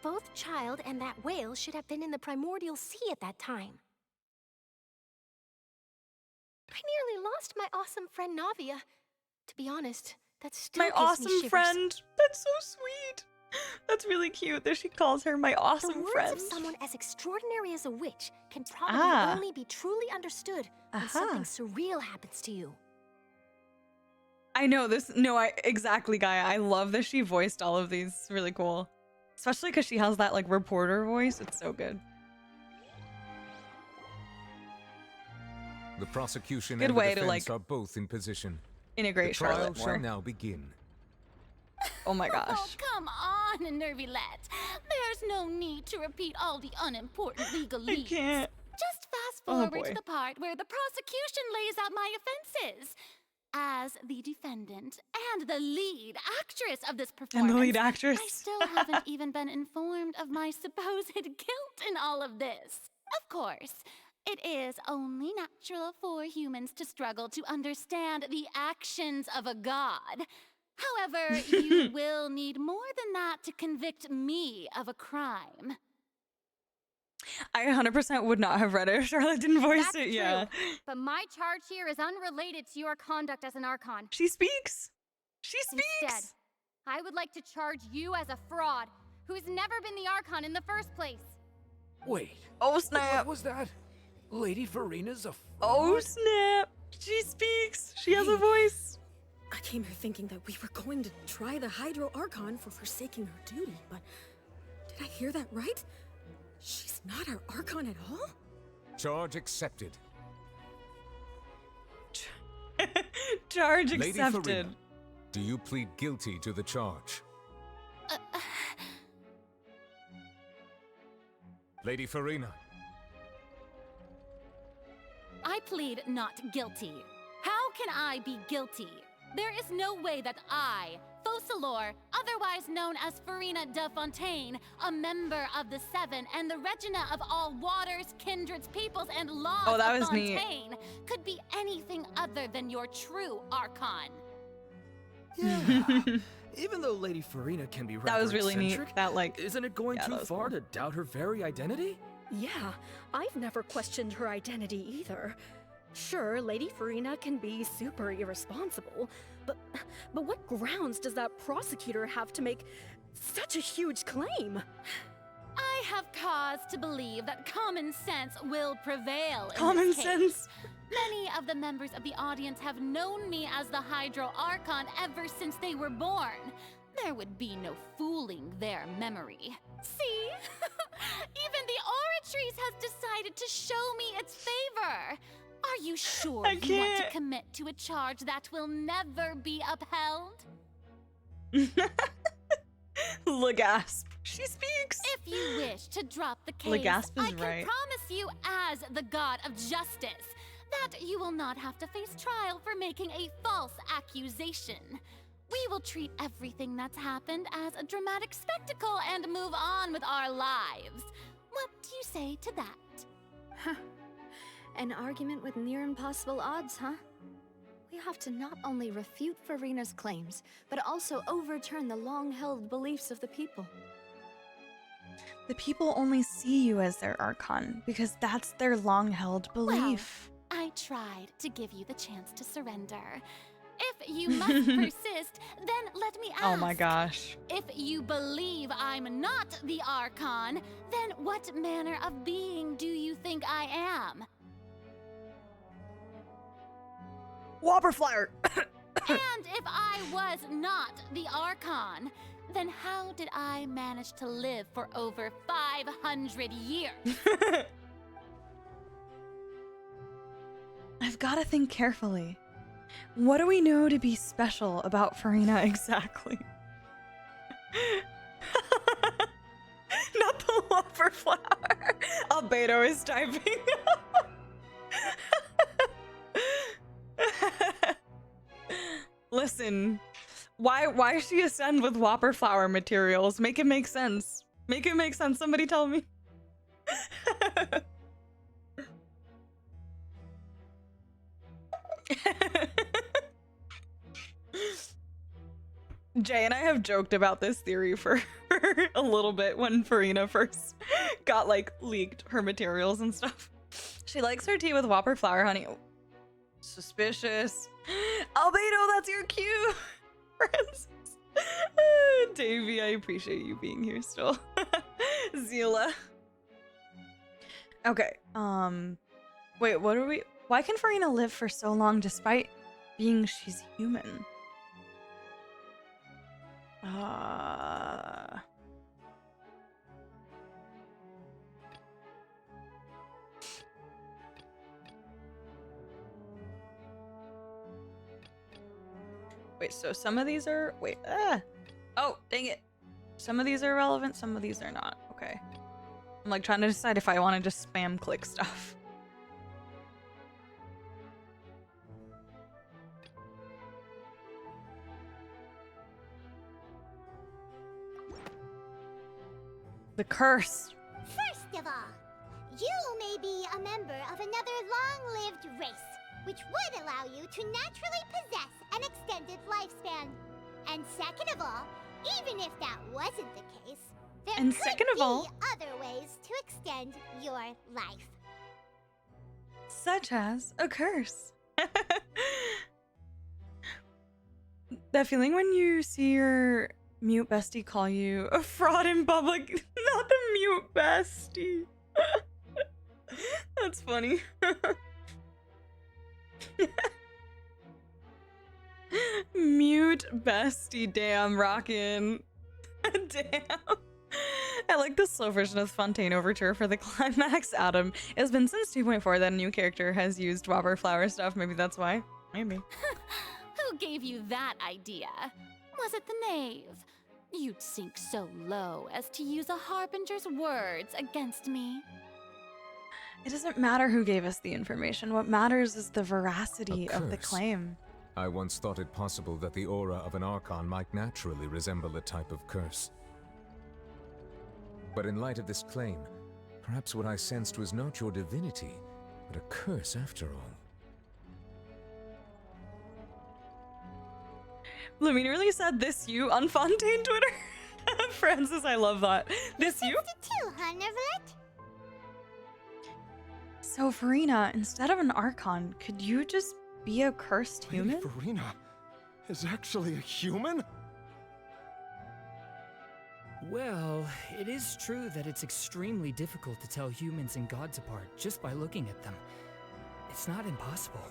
both Child and that whale should have been in the Primordial Sea at that time. I nearly lost my awesome friend Navia. To be honest, that still My gives me awesome shivers. friend. That's so sweet. That's really cute that she calls her my awesome The words friend. of someone as extraordinary as a witch can probably only be truly understood when something surreal happens to you. I know this. No, exactly, Gaia. I love that she voiced all of these. It's really cool. Especially because she has that like reporter voice. It's so good. The prosecution Good and the way to, defense like, are both in position. integrate the trial Charlotte more. shall now begin. Oh my gosh. Oh, come on, Nervylette. There's no need to repeat all the unimportant legalese. I can't. Just fast Oh, forward boy. to the part where the prosecution lays out my offenses. As the defendant and the lead actress of this performance, And the lead actress. I still haven't even been informed of my supposed guilt in all of this. Of course, it is only natural for humans to struggle to understand the actions of a god. However, you will need more than that to convict me of a crime. I 100% would not have read it if Charlotte didn't voice That's it. true, Yeah. but my charge here is unrelated to your conduct as an Archon. She speaks. She speaks. Instead, I would like to charge you as a fraud who's never been the Archon in the first place. Wait. Oh snap. What was that? Lady Farina's a fraud? Oh snap. She speaks. She has a voice. I came here thinking that we were going to try the Hydro Archon for forsaking her duty, but did I hear that right? She's not our Archon at all? Charge accepted. Charge Lady accepted. Farina, do you plead guilty to the charge? Lady Farina. I plead not guilty. How can I be guilty? There is no way that I, Focalor, otherwise known as Farina de Fontaine, a member of the Seven and the Regina of all waters, kindreds, peoples, and laws Oh, that of was neat. Fontaine, could be anything other than your true Archon. Yeah. Even though Lady Farina can be rather That was really neat. eccentric, That like. isn't it going yeah, too that was far cool. to doubt her very identity? Yeah, I've never questioned her identity either. Sure, Lady Farina can be super irresponsible, but what grounds does that prosecutor have to make such a huge claim? I have cause to believe that common sense will prevail in Common this case. sense. Many of the members of the audience have known me as the Hydro Archon ever since they were born. There would be no fooling their memory. See? Even the Oratrice has decided to show me its favor. Are you sure I you want to can't. commit to a charge that will never be upheld? Legasp. She speaks. If you wish to drop the case, Legasp is I can right. promise you as the god of justice that you will not have to face trial for making a false accusation. We will treat everything that's happened as a dramatic spectacle and move on with our lives. What do you say to that? An argument with near impossible odds, huh? We have to not only refute Farina's claims, but also overturn the long-held beliefs of the people. The people only see you as their Archon because that's their long-held belief. I tried to give you the chance to surrender. If you must persist, then let me ask. Oh my gosh. If you believe I'm not the Archon, then what manner of being do you think I am? Whopper Flyer. And if I was not the Archon, then how did I manage to live for over 500 years? I've got to think carefully. What do we know to be special about Farina exactly? Not the Whopper Flower. Albedo is typing. Listen, why she ascend with Whopper Flower materials? Make it make sense. Make it make sense. Somebody tell me. Jay and I have joked about this theory for a little bit when Farina first got like leaked her materials and stuff. She likes her tea with Whopper Flower honey. Suspicious. Albedo, that's your cue. Francis. Davey, I appreciate you being here still. Zila. Okay, wait, what are we? Why can Farina live for so long despite being she's human? Wait, so some of these are, wait, oh, dang it. Some of these are relevant, some of these are not. Okay. I'm like trying to decide if I want to just spam click stuff. The curse. First of all, you may be a member of another long-lived race, which would allow you to naturally possess an extended lifespan. And second of all, even if that wasn't the case, there could be other ways to extend your life. Such as a curse. That feeling when you see your mute bestie call you a fraud in public. Not the mute bestie. That's funny. Mute bestie, damn, rockin'. Damn. I like the slow version of the Fontaine Overture for the climax, Adam. It's been since 2.4 that a new character has used robber flower stuff. Maybe that's why. Maybe. Who gave you that idea? Was it the knave? You'd sink so low as to use a harbinger's words against me. It doesn't matter who gave us the information. What matters is the veracity of the claim. I once thought it possible that the aura of an Archon might naturally resemble a type of curse. But in light of this claim, perhaps what I sensed was not your divinity, but a curse after all. Lumine really said this you on Fontaine Twitter. Francis, I love that. This you? Too, huh, Neverlet? So Farina, instead of an Archon, could you just be a cursed human? Farina is actually a human? Well, it is true that it's extremely difficult to tell humans and gods apart just by looking at them. It's not impossible.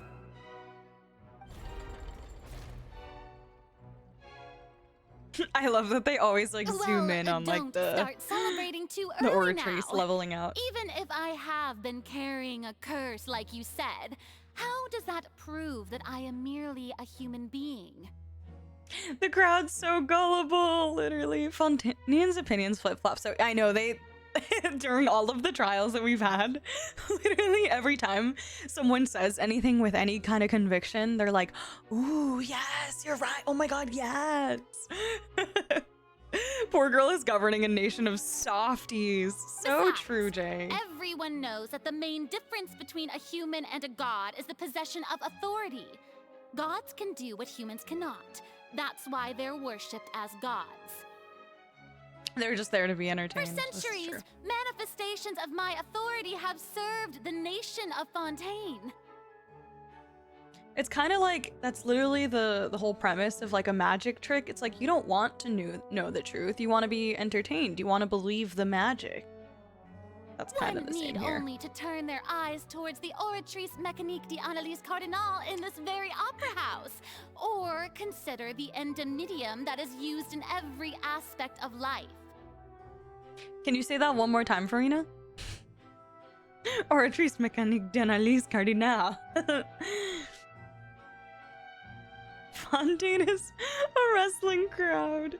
I love that they always like zoom in on like Don't the start celebrating too the early Oratrice now. leveling out. Even if I have been carrying a curse like you said, how does that prove that I am merely a human being? The crowd's so gullible, literally. Fontaine's opinions flip-flop. So I know they, during all of the trials that we've had, literally every time someone says anything with any kind of conviction, they're like, ooh, yes, you're right. Oh my God, yes. Poor girl is governing a nation of softies. So Besides, true, Jay. Everyone knows that the main difference between a human and a god is the possession of authority. Gods can do what humans cannot. That's why they're worshipped as gods. They're just there to be For entertained. This is centuries, true. manifestations of my authority have served the nation of Fontaine. It's kind of like, that's literally the whole premise of like a magic trick. It's like, you don't want to know the truth. You want to be entertained. You want to believe the magic. That's kind of the same Need here. only to turn their eyes towards the Oratrice Mécanique d'Analyse Cardinal in this very opera house, or consider the endemnitium that is used in every aspect of life. Can you say that one more time, Farina? Oratrice Mécanique d'Analyse Cardinal. Fontaine is a wrestling crowd.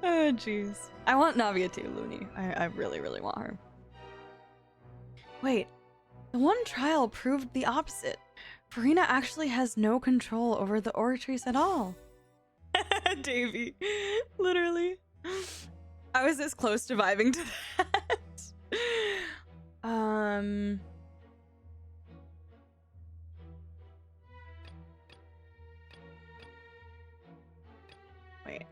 Oh, jeez. I want Navia too, Looney. I really, really want her. Wait, the one trial proved the opposite. Farina actually has no control over the Oratrice at all. Davey, literally. I was this close to vibing to that. Wait.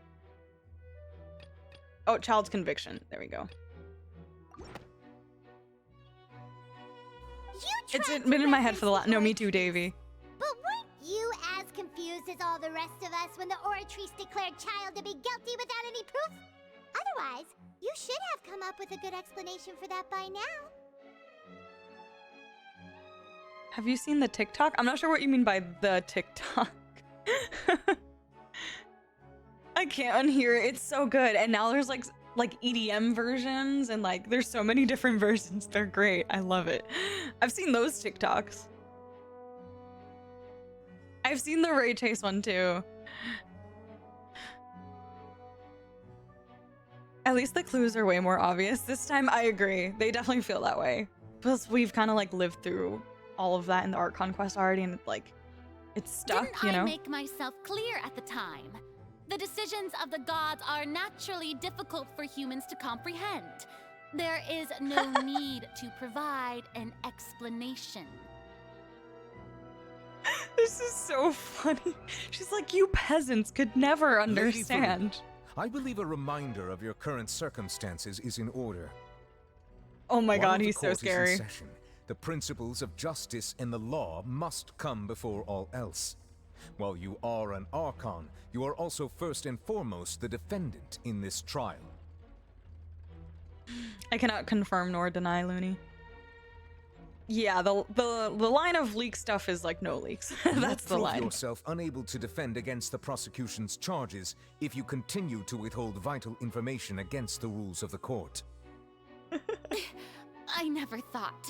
Oh, child's conviction. There we go. It's been in my head for the last. No, me too, Davey. But weren't you as confused just as all the rest of us when the Oratrice declared Child to be guilty without any proof? Otherwise, you should have come up with a good explanation for that by now. Have you seen the TikTok? I'm not sure what you mean by the TikTok. I can't unhear it. It's so good. And now there's like EDM versions and like there's so many different versions. They're great. I love it. I've seen those TikToks. I've seen the Ray Chase one too. At least the clues are way more obvious. This time I agree. They definitely feel that way. Plus we've kind of like lived through all of that in the Archon quest already and it's stuck, Didn't you know? I make myself clear at the time? The decisions of the gods are naturally difficult for humans to comprehend. There is no need to provide an explanation. This is so funny. She's like, you peasants could never understand. I believe a reminder of your current circumstances is in order. Oh my While god, the he's so court is in scary. session, the principles of justice and the law must come before all else. While you are an Archon, you are also first and foremost the defendant in this trial. I cannot confirm nor deny, Looney. Yeah, the line of leak stuff is like no leaks. That's the Prove line. yourself unable to defend against the prosecution's charges if you continue to withhold vital information against the rules of the court. I never thought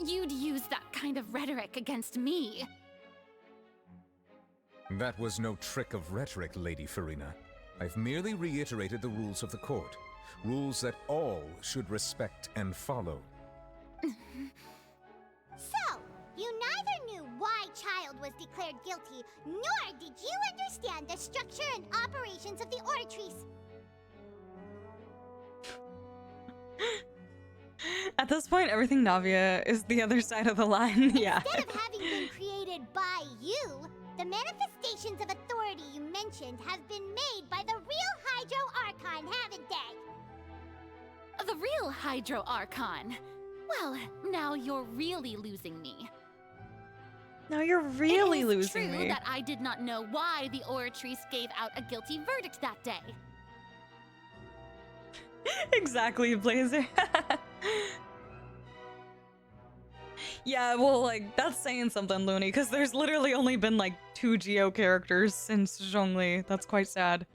you'd use that kind of rhetoric against me. That was no trick of rhetoric, Lady Farina. I've merely reiterated the rules of the court. Rules that all should respect and follow. So, you neither knew why Child was declared guilty, nor did you understand the structure and operations of the Oratrice. At this point, everything Navia is the other side of the line. Yeah. Instead of having been created by you, the manifestations of authority you mentioned have been made by the real Hydro Archon, haven't they? The real Hydro Archon. Well, now you're really losing me. Now you're really losing It's true me. that I did not know why the Oratrice gave out a guilty verdict that day. Exactly, Blazer. Yeah, well, like, that's saying something, Looney, because there's literally only been, like, 2 Geo characters since Zhongli. That's quite sad.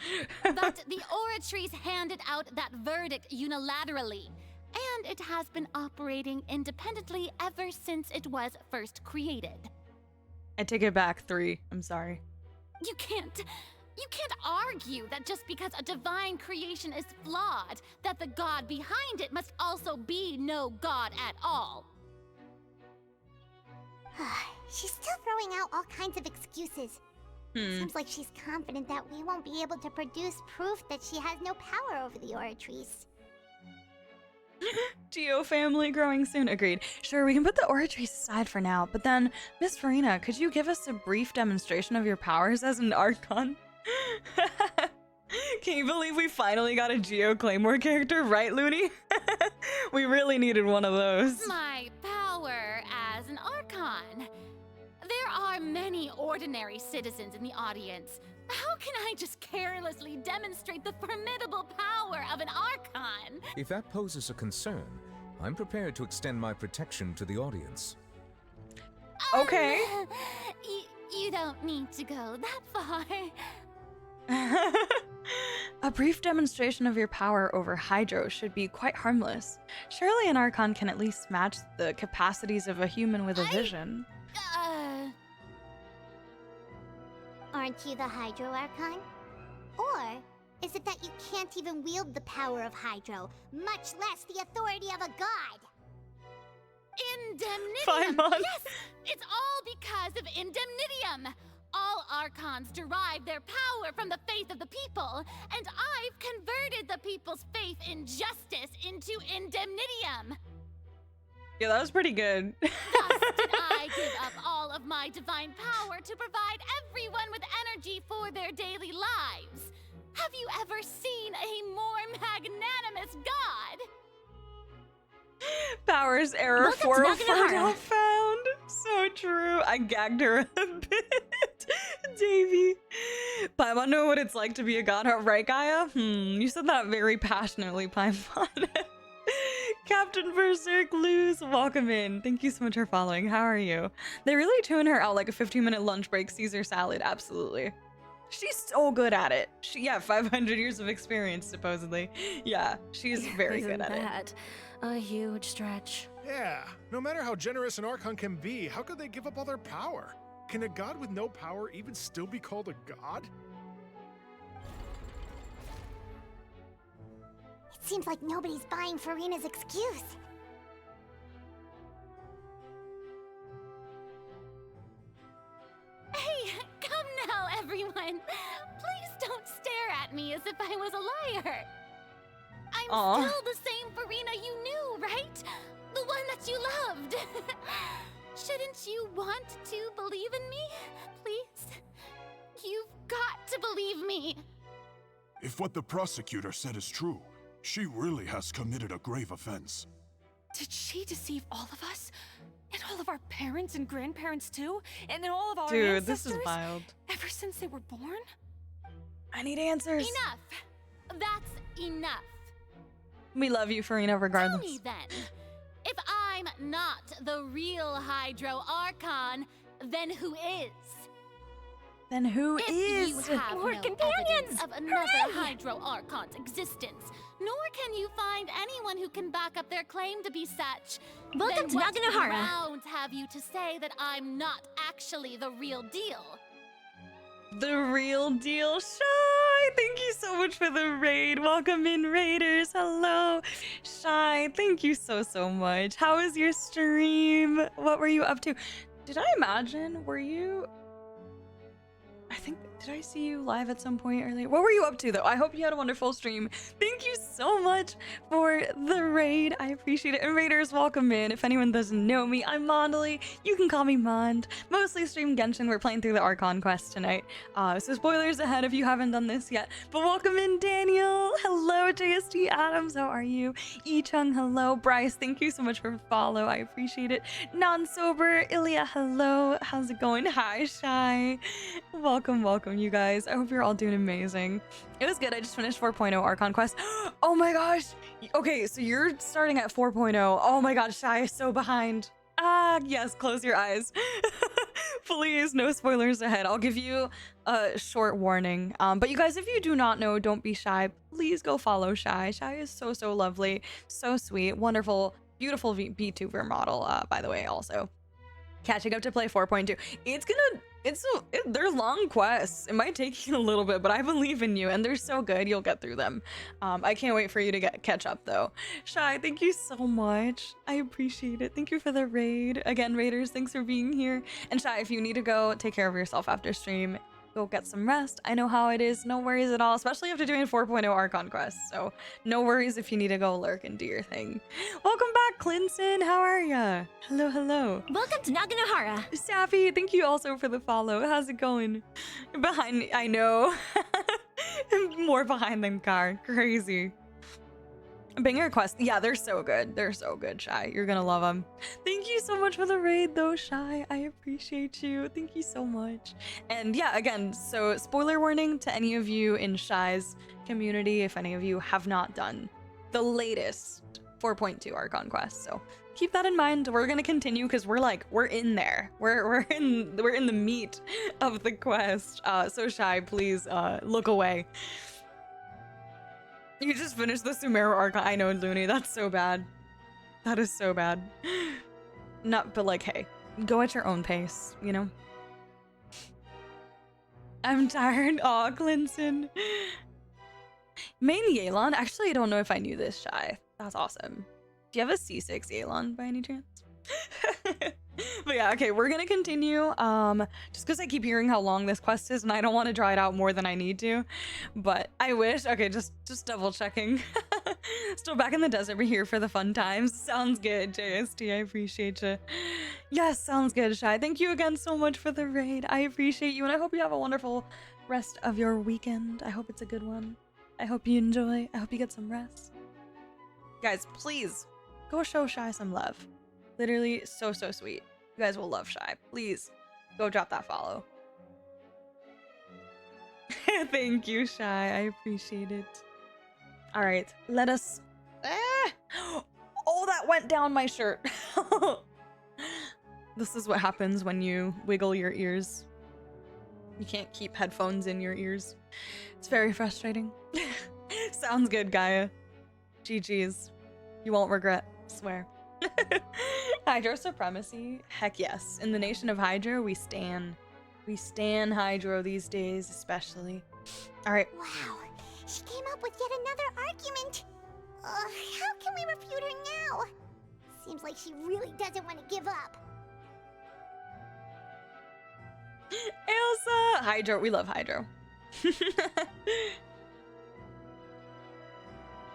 But the Oratrice handed out that verdict unilaterally, and it has been operating independently ever since it was first created. I take it back, 3. I'm sorry. You can't argue that just because a divine creation is flawed, that the god behind it must also be no god at all. She's still throwing out all kinds of excuses. Seems like she's confident that we won't be able to produce proof that she has no power over the Oratrice. Geo family growing soon. Agreed. Sure, we can put the Oratrice aside for now, but then, Miss Farina, could you give us a brief demonstration of your powers as an Archon? Can you believe we finally got a Geo Claymore character, right, Looney? We really needed one of those. My power as an Archon. There are many ordinary citizens in the audience. How can I just carelessly demonstrate the formidable power of an Archon? If that poses a concern, I'm prepared to extend my protection to the audience. Okay. You don't need to go that far. A brief demonstration of your power over Hydro should be quite harmless. Surely an Archon can at least match the capacities of a human with a vision. Aren't you the Hydro Archon? Or is it that you can't even wield the power of Hydro, much less the authority of a god? Indemnitium! 5 months. Yes! It's all because of Indemnitium! All Archons derive their power from the faith of the people, and I've converted the people's faith in justice into Indemnitium! Yeah, that was pretty good. Thus did I give up all of my divine power to provide everyone with energy for their daily lives. Have you ever seen a more magnanimous god? Powers error Welcome to 404 Naganahara. found. So true. I gagged her a bit. Davey. But I want to know what it's like to be a god, right, Gaia? You said that very passionately, Paimon. Captain Berserk Luz, welcome in. Thank you so much for following. How are you? They really tune her out like a 15-minute lunch break Caesar salad. Absolutely. She's so good at it. Yeah, 500 years of experience, supposedly. Yeah, she's very good at it. Isn't that a huge stretch? Yeah, no matter how generous an Archon can be, how could they give up all their power? Can a god with no power even still be called a god? It seems like nobody's buying Farina's excuse. Hey, come now, everyone. Please don't stare at me as if I was a liar. I'm still the same Farina you knew, right? The one that you loved. Shouldn't you want to believe in me? Please? You've got to believe me. If what the prosecutor said is true, she really has committed a grave offense. Did she deceive all of us? And all of our parents and grandparents too? And then all of our Dude, ancestors? this is wild. Ever since they were born? I need answers. Enough. That's enough. We love you, Farina, regardless. Tell me then, if I'm not the real Hydro Archon, then who is? Then who if is? You have More no companions! evidence of another Hooray! Hydro Archon's existence, nor can you find anyone who can back up their claim to be such. Welcome then to what Naganohara. grounds have you to say that I'm not actually the real deal? The real deal. Shy, thank you so much for the raid. Welcome in, Raiders. Hello. Shy, thank you so much. How was your stream? What were you up to? Did I imagine? Were you... I think, did I see you live at some point earlier? What were you up to though? I hope you had a wonderful stream. Thank you so much for the raid. I appreciate it. And Raiders, welcome in. If anyone doesn't know me, I'm Mondly. You can call me Mond. Mostly stream Genshin. We're playing through the Archon quest tonight. So spoilers ahead if you haven't done this yet. But welcome in, Daniel. Hello, JST Adams. How are you? Ichung, hello. Bryce, thank you so much for follow. I appreciate it. Non-sober, Ilya, hello. How's it going? Hi, Shy. Welcome, you guys. I hope you're all doing amazing. It was good. I just finished 4.0 Archon Quest. Oh my gosh. Okay, so you're starting at 4.0. Oh my gosh, Shy is so behind. Yes, close your eyes. Please, no spoilers ahead. I'll give you a short warning. But you guys, if you do not know, don't be shy. Please go follow Shy. Shy is so lovely, so sweet, wonderful, beautiful VTuber model, by the way, also. Catching up to play 4.2. They're long quests. It might take you a little bit, but I believe in you, and they're so good. You'll get through them. I can't wait for you to catch up, though. Shy, thank you so much. I appreciate it. Thank you for the raid. Again, Raiders, thanks for being here. And Shy, if you need to go, take care of yourself after stream. Go get some rest. I know how it is. No worries at all, especially after doing 4.0 Archon quests. So no worries if you need to go lurk and do your thing. Welcome back, Clinton. How are ya? Hello. Welcome to Naganohara. Sappy, thank you also for the follow. How's it going? Behind, I know. More behind than car. Crazy. Banger quest. Yeah, they're so good. They're so good, Shy. You're gonna love them. Thank you so much for the raid, though, Shy. I appreciate you. Thank you so much. And yeah, again, so spoiler warning to any of you in Shy's community, if any of you have not done the latest 4.2 Archon quest. So keep that in mind. We're gonna continue because we're in there. We're in the meat of the quest. So Shy, please look away. You just finished the Sumeru Archon. I know, Looney. That's so bad. That is so bad. But like, hey, go at your own pace, you know? I'm tired. Aw, Clinton. Main Yelan? Actually, I don't know if I knew this, Shy. That's awesome. Do you have a C6 Yelan by any chance? But yeah, okay, we're gonna continue. Just because I keep hearing how long this quest is and I don't want to draw it out more than I need to. But I wish. Okay, just double checking. Still back in the desert, we're here for the fun times. Sounds good, JST. I appreciate you. Yes, sounds good, Shy. Thank you again so much for the raid. I appreciate you, and I hope you have a wonderful rest of your weekend. I hope it's a good one. I hope you enjoy. I hope you get some rest. Guys, please go show Shy some love. Literally so sweet. You guys will love Shy. Please go drop that follow. Thank you, Shy. I appreciate it. All right, let us. Oh, that went down my shirt. This is what happens when you wiggle your ears. You can't keep headphones in your ears. It's very frustrating. Sounds good, Gaia. GG's. You won't regret, swear. Hydro supremacy? Heck yes. In the nation of Hydro, we stan. We stan Hydro these days, especially. Alright. Wow, she came up with yet another argument. How can we refute her now? Seems like she really doesn't want to give up. Elsa! Hydro, we love Hydro.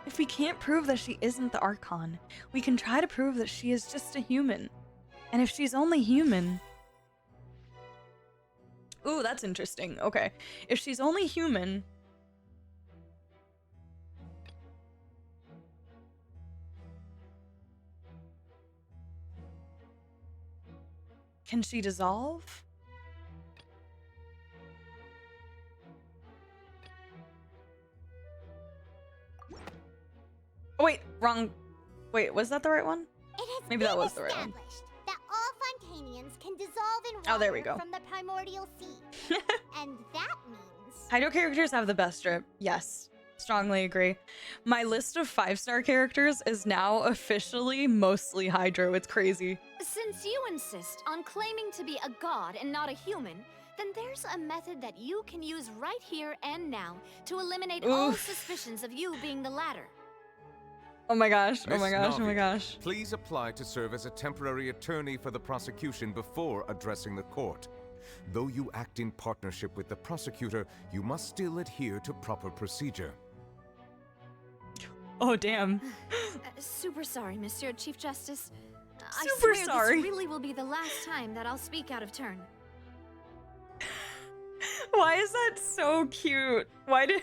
If we can't prove that she isn't the Archon, we can try to prove that she is just a human. And if she's only human... Ooh, that's interesting. Okay. If she's only human... Can she dissolve? Oh, wait, wrong. Wait, was that the right one? Maybe that was the right one. That all Fontanians can dissolve in water Oh, there we go. from the primordial sea. And that means... Hydro characters have the best drip. Yes, strongly agree. My list of 5-star characters is now officially mostly Hydro. It's crazy. Since you insist on claiming to be a god and not a human, then there's a method that you can use right here and now to eliminate all suspicions of you being the latter. Oh my gosh, oh Miss my gosh, oh my Navi, gosh. Please apply to serve as a temporary attorney for the prosecution before addressing the court. Though you act in partnership with the prosecutor, you must still adhere to proper procedure. Oh, damn. Super sorry, Monsieur Chief Justice. I Super swear sorry. this really will be the last time that I'll speak out of turn. Why is that so cute? Why did...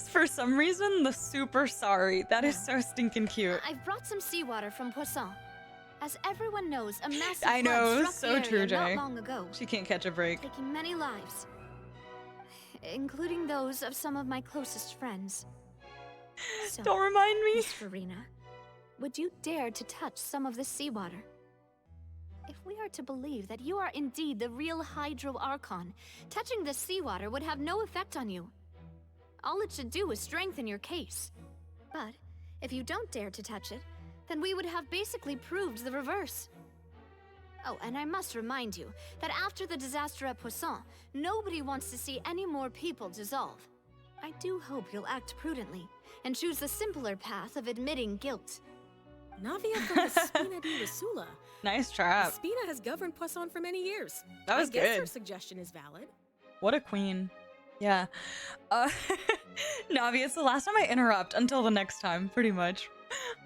For some reason, the super sorry. That is so stinking cute. I've brought some seawater from Poisson. As everyone knows, a massive I flood know, struck so the area true, Jay. not long ago, She can't catch a break. taking many lives, including those of some of my closest friends. So, Don't remind me. Miss Farina, would you dare to touch some of the seawater? If we are to believe that you are indeed the real Hydro Archon, touching the seawater would have no effect on you. All it should do is strengthen your case. But if you don't dare to touch it, then we would have basically proved the reverse. Oh, and I must remind you that after the disaster at Poisson, nobody wants to see any more people dissolve. I do hope you'll act prudently and choose the simpler path of admitting guilt. Navia from the Spina di Risula. Nice trap. Spina has governed Poisson for many years. That was I guess good. her suggestion is valid. What a queen. Yeah. Navi, it's the last time I interrupt until the next time, pretty much.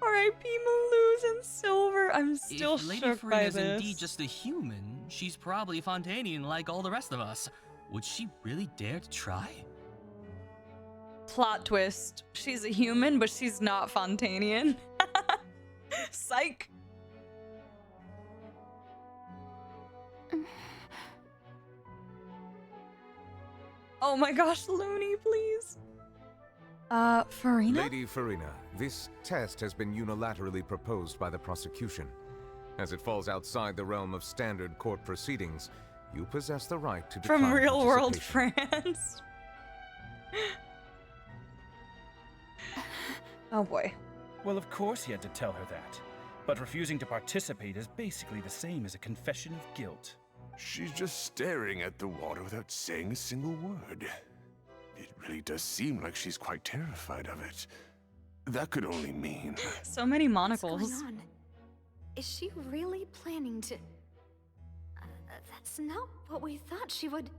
R.I.P. Maluz and Silver. I'm still If Lady shook by Farina is this. indeed just a human, she's probably Fontanian like all the rest of us. Would she really dare to try? Plot twist. She's a human, but she's not Fontanian. Psych. Oh my gosh, Looney, please. Farina? Lady Farina, this test has been unilaterally proposed by the prosecution. As it falls outside the realm of standard court proceedings, you possess the right to decline From real world participation. France. Oh boy. Well, of course he had to tell her that. But refusing to participate is basically the same as a confession of guilt. She's just staring at the water without saying a single word. It really does seem like she's quite terrified of it. That could only mean... So many monocles. What's going on? Is she really planning to... that's not what we thought she would...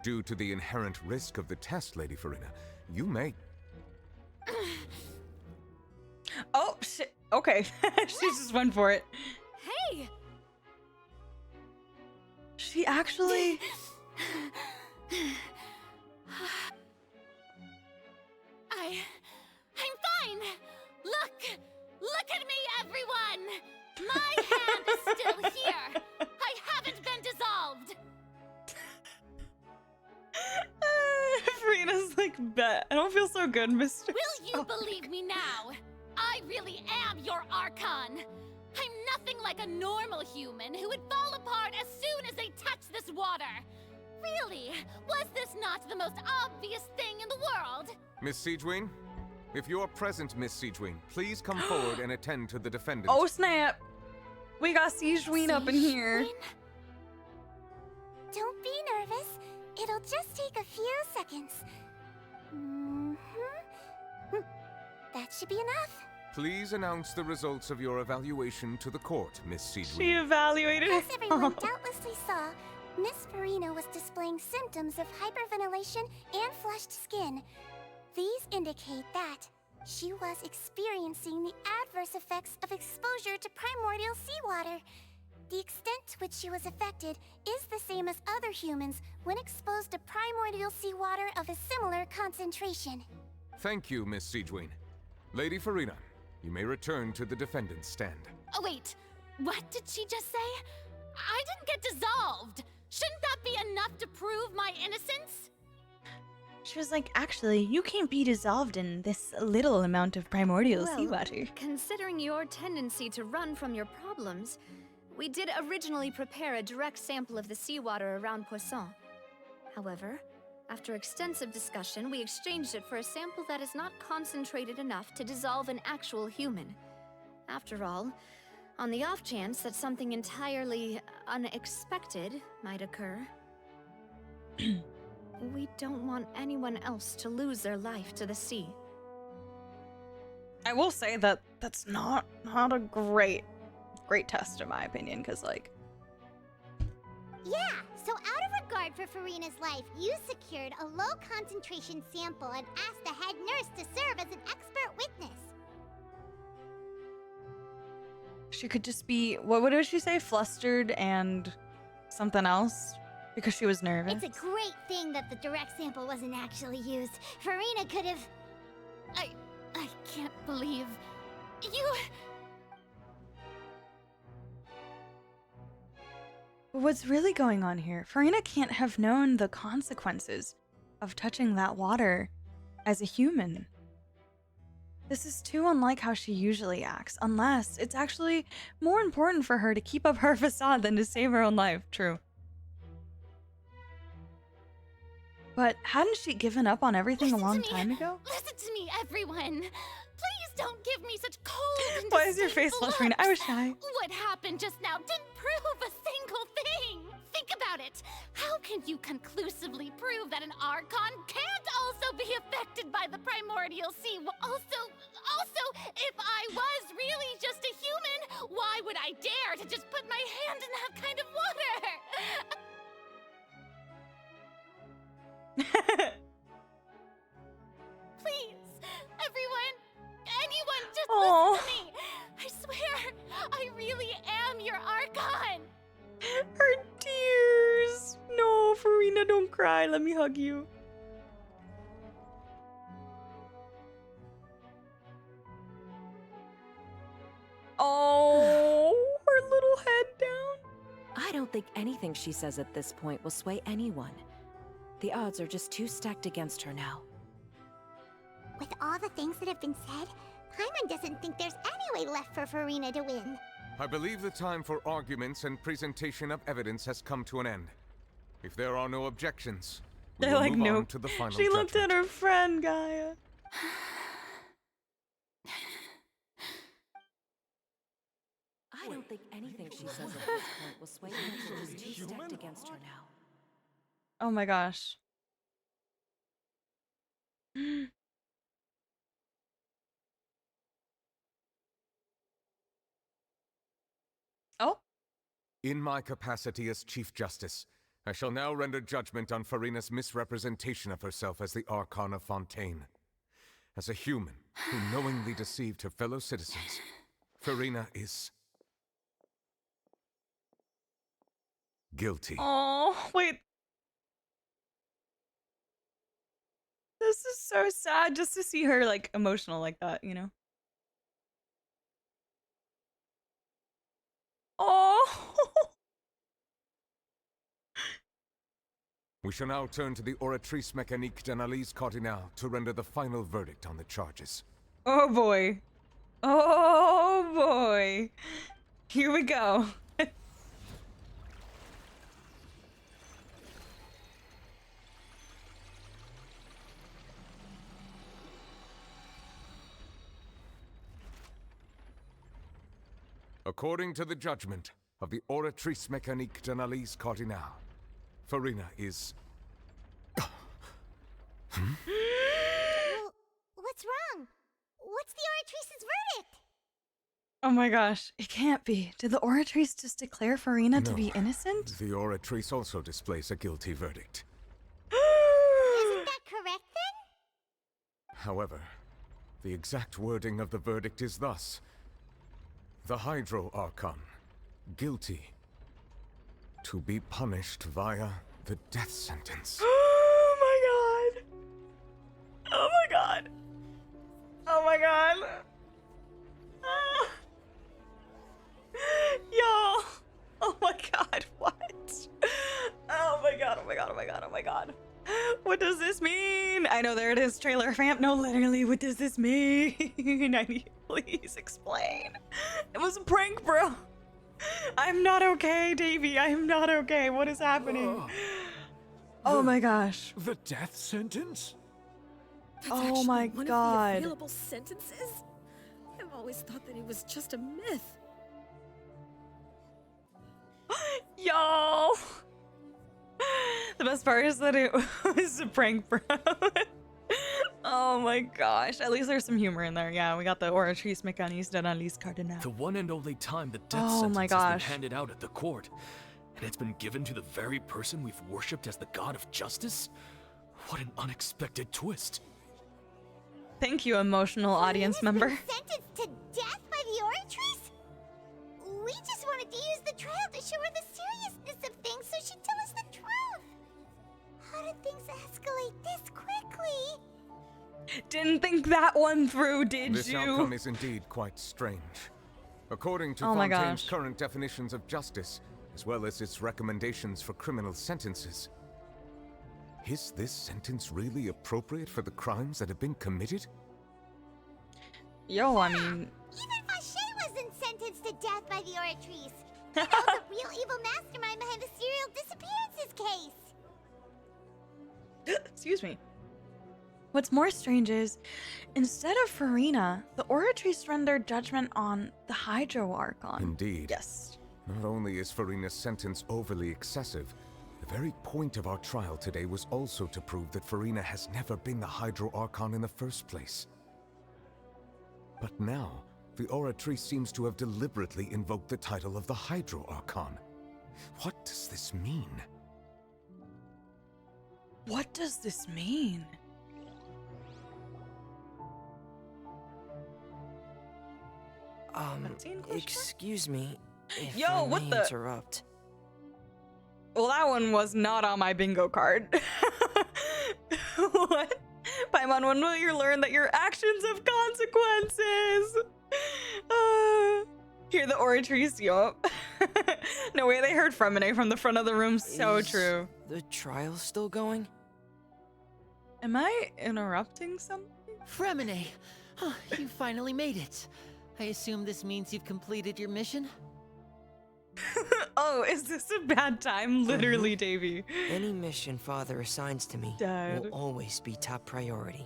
Due to the inherent risk of the test, Lady Farina, you may... Oh, shit. Okay. She just went for it. Hey! She actually... I'm fine! Look at me, everyone! My hand is still here! I haven't been dissolved! Bet. I don't feel so good, Mr. Will you believe me now? I really am your Archon. I'm nothing like a normal human who would fall apart as soon as they touch this water. Really? Was this not the most obvious thing in the world? Miss Siegeween? If you are present, Miss Siegeween, please come forward and attend to the defendant. Oh snap! We got Siegeween up in here. Don't be nervous. It'll just take a few seconds. That should be enough. Please announce the results of your evaluation to the court, Miss Siegeween. She evaluated As everyone doubtlessly saw, Miss Farina was displaying symptoms of hyperventilation and flushed skin. These indicate that she was experiencing the adverse effects of exposure to primordial seawater. The extent to which she was affected is the same as other humans when exposed to primordial seawater of a similar concentration. Thank you, Miss Siegeween. Lady Farina, you may return to the defendant's stand. Oh wait, what did she just say? I didn't get dissolved. Shouldn't that be enough to prove my innocence? She was like, actually, you can't be dissolved in this little amount of primordial seawater. Considering your tendency to run from your problems, we did originally prepare a direct sample of the seawater around Poisson. However, after extensive discussion, we exchanged it for a sample that is not concentrated enough to dissolve an actual human. After all, on the off chance that something entirely unexpected might occur, we don't want anyone else to lose their life to the sea. I will say that that's not a great test in my opinion, because like, Yeah, so out of regard for Farina's life, you secured a low concentration sample and asked the head nurse to serve as an expert witness. she could just be, what did she say, flustered and something else because she was nervous. It's a great thing that the direct sample wasn't actually used. Farina could have... I can't believe you... What's really going on here? Farina can't have known the consequences of touching that water as a human. This is too unlike how she usually acts, unless it's actually more important for her to keep up her facade than to save her own life. True. But hadn't she given up on everything a long time ago? Listen to me, everyone. Please don't give me such cold and Why is your face disdainful fluttering? I was looks. shy. What happened just now didn't prove a single thing. Think about it. How can you conclusively prove that an Archon can't also be affected by the primordial sea? Also, if I was really just a human, why would I dare to just put my hand in that kind of water? Please, everyone, anyone, just listen to me. I swear, I really am your Archon. Her tears. No, Farina, don't cry. Let me hug you. Oh, her little head down. I don't think anything she says at this point will sway anyone. The odds are just too stacked against her now. With all the things that have been said, Paimon doesn't think there's any way left for Farina to win. I believe the time for arguments and presentation of evidence has come to an end. If there are no objections, we They're will like, move on nope. to the final She looked judgment. at her friend, Gaia. I don't think anything she says at this point will sway anyone. She's too stacked against her now. Oh my gosh. Oh? In my capacity as Chief Justice, I shall now render judgment on Farina's misrepresentation of herself as the Archon of Fontaine. As a human who knowingly deceived her fellow citizens, Farina is... guilty. Oh, wait. This is so sad just to see her like emotional like that, you know? Oh. We shall now turn to the Oratrice Mécanique d'Analyse Cardinale to render the final verdict on the charges. Oh boy. Oh boy. Here we go. According to the judgment of the Oratrice Mécanique d'Analyse Cardinale, Farina is... Well, what's wrong? What's the Oratrice's verdict? Oh my gosh, it can't be. Did the Oratrice just declare Farina to be innocent? The Oratrice also displays a guilty verdict. Isn't that correct then? However, the exact wording of the verdict is thus. The Hydro Archon, guilty, to be punished via the death sentence. Oh my god! Oh my god! Oh my god! Ah. Y'all! Oh my god, what? Oh my god, oh my god, oh my god, oh my god. What does this mean? I know, there it is, trailer fam. No, literally, what does this mean? I need, please explain. It was a prank, bro. I'm not okay, Davey. I am not okay. What is happening? Oh my gosh. The death sentence? That's Oh actually my one god. of the available sentences? I've always thought that it was just a myth. Y'all. The best part is that it was a prank, bro. Oh my gosh. At least there's some humor in there. Yeah, we got the Oratrice Mécanique d'Analyse Cardinale. The one and only time the death Oh sentence my has gosh. been handed out at the court. And it's been given to the very person we've worshipped as the god of justice? What an unexpected twist. Thank you, emotional audience member. Sentenced to death by the Oratrice? We just wanted to use the trial to show her the seriousness of things so she'd tell us the truth. How did things escalate this quickly? Didn't think that one through, did This you? outcome is indeed quite strange. According to Oh my Fontaine's gosh. current definitions of justice, as well as its recommendations for criminal sentences, is this sentence really appropriate for the crimes that have been committed? Yo, I mean... Even Fauché wasn't sentenced to death by the Oratrice. That was the real evil mastermind behind the serial disappearances case. Excuse me. What's more strange is, instead of Farina, the Oratrice rendered judgment on the Hydro Archon. Indeed. Yes. Not only is Farina's sentence overly excessive, the very point of our trial today was also to prove that Farina has never been the Hydro Archon in the first place. But now, the Oratrice seems to have deliberately invoked the title of the Hydro Archon. What does this mean? What does this mean? Excuse me. If Yo, I what may the- interrupt. Well, that one was not on my bingo card. What? Paimon, when will you learn that your actions have consequences? Hear the Oratrice, yup. No way they heard Fremine from the front of the room. So Is true. The trial still going? Am I interrupting something? Fremine! Oh, you finally made it. I assume this means you've completed your mission? Oh, is this a bad time? Literally, Davey. Any mission Father assigns to me Dad. will always be top priority.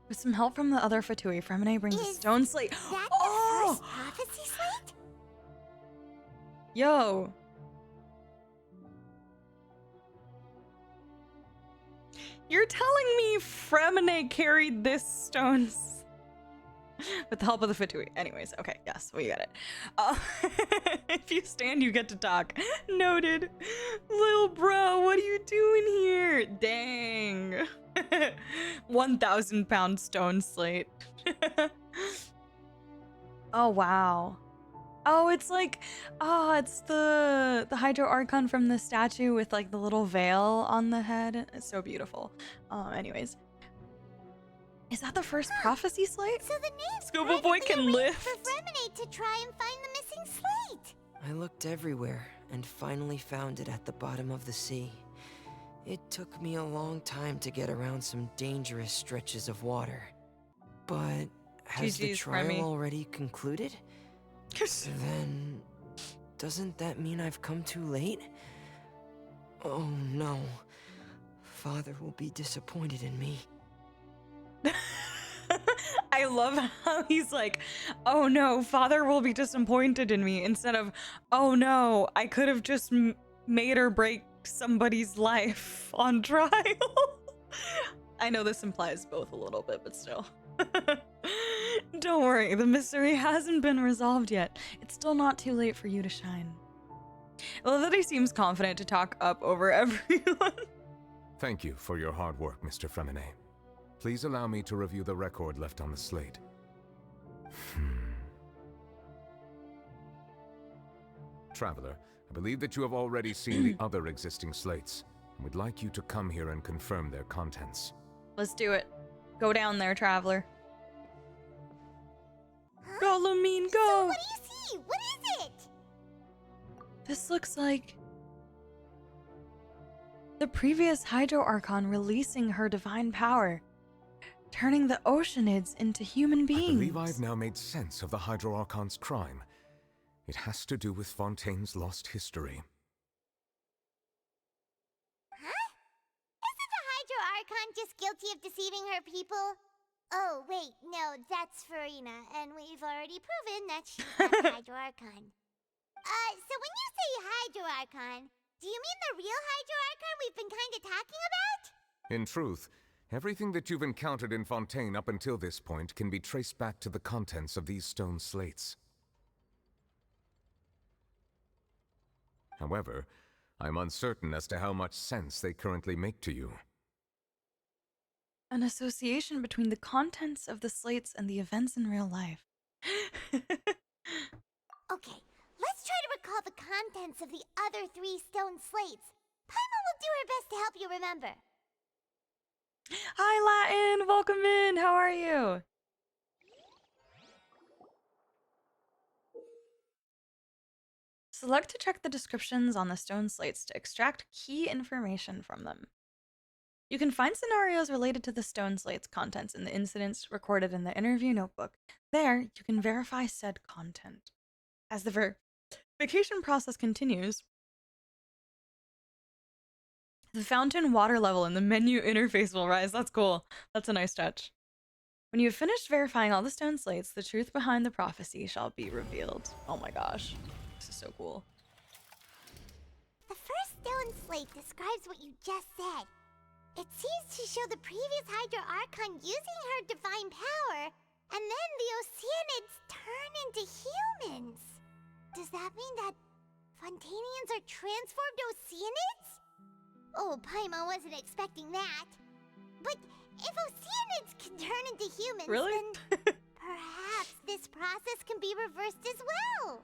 With some help from the other Fatui, Fremine brings a stone slate. That Oh! the first prophecy slate? Yo. You're telling me Fremine carried this stone with the help of the Fatui. Anyways, okay, yes, we got it. If you stand, you get to talk. Noted. Little bro, what are you doing here? Dang. 1,000-pound stone slate. Oh, wow. Oh, it's like, it's the Hydro Archon from the statue with like the little veil on the head. It's so beautiful. Anyways. Is that the first prophecy slate? So the name's Scuba Boy can lift. for Fremine to try and find the missing slate. I looked everywhere. and finally found it at the bottom of the sea. It took me a long time to get around some dangerous stretches of water. But has the GG's, trial Remy. already concluded? Then doesn't that mean I've come too late? Oh no. Father will be disappointed in me. I love how he's like, oh no, father will be disappointed in me, instead of, oh no, I could have just made or break somebody's life on trial. I know this implies both a little bit, but still. Don't worry, the mystery hasn't been resolved yet. It's still not too late for you to shine. I love that he seems confident to talk up over everyone. Thank you for your hard work, Mr. Fremine. Please allow me to review the record left on the slate. Traveler, I believe that you have already seen the other existing slates, and would like you to come here and confirm their contents. Let's do it. Go down there, traveler. Go, Lumine, go! So what do you see? What is it? This looks like the previous Hydro Archon releasing her divine power, turning the Oceanids into human beings. I believe I've now made sense of the Hydro Archon's crime. It has to do with Fontaine's lost history. Huh? Isn't the Hydro Archon just guilty of deceiving her people? Oh, wait, no, that's Farina, and we've already proven that she's not the Hydro Archon. So when you say Hydro Archon, do you mean the real Hydro Archon we've been kinda talking about? In truth, everything that you've encountered in Fontaine up until this point can be traced back to the contents of these stone slates. However, I'm uncertain as to how much sense they currently make to you. An association between the contents of the slates and the events in real life. Okay, let's try to recall the contents of the other 3 stone slates. Paimon will do her best to help you remember. Hi, Latin! Welcome in! How are you? Select to check the descriptions on the stone slates to extract key information from them. You can find scenarios related to the stone slate's contents in the incidents recorded in the interview notebook. There, you can verify said content. As the verification process continues, the fountain water level in the menu interface will rise. That's cool. That's a nice touch. When you have finished verifying all the stone slates, the truth behind the prophecy shall be revealed. Oh my gosh. This is so cool. The first stone slate describes what you just said. It seems to show the previous Hydro Archon using her divine power, and then the Oceanids turn into humans. Does that mean that Fontainians are transformed Oceanids? Oh, Paimon wasn't expecting that. But if Oceanids can turn into humans, really? then perhaps this process can be reversed as well.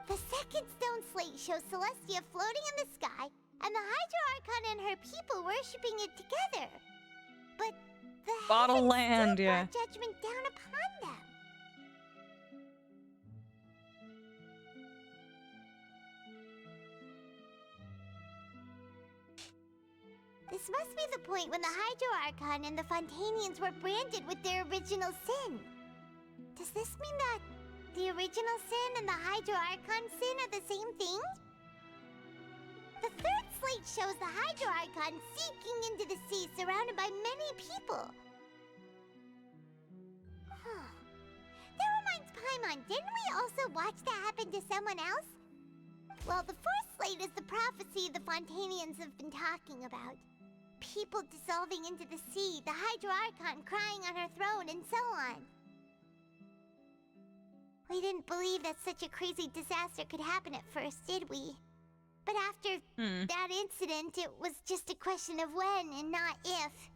The second stone slate shows Celestia floating in the sky, and the Hydro Archon and her people worshipping it together. But the Bottle heavens land, still yeah. brought judgment down upon them. This must be the point when the Hydro Archon and the Fontainians were branded with their original sin. Does this mean that the original sin and the Hydro Archon sin are the same thing? The third slate shows the Hydro Archon sinking into the sea surrounded by many people. That reminds Paimon, didn't we also watch that happen to someone else? Well, the fourth slate is the prophecy the Fontainians have been talking about. People dissolving into the sea, the Hydro Archon crying on her throne, and so on. We didn't believe that such a crazy disaster could happen at first, did we? But after that incident, it was just a question of when and not if.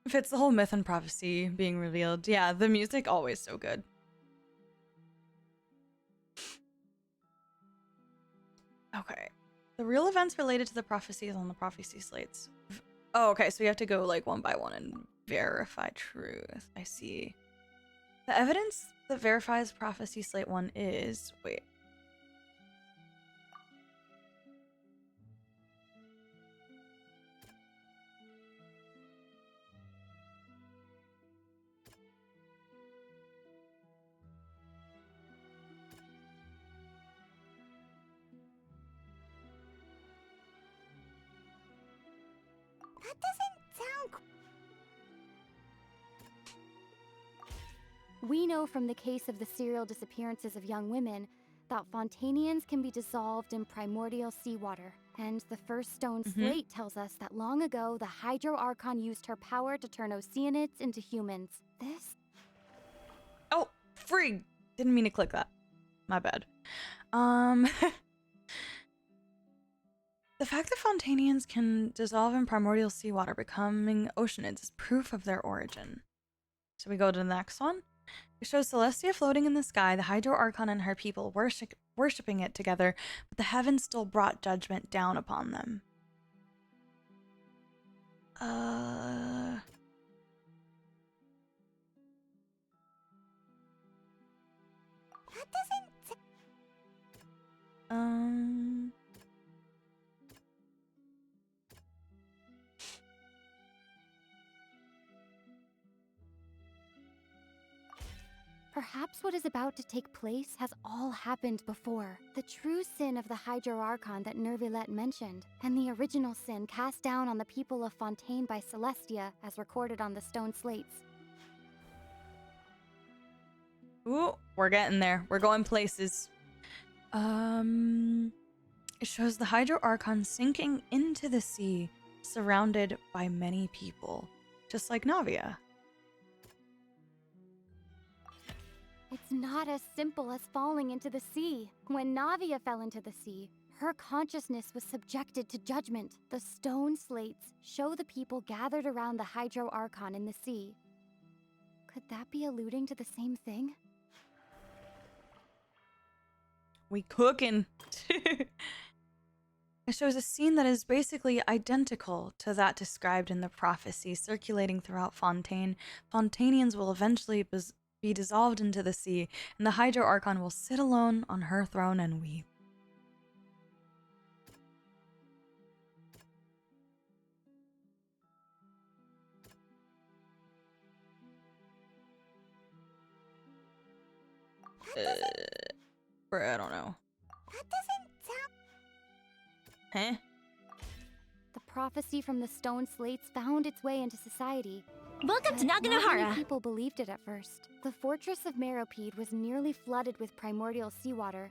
Fits the whole myth and prophecy being revealed. Yeah, the music always so good. Okay. The real events related to the prophecies on the prophecy slates. Oh, okay, so we have to go like one by one and verify truth. I see. The evidence that verifies prophecy slate 1 is... Wait. That doesn't sound... We know from the case of the serial disappearances of young women that Fontanians can be dissolved in primordial seawater. And the first stone slate tells us that long ago, the Hydro Archon used her power to turn Oceanids into humans. This... Oh, frig! Didn't mean to click that. My bad. The fact that Fontanians can dissolve in primordial seawater, becoming Oceanids, is proof of their origin. So we go to the next one. It shows Celestia floating in the sky, the Hydro Archon and her people worshipping it together, but the heavens still brought judgment down upon them. That doesn't... Perhaps what is about to take place has all happened before. The true sin of the Hydro Archon that Nervilette mentioned, and the original sin cast down on the people of Fontaine by Celestia, as recorded on the stone slates. Ooh, we're getting there. We're going places. It shows the Hydro Archon sinking into the sea, surrounded by many people, just like Navia. It's not as simple as falling into the sea. When Navia fell into the sea, her consciousness was subjected to judgment. The stone slates show the people gathered around the Hydro Archon in the sea. Could that be alluding to the same thing? We cooking. It shows a scene that is basically identical to that described in the prophecy circulating throughout Fontaine. Fontanians will eventually be dissolved into the sea, and the Hydro Archon will sit alone on her throne and weep. Bruh, I don't know. That doesn't sound... Huh? The prophecy from the stone slates found its way into society. Welcome to Not many Naganohara. people believed it at first. The fortress of Meropide was nearly flooded with primordial seawater,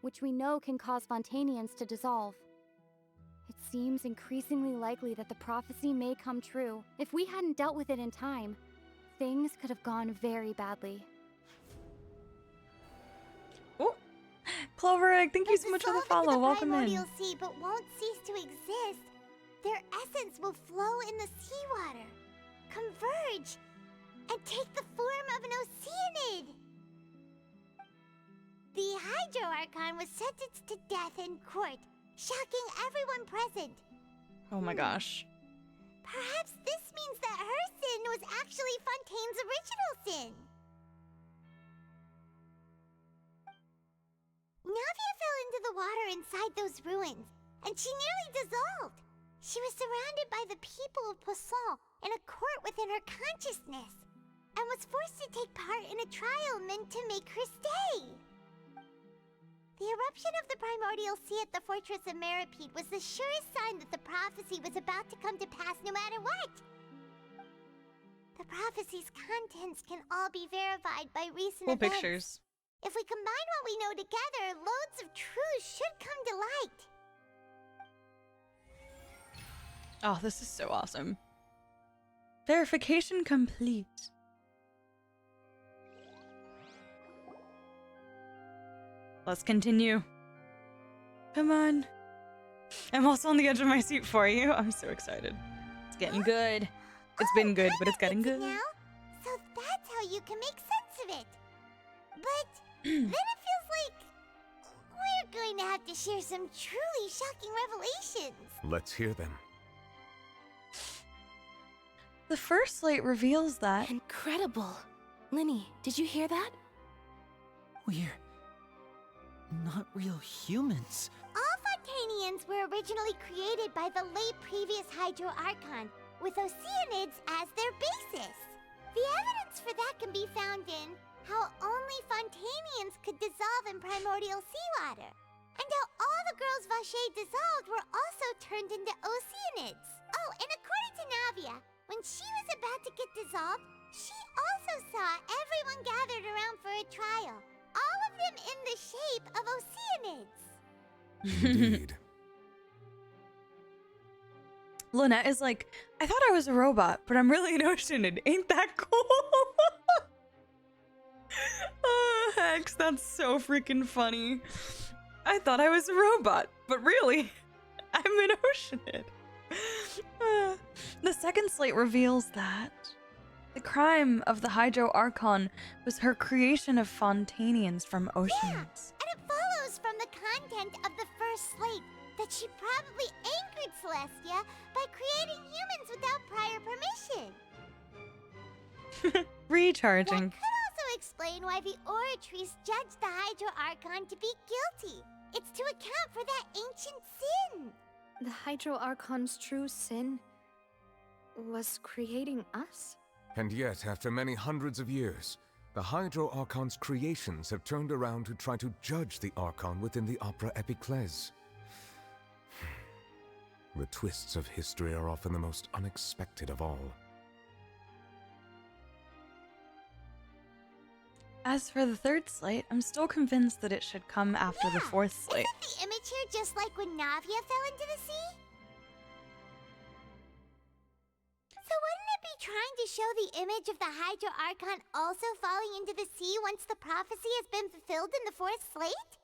which we know can cause Fontanians to dissolve. It seems increasingly likely that the prophecy may come true. If we hadn't dealt with it in time, things could have gone very badly. Clover Egg, thank you so much for the follow. Welcome in. Primordial sea, but won't cease to exist. Their essence will flow in the seawater, converge, and take the form of an Oceanid. The Hydro Archon was sentenced to death in court, shocking everyone present. Oh my gosh. Perhaps this means that her sin was actually Fontaine's original sin. Navia fell into the water inside those ruins, and she nearly dissolved. She was surrounded by the people of Poisson in a court within her consciousness, and was forced to take part in a trial meant to make her stay. The eruption of the primordial sea at the fortress of Meropide was the surest sign that the prophecy was about to come to pass no matter what. The prophecy's contents can all be verified by recent Cool events. pictures. If we combine what we know together, loads of truths should come to light. Oh, this is so awesome. Verification complete. Let's continue. Come on. I'm also on the edge of my seat for you. I'm so excited. It's getting good. It's been good, but it's getting good. Now, so that's how you can make sense of it. But then it feels like we're going to have to share some truly shocking revelations. Let's hear them. The first slate reveals that. Incredible. Linny, did you hear that? We're not real humans. All Fontanians were originally created by the late previous Hydro Archon, with Oceanids as their basis. The evidence for that can be found in how only Fontanians could dissolve in primordial seawater, and how all the girls Vacher dissolved were also turned into Oceanids. Oh, and according to Navia, when she was about to get dissolved, she also saw everyone gathered around for a trial, all of them in the shape of Oceanids. Indeed. Lynette is like, I thought I was a robot, but I'm really an Oceanid. Ain't that cool? Oh, Hex, that's so freaking funny. I thought I was a robot, but really, I'm an Oceanid. The second slate reveals that the crime of the Hydro Archon was her creation of Fontanians from Oceanids. Yeah, and it follows from the content of the first slate that she probably angered Celestia by creating humans without prior permission. Recharging. That could also explain why the Oratrice judged the Hydro Archon to be guilty. It's to account for that ancient sin. The Hydro Archon's true sin was creating us? And yet, after many hundreds of years, the Hydro Archon's creations have turned around to try to judge the Archon within the Opera Epiclese. The twists of history are often the most unexpected of all. As for the third slate, I'm still convinced that it should come after the fourth slate. Isn't the image here just like when Navia fell into the sea? So wouldn't it be trying to show the image of the Hydro Archon also falling into the sea once the prophecy has been fulfilled in the fourth slate?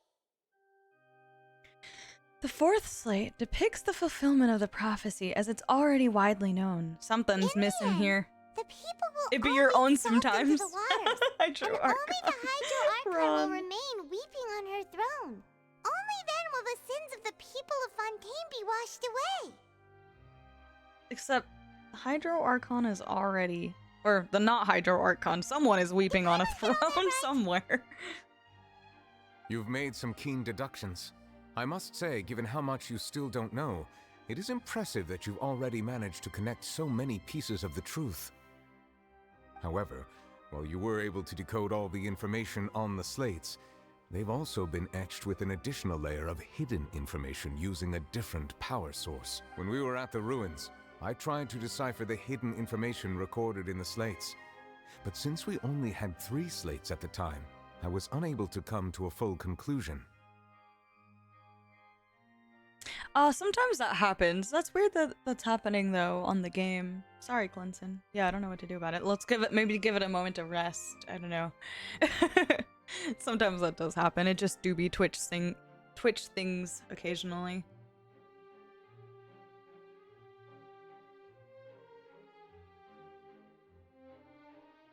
The fourth slate depicts the fulfillment of the prophecy as it's already widely known. Something's missing here. The people will It be your own sunk into sometimes. the waters, Hydro and Archon. only the Hydro Archon Wrong. will remain weeping on her throne. Only then will the sins of the people of Fontaine be washed away. Except the Hydro Archon is already, or the not Hydro Archon, someone is weeping on a throne somewhere. You've made some keen deductions. I must say, given how much you still don't know, it is impressive that you've already managed to connect so many pieces of the truth. However, while you were able to decode all the information on the slates, they've also been etched with an additional layer of hidden information using a different power source. When we were at the ruins, I tried to decipher the hidden information recorded in the slates. But since we only had 3 slates at the time, I was unable to come to a full conclusion. Sometimes that happens. That's weird that that's happening though on the game. Sorry, Clinton. Yeah, I don't know what to do about it. Let's maybe give it a moment to rest. I don't know. Sometimes that does happen. It just do be Twitch things occasionally.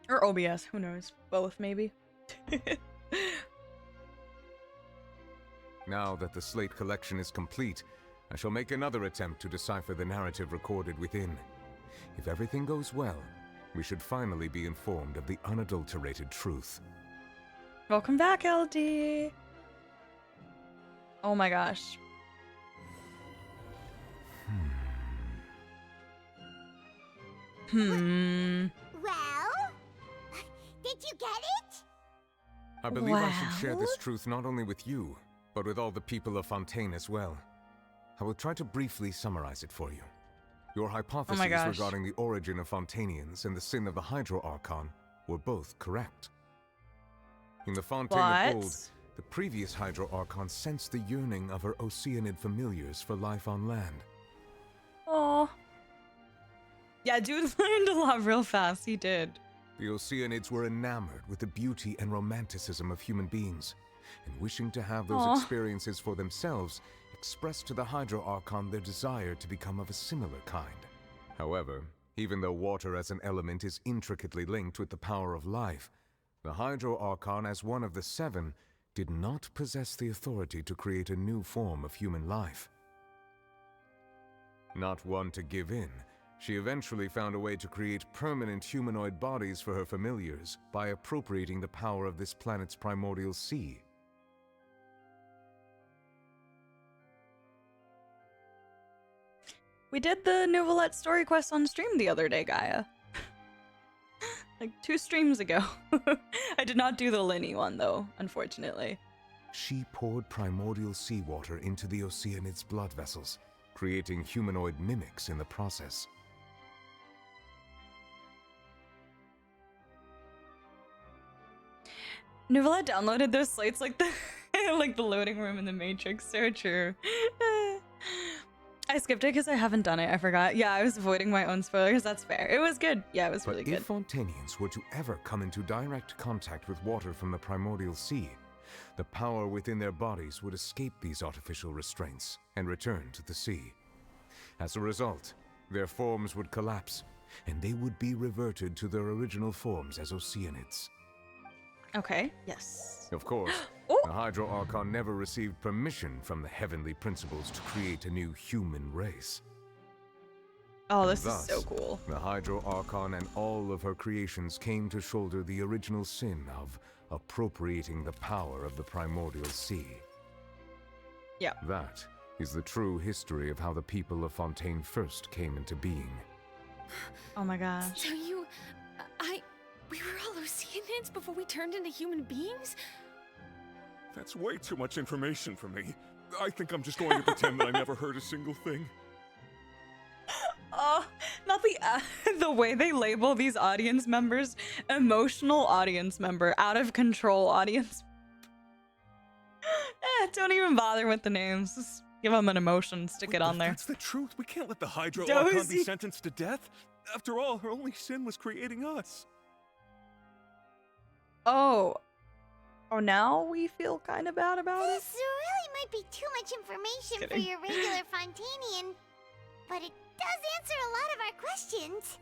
Or OBS, who knows? Both maybe. Now that the slate collection is complete, I shall make another attempt to decipher the narrative recorded within. If everything goes well, we should finally be informed of the unadulterated truth. Welcome back, LD. Oh my gosh. Well, did you get it? I believe I should share this truth not only with you, but with all the people of Fontaine as well. I will try to briefly summarize it for you. Your hypotheses regarding the origin of Fontanians and the sin of the Hydro Archon were both correct. In the Fontaine of Old, the previous Hydro Archon sensed the yearning of her Oceanid familiars for life on land. Oh. Yeah, dude learned a lot real fast. He did. The Oceanids were enamored with the beauty and romanticism of human beings, and wishing to have those experiences for themselves, expressed to the Hydro Archon their desire to become of a similar kind. However, even though water as an element is intricately linked with the power of life, the Hydro Archon, as one of the 7, did not possess the authority to create a new form of human life. Not one to give in, She eventually found a way to create permanent humanoid bodies for her familiars by appropriating the power of this planet's primordial sea. We did the Nouvellette story quest on stream the other day, Gaia. Like 2 streams ago. I did not do the Linny one, though, unfortunately. She poured primordial seawater into the Oceanid's blood vessels, creating humanoid mimics in the process. Nouvellette downloaded those slates like the like the loading room in the Matrix. So true. I skipped it because I haven't done it. I forgot. Yeah, I was avoiding my own spoilers. That's fair. It was good. Yeah, it was really good. If Fontanians were to ever come into direct contact with water from the primordial sea, the power within their bodies would escape these artificial restraints and return to the sea. As a result, their forms would collapse, and they would be reverted to their original forms as Oceanids. Okay, yes. Of course, the Hydro Archon never received permission from the heavenly principles to create a new human race. Oh, this Thus, is so cool. The Hydro Archon and all of her creations came to shoulder the original sin of appropriating the power of the primordial sea. Yeah. That is the true history of how the people of Fontaine first came into being. Oh my gosh. So we were all Oceanids before we turned into human beings? That's way too much information for me. I think I'm just going to pretend that I never heard a single thing. Not the way they label these audience members. Emotional audience member, out of control audience. Don't even bother with the names. Just give them an emotion, stick it on there. That's the truth. We can't let the Hydro Dozy. Archon be sentenced to death. After all, her only sin was creating us. Oh, now we feel kind of bad about it? This really might be too much information for Kidding. your regular Fontanian, but it does answer a lot of our questions.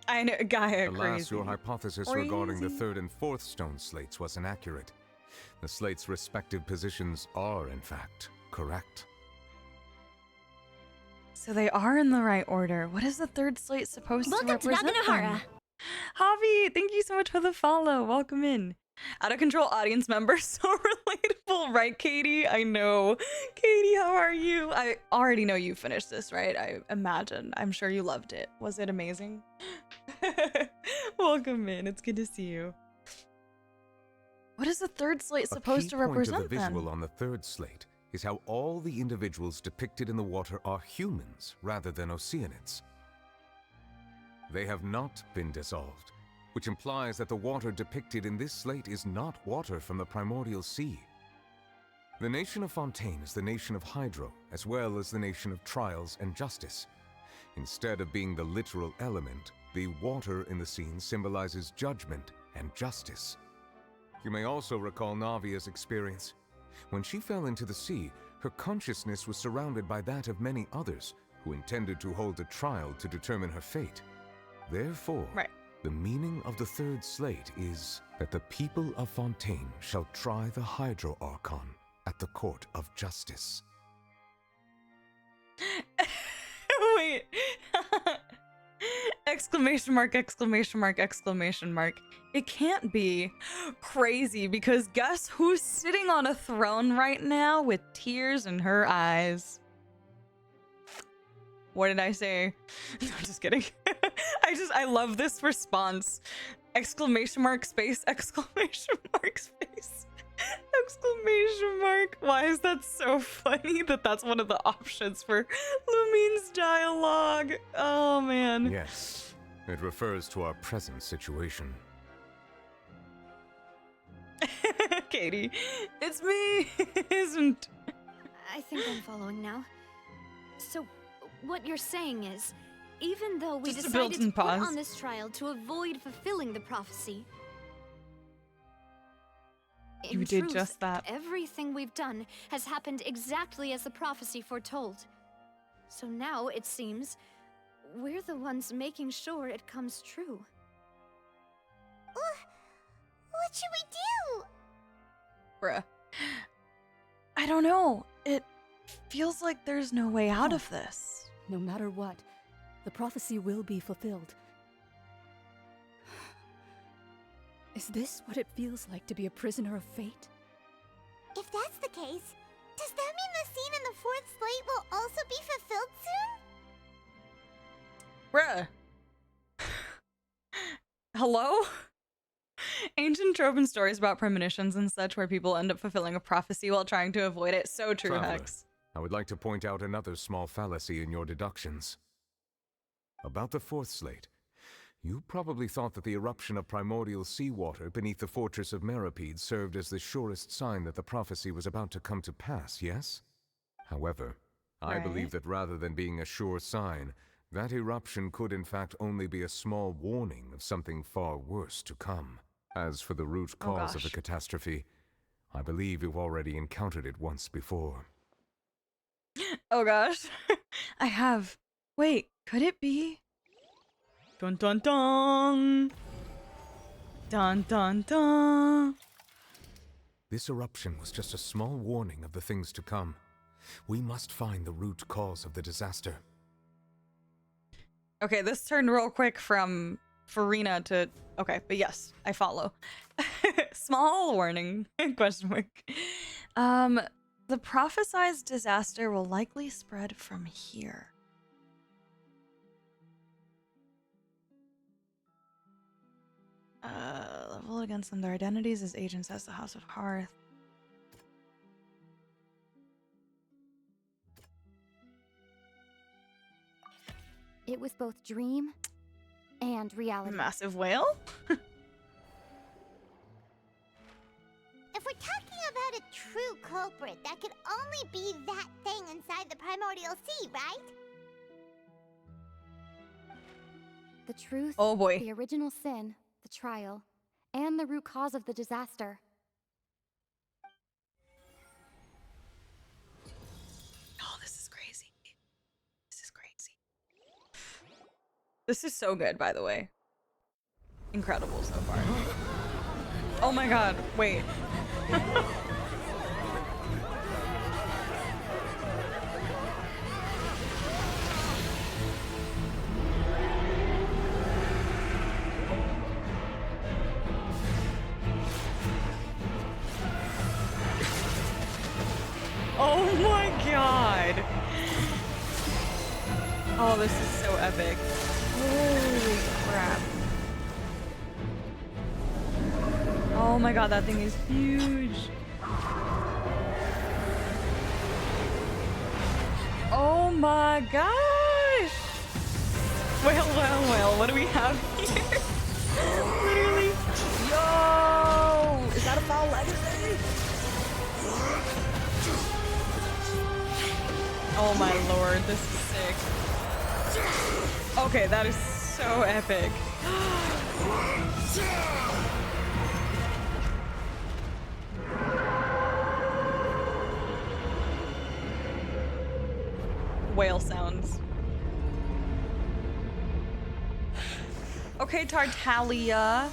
I know, Gaia, Alas, crazy. your hypothesis regarding the 3rd and 4th stone slates was inaccurate. The slates' respective positions are, in fact, correct. So they are in the right order. What is the 3rd slate supposed Welcome to to represent? Naganohara. then? Javi, thank you so much for the follow. Welcome in. Out of control audience member, so relatable, right, Katie? I know. Katie, how are you? I already know you finished this, right? I imagine. I'm sure you loved it. Was it amazing? Welcome in. It's good to see you. What is the 3rd slate supposed to represent A key point of the then? visual on the 3rd slate is how all the individuals depicted in the water are humans rather than Oceanids. They have not been dissolved, which implies that the water depicted in this slate is not water from the primordial sea. The nation of Fontaine is the nation of Hydro, as well as the nation of Trials and Justice. Instead of being the literal element, the water in the scene symbolizes judgment and justice. You may also recall Navia's experience. When she fell into the sea, her consciousness was surrounded by that of many others who intended to hold a trial to determine her fate. Therefore, the meaning of the 3rd slate is that the people of Fontaine shall try the Hydro Archon at the court of justice. Wait. Exclamation mark, exclamation mark, exclamation mark. It can't be crazy because guess who's sitting on a throne right now with tears in her eyes? What did I say? No, just kidding. I love this response. Exclamation mark space, exclamation mark space, exclamation mark. Why is that so funny that that's one of the options for Lumine's dialogue? Oh, man. Yes, it refers to our present situation. Katie, it's me, isn't? I think I'm following now. So, what you're saying is, even though we Just a decided to built-in put pause. on this trial to avoid fulfilling the prophecy, You in did truth, just that. Everything we've done has happened exactly as the prophecy foretold. So now, it seems, we're the ones making sure it comes true. What should we do? Bruh. I don't know. It feels like there's no way out of this. No matter what, the prophecy will be fulfilled. Is this what it feels like to be a prisoner of fate? If that's the case, does that mean the scene in the fourth slate will also be fulfilled soon? Bruh. Hello? Ancient trope and stories about premonitions and such where people end up fulfilling a prophecy while trying to avoid it. So true, Traveler, Hex. I would like to point out another small fallacy in your deductions. About the fourth slate, you probably thought that the eruption of primordial seawater beneath the fortress of Meripede served as the surest sign that the prophecy was about to come to pass, yes? However, I believe that rather than being a sure sign, that eruption could in fact only be a small warning of something far worse to come. As for the root cause of the catastrophe, I believe you've already encountered it once before. Oh gosh. I have. Wait, could it be? Dun dun dun. Dun dun dun. This eruption was just a small warning of the things to come. We must find the root cause of the disaster. Okay, this turned real quick from Farina to... Okay, but yes, I follow. Small warning, question mark. The prophesized disaster will likely spread from here. Level against them their identities as agents as the House of Hearth. It was both dream and reality. Massive whale? If we're talking about a true culprit, that could only be that thing inside the primordial sea, right? The truth, oh boy, the original sin, the trial, and the root cause of the disaster. Oh, this is crazy. This is crazy. This is so good, by the way. Incredible so far. Oh my god, wait. Oh my god. Oh, this is so epic. Holy crap. Oh my god, that thing is huge. Oh my gosh. Well, what do we have here? Literally. Yo! Is that a foul legacy? Oh my lord, this is sick. Okay, that is so epic. Whale sounds. Okay, Tartaglia.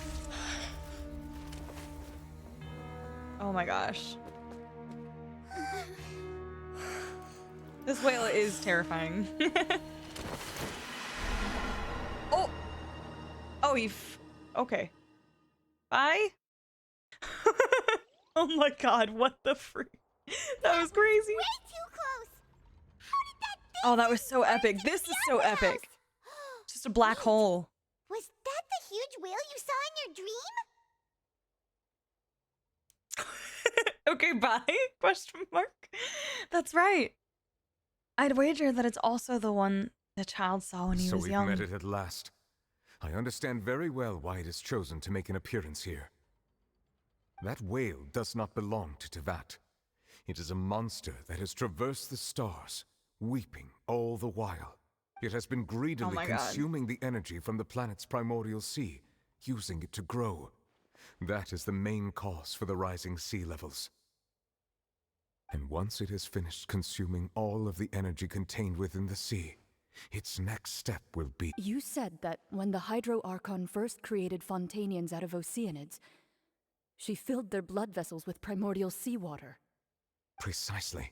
Oh my gosh. This whale is terrifying. Oh! Oh, okay. Bye? Oh my god, what the freak? That was crazy. Way too close. How did that thing Oh, that was so epic. This is so epic. Just a black hole. Was that the huge whale you saw in your dream? Okay, bye? Question mark. That's right. I'd wager that it's also the one the child saw when he was young. So we've met it at last. I understand very well why it has chosen to make an appearance here. That whale does not belong to Tevat. It is a monster that has traversed the stars, weeping all the while. It has been greedily consuming the energy from the planet's primordial sea, using it to grow. That is the main cause for the rising sea levels. And once it has finished consuming all of the energy contained within the sea, its next step will be... You said that when the Hydro Archon first created Fontanians out of Oceanids, she filled their blood vessels with primordial seawater. Precisely.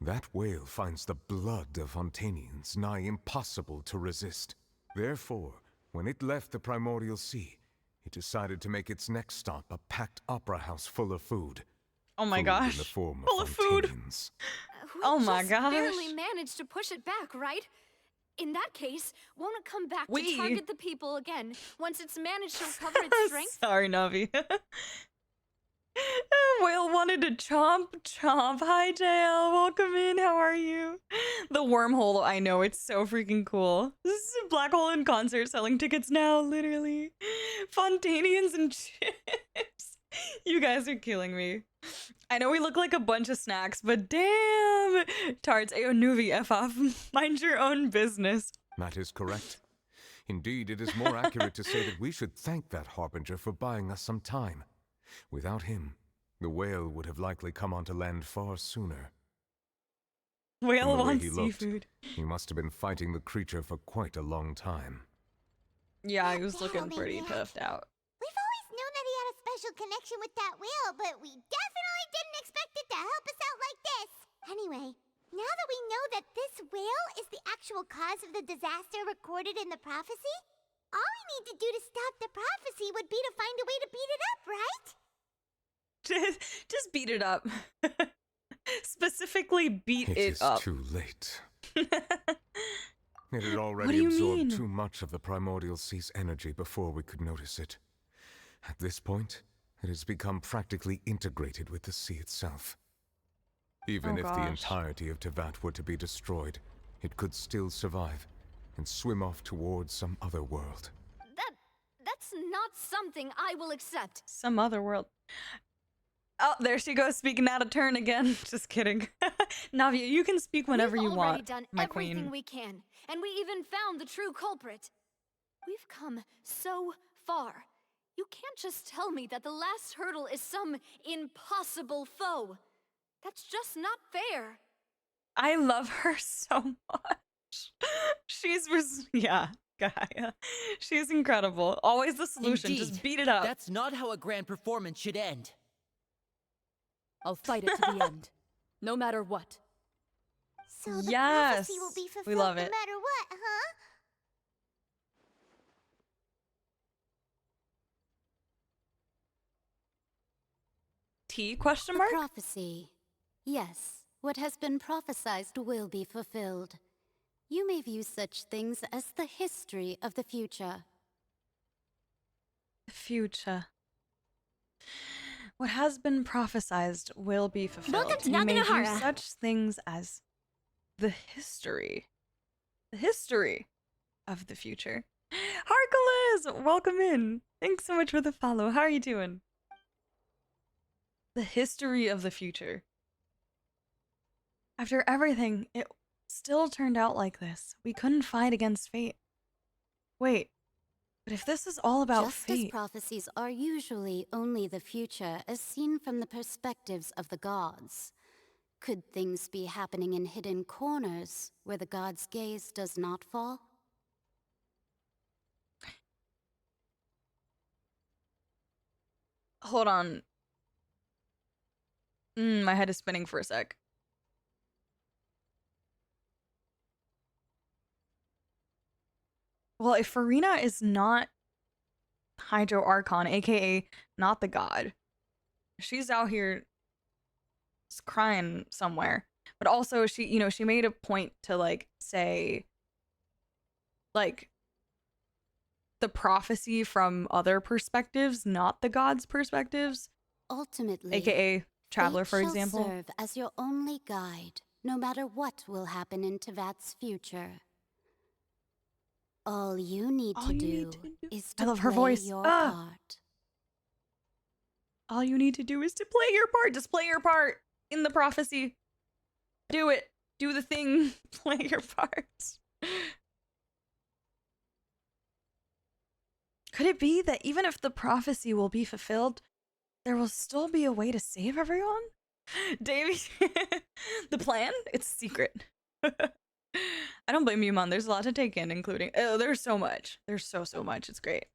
That whale finds the blood of Fontanians nigh impossible to resist. Therefore, when it left the primordial sea, it decided to make its next stop a packed opera house full of food. Oh my Food gosh. in the form Full of of food. Fontanians. We Oh my just gosh. barely managed to push it back, right? In that case, won't it come back We. to target the people again once it's managed to recover its strength? Sorry, Navi. Whale wanted to chomp. Hi, JL. Welcome in. How are you? The wormhole. I know. It's so freaking cool. This is a black hole in concert selling tickets now, literally. Fontanians and chips. You guys are killing me. I know we look like a bunch of snacks, but damn. Tarts. Ayo, Nuvi, F off. Mind your own business. That is correct. Indeed, it is more accurate to say that we should thank that harbinger for buying us some time. Without him, the whale would have likely come onto land far sooner. Whale From the way wants he looked, seafood. he must have been fighting the creature for quite a long time. Yeah, he was looking pretty toughed out. We've always known that he had a special connection with that whale, but we definitely didn't expect it to help us out like this. Anyway, now that we know that this whale is the actual cause of the disaster recorded in the prophecy, all we need to do to stop the prophecy would be to find a way to beat it up, right? Just beat it up. Specifically, beat it up. It is too late. It had What do already you absorbed mean? too much of the primordial sea's energy before we could notice it. At this point, it has become practically integrated with the sea itself. Even Oh, if the gosh. entirety of Tevat were to be destroyed, it could still survive and swim off towards some other world. That's not something I will accept. Some other world. Oh, there she goes, speaking out of turn again. Just kidding. Navia, you can speak whenever We've you already want, done my everything queen. we can, and we even found the true culprit. We've come so far. You can't just tell me that the last hurdle is some impossible foe. That's just not fair. I love her so much. Yeah, Gaia. She's incredible. Always the solution. Indeed, Just beat it up. That's not how a grand performance should end. I'll fight it to the end, no matter what. So the Yes, prophecy will be we fulfilled love no it. matter what, huh? T question mark? Prophecy. Yes, what has been prophesied will be fulfilled. You may view such things as the history of the future. Future. What has been prophesied will be fulfilled. Welcome to You may view Naganohara. such things as the history. The history of the future. Harkaliz, welcome in. Thanks so much for the follow. How are you doing? The history of the future. After everything, it still turned out like this. We couldn't fight against fate. Wait, but if this is all about Just as fate, prophecies are usually only the future as seen from the perspectives of the gods, could things be happening in hidden corners where the gods' gaze does not fall? hold on. My head is spinning for a sec. Well, if Farina is not Hydro Archon, aka not the god, she's out here crying somewhere. But also she made a point to like say like the prophecy from other perspectives, not the god's perspectives. Ultimately, aka Traveler, fate for shall example. serve as your only guide, no matter what will happen in Tevat's future. All you need to do is to I love her play voice. your Ah. part. All you need to do is to play your part. Just play your part in the prophecy. Do it. Do the thing. Play your part. Could it be that even if the prophecy will be fulfilled, there will still be a way to save everyone? Davey, the plan? It's secret. I don't blame you, Mon. There's a lot to take in, including... Oh, there's so much. There's so much. It's great.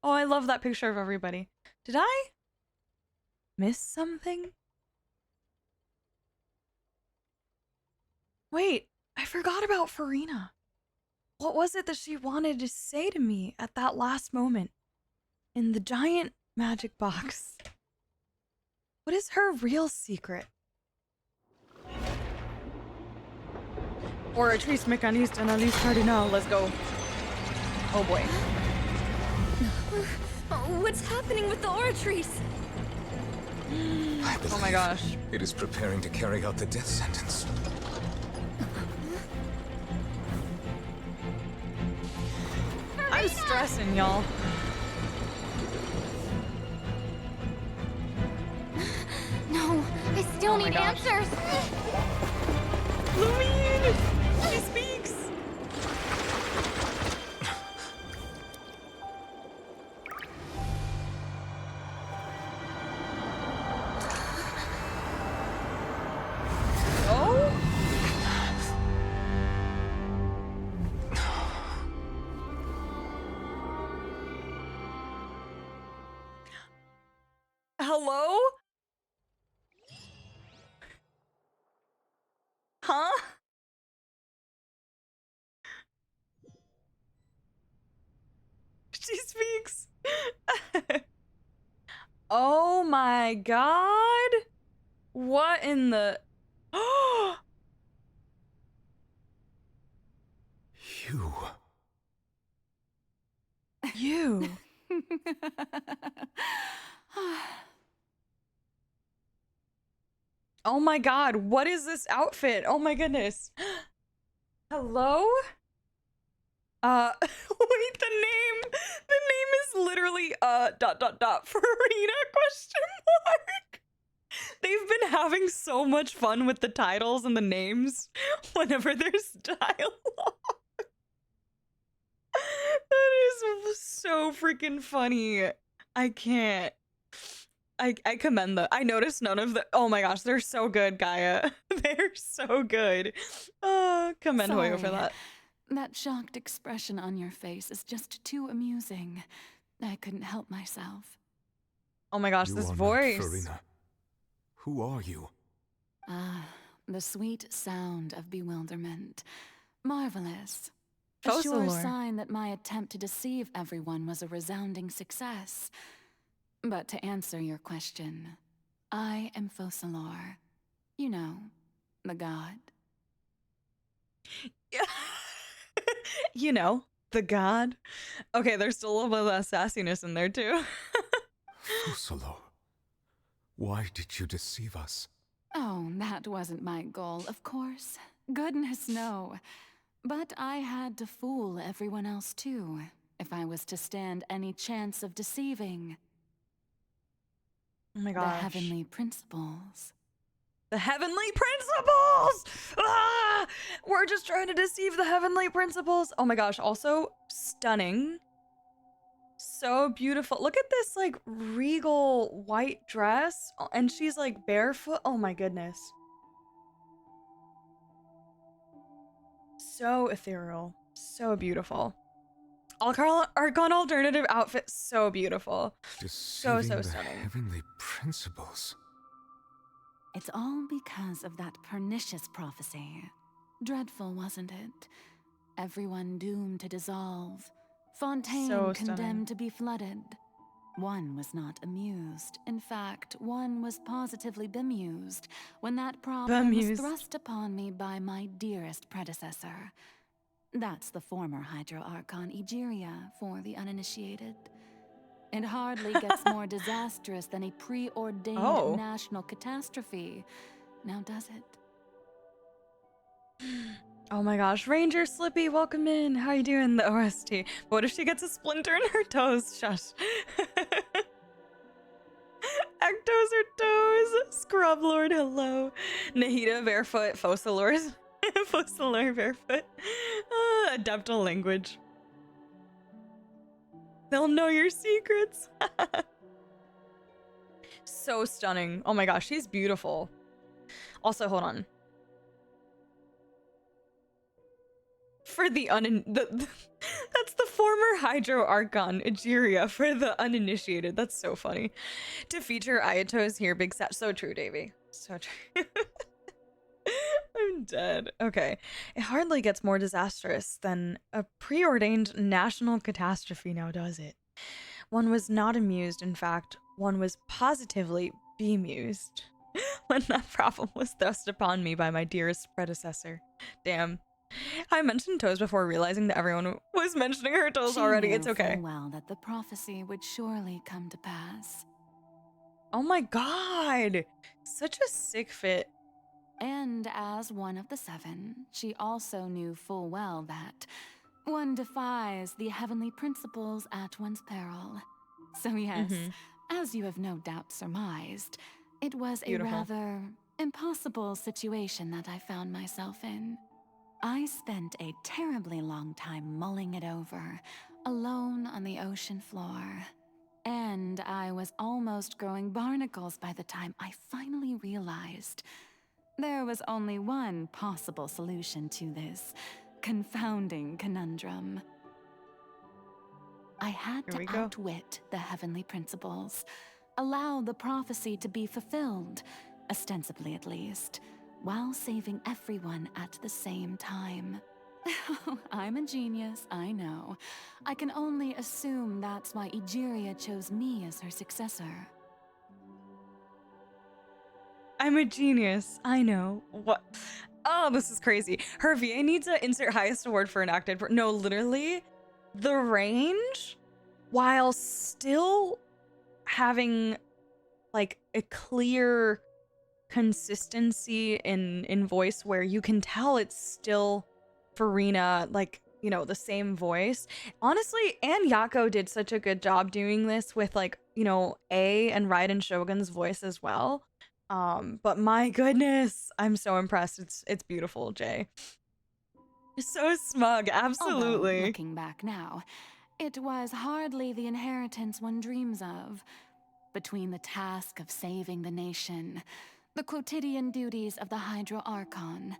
Oh, I love that picture of everybody. Did I miss something? Wait, I forgot about Farina. What was it that she wanted to say to me at that last moment? In the giant magic box. What is her real secret? Oratrice Mécaniste Annalise Cardinal, let's go. Oh boy. What's happening with the Oratrice? Oh my gosh. It is preparing to carry out the death sentence. I'm stressing, y'all. No, I still Oh my need gosh. answers. Lumine! She speaks! Oh? Hello? Huh? She speaks. Oh my god. What in the... You. You. Oh my god, what is this outfit? Oh my goodness. Hello? Wait, the name is literally, Farina, question mark. They've been having so much fun with the titles and the names whenever there's dialogue. That is so freaking funny. I can't. I commend them. I noticed none of the. Oh my gosh, they're so good, Gaia. They're so good. Commend Hoyo for Sorry. that. That shocked expression on your face is just too amusing. I couldn't help myself. Oh my gosh, You this are not voice. Farina. Who are you? Ah, the sweet sound of bewilderment. Marvelous. A Faucilor. sure sign that my attempt to deceive everyone was a resounding success. But to answer your question, I am Faucilor. You know, the god. You know, the god. Okay, there's still a little bit of that sassiness in there too. Fusalo. Why did you deceive us? Oh, that wasn't my goal, of course. Goodness, no. But I had to fool everyone else too, if I was to stand any chance of deceiving. Oh my The gosh. heavenly principles. The heavenly principles! Ah! We're just trying to deceive the heavenly principles. Oh my gosh, also stunning. So beautiful. Look at this like regal white dress. And she's like barefoot. Oh my goodness. So ethereal. So beautiful. Archon alternative outfit. So beautiful. So Deceiving the stunning. heavenly principles. It's all because of that pernicious prophecy. Dreadful, wasn't it? Everyone doomed to dissolve. Fontaine So condemned stunning. to be flooded. One was not amused. In fact, one was positively bemused when that problem was Bemused. thrust upon me by my dearest predecessor. That's the former Hydro Archon Egeria for the uninitiated. It hardly gets more disastrous than a preordained Oh. national catastrophe. Now does it? Oh my gosh, Ranger Slippy, welcome in. How you doing, the OST? What if she gets a splinter in her toes? Shush. Ectos or toes. Scrub Lord, hello. Nahida barefoot. Faucilor's Faucilor barefoot. Adeptal language. They'll know your secrets. So stunning. Oh my gosh, she's beautiful. Also, hold on. For the that's the former Hydro Archon Egeria for the uninitiated. That's so funny. To feature Ayato's here, big sat. So true, Davey. So true. I'm dead. Okay. It hardly gets more disastrous than a preordained national catastrophe now, does it? One was not amused, in fact, one was positively bemused when that problem was thrust upon me by my dearest predecessor. Damn. I mentioned toes before realizing that everyone was mentioning her toes She already. knew It's okay. full well that the prophecy would surely come to pass. Oh my god! Such a sick fit. And as one of the seven, she also knew full well that one defies the heavenly principles at one's peril. So yes, as you have no doubt surmised, it was Beautiful. a rather impossible situation that I found myself in. I spent a terribly long time mulling it over, alone on the ocean floor. And I was almost growing barnacles by the time I finally realized there was only one possible solution to this confounding conundrum. I had Here we to go. outwit the heavenly principles, allow the prophecy to be fulfilled, ostensibly at least, while saving everyone at the same time. I'm a genius, I know. I can only assume that's why Egeria chose me as her successor. I'm a genius. I know. What? Oh, this is crazy. Her VA needs to insert highest award for enacted. No, literally, the range, while still having like a clear consistency in voice where you can tell it's still Farina, like, you know, the same voice. Honestly, Ann Yako did such a good job doing this with, like, you know, A and Raiden Shogun's voice as well. But my goodness, I'm so impressed. It's beautiful, Jay. So smug, absolutely. Although, looking back now, it was hardly the inheritance one dreams of. Between the task of saving the nation, the quotidian duties of the Hydro Archon,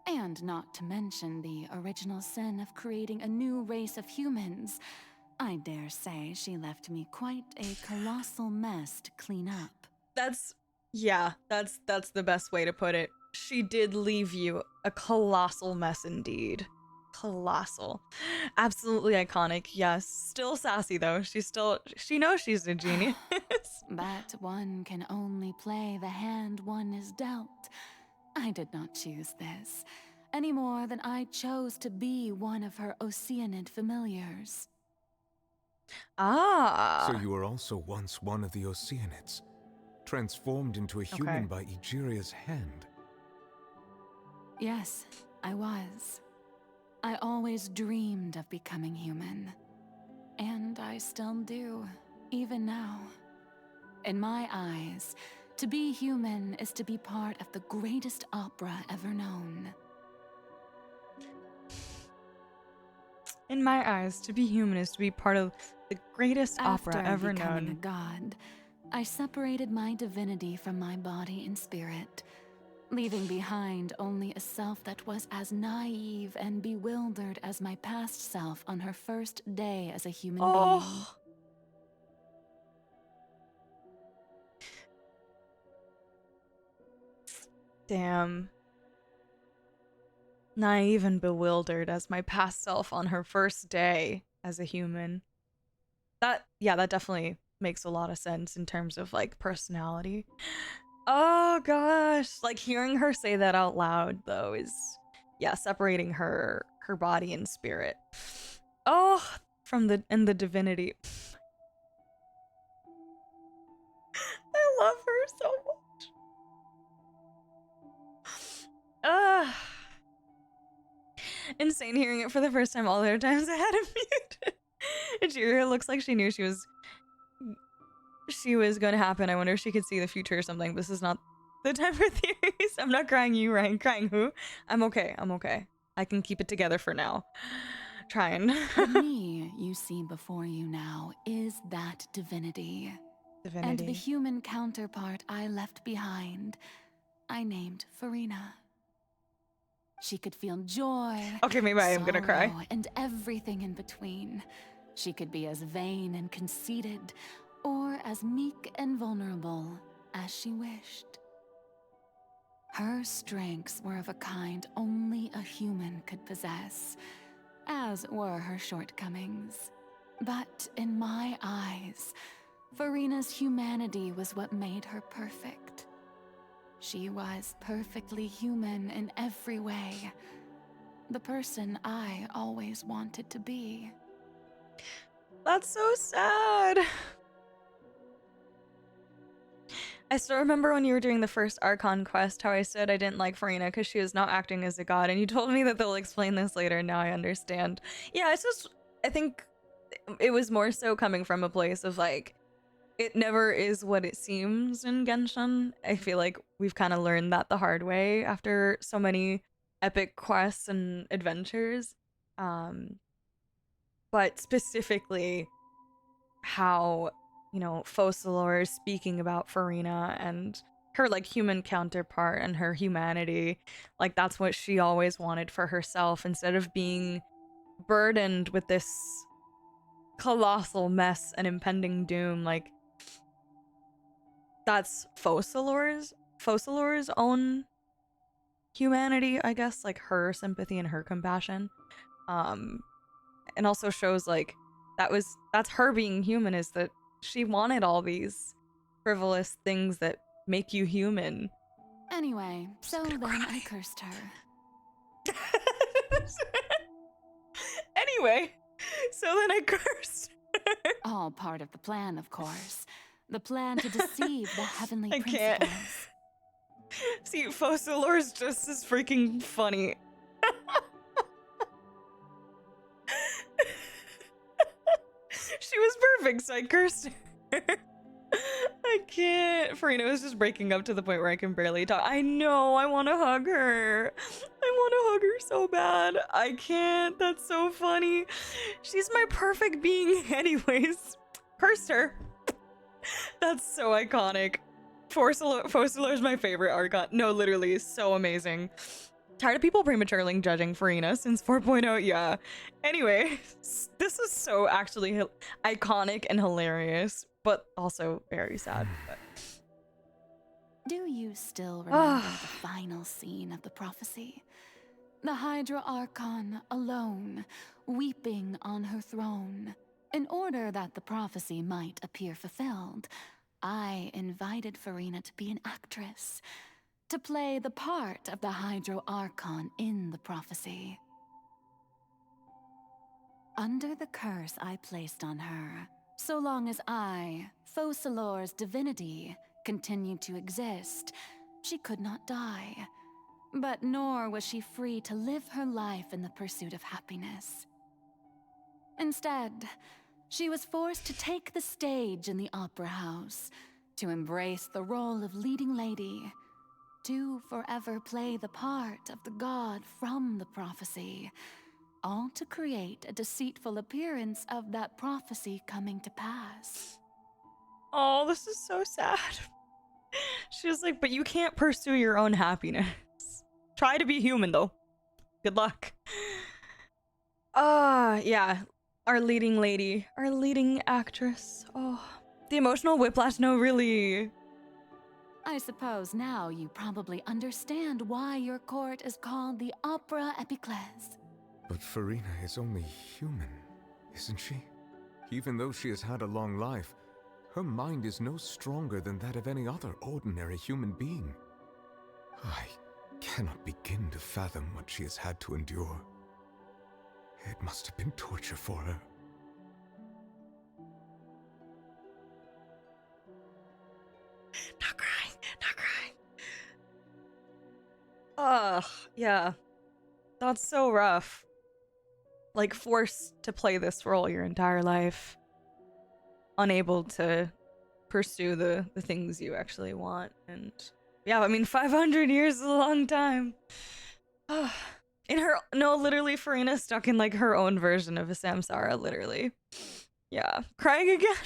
and not to mention the original sin of creating a new race of humans, I dare say she left me quite a colossal mess to clean up. That's the best way to put it. She did leave you a colossal mess indeed. Colossal. Absolutely iconic. Yes. Still sassy though. She knows she's a genius. But one can only play the hand one is dealt. I did not choose this, any more than I chose to be one of her Oceanid familiars. Ah. So you were also once one of the Oceanids, transformed into a human by Egeria's hand. Yes, I was. I always dreamed of becoming human. And I still do, even now. In my eyes, to be human is to be part of the greatest opera ever known. In my eyes, to be human is to be part of the greatest opera ever After becoming a known. god, I separated my divinity from my body and spirit, leaving behind only a self that was as naive and bewildered as my past self on her first day as a human being. Damn. Naive and bewildered as my past self on her first day as a human. That definitely makes a lot of sense in terms of like personality. Oh gosh, like hearing her say that out loud though is separating her body and spirit. Oh, from the divinity. I love her so much. Insane hearing it for the first time. All the other times I had it muted. Egeria looks like she knew she was going to happen. I wonder if she could see the future or something. This is not the time for theories. I'm not crying you, Ryan. Crying who? I'm okay. I can keep it together for now. Trying. The me you see before you now is that divinity. And the human counterpart I left behind, I named Farina. She could feel joy, okay, maybe I am gonna cry, and everything in between. She could be as vain and conceited, or as meek and vulnerable as she wished. Her strengths were of a kind only a human could possess, as were her shortcomings. But in my eyes, Farina's humanity was what made her perfect. She was perfectly human in every way. The person I always wanted to be. That's so sad. I still remember when you were doing the first Archon quest, how I said I didn't like Farina because she was not acting as a god, and you told me that they'll explain this later, and now I understand. Yeah, it's just, I think it was more so coming from a place of like, it never is what it seems in Genshin. I feel like we've kind of learned that the hard way after so many epic quests and adventures. But specifically how, you know, Focalor is speaking about Farina and her like human counterpart and her humanity. Like that's what she always wanted for herself instead of being burdened with this colossal mess and impending doom. Like that's Focalor's own humanity, I guess, like her sympathy and her compassion. And also shows like that's her being human, is that she wanted all these frivolous things that make you human. Anyway, so then I cursed her. Anyway, so then I cursed her. All part of the plan, of course. The plan to deceive the heavenly I principles. can't. See, Focalor's just as freaking funny. She was perfect, so I cursed her. I can't. Farina was just breaking up to the point where I can barely talk. I know, I want to hug her. I want to hug her so bad. I can't. That's so funny. She's my perfect being anyways. Cursed her. That's so iconic. Focalor is my favorite Archon. No, literally, so amazing. Tired of people prematurely judging Farina since 4.0. Yeah. Anyway, this is so actually iconic and hilarious, but also very sad. But... Do you still remember the final scene of the prophecy? The Hydra Archon alone, weeping on her throne. In order that the prophecy might appear fulfilled, I invited Farina to be an actress, to play the part of the Hydro Archon in the prophecy. Under the curse I placed on her, so long as I, Focalor's divinity, continued to exist, she could not die. But nor was she free to live her life in the pursuit of happiness. Instead, she was forced to take the stage in the opera house, to embrace the role of leading lady, to forever play the part of the god from the prophecy, all to create a deceitful appearance of that prophecy coming to pass. Oh, this is so sad. She was like, but you can't pursue your own happiness. Try to be human, though. Good luck. Yeah. Our leading lady. Our leading actress. Oh, the emotional whiplash, no, really. I suppose now you probably understand why your court is called the Opera Epiclese. But Farina is only human, isn't she? Even though she has had a long life, her mind is no stronger than that of any other ordinary human being. I cannot begin to fathom what she has had to endure. It must have been torture for her. Not crying, not crying. Yeah. That's so rough. Like, forced to play this role your entire life. Unable to pursue the things you actually want. And yeah, I mean, 500 years is a long time. In her, no, literally, Farina's stuck in like her own version of a samsara, literally. Yeah, crying again.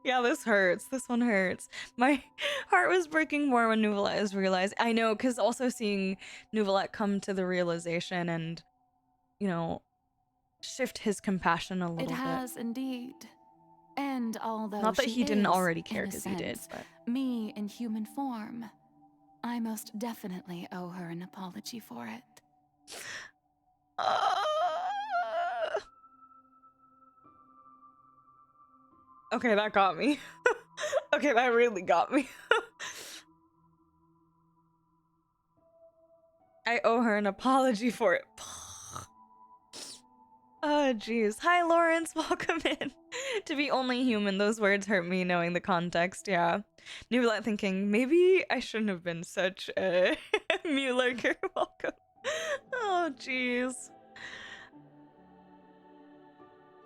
Yeah, this hurts. This one hurts. My heart was breaking more when Nouvelette realized. I know, because also seeing Nouvelette come to the realization and, you know, shift his compassion a little bit. It has indeed. And although not that she he didn't is, already care, in a because he did, sense, but me in human form, I most definitely owe her an apology for it. Okay, that got me. Okay, that really got me. I owe her an apology for it. Oh, jeez. Hi, Lawrence. Welcome in. To be only human, those words hurt me knowing the context, yeah. Nublet thinking, maybe I shouldn't have been such a Mueller. Welcome. Oh, jeez.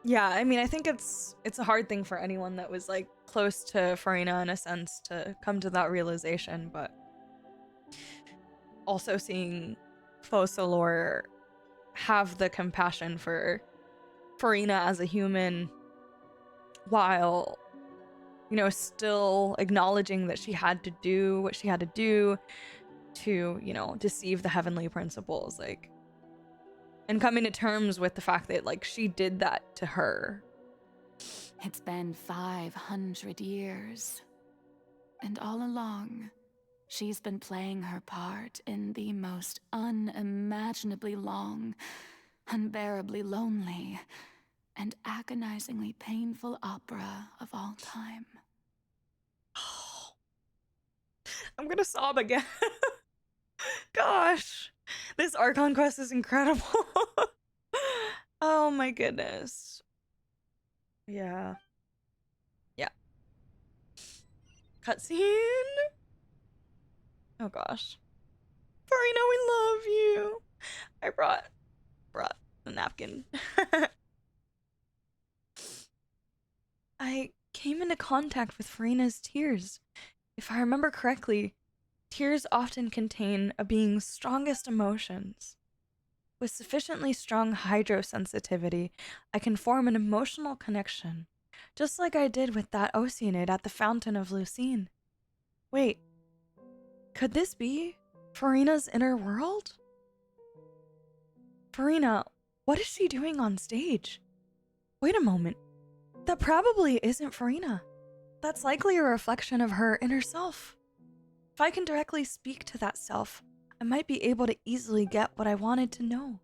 Yeah, I mean, I think it's a hard thing for anyone that was, like, close to Farina in a sense to come to that realization, but also seeing Focalor have the compassion for Farina as a human while, you know, still acknowledging that she had to do what she had to do to, you know, deceive the heavenly principles, like, and coming to terms with the fact that, like, she did that to her. It's been 500 years. And all along, she's been playing her part in the most unimaginably long, unbearably lonely, and agonizingly painful opera of all time. I'm gonna sob again. Gosh, this Archon quest is incredible. Oh my goodness. Yeah. Yeah. Cutscene. Oh gosh. Farina, we love you. I brought a napkin. I came into contact with Farina's tears. If I remember correctly, tears often contain a being's strongest emotions. With sufficiently strong hydrosensitivity, I can form an emotional connection, just like I did with that Oceanid at the Fountain of Lucine. Wait, could this be Farina's inner world? Farina, what is she doing on stage? Wait a moment. That probably isn't Farina. That's likely a reflection of her inner self. If I can directly speak to that self, I might be able to easily get what I wanted to know.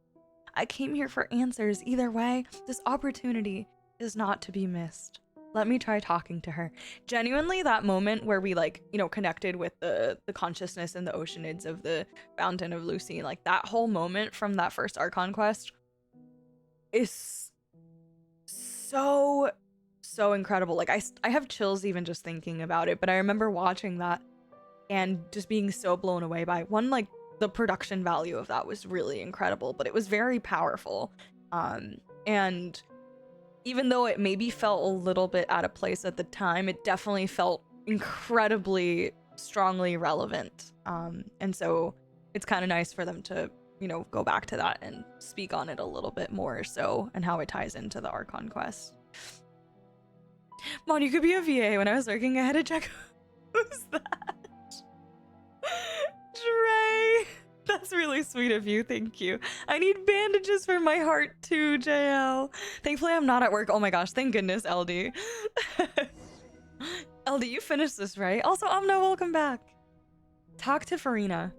I came here for answers. Either way, this opportunity is not to be missed. Let me try talking to her. Genuinely, that moment where we, like, you know, connected with the consciousness and the Oceanids of the Fountain of Lucine, like, that whole moment from that first Archon quest is so incredible. Like, I have chills even just thinking about it, but I remember watching that and just being so blown away by one, like, the production value of that was really incredible, but it was very powerful. And even though it maybe felt a little bit out of place at the time, it definitely felt incredibly strongly relevant. And so it's kind of nice for them to, you know, go back to that and speak on it a little bit more so, and how it ties into the Archon quest. Mon, you could be a VA. When I was working, I had to check who's that? Dre. That's really sweet of you. Thank you. I need bandages for my heart too, JL. Thankfully, I'm not at work. Oh my gosh. Thank goodness, LD. LD, you finished this, right? Also, Amna, welcome back. Talk to Farina.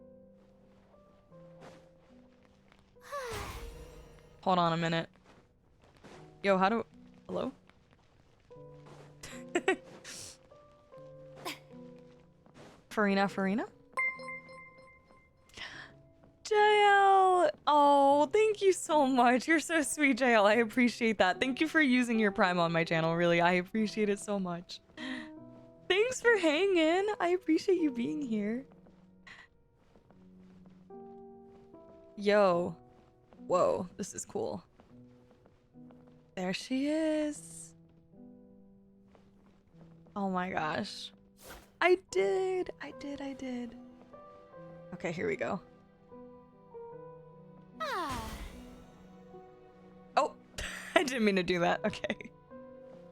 Hold on a minute. Yo, how do... Hello? Farina? JL! Oh, thank you so much. You're so sweet, JL. I appreciate that. Thank you for using your Prime on my channel, really. I appreciate it so much. Thanks for hanging. I appreciate you being here. Yo. Whoa, this is cool. There she is. Oh my gosh. I did. Okay, here we go. Oh, I didn't mean to do that. Okay.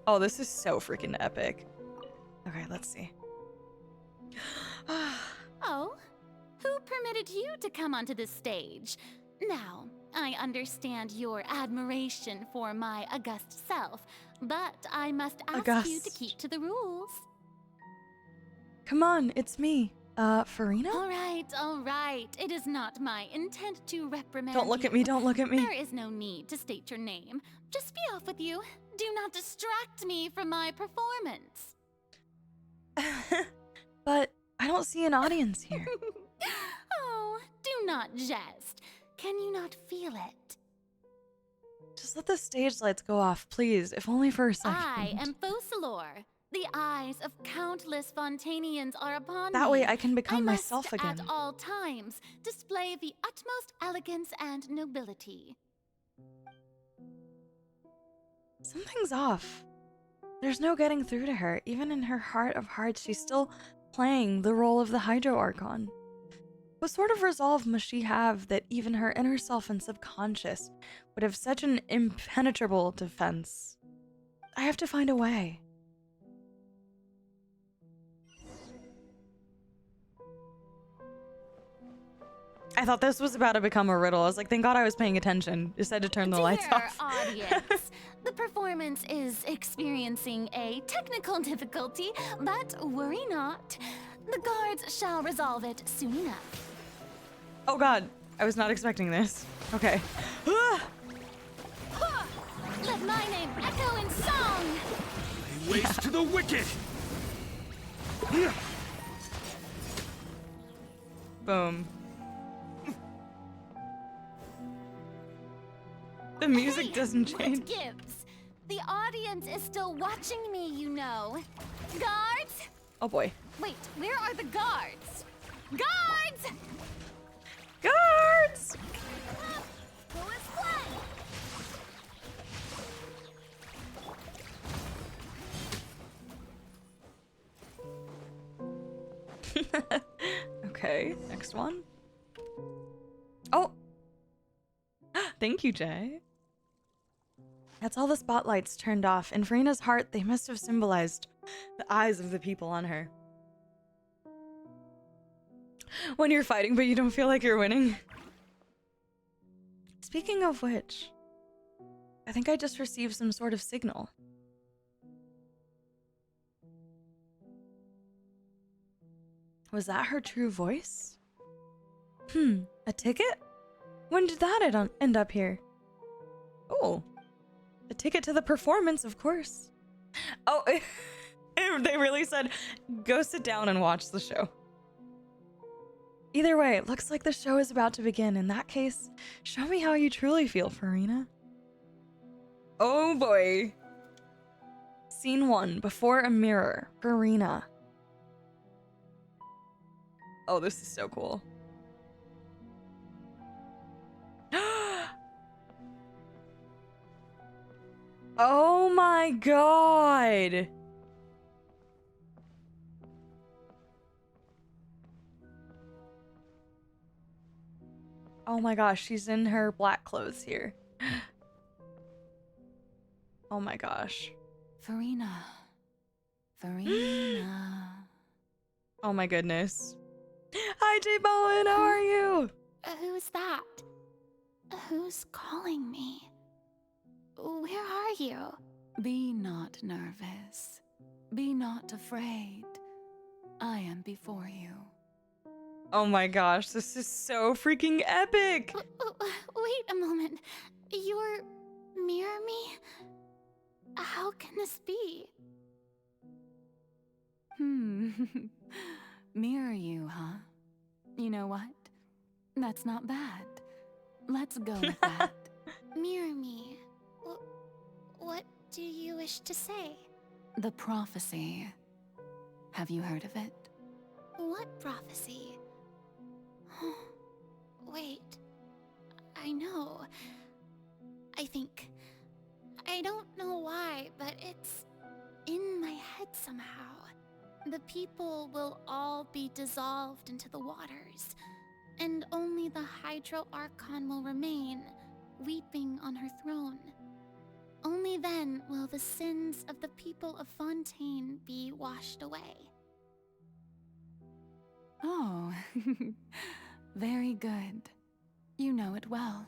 Oh, this is so freaking epic. Okay, let's see. Oh, who permitted you to come onto the stage? Now, I understand your admiration for my august self, but I must ask you to keep to the rules. Come on, it's me. Farina? All right. It is not my intent to reprimand Don't look you. at me, don't look at me. There is no need to state your name. Just be off with you. Do not distract me from my performance. But I don't see an audience here. Oh, do not jest. Can you not feel it? Just let the stage lights go off, please, if only for a second. I am Focalor. The eyes of countless Fontanians are upon me. That way I can become myself again. At all times, display the utmost elegance and nobility. Something's off. There's no getting through to her. Even in her heart of hearts, she's still playing the role of the Hydro Archon. What sort of resolve must she have that even her inner self and subconscious would have such an impenetrable defense? I have to find a way. I thought this was about to become a riddle. I was like, thank God I was paying attention. Just had to turn the lights off. Audience, the performance is experiencing a technical difficulty, but worry not. The guards shall resolve it soon enough. Oh God, I was not expecting this. Okay. Let my name echo in song. Lay waste to the wicked. Boom. The music doesn't change. What gives? The audience is still watching me, you know. Guards? Oh boy. Wait, where are the guards? Guards! Guards! Who is playing? Okay, next one. Oh! Thank you, Jay. That's all the spotlights turned off. In Farina's heart, they must have symbolized the eyes of the people on her. When you're fighting, but you don't feel like you're winning. Speaking of which, I think I just received some sort of signal. Was that her true voice? A ticket? When did that end up here? Oh, a ticket to the performance, of course. Oh, they really said, go sit down and watch the show. Either way, it looks like the show is about to begin. In that case, show me how you truly feel, Farina. Oh boy. Scene 1, before a mirror, Farina. Oh, this is so cool. Oh my God. Oh my gosh, she's in her black clothes here. Oh my gosh. Farina. Farina. Oh my goodness. Hi, J Bowen, how are you? Who's that? Who's calling me? Where are you? Be not nervous. Be not afraid. I am before you. Oh my gosh, this is so freaking epic! Wait a moment. You're mirror me? How can this be? Mirror you, huh? You know what? That's not bad. Let's go with that. Mirror me. What do you wish to say? The prophecy. Have you heard of it? What prophecy? Wait. I know. I think. I don't know why, but it's in my head somehow. The people will all be dissolved into the waters, and only the Hydro Archon will remain, weeping on her throne. Only then will the sins of the people of Fontaine be washed away. Oh, very good. You know it well.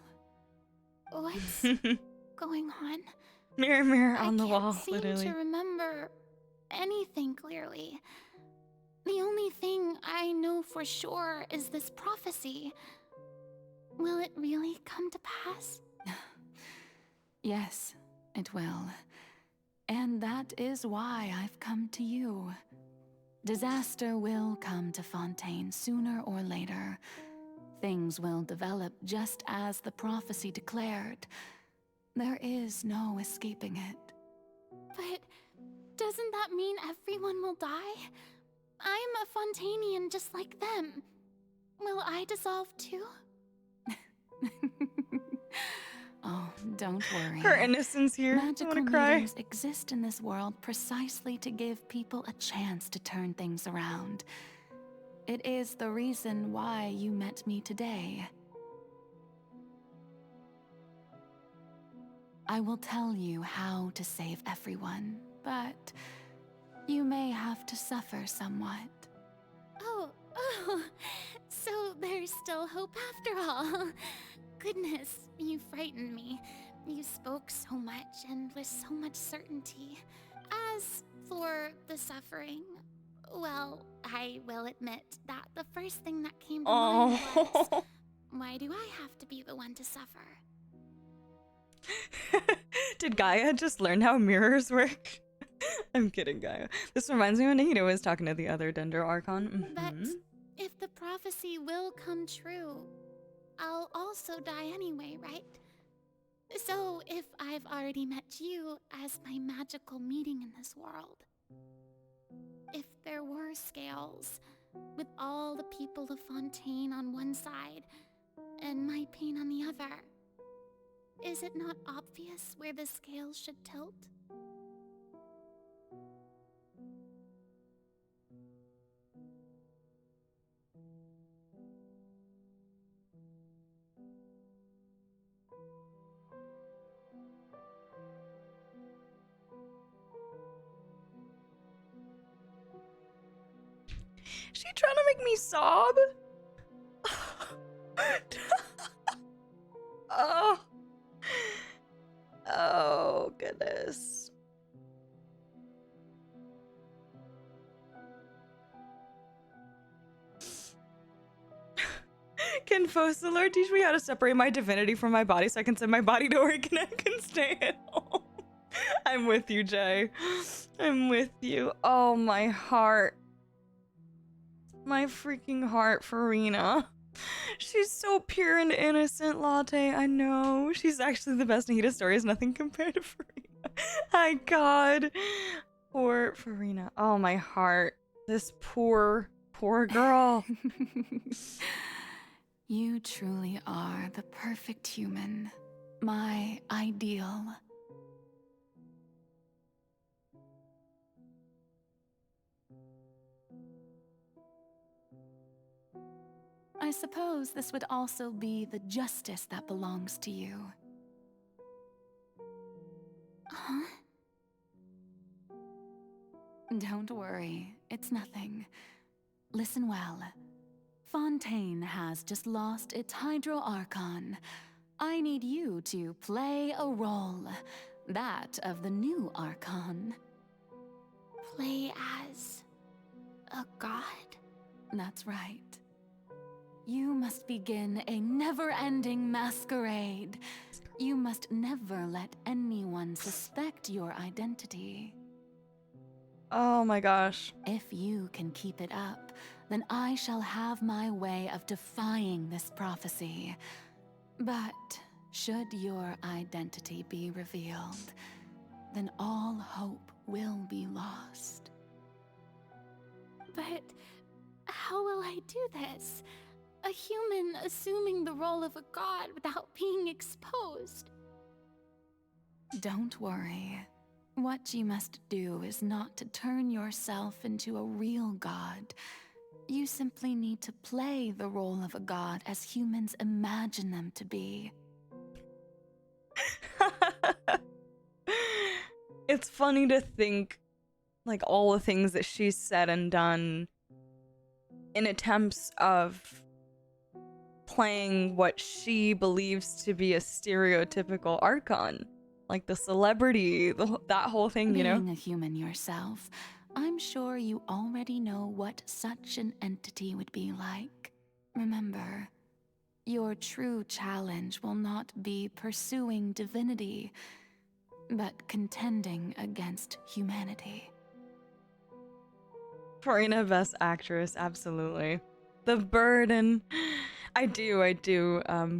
What's going on? Mirror, mirror on the wall, I can't seem to remember anything clearly. The only thing I know for sure is this prophecy. Will it really come to pass? Yes, it will. And that is why I've come to you. Disaster will come to Fontaine sooner or later. Things will develop just as the prophecy declared. There is no escaping it. But doesn't that mean everyone will die? I'm a Fontainian just like them. Will I dissolve too? Oh, don't worry. Her innocence here. I Magical wanna cry. mediums exist in this world precisely to give people a chance to turn things around. It is the reason why you met me today. I will tell you how to save everyone, but you may have to suffer somewhat. Oh, so there's still hope after all. Goodness, you frightened me. You spoke so much and with so much certainty. As for the suffering, well, I will admit that the first thing that came to mind was, why do I have to be the one to suffer? Did Gaia just learn how mirrors work? I'm kidding, Gaia. This reminds me when Nahida was talking to the other Dendro Archon. But if the prophecy will come true, I'll also die anyway, right? So if I've already met you as my magical meeting in this world, if there were scales, with all the people of Fontaine on one side and my pain on the other, is it not obvious where the scales should tilt? She trying to make me sob? Oh. Oh, goodness. Can Fosalar teach me how to separate my divinity from my body so I can send my body to work and I can stay at home? I'm with you, Jay. I'm with you. Oh, my heart. My freaking heart for Rena. She's so pure and innocent, Latte. I know. She's actually the best Nahida story is nothing compared to Farina. My God. Poor Farina. Oh, my heart. This poor, poor girl. You truly are the perfect human. My ideal. I suppose this would also be the justice that belongs to you. Huh? Don't worry, it's nothing. Listen well. Fontaine has just lost its Hydro Archon. I need you to play a role. That of the new Archon. Play as a god? That's right. You must begin a never-ending masquerade. You must never let anyone suspect your identity. Oh my gosh. If you can keep it up, then I shall have my way of defying this prophecy. But should your identity be revealed, then all hope will be lost. But how will I do this? A human assuming the role of a god without being exposed. Don't worry. What you must do is not to turn yourself into a real god. You simply need to play the role of a god as humans imagine them to be. It's funny to think, like, all the things that she's said and done in attempts of playing what she believes to be a stereotypical Archon. Like the celebrity, that whole thing, you know? Being a human yourself, I'm sure you already know what such an entity would be like. Remember, your true challenge will not be pursuing divinity, but contending against humanity. Farina, best actress, absolutely. The burden. I do,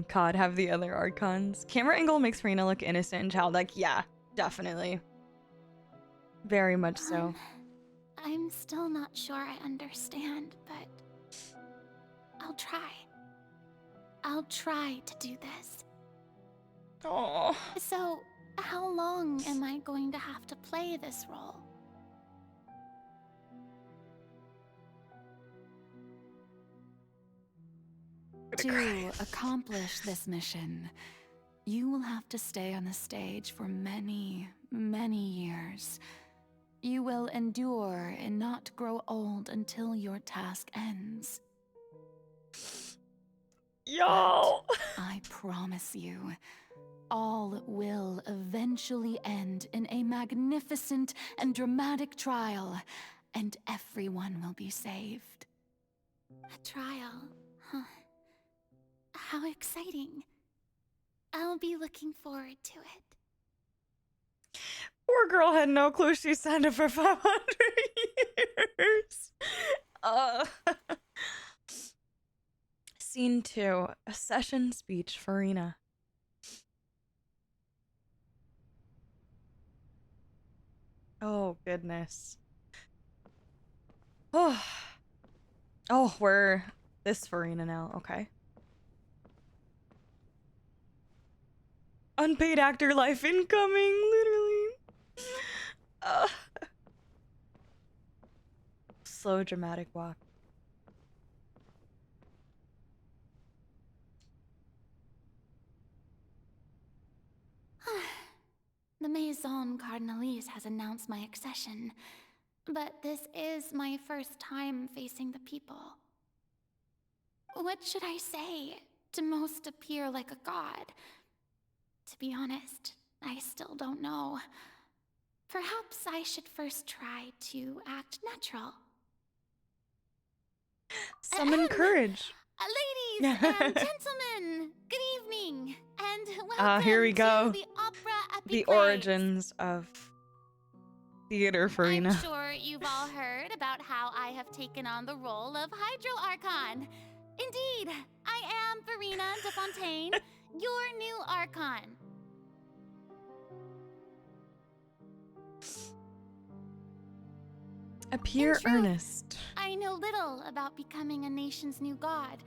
COD have the other Archons. Camera angle makes Farina look innocent and childlike. Yeah, definitely. Very much so. I'm still not sure I understand, but I'll try. I'll try to do this. Oh. So, how long am I going to have to play this role? To accomplish this mission, you will have to stay on the stage for many, many years. You will endure and not grow old until your task ends. Yo! But I promise you, all will eventually end in a magnificent and dramatic trial, and everyone will be saved. A trial, huh? How exciting. I'll be looking forward to it. Poor girl had no clue she signed up for 500 years. Scene 2, a session speech, Farina. Oh, goodness. Oh, we're this Farina now. Okay. Unpaid actor life incoming, literally. Slow dramatic walk. The Maison Cardinalise has announced my accession, but this is my first time facing the people. What should I say to most appear like a god? To be honest, I still don't know. Perhaps I should first try to act natural. Summon courage. Ladies and gentlemen, good evening, and welcome Here we go. to the Opera The Epiclese. origins of theater, Farina. I'm sure you've all heard about how I have taken on the role of Hydro Archon. Indeed, I am Farina de Fontaine, your new Archon. Appear earnest. I know little about becoming a nation's new god,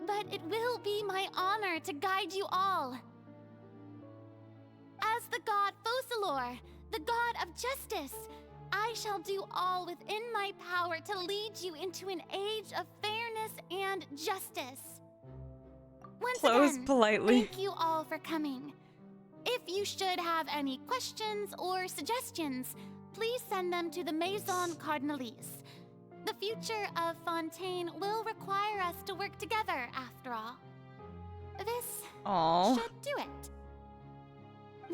but it will be my honor to guide you all. As the god Focalor, the god of justice, I shall do all within my power to lead you into an age of fairness and justice. Once Close again, politely. thank you all for coming. If you should have any questions or suggestions, please send them to the Maison Cardinalise. The future of Fontaine will require us to work together, after all. This Aww. should do it.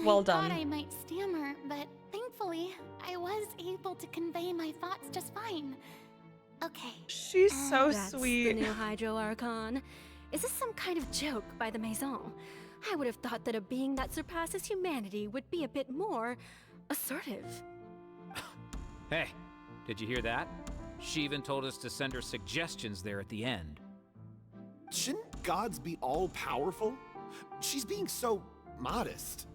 Well I done. thought I might stammer, but thankfully, I was able to convey my thoughts just fine. Okay. She's so That's sweet. the new Hydro Archon. Is this some kind of joke by the Maison? I would have thought that a being that surpasses humanity would be a bit more assertive. Hey, did you hear that? She even told us to send her suggestions there at the end. Shouldn't gods be all-powerful? She's being so modest.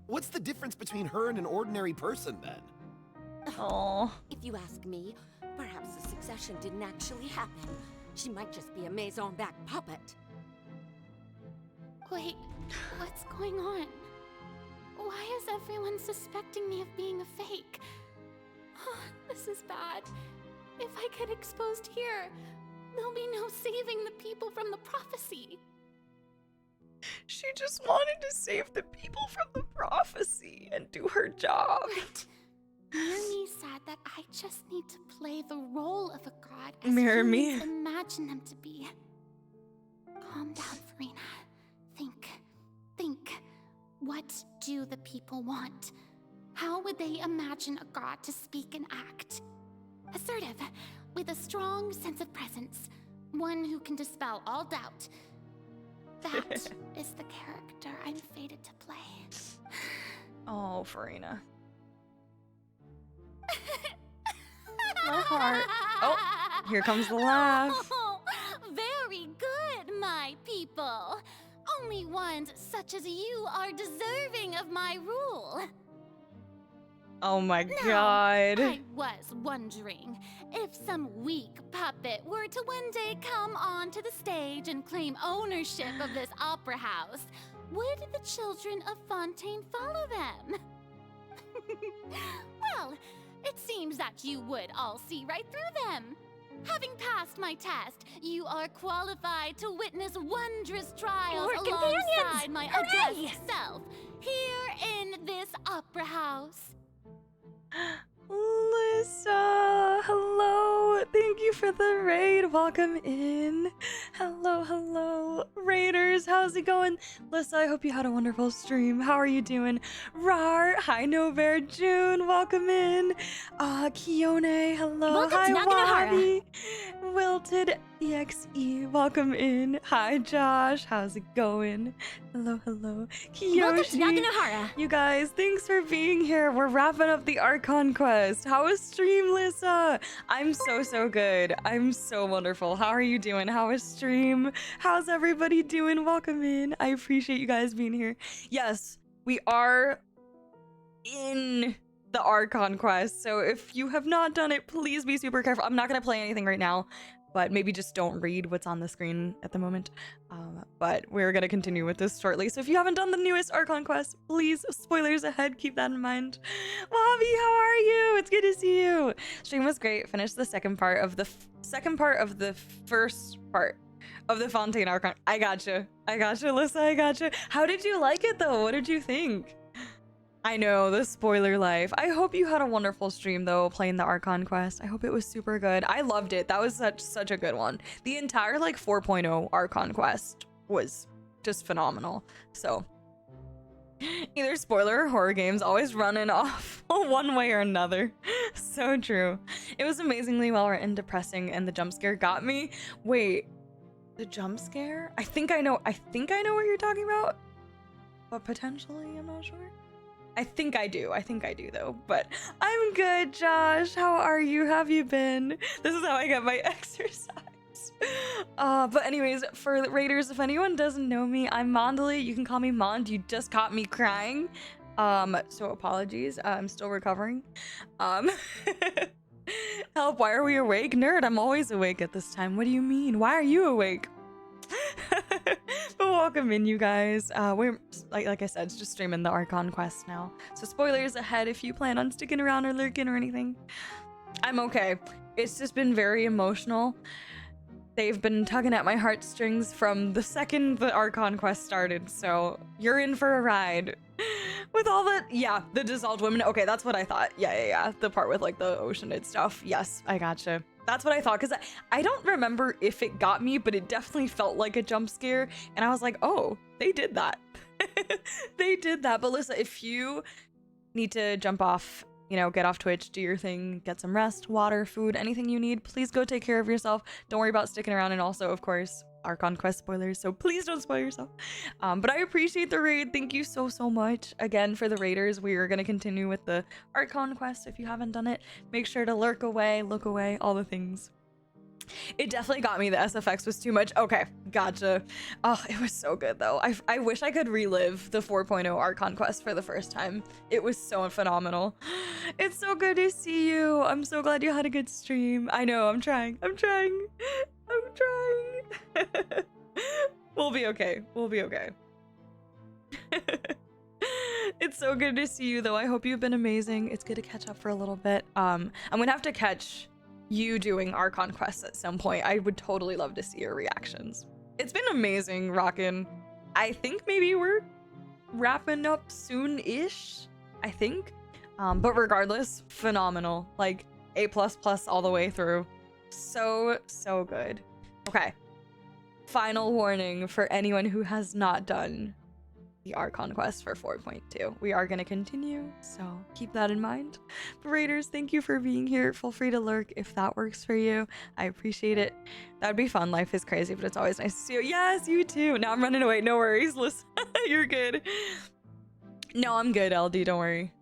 What's the difference between her and an ordinary person, then? Oh. If you ask me, perhaps the succession didn't actually happen. She might just be a Maison-back puppet. Wait, what's going on? Why is everyone suspecting me of being a fake? This is bad. If I get exposed here, there'll be no saving the people from the prophecy. She just wanted to save the people from the prophecy and do her job. Right. Mirror said that I just need to play the role of a god as Mirror humans imagine them to be. Calm down, Farina. Think. What do the people want? How would they imagine a god to speak and act? assertive, with a strong sense of presence. One who can dispel all doubt. That is the character I'm fated to play. Oh, Farina. My heart. Oh, here comes the laugh. Oh, very good, my people. Only ones such as you are deserving of my rule. Oh my Now, god. I was wondering if some weak puppet were to one day come onto the stage and claim ownership of this opera house, would the children of Fontaine follow them? Well, it seems that you would all see right through them. Having passed my test, you are qualified to witness wondrous trials We're alongside companions! my Hooray! august self here in this opera house. Lisa, hello. Thank you for the raid. Welcome in. Hello, hello. Raiders, how's it going? Lisa, I hope you had a wonderful stream. How are you doing? Rar, hi Nover, June, welcome in. Kione, hello. Welcome hi to Naganohara. Wabi. Wilted EXE, welcome in. Hi Josh, how's it going? Hello, hello. Kiyoshi. Welcome to Naganohara. You guys, thanks for being here. We're wrapping up the Archon quest. How was stream, Lisa? I'm so good. I'm so wonderful. How are you doing? How was stream? How's everybody doing? Welcome in. I appreciate you guys being here. Yes, we are in the Archon quest. So if you have not done it, please be super careful. I'm not going to play anything right now, but maybe just don't read what's on the screen at the moment. But we're going to continue with this shortly. So if you haven't done the newest Archon quest, please, spoilers ahead, keep that in mind. Wabi, how are you? It's good to see you. Stream was great. Finished the second part of the first part of the Fontaine Archon. I gotcha, Alyssa, I gotcha. How did you like it though? What did you think? I know, the spoiler life. I hope you had a wonderful stream though, playing the Archon quest. I hope it was super good. I loved it. That was such a good one. The entire like 4.0 Archon quest was just phenomenal. So either spoiler or horror games, always running off one way or another. So true. It was amazingly well written, depressing, and the jump scare got me. Wait, the jump scare? I think I know what you're talking about, but potentially I'm not sure. I think I do though, but I'm good, Josh. How are you? How have you been? This is how I get my exercise. But anyways, for the Raiders, if anyone doesn't know me, I'm Mondali. You can call me Mond. You just caught me crying. So apologies. I'm still recovering. Help, why are we awake? Nerd, I'm always awake at this time. What do you mean? Why are you awake? But welcome in, you guys. We're like I said, it's just streaming the Archon quest now. So spoilers ahead if you plan on sticking around or lurking or anything. I'm okay. It's just been very emotional. They've been tugging at my heartstrings from the second the Archon quest started, so you're in for a ride. With all the dissolved women. Okay, that's what I thought. Yeah. The part with like the oceanid stuff. Yes, I gotcha. That's what I thought, because I don't remember if it got me, but it definitely felt like a jump scare. And I was like, oh, they did that. They did that. But listen, if you need to jump off, get off Twitch, do your thing, get some rest, water, food, anything you need, please go take care of yourself. Don't worry about sticking around. And also, of course, Archon quest spoilers, so please don't spoil yourself. But I appreciate the raid. Thank you so much again for the raiders. We are going to continue with the Archon quest. If you haven't done it, make sure to lurk away, look away, all the things. It definitely got me. The SFX was too much. Okay, gotcha. Oh, it was so good though. I wish I could relive the 4.0 Archon quest for the first time. It was so phenomenal. It's so good to see you. I'm so glad you had a good stream. I know, I'm trying. We'll be okay. It's so good to see you though. I hope you've been amazing. It's good to catch up for a little bit. I'm gonna have to catch you doing Archon quests at some point. I would totally love to see your reactions. It's been amazing rocking. I think maybe we're wrapping up soon-ish, I think. But regardless, phenomenal. Like A++ all the way through. So good. Okay. Final warning for anyone who has not done the Archon quest for 4.2. We are going to continue, so keep that in mind. But Raiders, thank you for being here. Feel free to lurk if that works for you. I appreciate it. That'd be fun. Life is crazy, but it's always nice to see you. Yes, you too. Now I'm running away. No worries. Listen, you're good. No, I'm good, LD. Don't worry.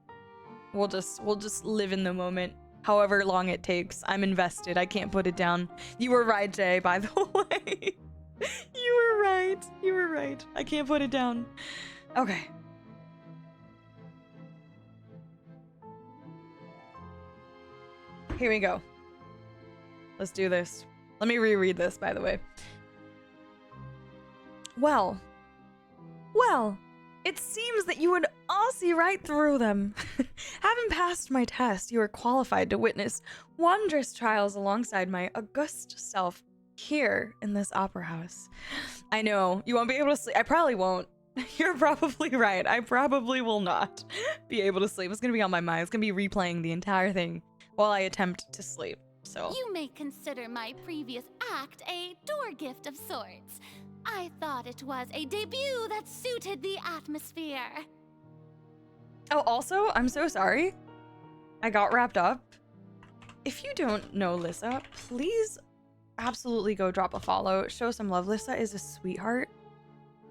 We'll just live in the moment. However long it takes. I'm invested. I can't put it down. You were right, Jay, by the way. You were right. You were right. I can't put it down. Okay. Here we go. Let's do this. Let me reread this, by the way. Well, it seems that you would all see right through them. Having passed my test, you are qualified to witness wondrous trials alongside my august self here in this opera house. I know, you won't be able to sleep. I probably won't. You're probably right. I probably will not be able to sleep. It's gonna be on my mind. It's gonna be replaying the entire thing while I attempt to sleep, so. You may consider my previous act a door gift of sorts. I thought it was a debut that suited the atmosphere. Oh, also, I'm so sorry. I got wrapped up. If you don't know Lissa, please absolutely go drop a follow. Show some love. Lissa is a sweetheart.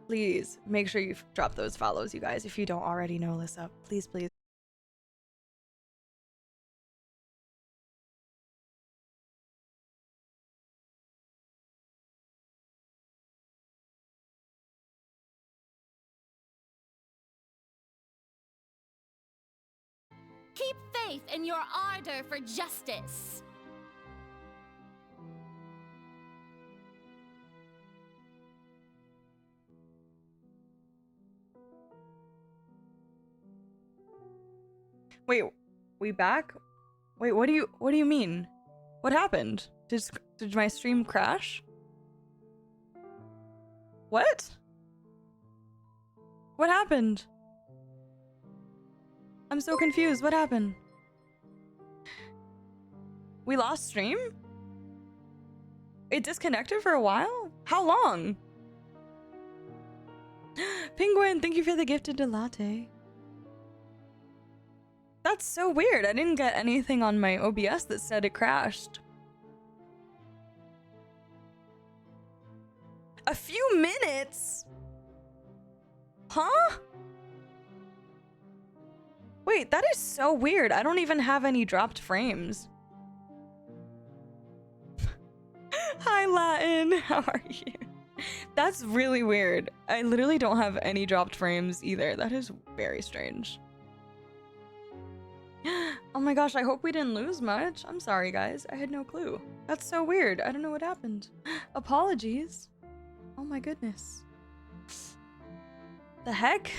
Please make sure you drop those follows, you guys, if you don't already know Lissa. Please, please. Keep faith in your ardor for justice. Wait, we back? Wait, what do you mean? What happened? Did my stream crash? What? What happened? I'm so confused. What happened? We lost stream? It disconnected for a while? How long? Penguin, thank you for the gifted latte. That's so weird. I didn't get anything on my OBS that said it crashed. A few minutes? Huh? Wait, that is so weird. I don't even have any dropped frames. Hi, Latin. How are you? That's really weird. I literally don't have any dropped frames either. That is very strange. Oh my gosh, I hope we didn't lose much. I'm sorry, guys. I had no clue. That's so weird. I don't know what happened. Apologies. Oh my goodness. The heck?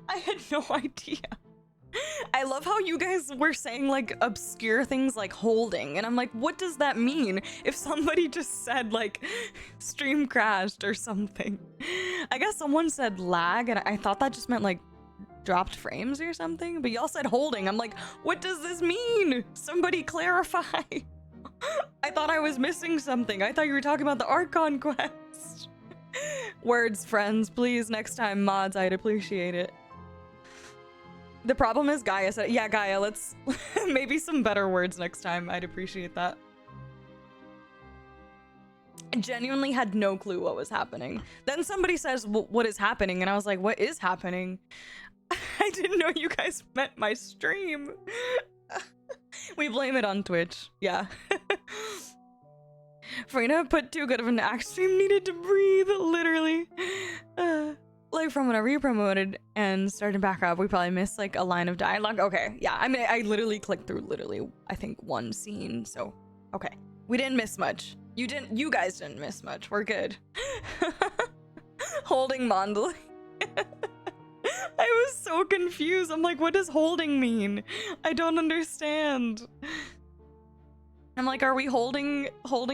I had no idea. I love how you guys were saying like obscure things like holding, and I'm like, what does that mean? If somebody just said like stream crashed or something. I guess someone said lag, and I thought that just meant like dropped frames or something, but y'all said holding. I'm like, what does this mean? Somebody clarify. I thought I was missing something. I thought you were talking about the Archon quest. Words, friends, please. Next time, mods, I'd appreciate it. The problem is Gaia said, yeah, Gaia, let's maybe some better words next time. I'd appreciate that. I genuinely had no clue what was happening. Then somebody says, well, what is happening? And I was like, what is happening? I didn't know you guys meant my stream. We blame it on Twitch. Yeah. Farina put too good of an act stream, needed to breathe, literally. Like from whenever you promoted and started back up, we probably missed like a line of dialogue. Okay, yeah, I mean, I literally clicked through I think one scene, so okay. We didn't miss much. You guys didn't miss much. We're good. Holding Mondly. I was so confused. I'm like, what does holding mean? I don't understand. I'm like, are we holding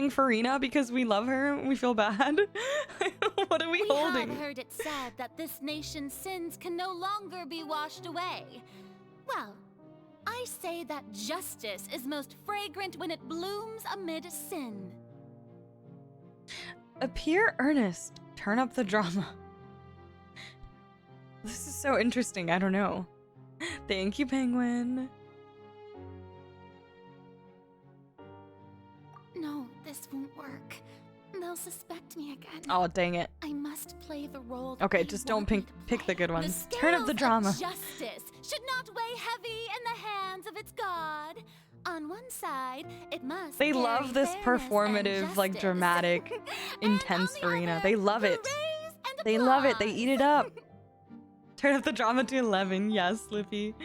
Farina because we love her and we feel bad? What are we holding? We have heard it said that this nation's sins can no longer be washed away. Well, I say that justice is most fragrant when it blooms amid sin. Appear earnest. Turn up the drama. This is so interesting. I don't know. Thank you, Penguin. No, this won't work. They'll suspect me again. Oh, dang it. I must play the role. Okay, just don't pick the good ones. Turn up the drama. Justice should not weigh heavy in the hands of its god. On one side, it must. They love this performative, like dramatic, intense Farina. They love it. They love it. They eat it up. Turn up the drama to 11. Yes, Lippy.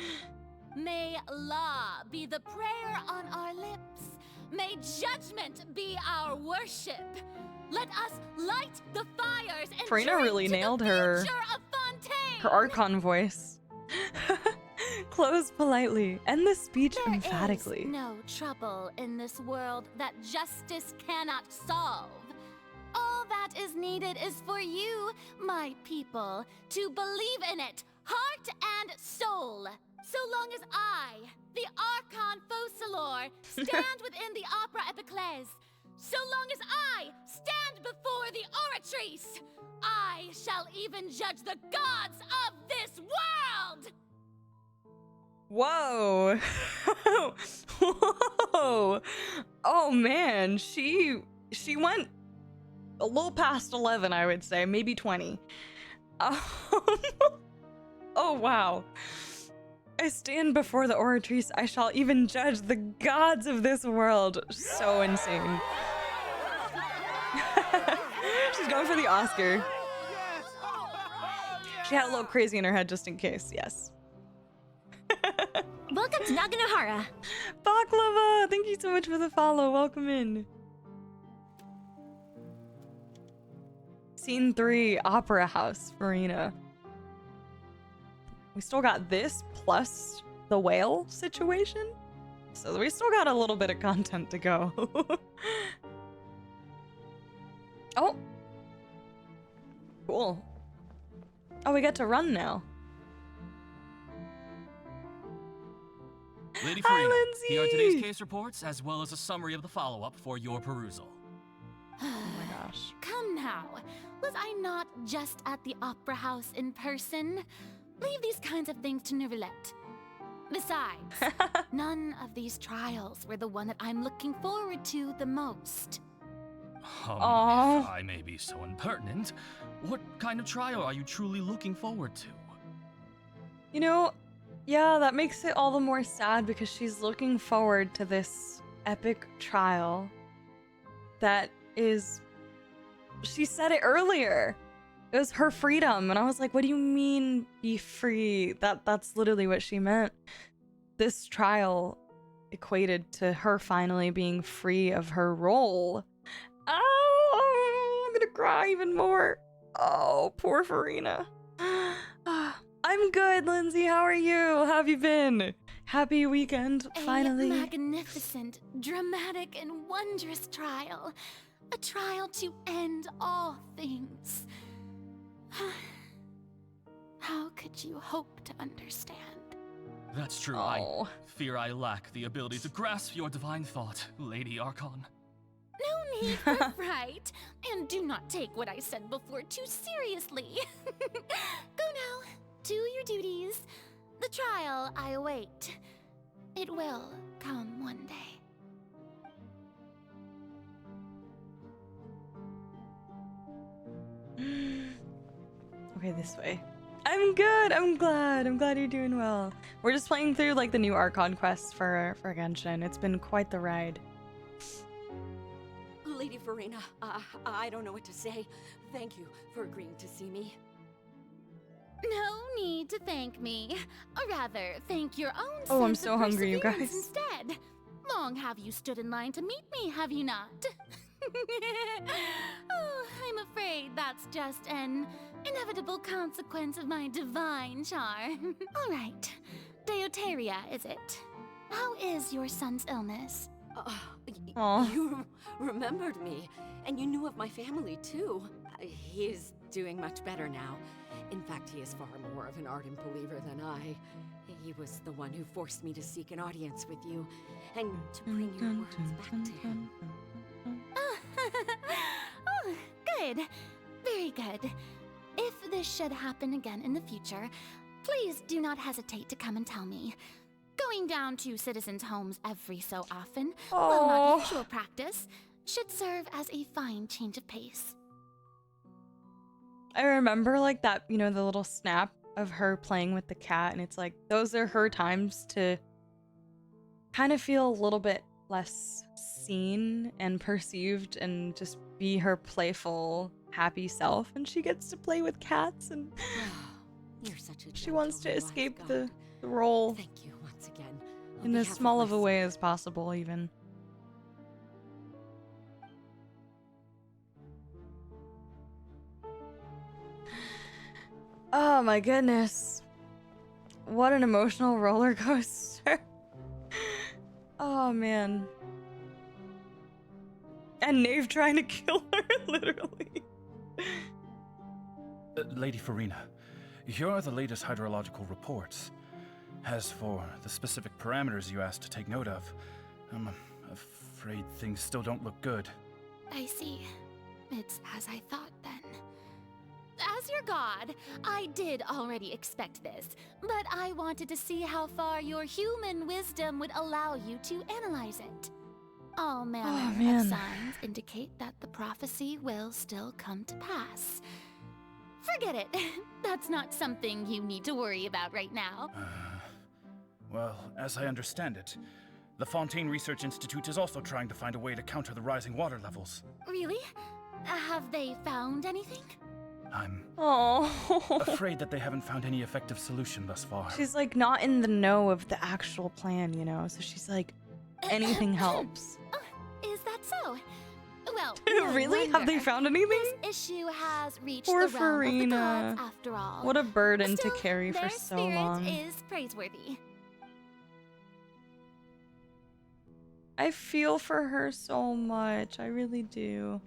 May law be the prayer on our lips. May judgment be our worship. Let us light the fires and Farina really nailed her Archon voice. Close politely. End the speech emphatically. There is no trouble in this world that justice cannot solve. All that is needed is for you, my people, to believe in it, heart and soul. So long as I, the Archon Focalor, stand within the Opera Epiclese, so long as I stand before the Oratrice, I shall even judge the gods of this world! Whoa. Whoa. Oh man, she went a little past 11, I would say, maybe 20. Oh wow. I stand before the Oratrice, I shall even judge the gods of this world. So insane. She's going for the Oscar. She had a little crazy in her head just in case, yes. Welcome to Naganohara. Baklava, thank you so much for the follow. Welcome in. Scene 3, Opera House, Farina. We still got this plus the whale situation. So we still got a little bit of content to go. Oh. Cool. Oh, we get to run now. Lady Hi, Farina, Lindsay! here are today's case reports, as well as a summary of the follow-up for your perusal. Oh my gosh. Come now. Was I not just at the Opera House in person? Leave these kinds of things to Neuvillette. Besides, none of these trials were the one that I'm looking forward to the most. If I may be so impertinent, what kind of trial are you truly looking forward to? You know, yeah, that makes it all the more sad because she's looking forward to this epic trial that is... She said it earlier. It was her freedom. And I was like, what do you mean be free? That's literally what she meant. This trial equated to her finally being free of her role. Oh, I'm gonna cry even more. Oh, poor Farina. I'm good, Lindsay. How are you? How have you been? Happy weekend, finally. A magnificent, dramatic, and wondrous trial. A trial to end all things. How could you hope to understand? That's true. I fear I lack the ability to grasp your divine thought, Lady Archon. No need for fright, and do not take what I said before too seriously. Go now, do your duties. The trial I await. It will come one day. Okay, this way. I'm good. I'm glad you're doing well. We're just playing through like the new Archon quests for Genshin. It's been quite the ride. Lady Farina, I don't know what to say. Thank you for agreeing to see me. No need to thank me. Or rather, thank your own sense I'm so of hungry, you perseverance guys. Instead. Long have you stood in line to meet me, have you not? Oh, I'm afraid that's just an inevitable consequence of my divine charm. All right. Deoteria, is it? How is your son's illness? You remembered me, and you knew of my family, too. He is doing much better now. In fact, he is far more of an ardent believer than I. He was the one who forced me to seek an audience with you, and to bring your words back to him. Oh, good. Very good. If this should happen again in the future, please do not hesitate to come and tell me. Going down to citizens' homes every so often, while not usual practice, should serve as a fine change of pace. I remember like that, you know, the little snap of her playing with the cat, and it's like those are her times to kind of feel a little bit less seen and perceived and just be her playful, happy self, and she gets to play with cats, and You're such a she wants to gentle and wise escape God. the role Thank you once again. On in as behalf of small my of a way as possible, even. Oh my goodness. What an emotional roller coaster. Oh man. And Nave trying to kill her, literally. Lady Farina, here are the latest hydrological reports. As for the specific parameters you asked to take note of, I'm afraid things still don't look good. I see. It's as I thought then. As your god, I did already expect this, but I wanted to see how far your human wisdom would allow you to analyze it. All manner of signs indicate that the prophecy will still come to pass. Forget it. That's not something you need to worry about right now. Well, as I understand it, the Fontaine Research Institute is also trying to find a way to counter the rising water levels. Really? Have they found anything? I'm Oh, afraid that they haven't found any effective solution thus far. she's like not in the know of the actual plan, you know, so she's like, anything helps. Is that so? Well, Really? Have they found anything? This issue has reached Poor the realm of the Farina. gods after all. What a burden Still, to carry for their so spirit long. is praiseworthy. I feel for her so much. I really do.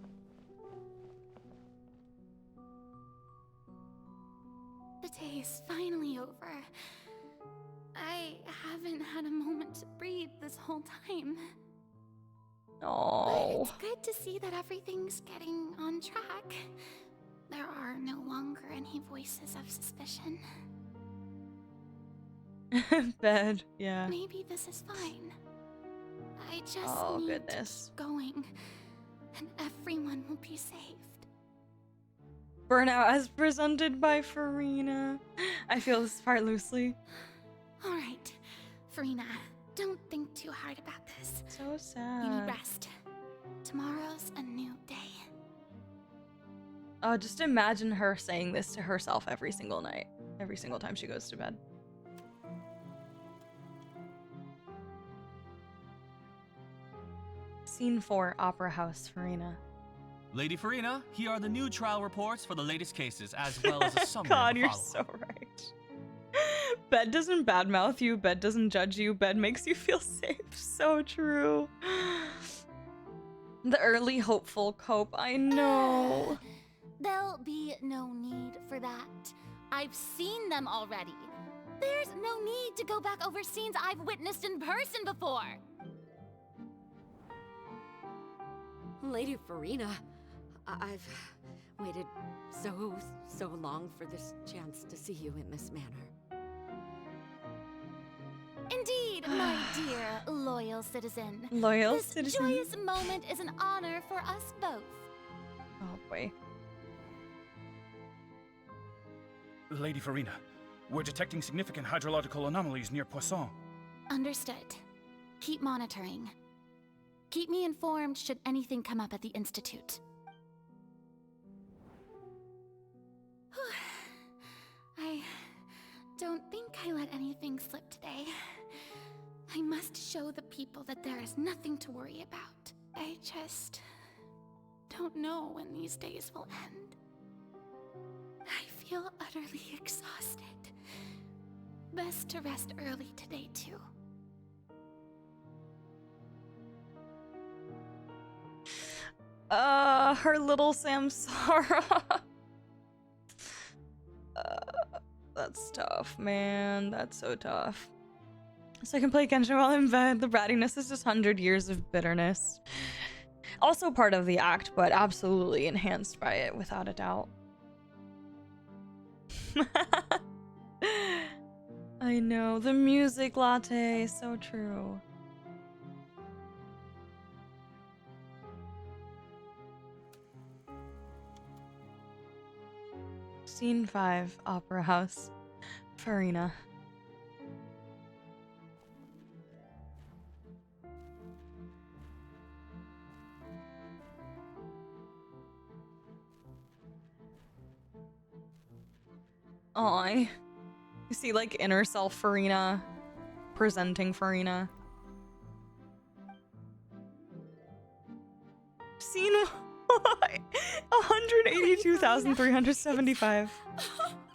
The day is finally over. I haven't had a moment to breathe this whole time. Oh. But it's good to see that everything's getting on track. There are no longer any voices of suspicion. Bed, yeah. Maybe this is fine. I just Oh, need goodness. to keep going, and everyone will be saved. Burnout as presented by Farina. I feel this part loosely. All right, Farina, don't think too hard about this. So You need sad. rest. Tomorrow's a new day. Oh, just imagine her saying this to herself every single night. Every single time she goes to bed. Scene 4, Opera House, Farina. Lady Farina, here are the new trial reports for the latest cases, as well as a summary God, of the you're follow-up. so right. Bed doesn't badmouth you, Bed doesn't judge you, Bed makes you feel safe. So true. The early hopeful cope, I know. There'll be no need for that. I've seen them already. There's no need to go back over scenes I've witnessed in person before. Lady Farina, I've waited so long for this chance to see you in this manner. Indeed, my dear loyal citizen. Loyal this citizen. joyous moment is an honor for us both. Oh boy. Lady Farina, we're detecting significant hydrological anomalies near Poisson. Understood. Keep monitoring. Keep me informed should anything come up at the Institute. I don't think I let anything slip today. I must show the people that there is nothing to worry about. I just don't know when these days will end. I feel utterly exhausted. Best to rest early today, too. Her little Samsara. That's tough, man. That's so tough. So I can play Genshin while in bed. The brattiness is just 100 years of bitterness. Also part of the act, but absolutely enhanced by it, without a doubt. I know, the music latte, so true. Scene 5, Opera House. Farina. Aw. You see, like, inner self Farina presenting Farina. Scene 182,375.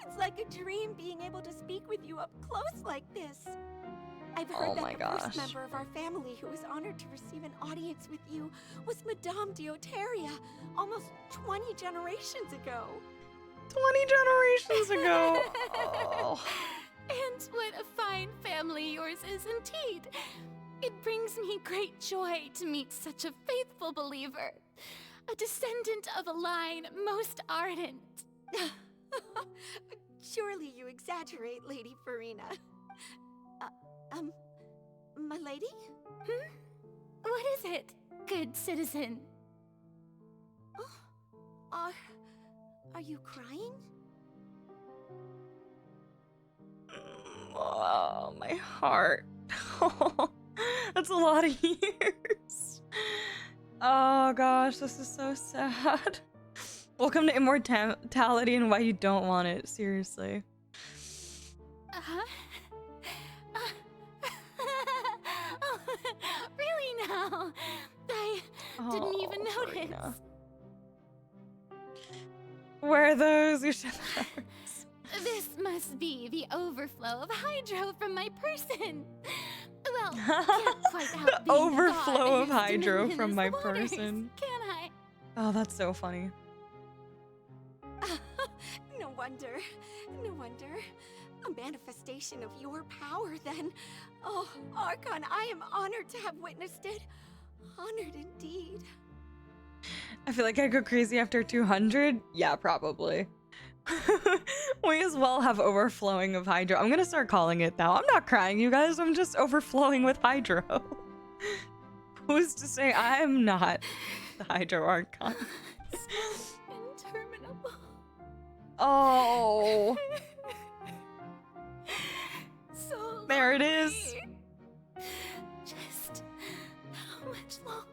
It's like a dream being able to speak with you up close like this. I've heard Oh that my the gosh. first member of our family who was honored to receive an audience with you was Madame Dioteria, almost 20 generations ago. 20 generations ago. Oh. And what a fine family yours is indeed. It brings me great joy to meet such a faithful believer, a descendant of a line most ardent. Surely you exaggerate, Lady Farina. My lady? What is it, good citizen? Are you crying? Oh, my heart. That's a lot of years. Oh gosh, this is so sad. Welcome to immortality and why you don't want it, seriously. Oh, really now? I didn't even notice. Farina. Where are those? You should This must be the overflow of hydro from my person. Well, can't quite help The being overflow God of whose hydro dominion from is my the waters, person. Can I? Oh, that's so funny. No wonder. No wonder. A manifestation of your power, then. Oh, Archon, I am honored to have witnessed it. Honored indeed. I feel like I go crazy after 200. Yeah, probably. We as well have overflowing of hydro. I'm gonna start calling it now. I'm not crying, you guys. I'm just overflowing with hydro. Who's to say I'm not the Hydro Archon? Interminable. Oh. So There it is. lonely. Just how much longer?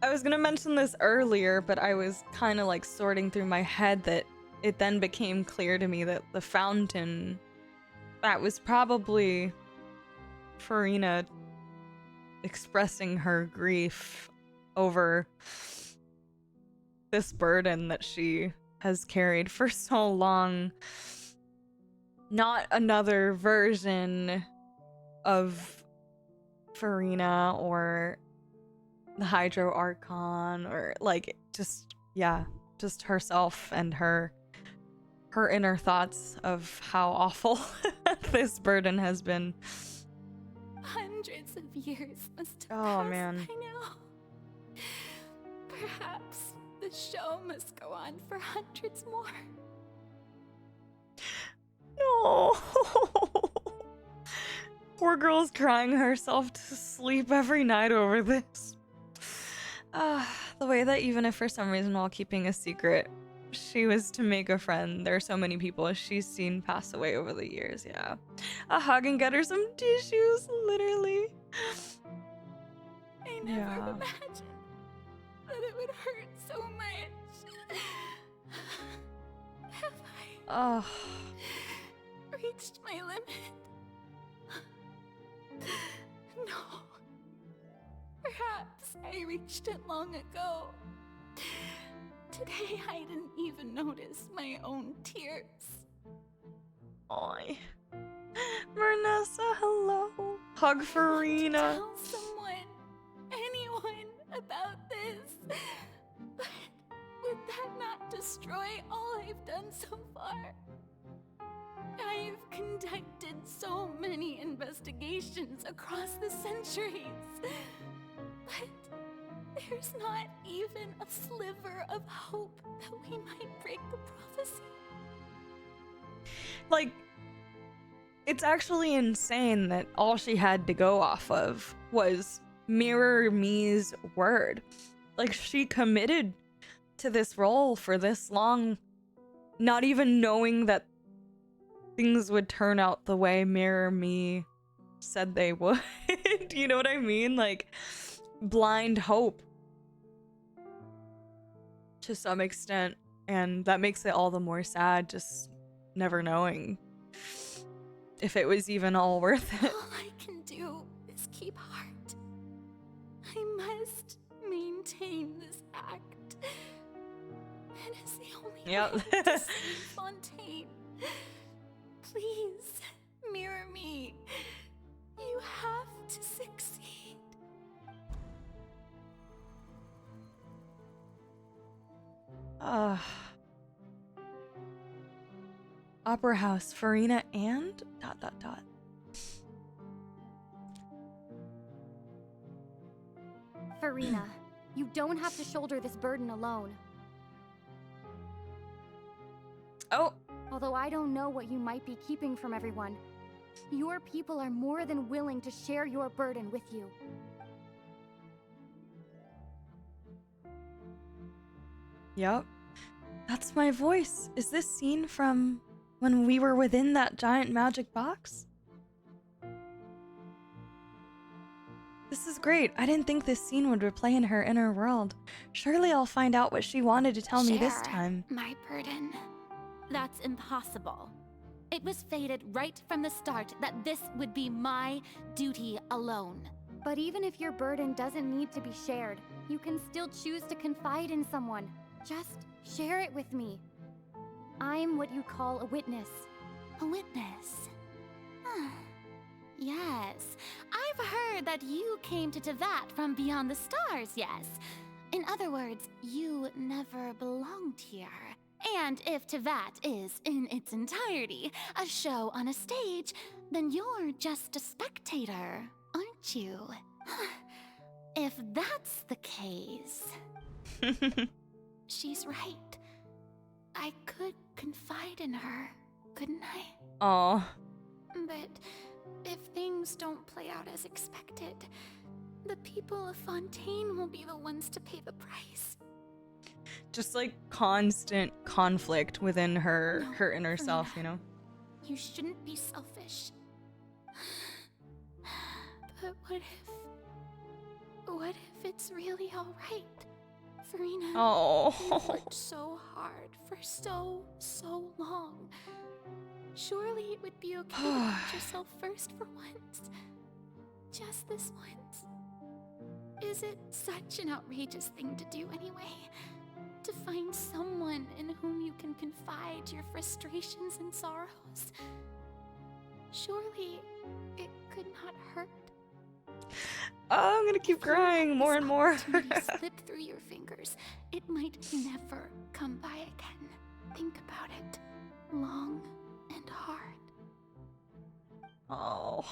I was gonna mention this earlier, but I was kind of like sorting through my head that it then became clear to me that the fountain, that was probably Farina expressing her grief over this burden that she has carried for so long. Not another version of Farina or the Hydro Archon, or like just, yeah, just herself and her inner thoughts of how awful this burden has been. Hundreds of years must have Oh, passed man. by now. Perhaps the show must go on for hundreds more. No. Poor girl's crying herself to sleep every night over this. The way that even if for some reason while keeping a secret, she was to make a friend, there are so many people she's seen pass away over the years, yeah. A hug and get her some tissues, literally. I never Yeah. imagined that it would hurt so much. Have Oh. I reached my limit? No. Perhaps I reached it long ago. Today I didn't even notice my own tears. Oi. Vanessa, hello. Hug Farina. Tell someone, anyone about this. But would that not destroy all I've done so far? I've conducted so many investigations across the centuries. But there's not even a sliver of hope that we might break the prophecy. Like, it's actually insane that all she had to go off of was Mirror Me's word. Like, she committed to this role for this long, not even knowing that things would turn out the way Mirror Me said they would. You know what I mean? Like, blind hope to some extent. And that makes it all the more sad, just never knowing if it was even all worth it. All I can do is keep heart. I must maintain this act. It is the only way to save Fontaine. Please, Mirror Me. You have to succeed. Opera House, Farina, and ... Farina, you don't have to shoulder this burden alone. Oh. Although I don't know what you might be keeping from everyone, your people are more than willing to share your burden with you. Yep. That's my voice. Is this scene from when we were within that giant magic box? This is great. I didn't think this scene would replay in her inner world. Surely I'll find out what she wanted to tell me this Share time. my burden. That's impossible. It was fated right from the start that this would be my duty alone. But even if your burden doesn't need to be shared, you can still choose to confide in someone. Just share it with me. I'm what you call a witness. A witness? Yes. I've heard that you came to Tevat from beyond the stars, yes. In other words, you never belonged here. And if Tevat is, in its entirety, a show on a stage, then you're just a spectator, aren't you? If that's the case... She's right. I could confide in her, couldn't I? Aw. But if things don't play out as expected, the people of Fontaine will be the ones to pay the price. Just like constant conflict within her inner self, you know? You shouldn't be selfish. But what if it's really all right? Farina, you've worked so hard for so long. Surely it would be okay to put yourself first for once. Just this once. Is it such an outrageous thing to do anyway? To find someone in whom you can confide your frustrations and sorrows? Surely it could not hurt. Oh, I'm gonna keep crying more and more. Slip through your fingers. It might never come by again. Think about it. Long and hard. Oh.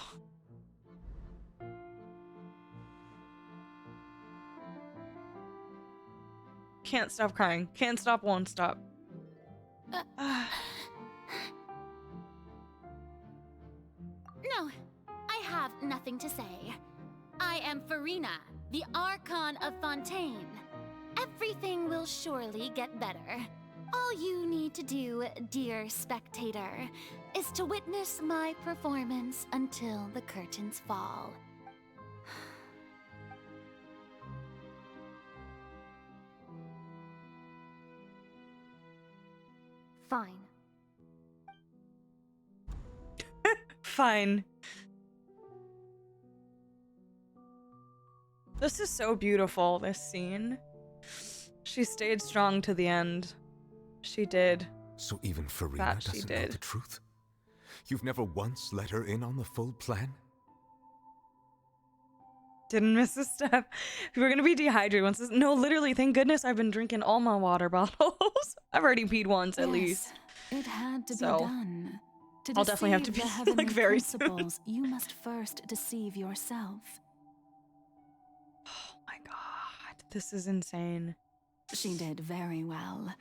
Can't stop crying. Can't stop, won't stop. No, I have nothing to say. I am Farina, the Archon of Fontaine. Everything will surely get better. All you need to do, dear spectator, is to witness my performance until the curtains fall. Fine. Fine. This is so beautiful, this scene. She stayed strong to the end. She did. So even Farina That she doesn't know did. the truth? You've never once let her in on the full plan? Didn't miss a step. We're gonna be dehydrated once this— No, literally, thank goodness I've been drinking all my water bottles. I've already peed once at least. It had to So, be done. To I'll definitely have to deceive the pee, heavenly like, very soon. principles, you must first deceive yourself. Oh my god, this is insane. She did very well.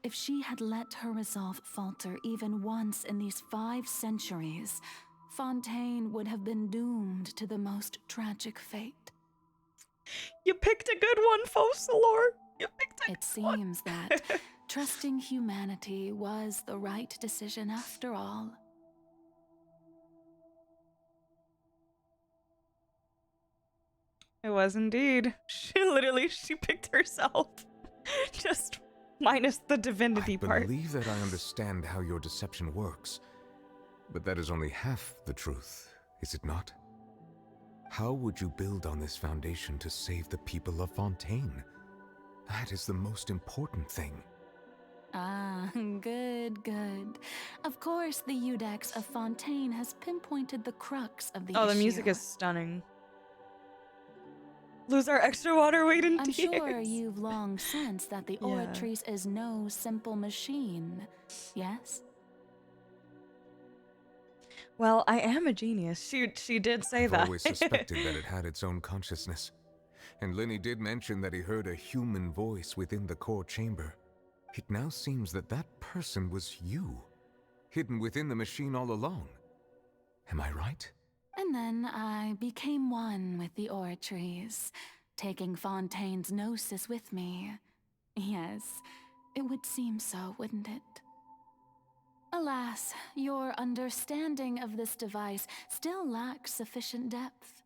if she had let her resolve falter even once in these 5 centuries, Fontaine would have been doomed to the most tragic fate. You picked a good one, Focalor. You picked a It seems that trusting humanity was the right decision after all. It was indeed. She picked herself. Just minus the divinity I part. believe that I understand how your deception works, but that is only half the truth, is it not? How would you build on this foundation to save the people of Fontaine? That is the most important thing. Ah, good, good. Of course, the Eudex of Fontaine has pinpointed the crux of the issue. Oh, the music is stunning. Lose our extra water weight in I'm tears. sure you've long sensed that the Yeah. Oratrice is no simple machine, yes? Well, I am a genius. She did say I've that. always suspected that it had its own consciousness. And Lenny did mention that he heard a human voice within the core chamber. It now seems that that person was you, hidden within the machine all along. Am I right? And then I became one with the Oratrice, taking Fontaine's gnosis with me. Yes, it would seem so, wouldn't it? Alas, your understanding of this device still lacks sufficient depth.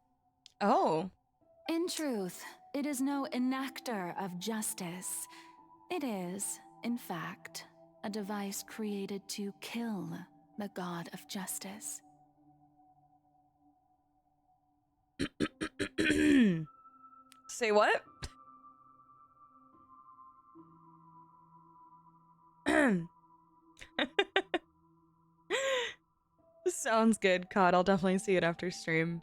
Oh. In truth, it is no enactor of justice. It is, in fact, a device created to kill the god of justice. Say what? Sounds good, Cod. I'll definitely see it after stream.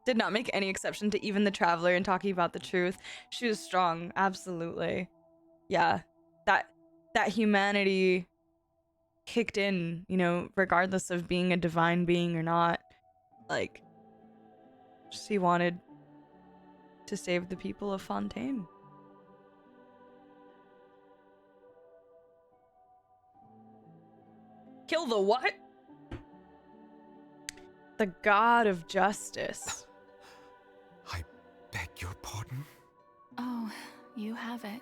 Did not make any exception to even the Traveler in talking about the truth. She was strong, absolutely. Yeah, that humanity kicked in, you know, regardless of being a divine being or not. Like, she wanted to save the people of Fontaine. Kill the what? The god of justice. I beg your pardon? Oh, you have it.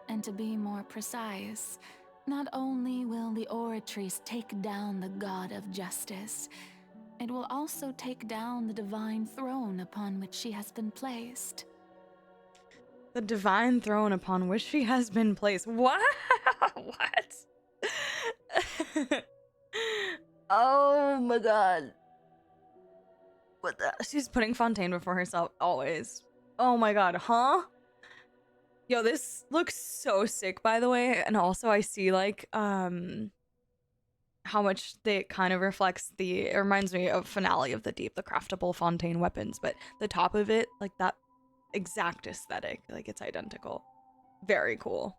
And to be more precise, not only will the Oratrice take down the god of justice, it will also take down the divine throne upon which she has been placed. The divine throne upon which she has been placed. What? What? Oh my god. What the? She's putting Fontaine before herself always. Oh my god, huh? Yo, this looks so sick, by the way. And also I see like how much it kind of reflects it reminds me of Finale of the Deep, the craftable Fontaine weapons, but the top of it, like that exact aesthetic, like it's identical. Very cool.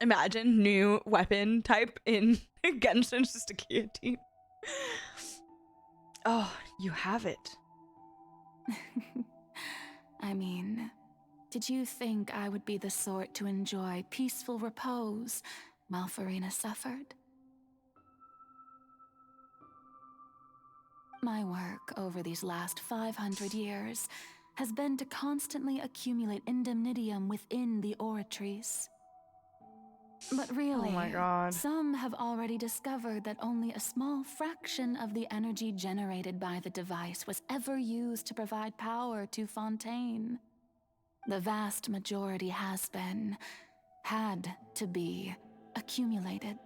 Imagine new weapon type in Genshin, just a guillotine. Oh, you have it. I mean, did you think I would be the sort to enjoy peaceful repose while Farina suffered? My work over these last 500 years has been to constantly accumulate indemnitium within the Oratrice. But really, oh my god, some have already discovered that only a small fraction of the energy generated by the device was ever used to provide power to Fontaine. The vast majority had to be, accumulated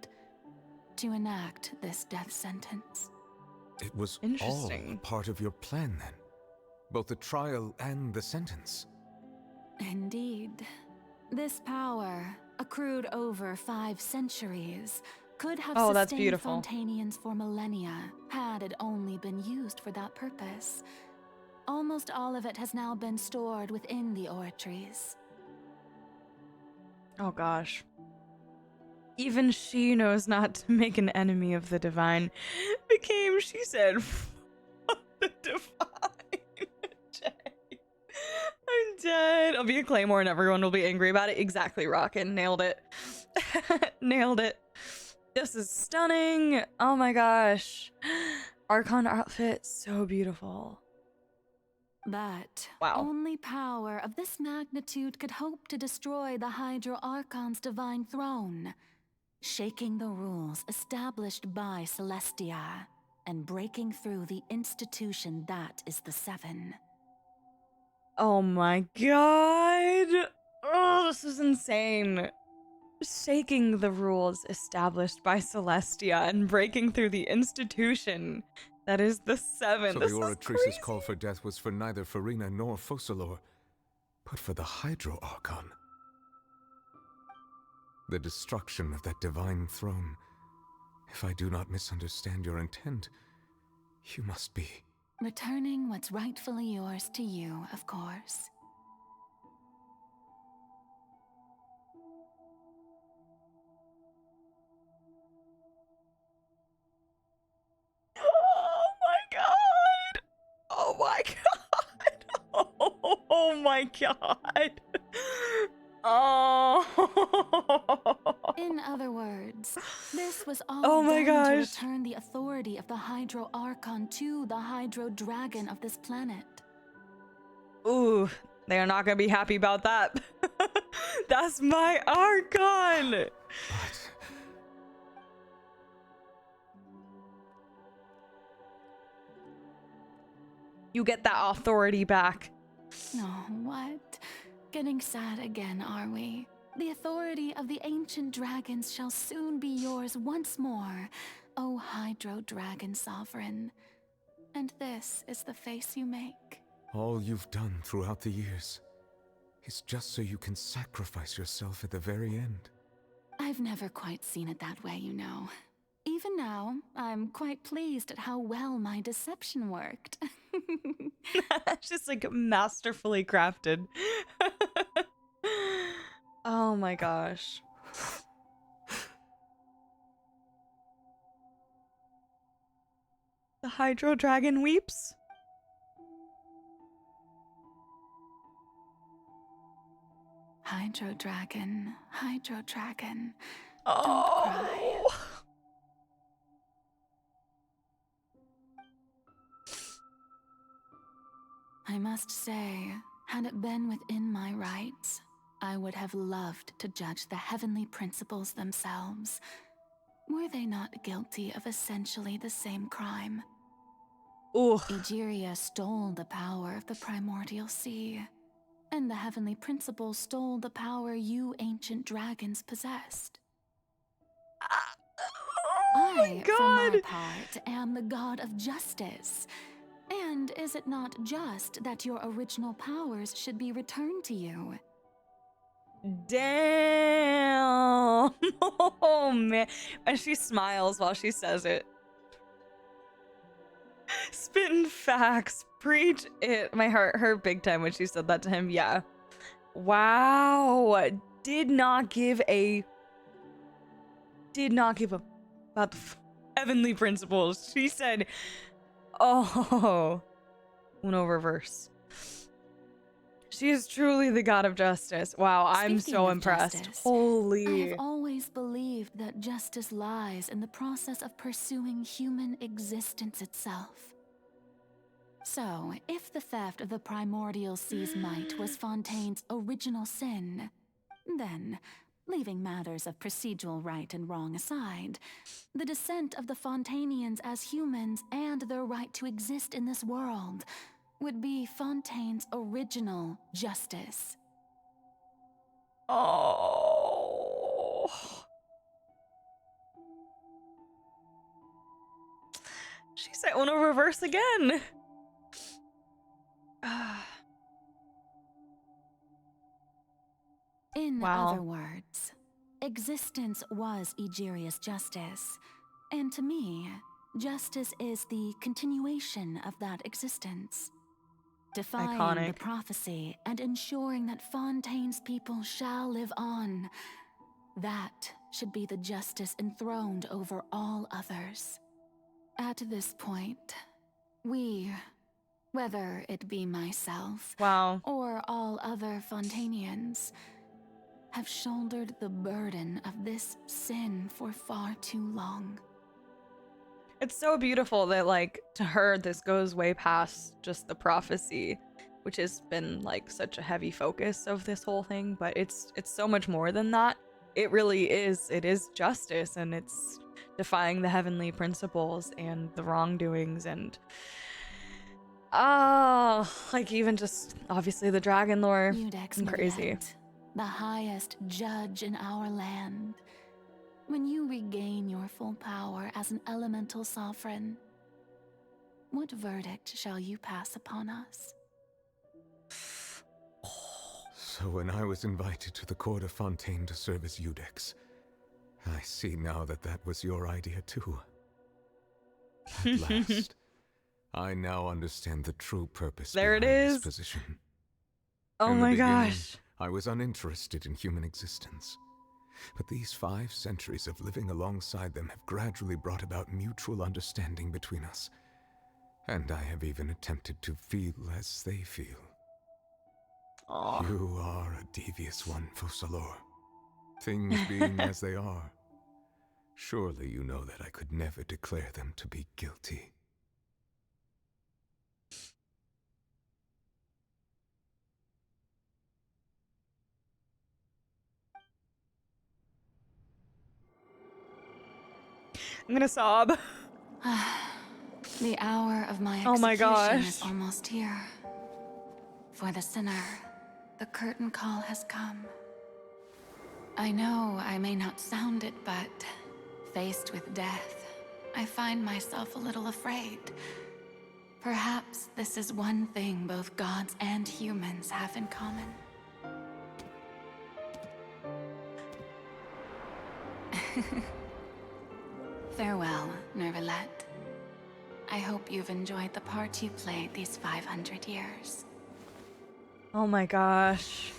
to enact this death sentence. It was all part of your plan then? Both the trial and the sentence? Indeed. This power, accrued over 5 centuries, could have sustained Fontainians for millennia had it only been used for that purpose. Almost all of it has now been stored within the Oratrice. Oh gosh. Even she knows not to make an enemy of the divine. She said, fuck the divine. I'm god. It'll be a claymore and everyone will be angry about it. Exactly, Rockin'. Nailed it. Nailed it. This is stunning. Oh my gosh. Archon outfit, so beautiful. But wow. Only power of this magnitude could hope to destroy the Hydro Archon's divine throne, shaking the rules established by Celestia and breaking through the institution that is the Seven. Oh my god. Oh, this is insane. Shaking the rules established by Celestia and breaking through the institution that is the Seven. So this the is Oratrice's crazy. call for death was for neither Farina nor Focalor, but for the Hydro Archon. The destruction of that divine throne. If I do not misunderstand your intent, you must be... Returning what's rightfully yours to you, of course. Oh my god! Oh my god! Oh my god! Oh! In other words, this was all oh my done to gosh! return the authority of the Hydro Archon to the Hydro Dragon of this planet. Ooh, they are not gonna be happy about that. That's my Archon! But... You get that authority back. Oh, what? Getting sad again, are we? The authority of the ancient dragons shall soon be yours once more, O Hydro Dragon Sovereign. And this is the face you make. All you've done throughout the years is just so you can sacrifice yourself at the very end. I've never quite seen it that way, you know. Even now, I'm quite pleased at how well my deception worked. Just like masterfully crafted. Oh my gosh. The Hydro Dragon weeps. Hydro Dragon, oh. Don't cry. I must say, had it been within my rights, I would have loved to judge the heavenly principles themselves. Were they not guilty of essentially the same crime? Ooh. Egeria stole the power of the primordial sea, and the heavenly principles stole the power you ancient dragons possessed. Oh my I, God. for my part, am the god of justice. And is it not just that your original powers should be returned to you? Damn. Oh man. And she smiles while she says it. Spitting facts. Preach it. My heart hurt big time when she said that to him. Yeah. Wow. Did not give a about the heavenly principles. She said, oh, Uno reverse. She is truly the god of justice. Wow, I'm Speaking so of impressed. justice, Holy. I have always believed that justice lies in the process of pursuing human existence itself. So, if the theft of the primordial sea's might was Fontaine's original sin, then, leaving matters of procedural right and wrong aside, the descent of the Fontainians as humans and their right to exist in this world would be Fontaine's original justice. Oh. She said Uno reverse again. In Wow. other words, existence was Egeria's justice, and to me, justice is the continuation of that existence. Defying Iconic. the prophecy and ensuring that Fontaine's people shall live on. That should be the justice enthroned over all others. At this point, we Whether it be myself wow, or all other Fontanians, have shouldered the burden of this sin for far too long. it's so beautiful that like to her this goes way past just the prophecy, which has been like such a heavy focus of this whole thing, but it's so much more than that. It really is. It is justice, and it's defying the heavenly principles and the wrongdoings, and like even just obviously the dragon lore. Iudex Crazy. Millet, the highest judge in our land. When you regain your full power as an elemental sovereign, what verdict shall you pass upon us? So when I was invited to the court of Fontaine to serve as Iudex, I see now that that was your idea too. At last, I now understand the true purpose There it behind this is. position. Oh In the my beginning, gosh. I was uninterested in human existence. But these 5 centuries of living alongside them have gradually brought about mutual understanding between us. And I have even attempted to feel as they feel. Aw. You are a devious one, Focalor. Things being as they are, surely you know that I could never declare them to be guilty. I'm gonna sob. The hour of my Oh my execution is gosh. almost here. For the sinner, the curtain call has come. I know I may not sound it, but faced with death, I find myself a little afraid. Perhaps this is one thing both gods and humans have in common. Farewell, Nervalette. I hope you've enjoyed the part you played these 500 years. Oh my gosh.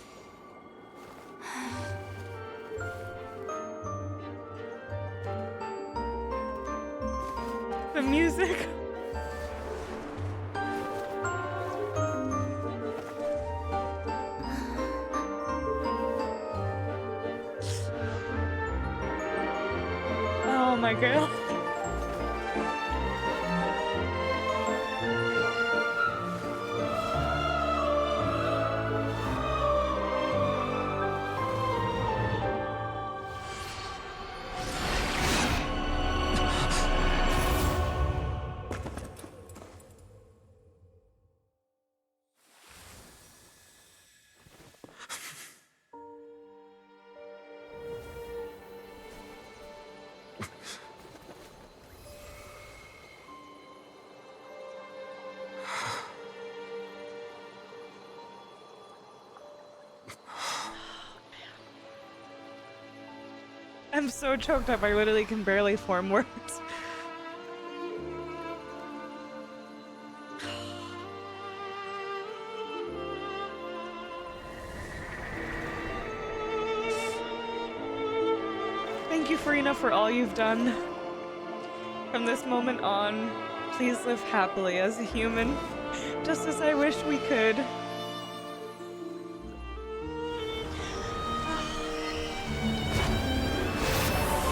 The music. Oh my god. I'm so choked up, I literally can barely form words. Thank you, Farina, for all you've done. From this moment on, please live happily as a human, just as I wish we could.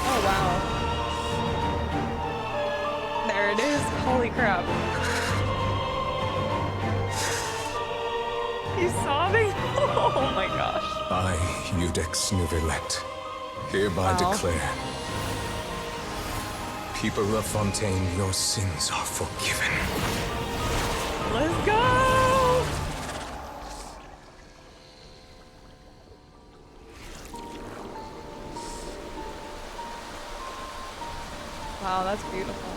Oh, wow. There it is. Holy crap. He's sobbing. Oh my gosh. I, Iudex Nervalette, hereby declare, people of Fontaine, your sins are forgiven. Let's go! Wow, that's beautiful.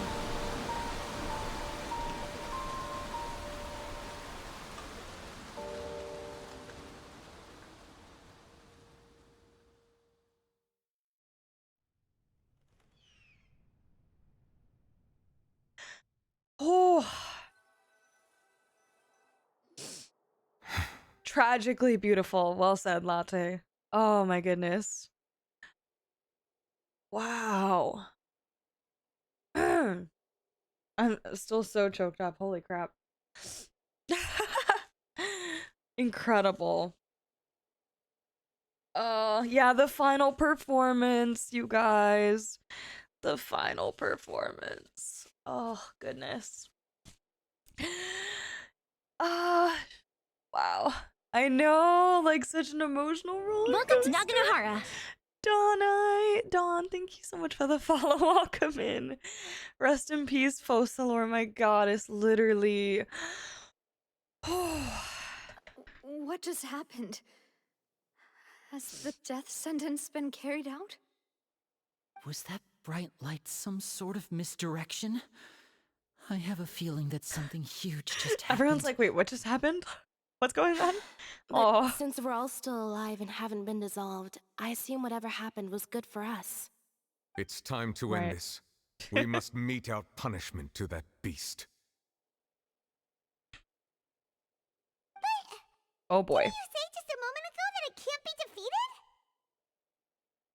Oh. Tragically beautiful. Well said, Latte. Oh my goodness. Wow. I'm still so choked up. Holy crap. Incredible. Yeah, the final performance, you guys. The final performance. Oh, goodness. Wow. I know, like such an emotional roller Welcome to coaster. Naganohara. Dawn, thank you so much for the follow. Welcome in. Rest in peace, Focalor, my goddess, literally. What just happened? Has the death sentence been carried out? Was that bright light some sort of misdirection? I have a feeling that something huge just happened. Everyone's like, wait, what just happened? What's going on? But Oh, since we're all still alive and haven't been dissolved, I assume whatever happened was good for us. It's time to end this. We must mete out punishment to that beast. oh boy. Didn't you say just a moment ago that it can't be defeated?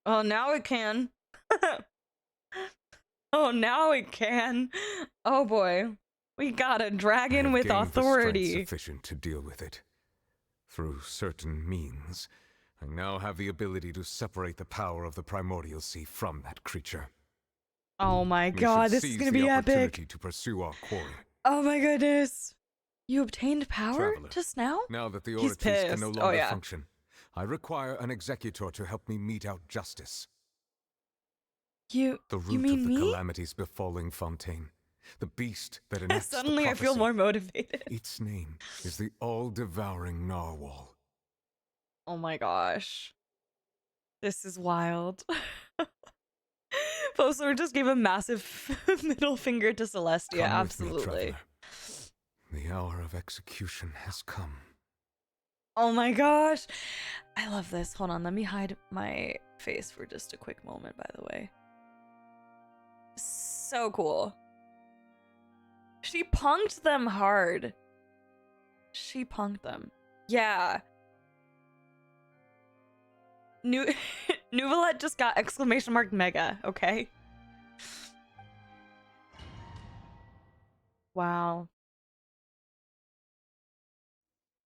Oh, now it can. Oh, now it can. Oh boy. We got a dragon with Gained the strength authority. sufficient to deal with it. Through certain means, I now have the ability to separate the power of the primordial sea from that creature. Oh my We god, should this is seize gonna the be opportunity epic. to pursue our quarry. Oh my goodness. You obtained power Traveler, just now? Now that the He's orifice can no pissed. longer Oh, yeah. function, I require an executor to help me mete out justice. You The root mean of the me? calamities befalling Fontaine. The beast that enacts the Suddenly I feel prophecy. more motivated. Its name is the all-devouring narwhal. Oh my gosh. This is wild. Fosler just gave a massive middle finger to Celestia. Come with me, Absolutely. traveler. The hour of execution has come. Oh my gosh. I love this. Hold on. Let me hide my face for just a quick moment, by the way. So cool. She punked them hard. She punked them. Yeah. Nuvalet just got exclamation mark mega, okay? Wow.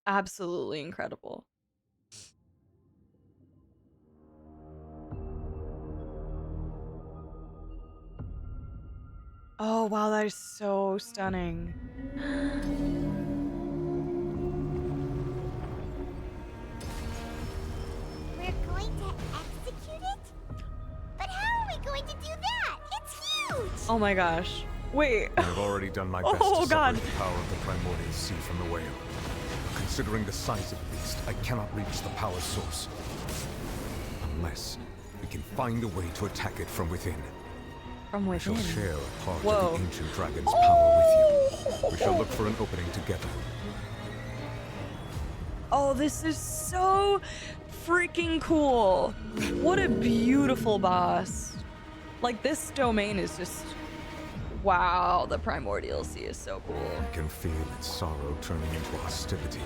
Absolutely incredible. Oh, wow, that is so stunning. We're going to execute it? But how are we going to do that? It's huge! Oh my gosh. Wait. I have already done my best Oh, to God. separate the power of the primordial sea from the whale. Considering the size of the beast, I cannot reach the power source. Unless we can find a way to attack it from within. From I shall within. share a part Whoa. of the ancient dragon's power with you. We shall look for an opening together. Oh, this is so freaking cool. What a beautiful boss. Like, this domain is just... Wow, the primordial sea is so cool. I can feel its sorrow turning into hostility.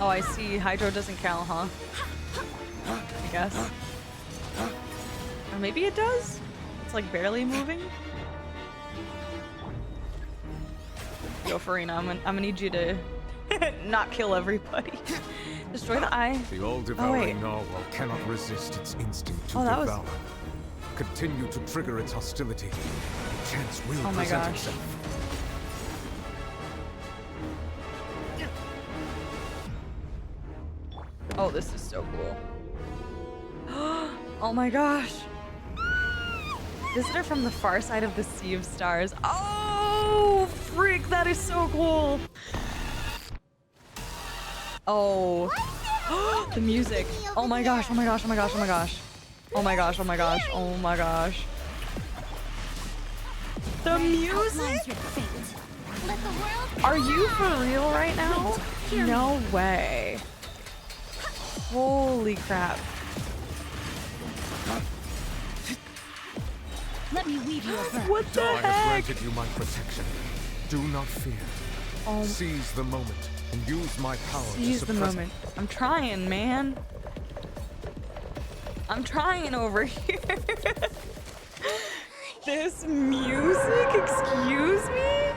Oh, I see. Hydro doesn't count, huh? I guess. Or maybe it does? It's like barely moving? Yo, Farina, I'm gonna need you to not kill everybody. Destroy the eye. The all-devouring narwhal cannot resist its instinct to Oh, that was- devour. Continue to trigger its hostility. A chance will Oh my present gosh. itself. Oh, this is so cool. Oh my gosh. Visitor from the far side of the Sea of Stars. Oh, freak, that is so cool. Oh. The music. Oh my gosh, oh my gosh, oh my gosh, oh my gosh. Oh my gosh, oh my gosh, oh my gosh. The music? Are you for real right now? No way. Holy crap. Let me weave you a verb. What the I have heck? granted you my protection. Do not fear. Oh. Seize the moment and use my power Seize to the suppress moment. I'm trying, man. I'm trying over here. This music? Excuse me?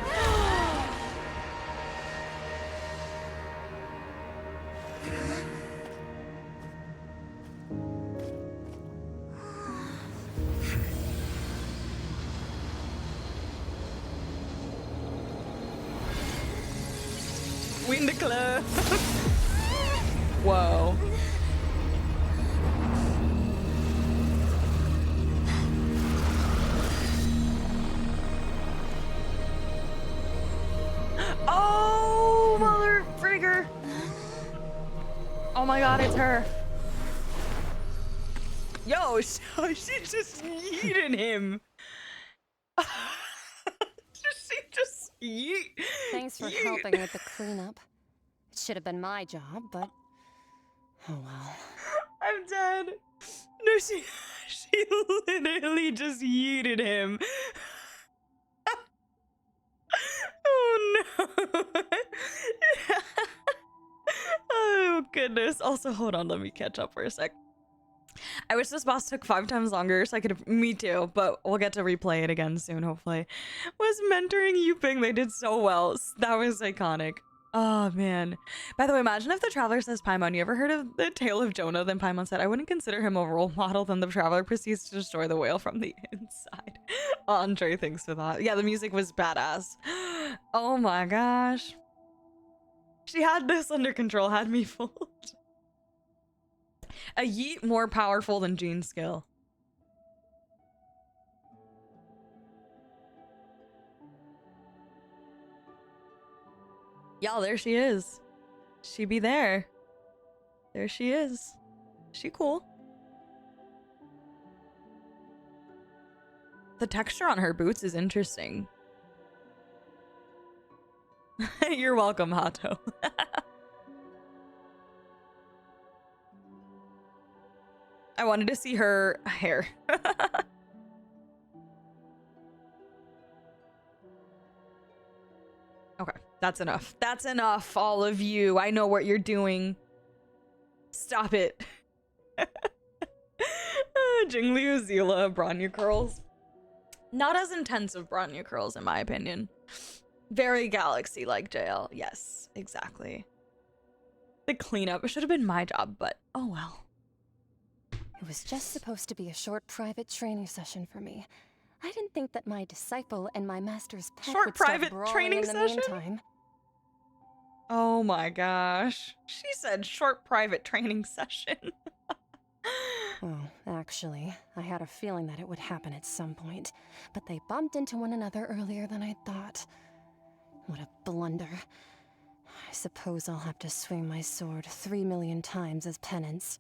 Join the club. Whoa. Oh, mother frigger. Oh my god, it's her. Yo, she just yeeted him. She just yeet. Thanks for yeet. helping with the cleanup. It should have been my job, but oh well. I'm dead. No, she literally just yeeted him. Oh no. Oh goodness. Also, hold on, let me catch up for a sec. I wish this boss took 5 times longer so I could have, me too, but we'll get to replay it again soon, hopefully. Was mentoring Yuping, they did so well. That was iconic. Oh man. By the way, imagine if the Traveler says Paimon. You ever heard of the tale of Jonah? Then Paimon said, I wouldn't consider him a role model. Then the Traveler proceeds to destroy the whale from the inside. Andre thinks for that. Yeah, the music was badass. Oh my gosh. She had this under control, had me fooled. A yeet more powerful than Jean's skill. Y'all, there she is. She be there. There she is. She cool. The texture on her boots is interesting. You're welcome, Hato. I wanted to see her hair. Okay, that's enough. That's enough, all of you. I know what you're doing. Stop it. Jingliu, Zila, Bronya curls. Not as intensive Bronya curls, in my opinion. Very galaxy-like JL. Yes, exactly. The cleanup should have been my job, but oh well. It was just supposed to be a short private training session for me. I didn't think that my disciple and my master's pet Short would start private brawling training in the session? meantime. Oh my gosh. She said short private training session. Oh, actually, I had a feeling that it would happen at some point, but they bumped into one another earlier than I thought. What a blunder. I suppose I'll have to swing my sword 3 million times as penance.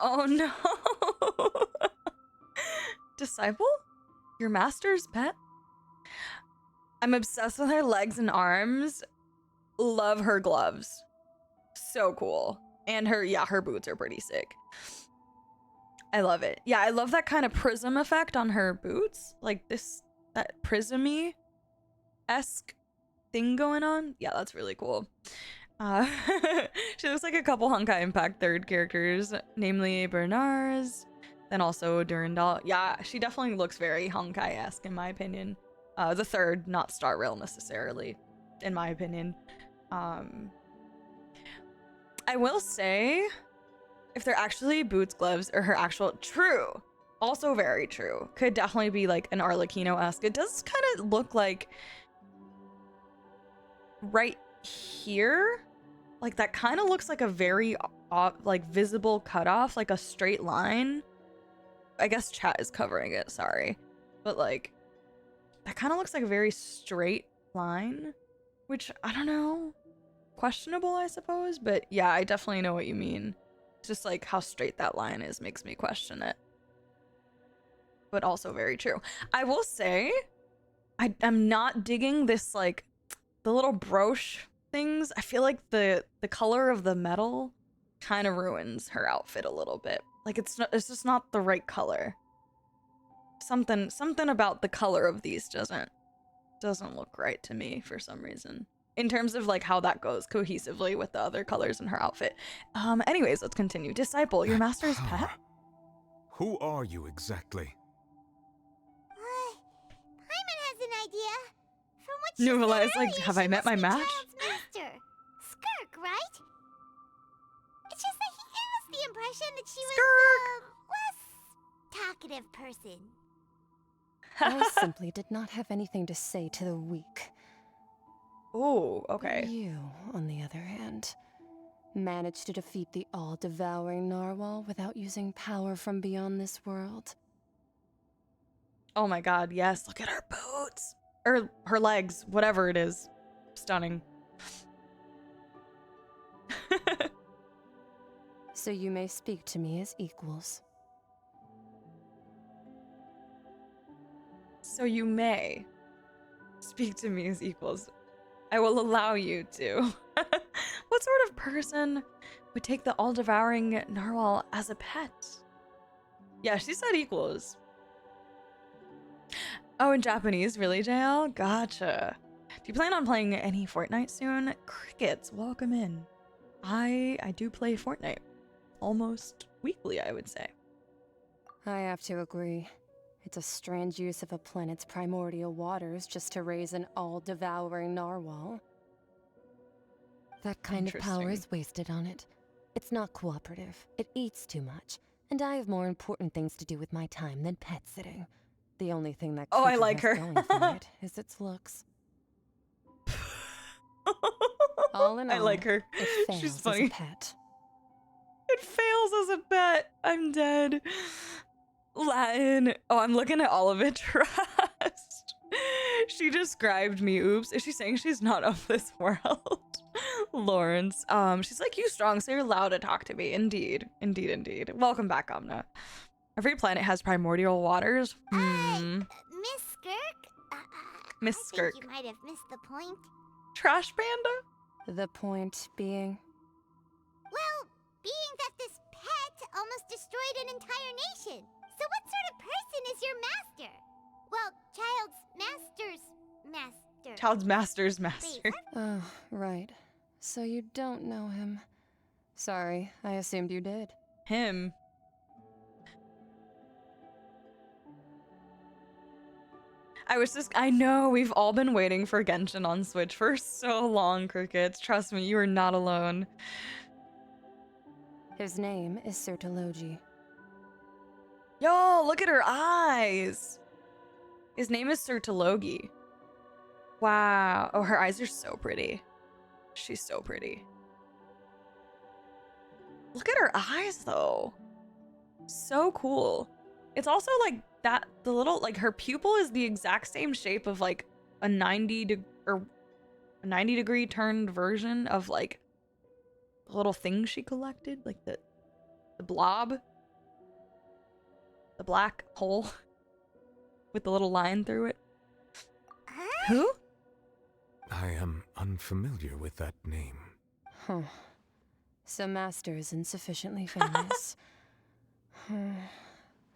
Oh no. Disciple? Your master's pet? I'm obsessed with her legs and arms. Love her gloves. So cool. And her boots are pretty sick. I love it. Yeah, I love that kind of prism effect on her boots. Like that prismy-esque thing going on. Yeah, that's really cool. She looks like a couple Honkai Impact 3rd characters, namely Bernard's, then also Durandal. Yeah, she definitely looks very Honkai-esque in my opinion. The 3rd, not Star Rail necessarily, in my opinion. I will say, if they're actually boots, gloves, or her actual... True. Also very true. Could definitely be like an Arlecchino-esque. It does kind of look like... right here? Like that kind of looks like a very like visible cutoff, like a straight line. I guess chat is covering it, sorry. But like, that kind of looks like a very straight line, which I don't know. Questionable, I suppose, but yeah, I definitely know what you mean. Just like how straight that line is makes me question it. But also very true. I will say, I'm not digging this, like, the little brooch things. I feel like the color of the metal kind of ruins her outfit a little bit. Like it's just not the right color. Something about the color of these doesn't look right to me for some reason. In terms of like how that goes cohesively with the other colors in her outfit. Anyways, let's continue. Disciple, your master's pet? Who are you exactly? Paimon has an idea. From what she Nuvela said is like, earlier, have she I met my must be match? Child's master. Skirk, right? It's just that he gave us the impression that she was a less talkative person. I simply did not have anything to say to the weak. Oh, okay. You, on the other hand, managed to defeat the all-devouring narwhal without using power from beyond this world. Oh my god, yes. Look at her boots. Or her legs, whatever it is. Stunning. So you may speak to me as equals. So you may speak to me as equals. I will allow you to. What sort of person would take the all-devouring narwhal as a pet? Yeah, she said equals. Oh, in Japanese, really, JL? Gotcha. Do you plan on playing any Fortnite soon? Crickets, welcome in. I do play Fortnite. Almost weekly, I would say. I have to agree. It's a strange use of a planet's primordial waters just to raise an all-devouring narwhal. That kind of power is wasted on it. It's not cooperative. It eats too much. And I have more important things to do with my time than pet sitting. The only thing that I creature like has her. going for it is its looks. All in all, I like her. it fails She's as funny. a pet. It fails as a bet. I'm dead. Latin. Oh, I'm looking at all of it. Trust. She described me. Oops. Is she saying she's not of this world? Lawrence. She's like, you strong, so you're allowed to talk to me. Indeed. Indeed, indeed. Welcome back, Amna. Every planet has primordial waters. Miss Skirk? Miss I Skirk. think you might have missed the point. Trash Panda? The point being? Well, being that this pet almost destroyed an entire nation. So what sort of person is your master? Well, child's master's master. Child's master's master. Oh, right. So you don't know him. Sorry, I assumed you did. Him? I know, we've all been waiting for Genshin on Switch for so long, Crickets. Trust me, you are not alone. His name is Sertologi. Yo, look at her eyes. His name is Sertologi. Wow. Oh, her eyes are so pretty. She's so pretty. Look at her eyes, though. So cool. It's also like that, the little, like her pupil is the exact same shape of like a 90 degree turned version of like the little thing she collected, like the blob, the black hole with the little line through it. Who? I am unfamiliar with that name. Huh. So Master is insufficiently famous.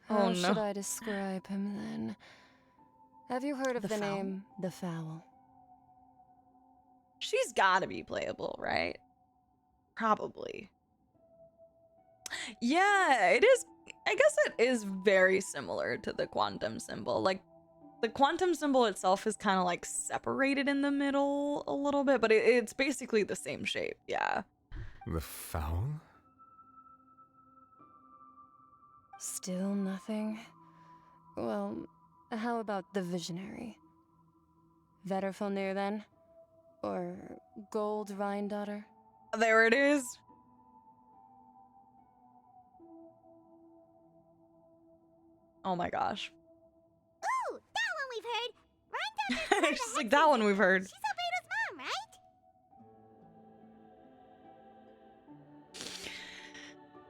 How Oh, should no. I describe him then? Have you heard of The the Fowl? name The Fowl? She's gotta be playable, right? Probably. Yeah, it is. I guess it is very similar to the quantum symbol. Like, the quantum symbol itself is kind of like separated in the middle a little bit, but it's basically the same shape. Yeah. The fowl? Still nothing? Well, how about the Visionary? Vetterfulnir then? Or Gold Rhine-daughter? There it is. Oh my gosh. Ooh, that one we've heard. Rhine She's like, that one we've heard. She's Albedo's mom, right?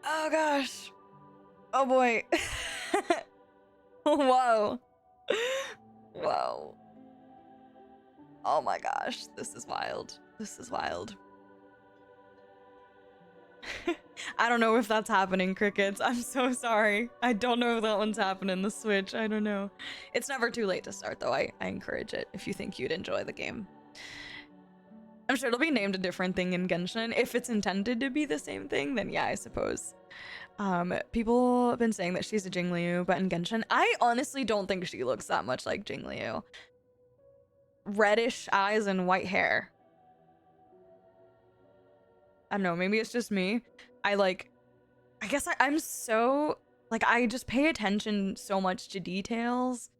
Oh gosh. Oh boy. Whoa. Whoa. Oh my gosh. This is wild. This is wild. I don't know if that's happening, Crickets. I'm so sorry. I don't know if that one's happening. The Switch. I don't know. It's never too late to start, though. I encourage it if you think you'd enjoy the game. I'm sure it'll be named a different thing in Genshin. If it's intended to be the same thing, then yeah, I suppose. People have been saying that she's a Jingliu, but in Genshin, I honestly don't think she looks that much like Jingliu. Reddish eyes and white hair. I don't know, maybe it's just me. I guess I'm so, like, I just pay attention so much to details.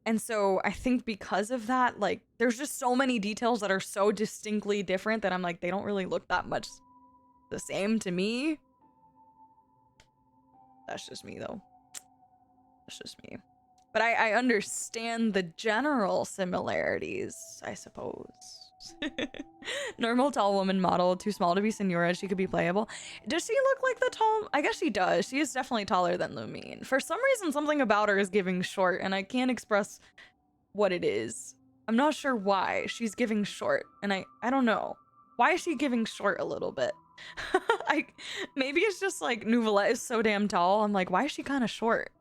And so I think because of that, like, there's just so many details that are so distinctly different that I'm like, they don't really look that much the same to me. That's just me, though. That's just me. But I understand the general similarities, I suppose. Normal tall woman model, too small to be Senora. She could be playable. Does she look like the tall? I guess she does. She is definitely taller than Lumine. For some reason, something about her is giving short, and I can't express what it is. I'm not sure why she's giving short, and I don't know. Why is she giving short a little bit? Maybe it's just like Nouvellette is so damn tall. I'm like, why is she kind of short?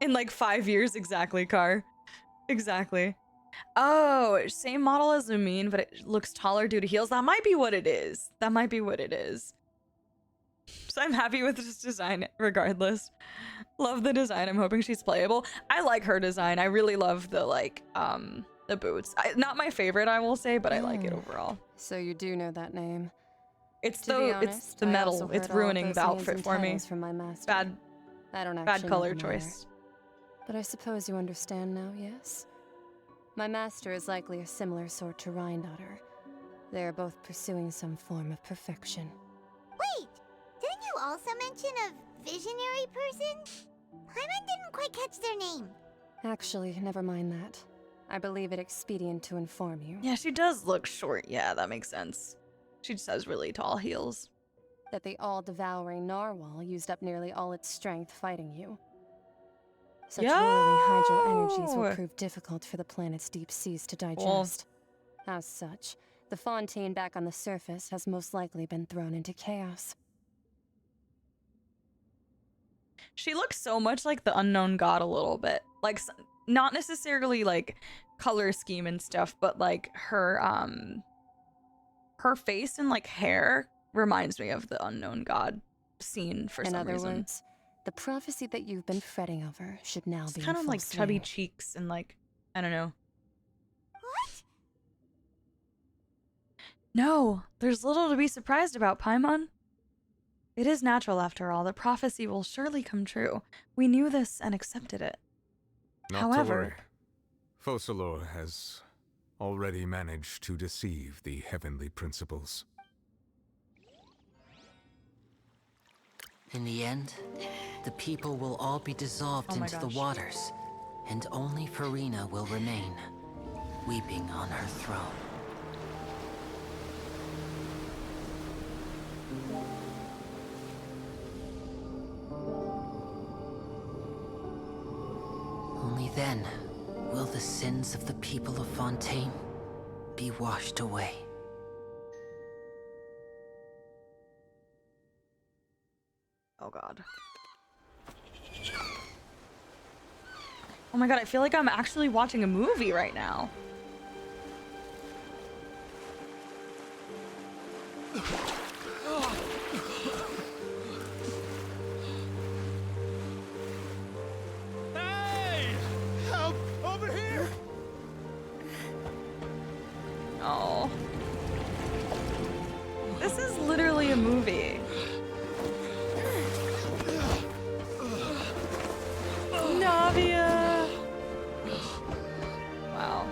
In like 5 years, exactly, Car. Exactly. Oh, same model as Lumine, but it looks taller due to heels. That might be what it is. That might be what it is. So I'm happy with this design regardless. Love the design. I'm hoping she's playable. I like her design. I really love the like the boots. Not my favorite, I will say, but I like it overall. So you do know that name. It's To be the honest, the I metal. also It's heard all of ruining those the names outfit and for me. titles from my master. Bad I don't actually bad know color them choice. either. But I suppose you understand now, yes? My master is likely a similar sort to Rhindaughter. They are both pursuing some form of perfection. Wait! Didn't you also mention a visionary person? Paimon didn't quite catch their name. Actually, never mind that. I believe it expedient to inform you. Yeah, she does look short. Yeah, that makes sense. She just has really tall heels. That the all-devouring narwhal used up nearly all its strength fighting you. Such roiling hydro energies will prove difficult for the planet's deep seas to digest. As such, the fontaine back on the surface has most likely been thrown into chaos. She looks so much like the unknown god a little bit. Like, not necessarily like color scheme and stuff, but like her face and like hair reminds me of the unknown god scene for some reason. In other words, the prophecy that you've been fretting over should now be Kind in of full like swing. chubby cheeks and like, I don't know. What? No, there's little to be surprised about, Paimon. It is natural after all. The prophecy will surely come true. We knew this and accepted it. Not However, to worry. Focalor has already managed to deceive the heavenly principles. In the end, the people will all be dissolved Oh my into the gosh. waters, and only Farina will remain, weeping on her throne. Only then will the sins of the people of Fontaine be washed away. oh god. Oh my god, I feel like I'm actually watching a movie right now. Hey! Help! Over here! Oh. This is literally a movie. Navia! Wow.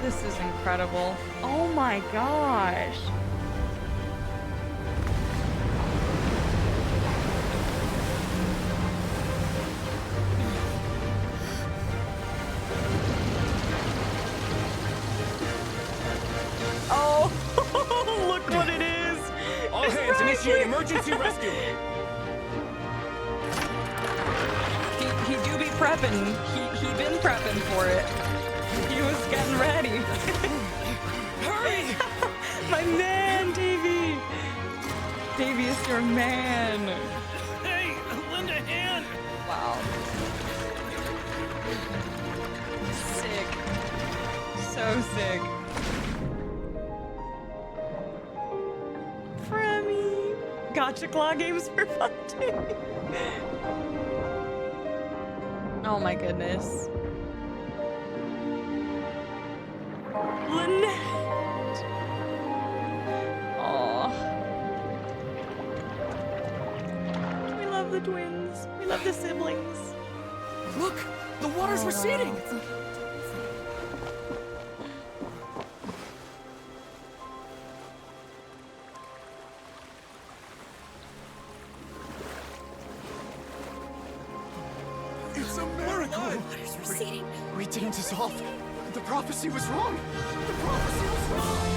This is incredible. Oh my gosh. Oh, look what it is. All It's hands Rocky. initiate emergency rescue. He do be prepping. He been prepping for it. He was getting ready. Hurry! My man, Davey. Davey is your man. Hey, lend a hand. Wow. Sick. So sick. Fremy. Gotcha claw games for fun too. Oh my goodness. Lynette. Aw. We love the twins. We love the siblings. Look! The water's receding! It's a miracle! Water's receding. We didn't dissolve. The prophecy was wrong. The prophecy was wrong.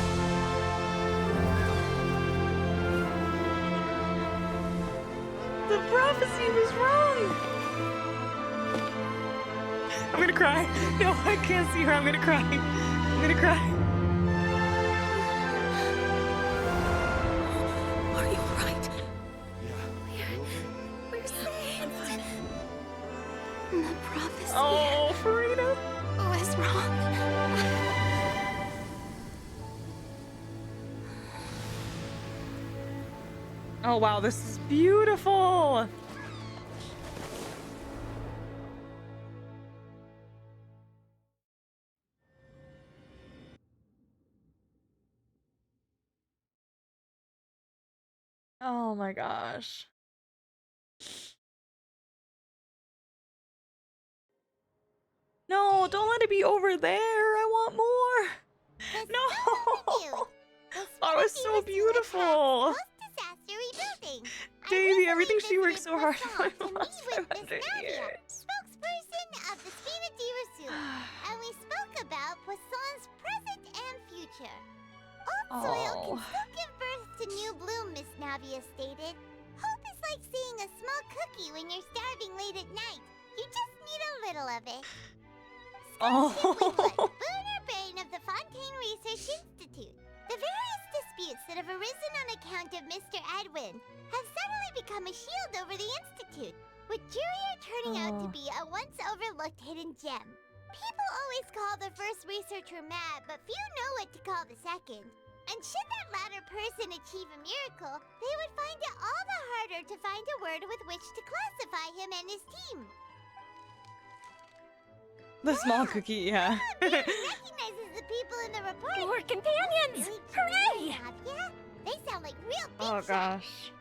The prophecy was wrong. I'm gonna cry. No, I can't see her. I'm gonna cry. I'm gonna cry. Are you alright? We're saved. The prophecy Oh, Farina. was wrong. Oh wow, this is beautiful. Oh my gosh. No, don't let it be over there. I want more. No. That was so beautiful. Disaster rebuilding. Davy, everything she worked so hard on for the last 500 years. Spokesperson of the Spina di Rasul, and we spoke about Poisson's present and future. Old soil can still give birth to new bloom, Miss Navia stated. Hope is like seeing a small cookie when you're starving late at night. You just need a little of it. Winglet, Booner Bane of the Fontaine Research Institute. The various disputes that have arisen on account of Mr. Edwin have suddenly become a shield over the Institute, with Jurier turning out to be a once overlooked hidden gem. People always call the first researcher mad, but few know what to call the second. And should that latter person achieve a miracle, they would find it all the harder to find a word with which to classify him and his team. The small cookie, yeah. Recognizes the people in the report. More companions! Hooray! Yeah, they sound like real big Oh shots. gosh.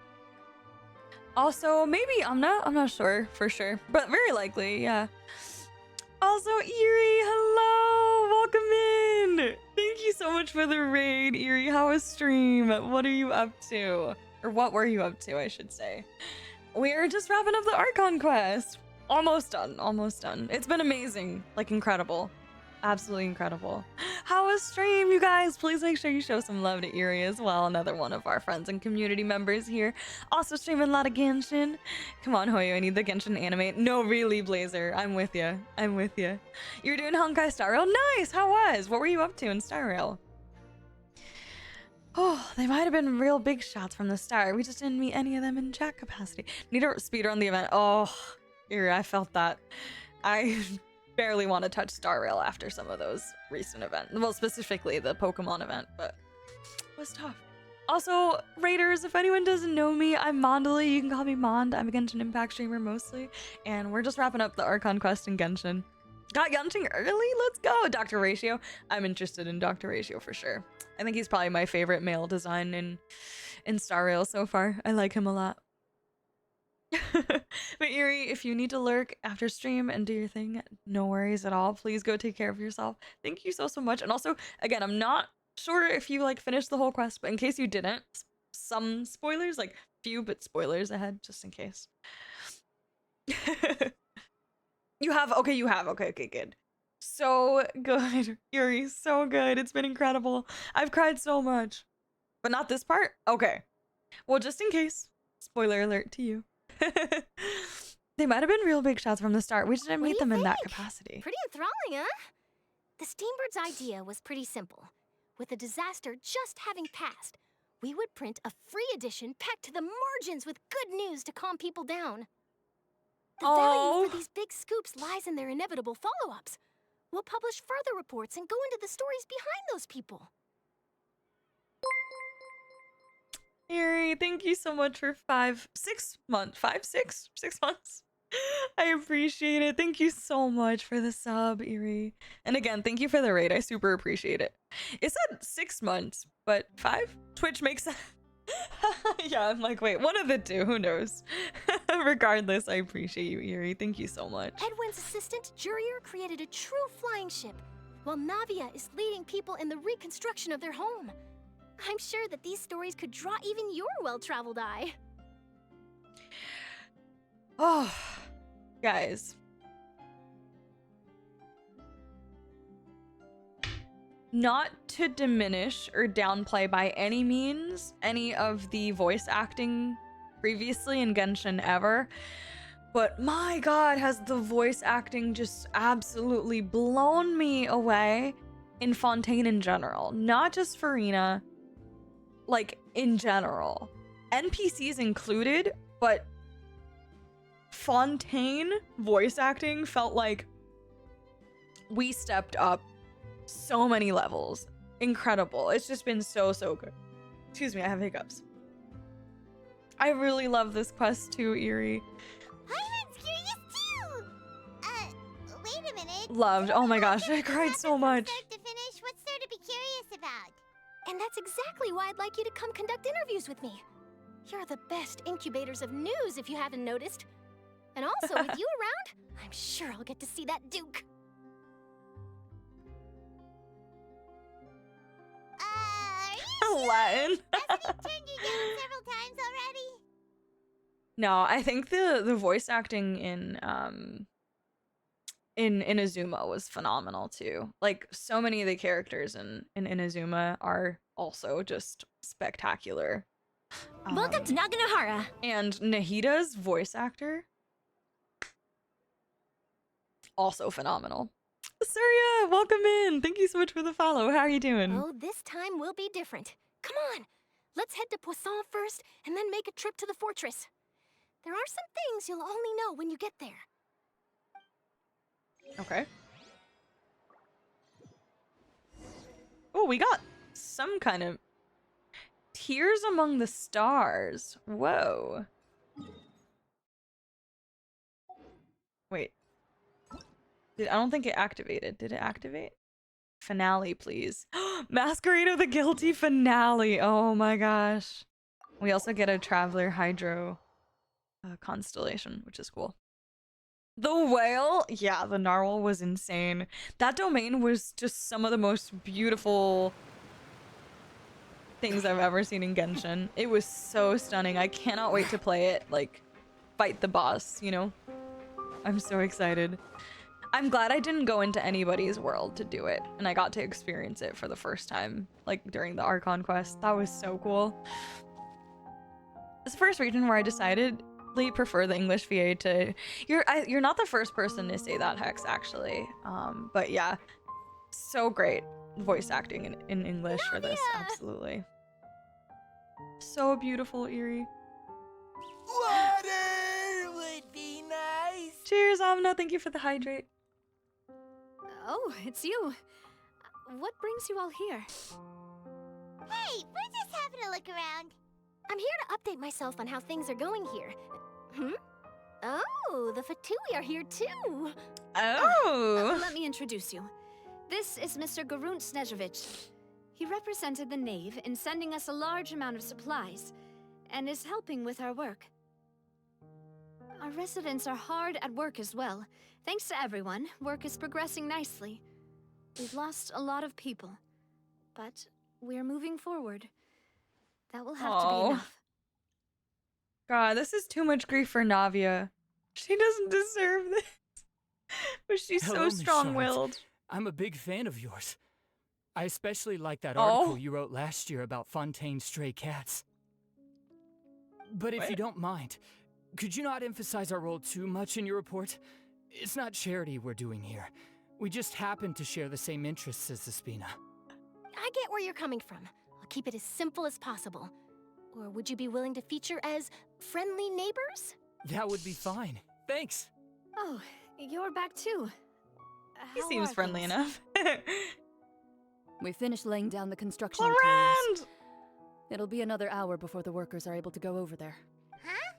Also, maybe I'm not sure for sure, but very likely, yeah. Also, Eerie, hello, welcome in. Thank you so much for the raid, Eerie. How was stream? What are you up to? Or what were you up to, I should say? We're just wrapping up the Archon quest. Almost done, almost done. It's been amazing, like incredible. Absolutely incredible. How was stream, you guys? Please make sure you show some love to Eerie as well. Another one of our friends and community members here. Also streaming a lot of Genshin. Come on, Hoyo, I need the Genshin anime. No, really, Blazer. I'm with you. I'm with you. You're doing Honkai Star Rail? Nice! How was? What were you up to in Star Rail? Oh, they might have been real big shots from the start. We just didn't meet any of them in chat capacity. Need to speedrun the event. Oh, Eerie, I felt that. I barely want to touch Star Rail after some of those recent events. Well, specifically the Pokemon event, but it was tough. Also, Raiders, if anyone doesn't know me, I'm Mondali. You can call me Mond. I'm a Genshin Impact streamer mostly, and we're just wrapping up the Archon quest in Genshin. Got Genshin early? Let's go! Dr. Ratio. I'm interested in Dr. Ratio for sure. I think he's probably my favorite male design in Star Rail so far. I like him a lot. But Eerie, if you need to lurk after stream and do your thing, no worries at all. Please go take care of yourself. Thank you so much. And also, again, I'm not sure if you like finished the whole quest, but in case you didn't, some spoilers, like few but spoilers ahead, just in case. You have? Okay, you have. Okay, good. So good, Eerie, so good. It's been incredible. I've cried so much. But not this part? Okay. Well, just in case, spoiler alert to you. They might have been real big shots from the start. We just didn't meet them in that capacity. Pretty enthralling, huh? The Steambird's idea was pretty simple. With the disaster just having passed, we would print a free edition packed to the margins with good news to calm people down. The value for these big scoops lies in their inevitable follow-ups. We'll publish further reports and go into the stories behind those people. Eerie, thank you so much for 6 months. 6 months. I appreciate it. Thank you so much for the sub, Eerie. And again, thank you for the raid. I super appreciate it. It said 6 months, but 5? Twitch makes sense. Yeah, I'm like, wait, one of the two. Who knows? Regardless, I appreciate you, Eerie. Thank you so much. Edwin's assistant, Jurier, created a true flying ship, while Navia is leading people in the reconstruction of their home. I'm sure that these stories could draw even your well-traveled eye. Oh, guys. Not to diminish or downplay by any means any of the voice acting previously in Genshin ever, but my god, has the voice acting just absolutely blown me away in Fontaine in general. Not just Farina, like in general. NPCs included, but Fontaine voice acting felt like we stepped up so many levels. Incredible. It's just been so good. Excuse me, I have hiccups. I really love this quest too, Eerie. Pyron's curious too! Wait a minute. Loved. Oh my gosh, I cried so much. Start to finish, what's there to be curious about? And that's exactly why I'd like you to come conduct interviews with me. You're the best incubators of news, if you haven't noticed. And also, with you around, I'm sure I'll get to see that Duke. Latin. Hasn't he turned you down several times already? No, I think the voice acting in Inazuma was phenomenal too. Like, so many of the characters in Inazuma are also just spectacular. Welcome to Naganohara. And Nahida's voice actor, also phenomenal. Surya, welcome in. Thank you so much for the follow. How are you doing? Oh, this time will be different. Come on, let's head to Poisson first and then make a trip to the fortress. There are some things you'll only know when you get there. Okay. Oh, we got some kind of Tears Among the Stars. Whoa. Wait. I don't think it activated. Did it activate? Finale, please. Masquerade of the Guilty finale. Oh my gosh. We also get a Traveler Hydro constellation, which is cool. The whale? Yeah, the narwhal was insane. That domain was just some of the most beautiful things I've ever seen in Genshin. It was so stunning. I cannot wait to play it, like, fight the boss, you know? I'm so excited. I'm glad I didn't go into anybody's world to do it, and I got to experience it for the first time, like, during the Archon quest. That was so cool. It's the first region where I decidedly prefer the English VA to... You're not the first person to say that, Hex, actually. But yeah, so great voice acting in English for this, absolutely. So beautiful, Eerie. Water would be nice. Cheers, Amna. Thank you for the hydrate. Oh, it's you. What brings you all here? Hey, we're just having a look around. I'm here to update myself on how things are going here. Oh, the Fatui are here too. Oh. Let me introduce you. This is Mr. Garunt Snežević. He represented the Knave in sending us a large amount of supplies, and is helping with our work. Our residents are hard at work as well. Thanks to everyone, work is progressing nicely. We've lost a lot of people, but we're moving forward. That will have to be enough. God, this is too much grief for Navia. She doesn't deserve this. But she's Hello, so strong-willed. Miss Charlotte. I'm a big fan of yours. I especially like that article you wrote last year about Fontaine's stray cats. But if you don't mind, could you not emphasize our role too much in your report? It's not charity we're doing here. We just happen to share the same interests as Espina. I get where you're coming from. I'll keep it as simple as possible. Or would you be willing to feature as friendly neighbors? That would be fine. Thanks. Oh, you're back too. He seems friendly enough. We finished laying down the construction Laurent! materials. It'll be another hour before the workers are able to go over there. Huh?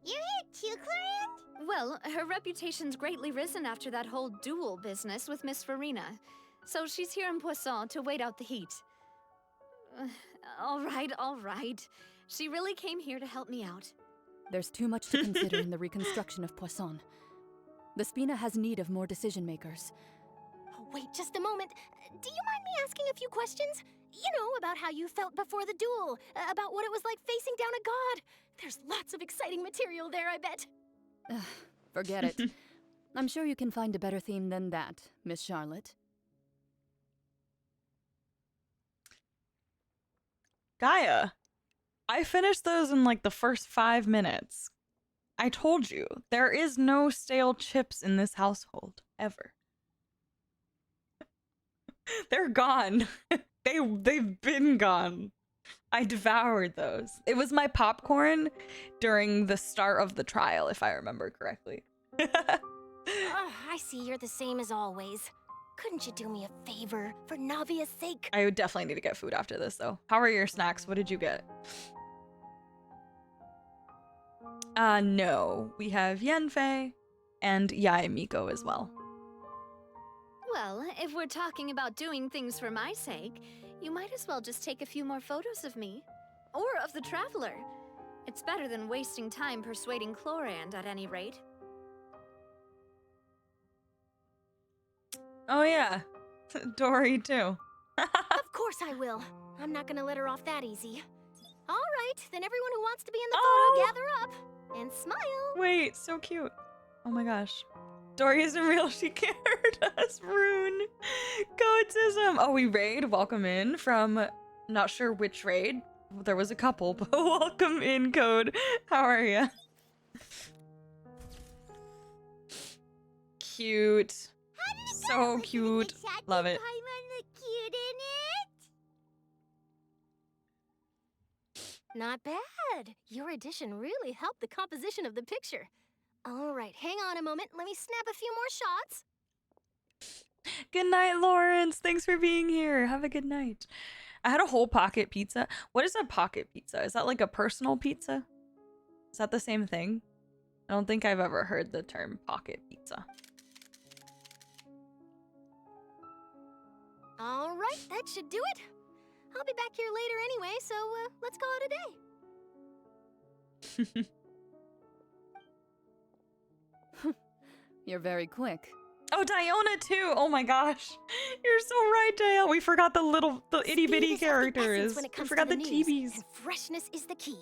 You're here too, Clarant? Well, her reputation's greatly risen after that whole duel business with Miss Farina. So she's here in Poisson to wait out the heat. All right. She really came here to help me out. There's too much to consider in the reconstruction of Poisson. The Spina has need of more decision makers. Oh, wait just a moment. Do you mind me asking a few questions? You know, about how you felt before the duel, about what it was like facing down a god. There's lots of exciting material there, I bet. Forget it. I'm sure you can find a better theme than that, Miss Charlotte. Gaia, I finished those in like the first 5 minutes. I told you, there is no stale chips in this household, ever. They're gone. They've been gone. I devoured those. It was my popcorn during the start of the trial, if I remember correctly. I see you're the same as always. Couldn't you do me a favor for Navia's sake? I would definitely need to get food after this, though. How are your snacks? What did you get? No. We have Yanfei and Yae Miko as well. Well, if we're talking about doing things for my sake, you might as well just take a few more photos of me. Or of the Traveler. It's better than wasting time persuading Chlorand, at any rate. Oh yeah, Dory too. Of course I will. I'm not gonna let her off that easy. All right, then everyone who wants to be in the photo, gather up and smile. Wait, so cute. Oh my gosh. Dory isn't real, she can't hurt us. Rune. Goatism. Oh, we raid. Welcome in from not sure which raid. There was a couple, but welcome in, Code. How are you? Cute. So cute. Love it. Not bad. Your addition really helped the composition of the picture. All right, hang on a moment. Let me snap a few more shots. Good night, Lawrence. Thanks for being here. Have a good night. I had a whole pocket pizza. What is a pocket pizza? Is that like a personal pizza? Is that the same thing? I don't think I've ever heard the term pocket pizza. All right, that should do it. I'll be back here later anyway, so let's call it a day. You're very quick. Oh, Diona too. Oh my gosh. You're so right, Dale. We forgot the itty bitty characters. We forgot the TVs. And freshness is the key.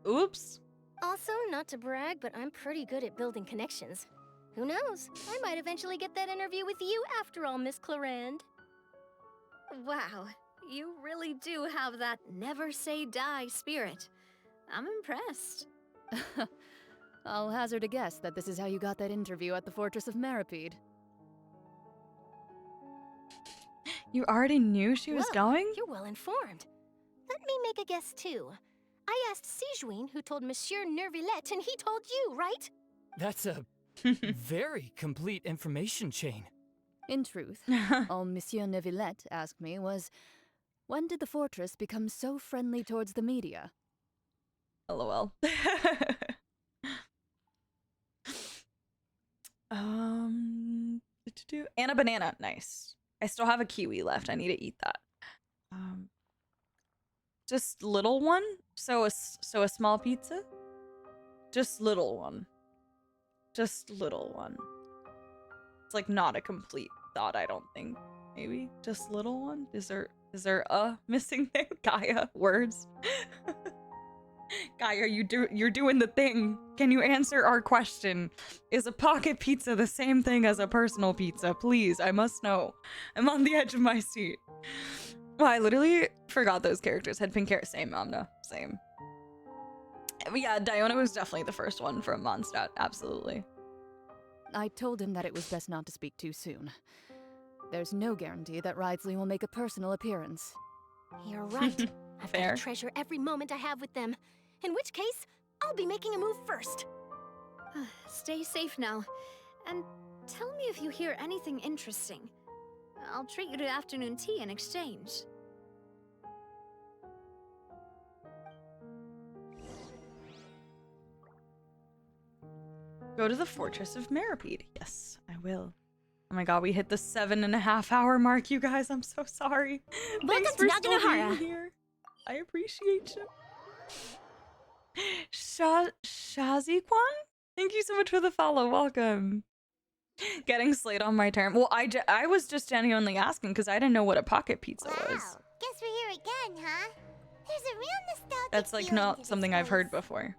Oops. Also, not to brag, but I'm pretty good at building connections. Who knows? I might eventually get that interview with you after all, Miss Chlorand. Wow, you really do have that never say die spirit. I'm impressed. I'll hazard a guess that this is how you got that interview at the Fortress of Maripede. You already knew she was going? You're well informed. Let me make a guess too. I asked Sijuin, who told Monsieur Nervillette, and he told you, right? That's a very complete information chain. In truth, all Monsieur Nervillette asked me was, when did the fortress become so friendly towards the media? LOL. And a banana. Nice. I still have a kiwi left. I need to eat that. Just little one? So a small pizza? Just little one. Just little one. It's like not a complete thought, I don't think. Maybe just little one? Is there a missing thing? Gaia, words. Gaia, you're doing the thing. Can you answer our question? Is a pocket pizza the same thing as a personal pizza? Please, I must know. I'm on the edge of my seat. Well, I literally forgot those characters. Had pink hair. Same, Amna. Same. But yeah, Diona was definitely the first one from Mondstadt. Absolutely. I told him that it was best not to speak too soon. There's no guarantee that Ridsley will make a personal appearance. You're right. I've got to treasure every moment I have with them. In which case, I'll be making a move first. Stay safe now. And tell me if you hear anything interesting. I'll treat you to afternoon tea in exchange. Go to the Fortress of Maripede. Yes, I will. Oh my god, we hit the 7.5 hour mark, you guys. I'm so sorry. Thanks for still being here. I appreciate you. Shazikwan? Thank you so much for the follow. Welcome. Getting slayed on my term. Well, I was just genuinely asking because I didn't know what a pocket pizza was. Guess we're here again, huh? There's a real nostalgic That's like feeling to not this something I've heard place. before.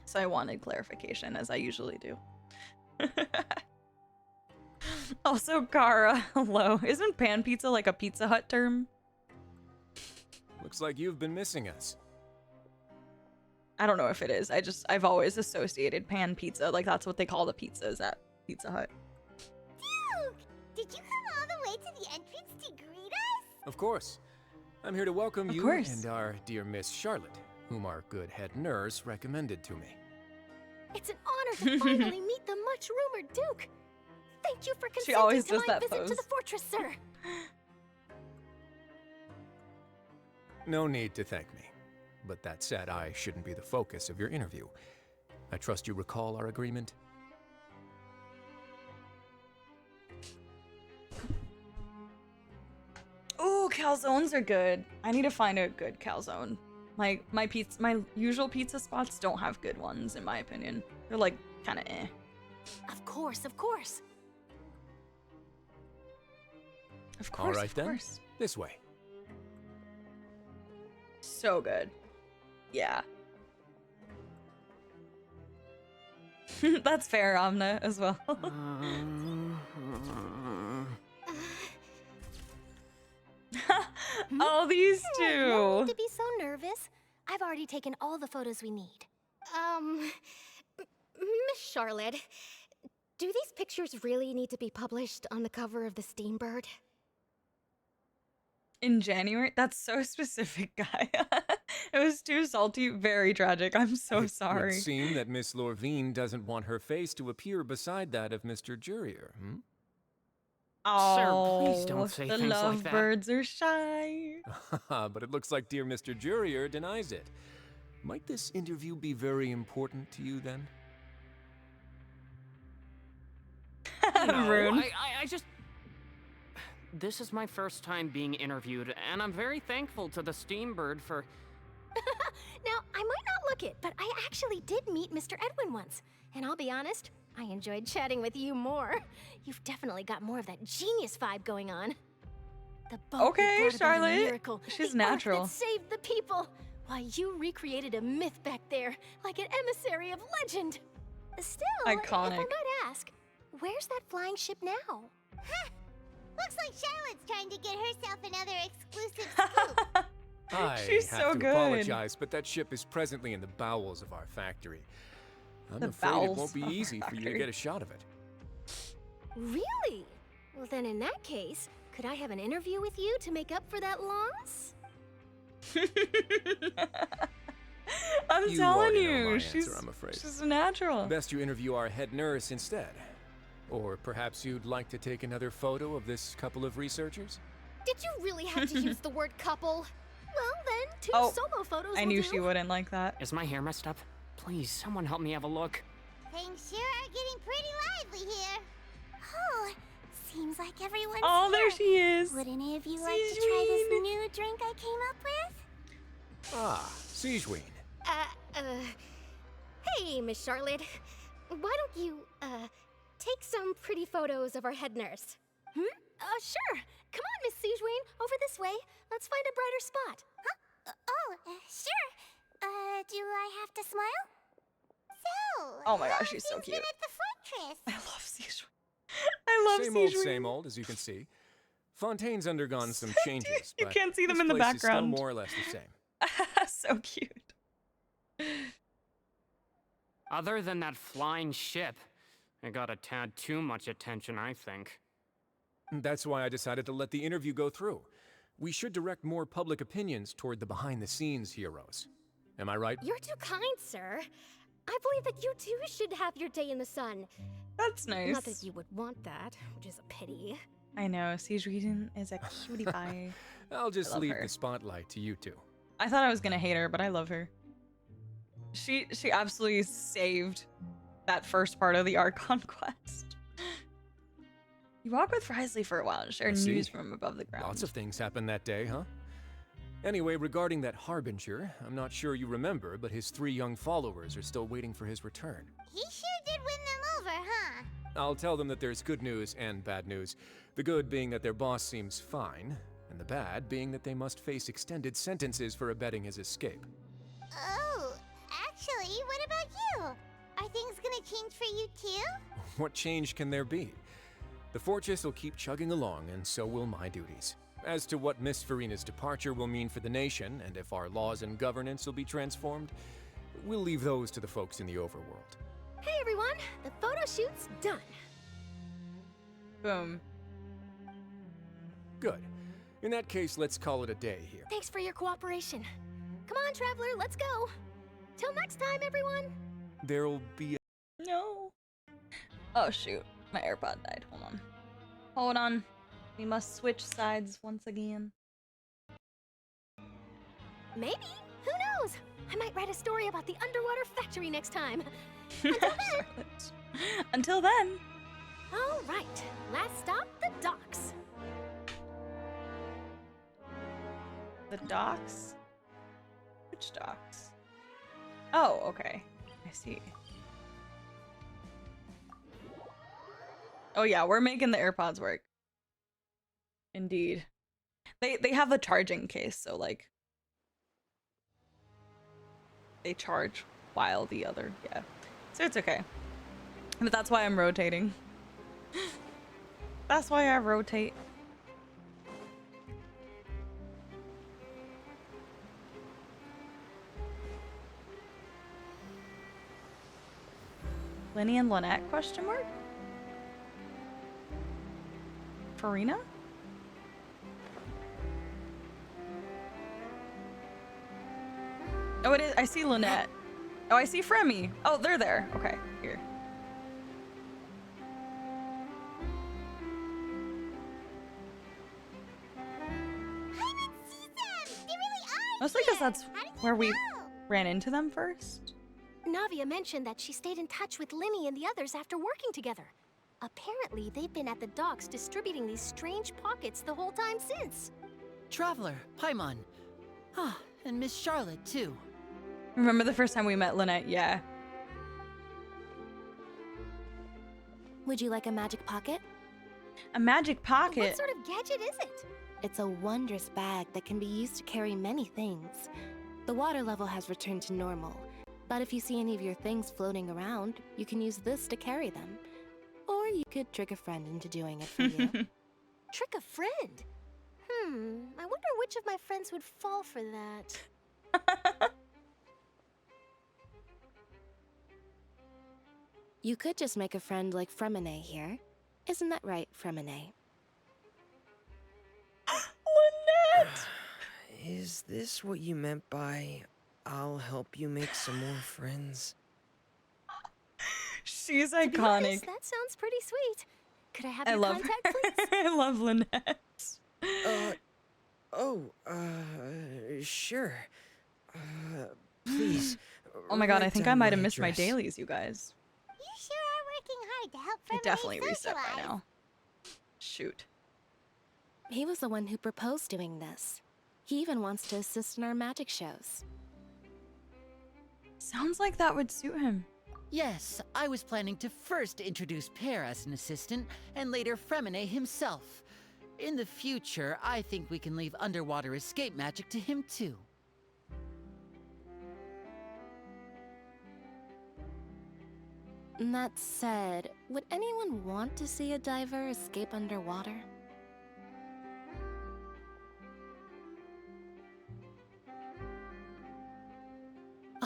So I wanted clarification, as I usually do. Also, Kara, hello. Isn't pan pizza like a Pizza Hut term? Looks like you've been missing us. I don't know if it is. I've always associated pan pizza, like that's what they call the pizzas at Pizza Hut. Duke! Did you come all the way to the entrance to greet us? Of course. I'm here to welcome Of you course. and our dear Miss Charlotte, whom our good head nurse recommended to me. It's an honor to finally meet the much-rumored Duke. Thank you for She consenting always to does my that visit to pose. the fortress, sir. No need to thank me. But that said, I shouldn't be the focus of your interview. I trust you recall our agreement? Ooh, calzones are good. I need to find a good calzone. My usual pizza spots don't have good ones, in my opinion. They're like kind of eh. Of course, of course. Of course, All right of then, course. this way. So good. Yeah. That's fair, Amna, as well. Oh, these two. No need to be so nervous. I've already taken all the photos we need. Miss Charlotte, do these pictures really need to be published on the cover of the Steambird? In January? That's so specific, guy. It was too salty, very tragic. I'm so It would sorry. seem that Miss Lorvine doesn't want her face to appear beside that of Mr. Jurier, hmm? Oh, please don't say the things like that. lovebirds are shy. But it looks like dear Mr. Jurier denies it. Might this interview be very important to you then? No, Rune. I just... This is my first time being interviewed, and I'm very thankful to the Steambird for... Now, I might not look it, but I actually did meet Mr. Edwin once. And I'll be honest, I enjoyed chatting with you more. You've definitely got more of that genius vibe going on. The boat Okay, brought about a Charlotte. miracle. She's the natural. Ark that saved the people. Why, you recreated a myth back there, like an emissary of legend. Still, if I Iconic. might ask, where's that flying ship now? Looks like Charlotte's trying to get herself another exclusive scoop. I She's have so to good. apologize, but that ship is presently in the bowels of our factory. I'm The afraid it bowels won't be of our easy for you to factory. get a shot of it. Really? Well, then in that case, could I have an interview with you to make up for that loss? I'm You telling already know you, my she's answer, I'm afraid. she's a natural. Best you interview our head nurse instead. Or perhaps you'd like to take another photo of this couple of researchers? Did you really have to use the word couple? Well, then, two Oh, solo photos I will knew do. she wouldn't like that. Is my hair messed up? Please, someone help me have a look. Things sure are getting pretty lively here. Oh, seems like everyone's Oh, here. there she is. Would any of you like to try this new drink I came up with? Ah, Siegeween. Hey, Miss Charlotte. Why don't you, take some pretty photos of our head nurse? Sure. Come on, Miss Siegeween, over this way. Let's find a brighter spot. Sure. Do I have to smile? So, Oh my how gosh, she's so have things cute. been at the fortress? I love Siege. I love Same old, Siege. same old, as you can see. Fontaine's undergone some changes, You but can't see them this in the place is background. still more or less the same. So cute. Other than that flying ship, it got a tad too much attention, I think. That's why I decided to let the interview go through. We should direct more public opinions toward the behind-the-scenes heroes. Am I right? You're too kind, sir. I believe that you too should have your day in the sun. That's nice. Not that you would want that, which is a pity. I know, Siege Reason is a cutie pie. I'll just I love leave her. the spotlight to you two. I thought I was gonna hate her, but I love her. She absolutely saved that first part of the Archon quest. You walk with Frisley for a while and share I see. news from above the ground. Lots of things happened that day, huh? Anyway, regarding that Harbinger, I'm not sure you remember, but his 3 young followers are still waiting for his return. He sure did win them over, huh? I'll tell them that there's good news and bad news. The good being that their boss seems fine, and the bad being that they must face extended sentences for abetting his escape. Oh, actually, what about you? Are things gonna change for you too? What change can there be? The fortress will keep chugging along, and so will my duties. As to what Miss Farina's departure will mean for the nation, and if our laws and governance will be transformed, we'll leave those to the folks in the overworld. Hey everyone, the photo shoot's done. Boom. Good. In that case, let's call it a day here. Thanks for your cooperation. Come on, Traveler, let's go. Till next time, everyone. There'll be a... No. Oh shoot, my AirPod died. Hold on. Hold on. We must switch sides once again. Maybe. Who knows? I might write a story about the underwater factory next time. Until then. Until then. All right. Last stop, the docks. The docks? Which docks? Oh, okay. I see. Oh yeah, we're making the AirPods work. Indeed. They have a charging case, so like they charge while the other, yeah. So it's okay. But that's why I'm rotating. That's why I rotate. Lenny and Lynette, question mark? Farina? Oh, it is. I see Lynette. Oh, I see Fremy. Oh, they're there. Okay, here. Mostly because that's where we ran into them first. Navia mentioned that she stayed in touch with Linny and the others after working together. Apparently, they've been at the docks distributing these strange pockets the whole time since. Traveler, Paimon. Ah, and Miss Charlotte, too. Remember the first time we met Lynette? Yeah. Would you like a magic pocket? A magic pocket? What sort of gadget is it? It's a wondrous bag that can be used to carry many things. The water level has returned to normal, but if you see any of your things floating around, you can use this to carry them. Or you could trick a friend into doing it for you. Trick a friend? I wonder which of my friends would fall for that. You could just make a friend like Fremine here. Isn't that right, Fremine? Lynette! Is this what you meant by, I'll help you make some more friends? She's To be iconic. honest, that sounds pretty sweet. Could I have your love contact, her. please? I love Lynette. Sure. Please. Oh my god, I write think I down might have my missed my address. dailies, you guys. You sure are working hard to help I Fremine definitely reset by socialize. now. Shoot. He was the one who proposed doing this. He even wants to assist in our magic shows. Sounds like that would suit him. Yes, I was planning to first introduce Pear as an assistant, and later Fremine himself. In the future, I think we can leave underwater escape magic to him too. That said, would anyone want to see a diver escape underwater?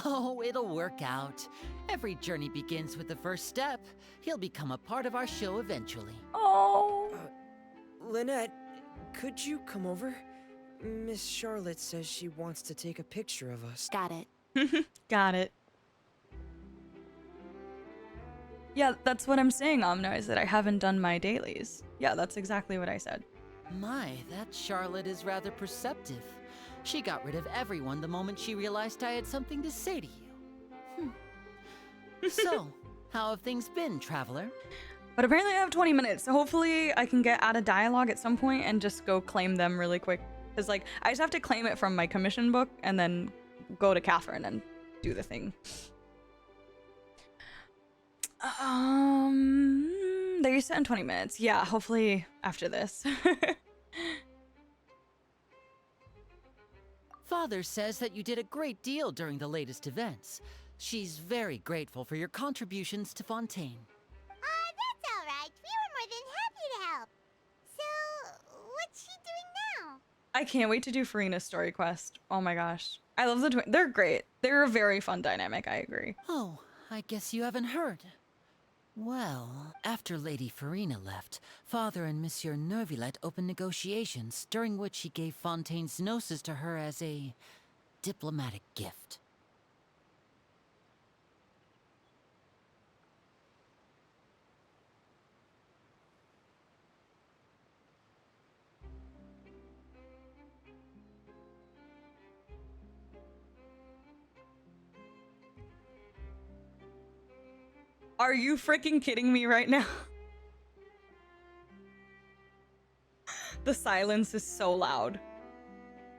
Oh, it'll work out. Every journey begins with the first step. He'll become a part of our show eventually. Oh. Lynette, could you come over? Miss Charlotte says she wants to take a picture of us. Got it. Got it. Yeah, that's what I'm saying, Omna, is that I haven't done my dailies. Yeah, that's exactly what I said. My, that Charlotte is rather perceptive. She got rid of everyone the moment she realized I had something to say to you. So, how have things been, Traveler? But apparently I have 20 minutes, so hopefully I can get out of dialogue at some point and just go claim them really quick. Because, like, I just have to claim it from my commission book and then go to Catherine and do the thing. They reset in 20 minutes. Yeah, hopefully after this. Father says that you did a great deal during the latest events. She's very grateful for your contributions to Fontaine. That's alright. We were more than happy to help. So, what's she doing now? I can't wait to do Farina's story quest. Oh my gosh. I love the twins. They're great. They're a very fun dynamic, I agree. Oh, I guess you haven't heard. Well, after Lady Farina left, Father and Monsieur Neuvillette opened negotiations, during which he gave Fontaine's gnosis to her as a diplomatic gift. Are you freaking kidding me right now? The silence is so loud.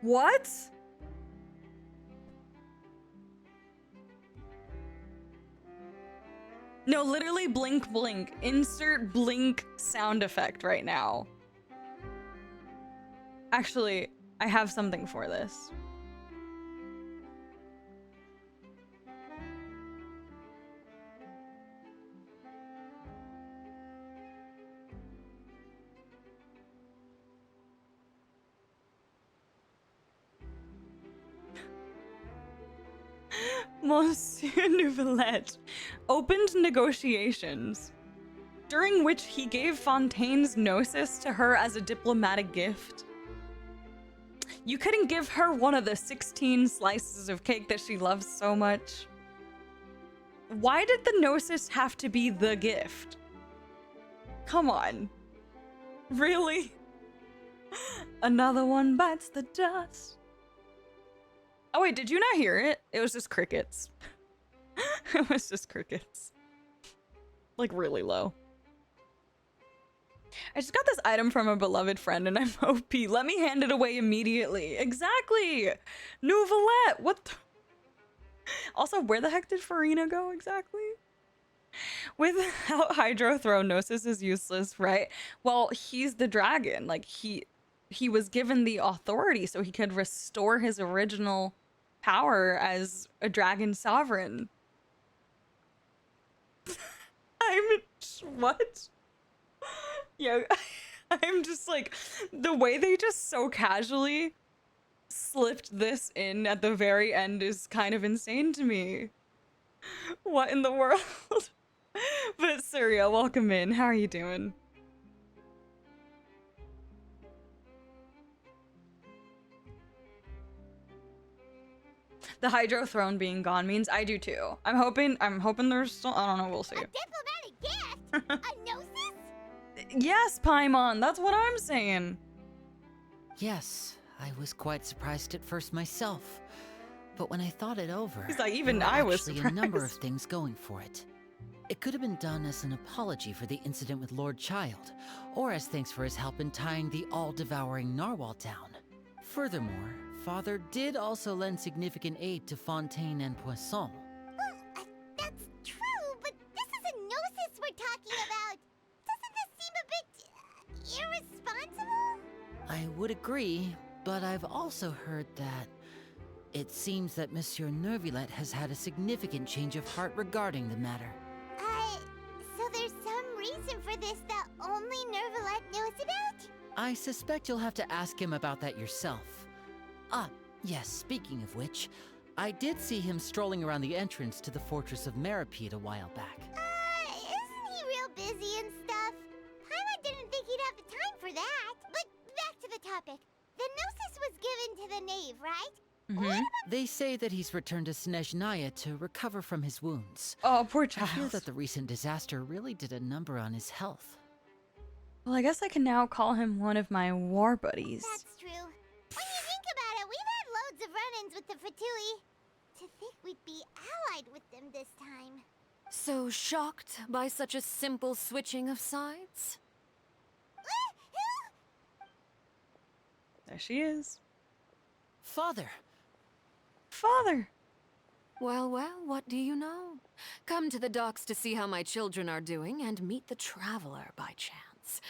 What? No, literally blink, blink. Insert blink sound effect right now. Actually, I have something for this. Monsieur Neuvillette opened negotiations, during which he gave Fontaine's gnosis to her as a diplomatic gift. You couldn't give her one of the 16 slices of cake that she loves so much. Why did the gnosis have to be the gift? Come on. Really? Another one bites the dust. Oh wait, did you not hear it? It was just crickets. It was just crickets. Like really low. I just got this item from a beloved friend and I'm OP. Let me hand it away immediately. Exactly! Neuvillette! What the... Also, where the heck did Farina go exactly? Without Hydro Throne, Gnosis is useless, right? Well, he's the dragon. Like, he was given the authority so he could restore his original power as a dragon sovereign. What? Yeah, I'm just like, the way they just so casually slipped this in at the very end is kind of insane to me. What in the world? But Surya, welcome in. How are you doing? The Hydro Throne being gone means I do too. I'm hoping there's still, I don't know, we'll see. A diplomatic gift? A gnosis? Yes, Paimon, that's what I'm saying. Yes, I was quite surprised at first myself. But when I thought it over, he's like, even there were I was actually surprised. A number of things going for it. It could have been done as an apology for the incident with Lord Child, or as thanks for his help in tying the all-devouring narwhal down. Furthermore, Father did also lend significant aid to Fontaine and Poisson. That's true, but this is a gnosis we're talking about. Doesn't this seem a bit irresponsible? I would agree, but I've also heard that it seems that Monsieur Neuvillette has had a significant change of heart regarding the matter. So there's some reason for this that only Neuvillette knows about? I suspect you'll have to ask him about that yourself. Ah, yes, speaking of which, I did see him strolling around the entrance to the Fortress of Meripede a while back. Isn't he real busy and stuff? Paimon didn't think he'd have the time for that. But back to the topic. The gnosis was given to the knave, right? They say that he's returned to Snezhnaya to recover from his wounds. Oh, poor child. I feel that the recent disaster really did a number on his health. Well, I guess I can now call him one of my war buddies. That's true. When you think about it, we've had loads of run-ins with the Fatui. To think we'd be allied with them this time. So shocked by such a simple switching of sides? There she is. Father. Father. Well, well, what do you know? Come to the docks to see how my children are doing and meet the traveler by chance.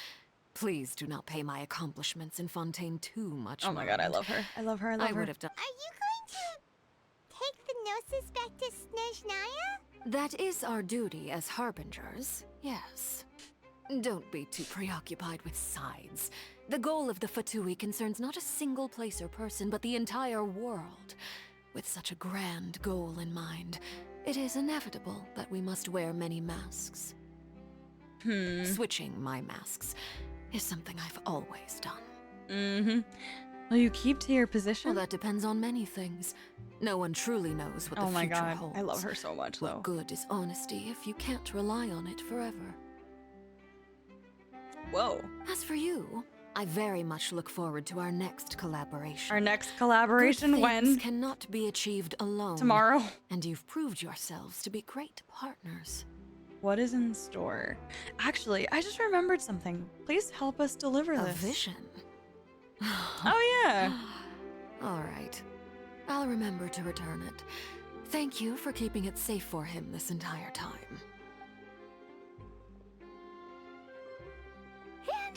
Please do not pay my accomplishments in Fontaine too much Oh my god, I love her. I love her. I love her. would have done. Are you going to take the Gnosis back to Snezhnaya? That is our duty as harbingers, yes. Don't be too preoccupied with sides. The goal of the Fatui concerns not a single place or person, but the entire world. With such a grand goal in mind, it is inevitable that we must wear many masks. Switching my masks is something I've always done. Will you keep to your position? Well, that depends on many things. No one truly knows what the my future god, holds. I love her so much, though. What good is honesty if you can't rely on it forever? Whoa. As for you, I very much look forward to our next collaboration. Our next collaboration Good when? things cannot be achieved alone. Tomorrow. And you've proved yourselves to be great partners. What is in store? Actually, I just remembered something. Please help us deliver this. A vision? Oh, yeah. All right. I'll remember to return it. Thank you for keeping it safe for him this entire time.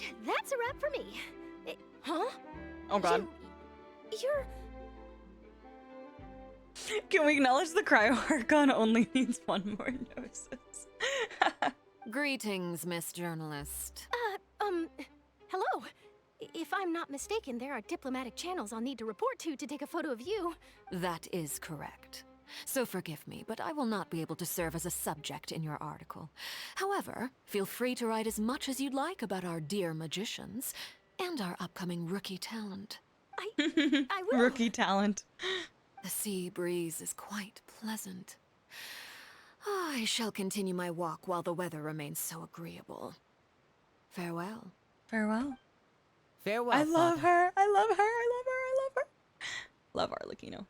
And that's a wrap for me. Huh? Oh god. You're... Can we acknowledge the cryo Archon only needs one more gnosis? Greetings, Miss Journalist. Hello. If I'm not mistaken, there are diplomatic channels I'll need to report to take a photo of you. That is correct. So forgive me, but I will not be able to serve as a subject in your article. However, feel free to write as much as you'd like about our dear magicians and our upcoming rookie talent. I will. Rookie talent. The sea breeze is quite pleasant. I shall continue my walk while the weather remains so agreeable. Farewell. Farewell. Farewell, I love Father. her. I love her. I love her. I love her. Love Arlecchino.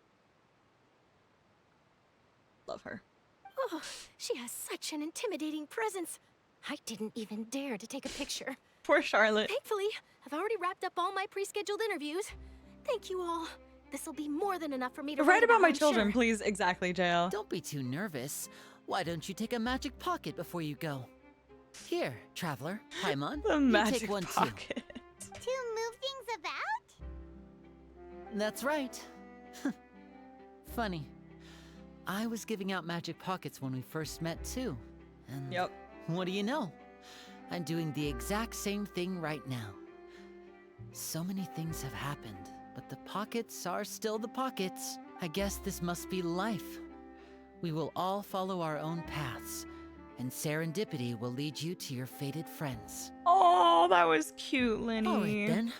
Love her. Oh, she has such an intimidating presence. I didn't even dare to take a picture. Poor Charlotte. Thankfully, I've already wrapped up all my pre-scheduled interviews. Thank you all. This'll be more than enough for me to Write about my I'm children, sure. please. Exactly, JL. Don't be too nervous. Why don't you take a magic pocket before you go? Here, traveler, Paimon. The you magic take one pocket. To move things about? That's right. Funny. I was giving out magic pockets when we first met too. And yep. What do you know? I'm doing the exact same thing right now. So many things have happened, but the pockets are still the pockets. I guess this must be life. We will all follow our own paths, and serendipity will lead you to your fated friends. Oh, that was cute, Linny. All right then.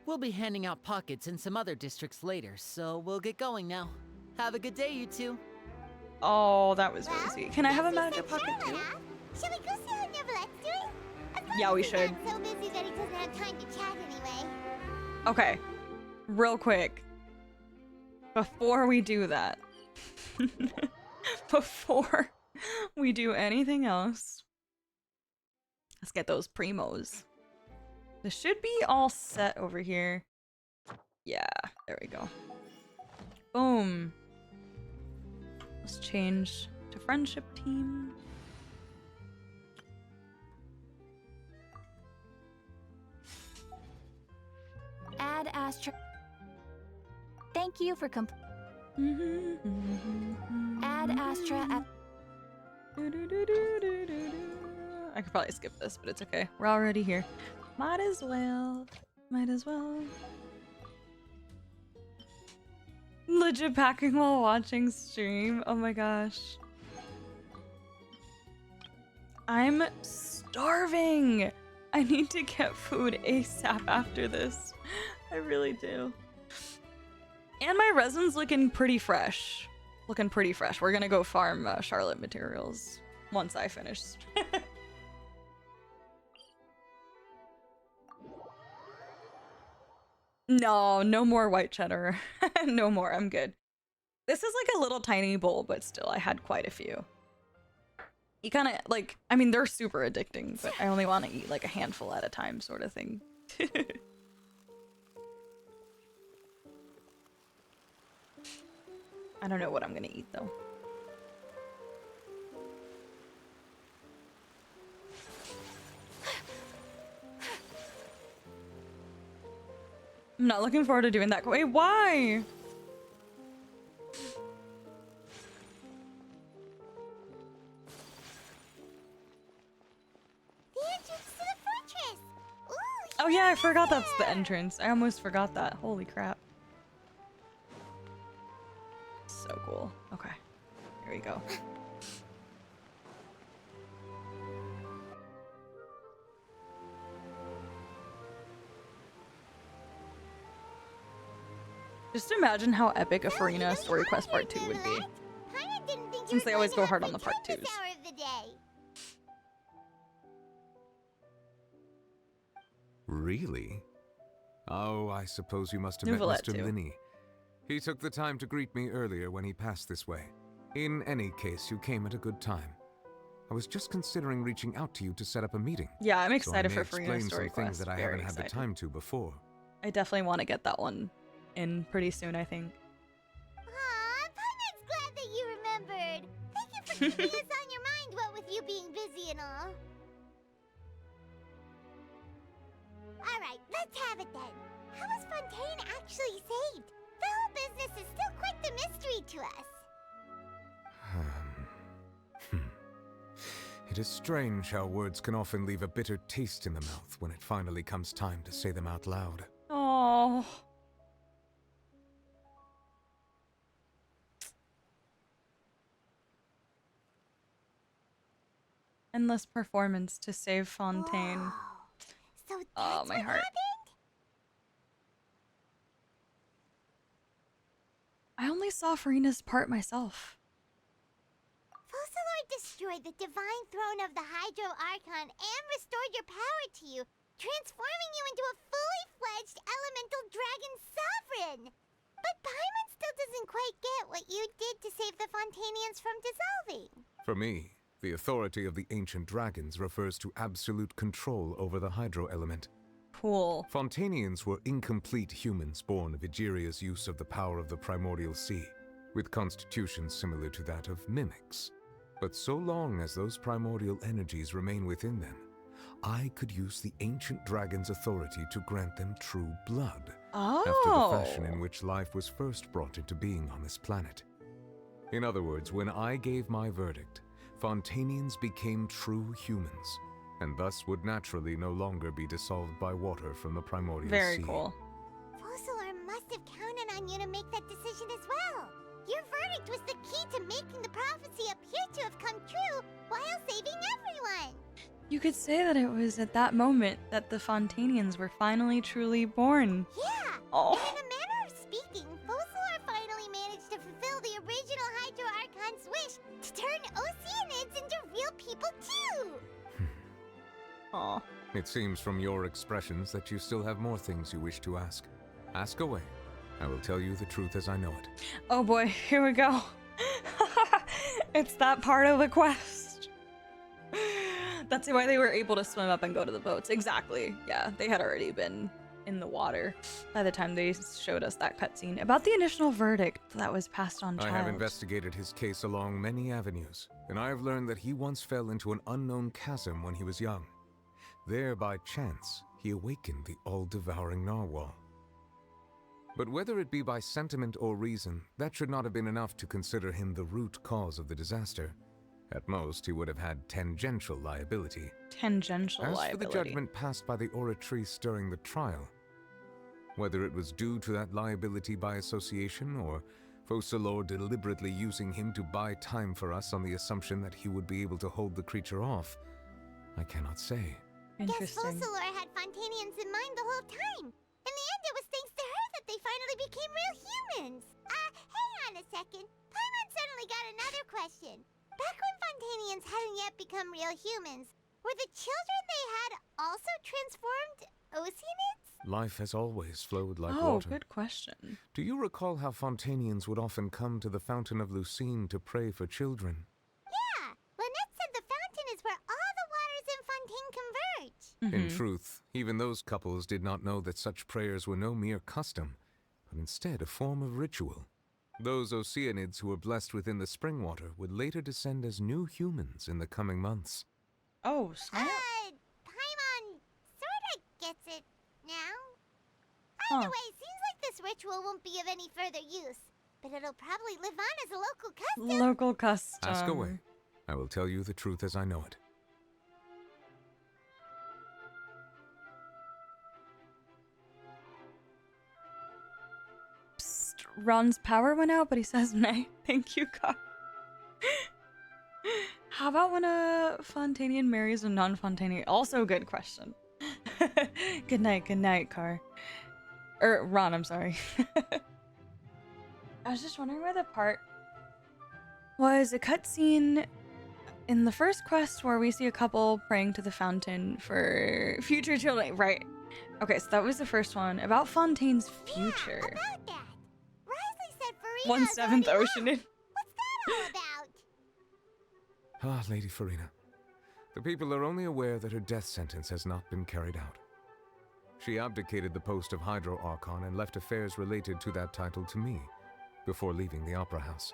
We'll be handing out pockets in some other districts later, so we'll get going now. Have a good day, you two. Oh, that was really sweet. Can I have a magic pocket too? Shall we go see how Neverlette's doing? Yeah, we should. So busy that he doesn't have time to chat anyway. Okay. Real quick. Before we do that. Before we do anything else. Let's get those primos. This should be all set over here. Yeah, there we go. Boom. Let's change to friendship team. Add Astra. Thank you for Add Astra at. I could probably skip this, but it's okay. We're already here. Might as well. Might as well. Legit packing while watching stream. Oh my gosh. I'm starving. I need to get food ASAP after this. I really do. And my resin's looking pretty fresh. Looking pretty fresh. We're gonna go farm Charlotte materials once I finish. No more white cheddar. No more, I'm good. This is like a little tiny bowl, but still, I had quite a few. You kind of, like, I mean, they're super addicting, but I only want to eat like a handful at a time sort of thing. I don't know what I'm gonna eat though. I'm not looking forward to doing that. Wait, why? The entrance to the fortress! Ooh, Oh yeah, I forgot that's the entrance. I almost forgot that. Holy crap. So cool. Okay. Here we go. Just imagine how epic a Farina Story Quest Part 2 would be. Since they always go hard on the Part 2s. hour of the day. Really? Oh, I suppose you must have Nouvellette met Mr. too. Linney. He took the time to greet me earlier when he passed this way. In any case, you came at a good time. I was just considering reaching out to you to set up a meeting. Yeah, I'm so I excited may for Farina explain Story some things Quest. that I Very haven't had the excited. time to before. I definitely want to get that one in pretty soon, I think. Aw, Paimon's glad that you remembered. Thank you for keeping us on your mind, what with you being busy and all. Alright, let's have it then. How was Fontaine actually saved? The whole business is still quite the mystery to us. It is strange how words can often leave a bitter taste in the mouth when it finally comes time to say them out loud. Oh. Endless performance to save Fontaine. So Oh, my heart. I only saw Farina's part myself. Focalor destroyed the divine throne of the Hydro Archon and restored your power to you, transforming you into a fully fledged elemental dragon sovereign. But Paimon still doesn't quite get what you did to save the Fontainians from dissolving. For me, the authority of the ancient dragons refers to absolute control over the hydro element. Cool. Fontainians were incomplete humans born of Egeria's use of the power of the primordial sea, with constitutions similar to that of mimics. But so long as those primordial energies remain within them, I could use the ancient dragon's authority to grant them true blood, after the fashion in which life was first brought into being on this planet. In other words, when I gave my verdict, Fontainians became true humans, and thus would naturally no longer be dissolved by water from the primordial sea. Very cool. Focalor must have counted on you to make that decision as well. Your verdict was the key to making the prophecy appear to have come true while saving everyone. You could say that it was at that moment that the Fontainians were finally truly born. Yeah, Oh. and in a manner of speaking, Focalor finally managed to fulfill the original Hydro Archon's wish to turn Oceanids into real people too. Aw. It seems from your expressions that you still have more things you wish to ask. Ask away. I will tell you the truth as I know it. Oh boy, here we go. It's that part of the quest. That's why they were able to swim up and go to the boats. Exactly. Yeah, they had already been in the water by the time they showed us that cutscene about the initial verdict that was passed on I child. have investigated his case along many avenues, and I have learned that he once fell into an unknown chasm when he was young. There, by chance, he awakened the all-devouring narwhal. But whether it be by sentiment or reason, that should not have been enough to consider him the root cause of the disaster. At most, he would have had tangential liability. Tangential As liability. for the judgment passed by the oratrice during the trial, whether it was due to that liability by association, or Focalor deliberately using him to buy time for us on the assumption that he would be able to hold the creature off, I cannot say. Guess Focalor had Fontainians in mind the whole time. In the end, it was thanks to her that they finally became real humans. Hang on a second. Paimon suddenly got another question. Back when Fontainians hadn't yet become real humans, were the children they had also transformed Oceanids? Life has always flowed like Oh, water. good question. Do you recall how Fontainians would often come to the Fountain of Lucine to pray for children? Yeah, Lynette said the fountain is where all the waters in Fontaine converge. In truth, even those couples did not know that such prayers were no mere custom, but instead a form of ritual. Those Oceanids who were blessed within the spring water would later descend as new humans in the coming months. Oh, snap. Paimon sorta gets it now. Huh. Either way, seems like this ritual won't be of any further use, but it'll probably live on as a local custom. Local custom. Ask away. I will tell you the truth as I know it. Psst, Ron's power went out, but he says nay. Thank you, Car. How about when a Fontanian marries a non-Fontanian? Also a good question. Good night, Car. Ron, I'm sorry. I was just wondering where the part was a cutscene in the first quest where we see a couple praying to the fountain for future children. Right. Okay, so that was the first one. About Fontaine's future. Yeah, about that. Risley said Farina 1/7 Ocean. What's that all about? Ah, Lady Farina. The people are only aware that her death sentence has not been carried out. She abdicated the post of Hydro Archon and left affairs related to that title to me before leaving the Opera House.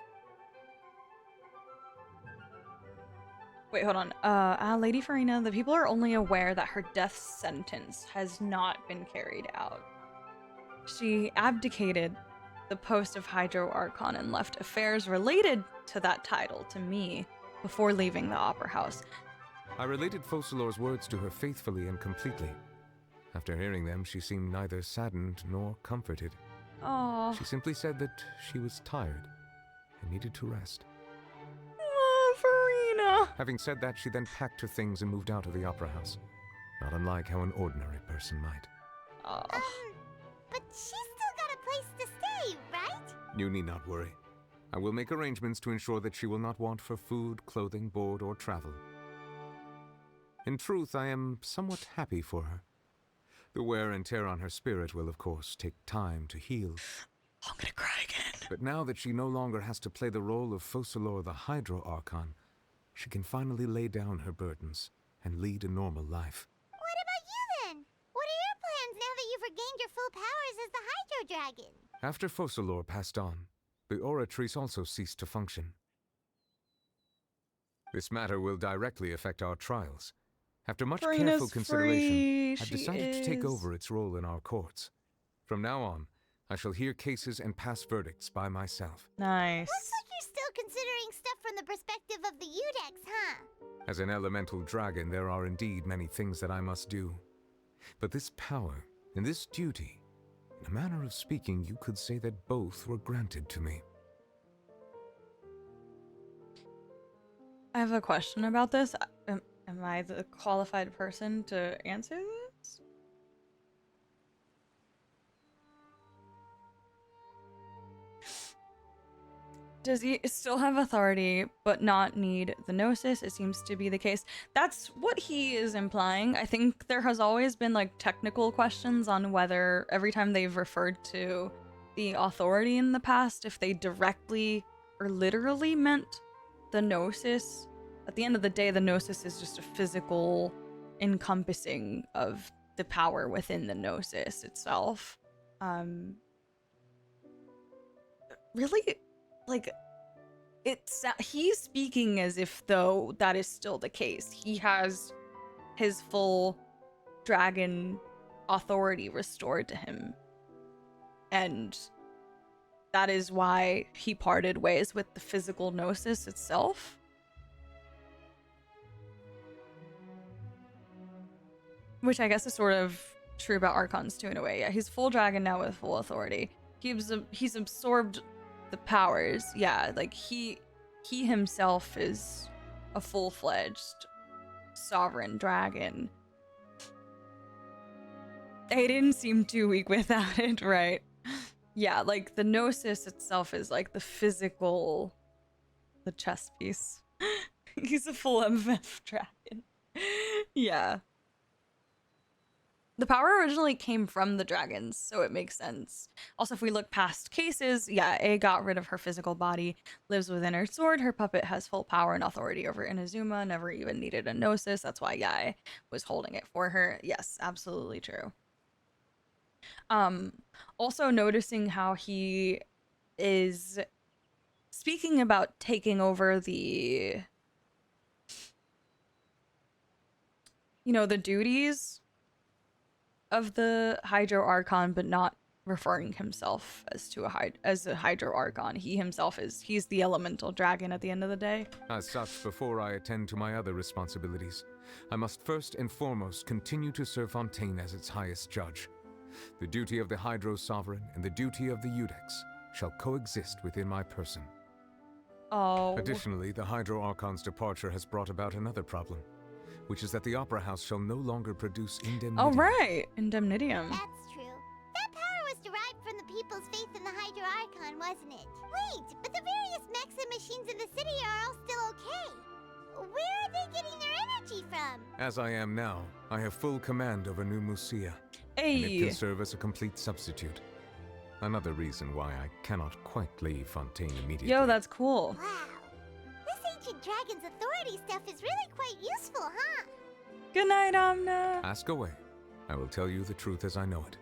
Wait, hold on. Lady Farina, the people are only aware that her death sentence has not been carried out. She abdicated the post of Hydro Archon and left affairs related to that title to me before leaving the Opera House. I related Focalor's words to her faithfully and completely. After hearing them, she seemed neither saddened nor comforted. Oh. She simply said that she was tired and needed to rest. Farina. Having said that, she then packed her things and moved out of the Opera House. Not unlike how an ordinary person might. Oh. But she's still got a place to stay, right? You need not worry. I will make arrangements to ensure that she will not want for food, clothing, board, or travel. In truth, I am somewhat happy for her. The wear and tear on her spirit will, of course, take time to heal. I'm gonna cry again. But now that she no longer has to play the role of Focalor the Hydro Archon, she can finally lay down her burdens and lead a normal life. What about you then? What are your plans now that you've regained your full powers as the Hydro Dragon? After Focalor passed on, the Oratrice also ceased to function. This matter will directly affect our trials. After much careful consideration, I've decided to take over its role in our courts. From now on, I shall hear cases and pass verdicts by myself. Nice. Looks like you're still considering stuff from the perspective of the Udex, huh? As an elemental dragon, there are indeed many things that I must do. But this power and this duty, in a manner of speaking, you could say that both were granted to me. I have a question about this. Am I the qualified person to answer this? Does he still have authority but not need the Gnosis? It seems to be the case. That's what he is implying. I think there has always been like technical questions on whether every time they've referred to the authority in the past, if they directly or literally meant the Gnosis. At the end of the day, the Gnosis is just a physical encompassing of the power within the Gnosis itself. Really, like, he's speaking as if though that is still the case. He has his full dragon authority restored to him. And that is why he parted ways with the physical Gnosis itself. Which I guess is sort of true about Archons too, in a way. Yeah, he's full dragon now with full authority. He's absorbed the powers. Yeah, like he himself is a full-fledged sovereign dragon. They didn't seem too weak without it, right? Yeah, like the Gnosis itself is like the physical, the chess piece. He's a full MF dragon. Yeah. The power originally came from the dragons, so it makes sense. Also, if we look past cases, yeah, A got rid of her physical body, lives within her sword, her puppet has full power and authority over Inazuma, never even needed a Gnosis, that's why Yae was holding it for her. Yes, absolutely true. Also noticing how he is speaking about taking over the, you know, the duties of the Hydro Archon, but not referring himself as a Hydro Archon. He himself he's the elemental dragon at the end of the day. As such, before I attend to my other responsibilities, I must first and foremost continue to serve Fontaine as its highest judge. The duty of the Hydro Sovereign and the duty of the Eudex shall coexist within my person. Oh. Additionally, the Hydro Archon's departure has brought about another problem, which is that the Opera House shall no longer produce indemnitium. Oh, right. Indemnitium. That's true. That power was derived from the people's faith in the Hydro Archon, wasn't it? Wait, but the various mechs and machines in the city are all still okay. Where are they getting their energy from? As I am now, I have full command over New Musia, and it can serve as a complete substitute. Another reason why I cannot quite leave Fontaine immediately. Yo, that's cool. Wow. This ancient dragon's authority stuff is really quite useful, huh? Good night, Amna. Ask away. I will tell you the truth as I know it.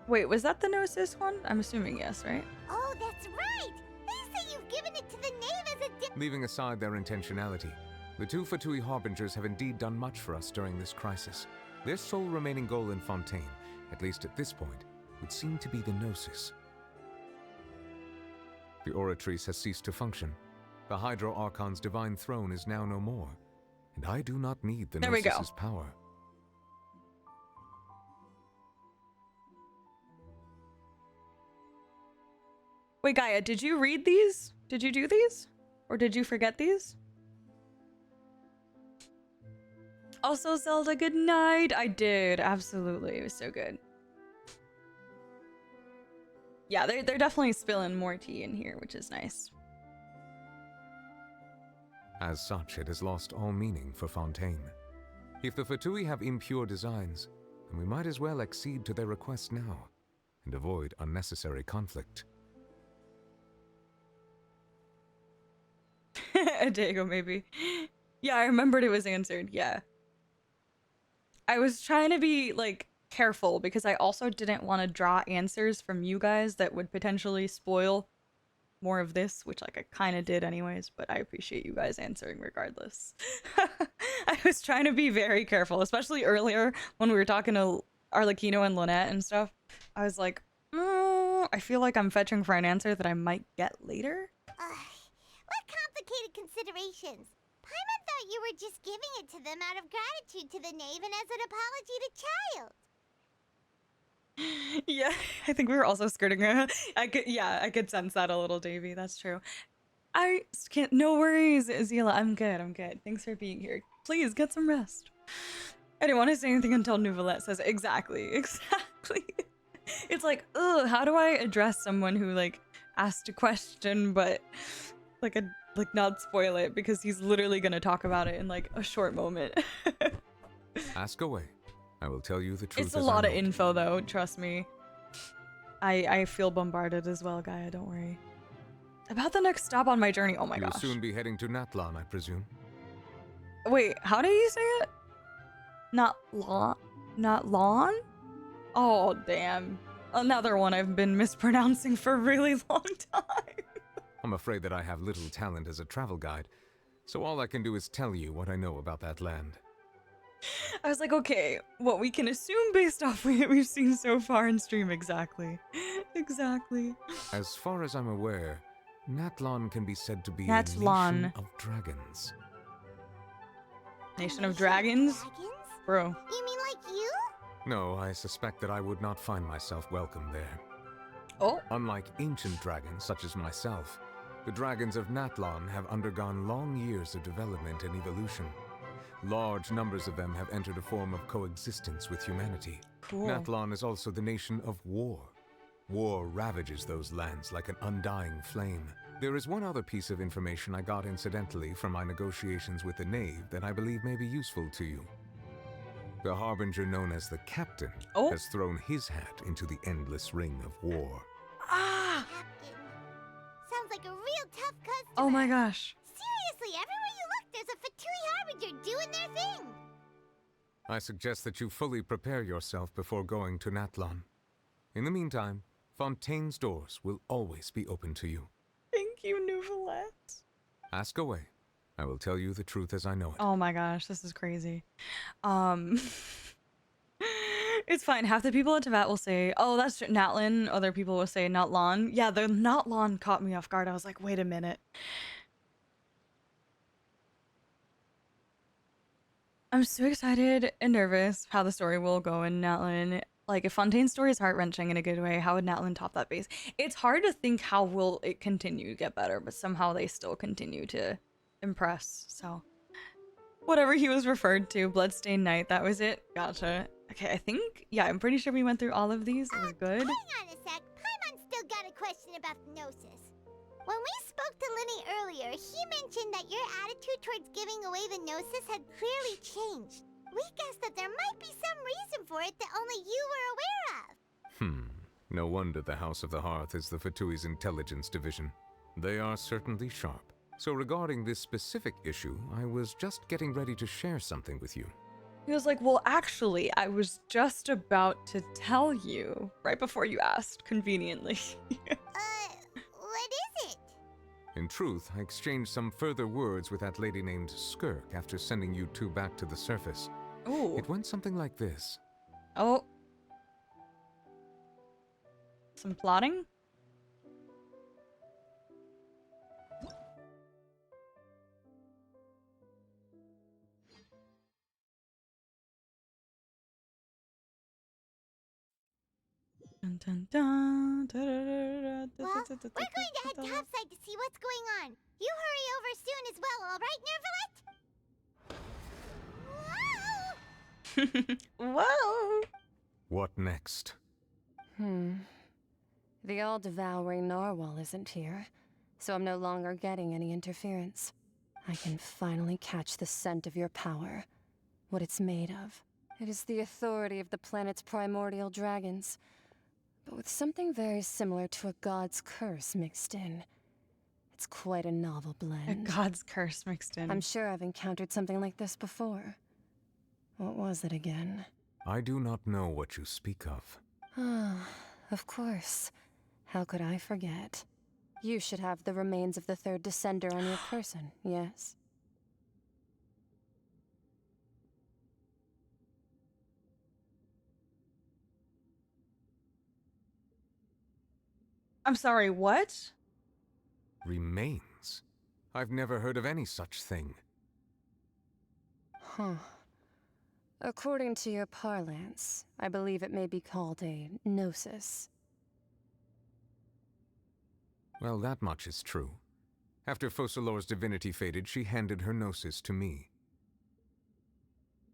Wait, was that the Gnosis one? I'm assuming yes, right? Oh, that's right! They say you've given it to the knave as a Leaving aside their intentionality, the two Fatui Harbingers have indeed done much for us during this crisis. Their sole remaining goal in Fontaine, at least at this point, would seem to be the Gnosis. The Oratrice has ceased to function. The Hydro Archon's divine throne is now no more, and I do not need the Gnosis's power. Wait, Gaia, did you read these? Did you do these? Or did you forget these? Also, Zelda, good night. I did, absolutely. It was so good. Yeah, they're definitely spilling more tea in here, which is nice. As such, it has lost all meaning for Fontaine. If the Fatui have impure designs, then we might as well accede to their request now, and avoid unnecessary conflict. A day ago, maybe. Yeah, I remembered it was answered, yeah. I was trying to be, like, careful, because I also didn't want to draw answers from you guys that would potentially spoil more of this, which, like, I kind of did anyways, but I appreciate you guys answering regardless. I was trying to be very careful, especially earlier when we were talking to Arlecchino and Lynette and stuff. I was like, I feel like I'm fetching for an answer that I might get later. What complicated considerations? Paimon thought you were just giving it to them out of gratitude to the knave and as an apology to Child. Yeah, I think we were also skirting her. I could sense that a little, Davey. That's true. I can't. No worries, Zila. I'm good. Thanks for being here. Please get some rest. I didn't want to say anything until Nouvellette says exactly. It's like, ugh. How do I address someone who like asked a question, but like not spoil it because he's literally gonna talk about it in like a short moment. Ask away. I will tell you the truth. It's a lot of info though, trust me. I feel bombarded as well, Gaia, don't worry. About the next stop on my journey, oh my gosh. You'll soon be heading to Natlan, I presume. Wait, how do you say it? Not lawn? Oh, damn. Another one I've been mispronouncing for a really long time. I'm afraid that I have little talent as a travel guide, so all I can do is tell you what I know about that land. I was like, okay, what we can assume based off what we've seen so far in stream, exactly. As far as I'm aware, Natlan can be said to be a Natlan. nation of dragons. Nation of dragons? Bro. You mean like you? No, I suspect that I would not find myself welcome there. Oh. Unlike ancient dragons such as myself, the dragons of Natlan have undergone long years of development and evolution. Large numbers of them have entered a form of coexistence with humanity. Cool. Natlan is also the nation of war. War ravages those lands like an undying flame. There is one other piece of information I got incidentally from my negotiations with the Knave that I believe may be useful to you. The Harbinger known as the Captain has thrown his hat into the endless ring of war. Ah! Captain. Sounds like a real tough customer. Oh my gosh. Seriously, everywhere you look, there's a Fatui Harbinger doing their thing. I suggest that you fully prepare yourself before going to Natlan. In the meantime, Fontaine's doors will always be open to you. Thank you, Nouvellette. Ask away. I will tell you the truth as I know it. Oh my gosh, this is crazy. It's fine. Half the people at Tevat will say, oh, that's Natlin. Other people will say Natlan. Yeah, the Natlan caught me off guard. I was like, wait a minute. I'm so excited and nervous how the story will go in Natlin. Like, if Fontaine's story is heart-wrenching in a good way, how would Natlin top that base? It's hard to think how will it continue to get better, but somehow they still continue to impress, so. Whatever he was referred to, Bloodstained Knight, that was it. Gotcha. Okay, I think, yeah, I'm pretty sure we went through all of these. It was good. Hang on a sec. Paimon still got a question about the Gnosis. When we spoke to Linny earlier, he mentioned that your attitude towards giving away the Gnosis had clearly changed. We guessed that there might be some reason for it that only you were aware of. No wonder the House of the Hearth is the Fatui's intelligence division. They are certainly sharp. So regarding this specific issue, I was just getting ready to share something with you. He was like, well, actually, I was just about to tell you right before you asked, conveniently. What is it? In truth, I exchanged some further words with that lady named Skirk after sending you two back to the surface. Ooh. It went something like this. Oh. Some plotting? Dun, dun, dun, da, da, da, da, Well, da, da, we're going to head topside to see what's going on. You hurry over soon as well, all right, Nervalette? Whoa! What next? The all-devouring narwhal isn't here, so I'm no longer getting any interference. I can finally catch the scent of your power, what it's made of. It is the authority of the planet's primordial dragons, but with something very similar to a god's curse mixed in. It's quite a novel blend. A god's curse mixed in. I'm sure I've encountered something like this before. What was it again? I do not know what you speak of. Of course. How could I forget? You should have the remains of the third descender on your person, yes? I'm sorry, what? Remains? I've never heard of any such thing. According to your parlance, I believe it may be called a gnosis. Well, that much is true. After Focalor's divinity faded, she handed her gnosis to me.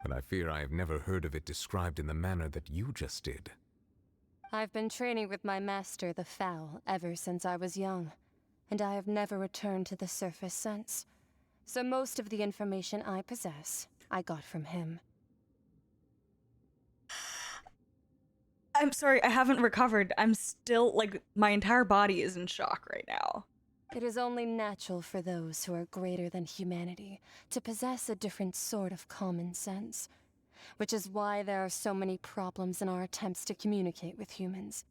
But I fear I have never heard of it described in the manner that you just did. I've been training with my master, the Foul, ever since I was young, and I have never returned to the surface since. So most of the information I possess, I got from him. I'm sorry, I haven't recovered. I'm still, like, my entire body is in shock right now. It is only natural for those who are greater than humanity to possess a different sort of common sense, which is why there are so many problems in our attempts to communicate with humans.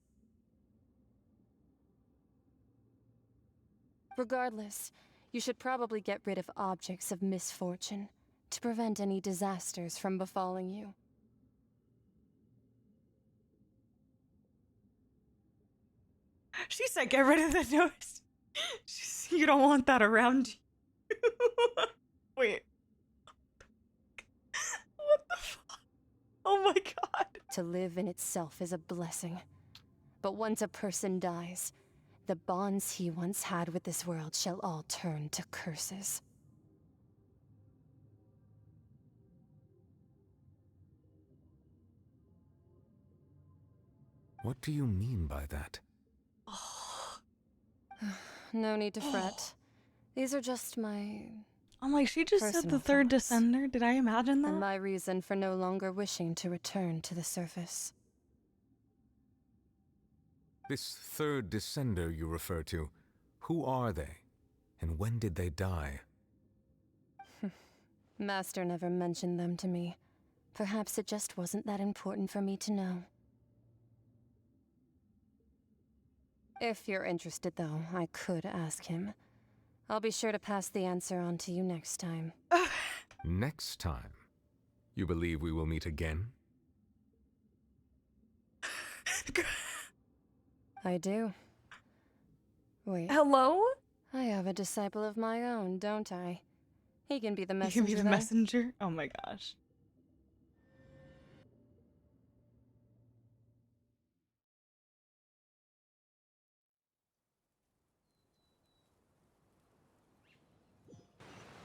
Regardless, you should probably get rid of objects of misfortune to prevent any disasters from befalling you. She said get rid of the nose. You don't want that around you. Wait. What the fuck? Oh my god. To live in itself is a blessing. But once a person dies, the bonds he once had with this world shall all turn to curses. What do you mean by that? No need to fret. These are just my... I'm like, she just said the third descender? Did I imagine that? And my reason for no longer wishing to return to the surface. This third descender you refer to, who are they? And when did they die? Master never mentioned them to me. Perhaps it just wasn't that important for me to know. If you're interested, though, I could ask him. I'll be sure to pass the answer on to you next time. Next time? You believe we will meet again? I do. Wait. Hello? I have a disciple of my own, don't I? He can be the You messenger. can be the then. messenger? Oh my gosh.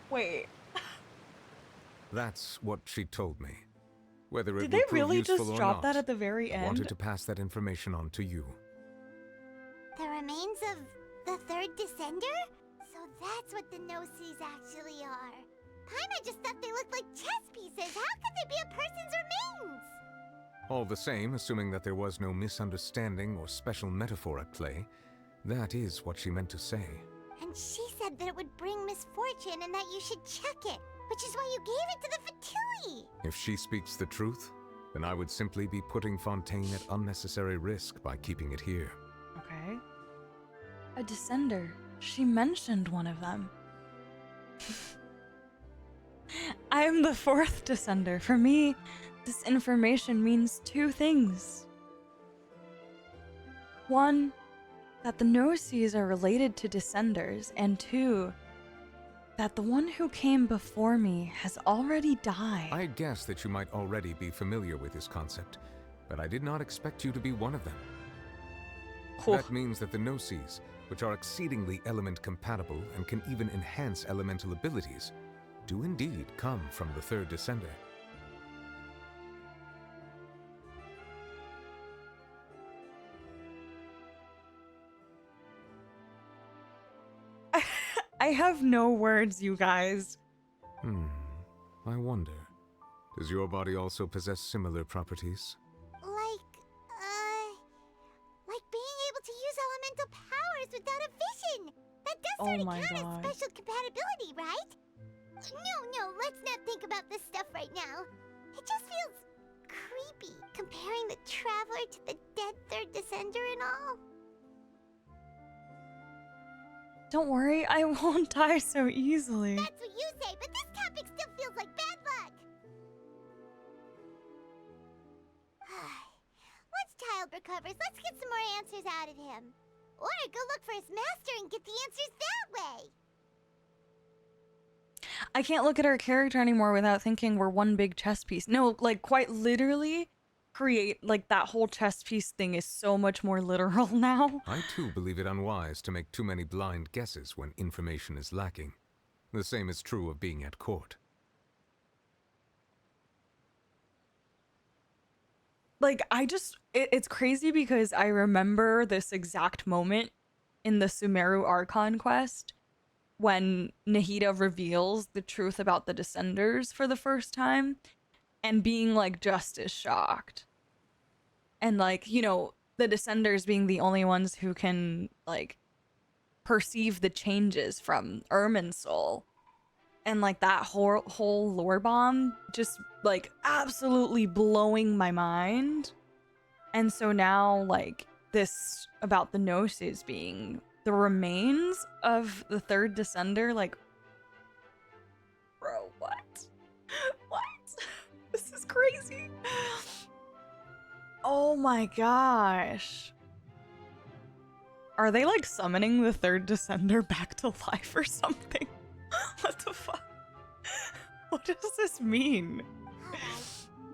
Wait. That's what she told me. Whether it Did will they prove really useful just or drop not, that at the very I end? wanted to pass that information on to you. The remains of the third descender? So that's what the Gnosis actually are. Paimon just thought they looked like chess pieces. How could they be a person's remains? All the same, assuming that there was no misunderstanding or special metaphor at play, that is what she meant to say. And she said that it would bring misfortune and that you should check it, which is why you gave it to the Fatui. If she speaks the truth, then I would simply be putting Fontaine at unnecessary risk by keeping it here. Okay. A descender. She mentioned one of them. I am the fourth descender. For me, this information means two things. One, that the Gnosis are related to descenders, and two, that the one who came before me has already died. I guess that you might already be familiar with this concept, but I did not expect you to be one of them. That means that the Gnosis, which are exceedingly element compatible and can even enhance elemental abilities, do indeed come from the third descender. I have no words, you guys. I wonder, does your body also possess similar properties? Like being able to use elemental powers without a vision. That does sort of count as special compatibility, right? No, let's not think about this stuff right now. It just feels creepy, comparing the Traveler to the dead third descender and all. Don't worry, I won't die so easily. That's what you say, but this topic still feels like bad luck. Once Child recovers, let's get some more answers out of him. Or go look for his master and get the answers that way. I can't look at our character anymore without thinking we're one big chess piece. No, like quite literally, create like that whole chess piece thing is so much more literal now. I too believe it unwise to make too many blind guesses when information is lacking. The same is true of being at court. Like, it's crazy because I remember this exact moment in the Sumeru Archon quest when Nahida reveals the truth about the Descenders for the first time and being, like, just as shocked. And, like, you know, the Descenders being the only ones who can, like, perceive the changes from Irminsul. And, like, that whole lore bomb just, like, absolutely blowing my mind. And so now, like, this about the Gnosis being the remains of the third Descender, like, bro, what? What? This is crazy. Oh my gosh. Are they, like, summoning the third Descender back to life or something? What the fuck? What does this mean?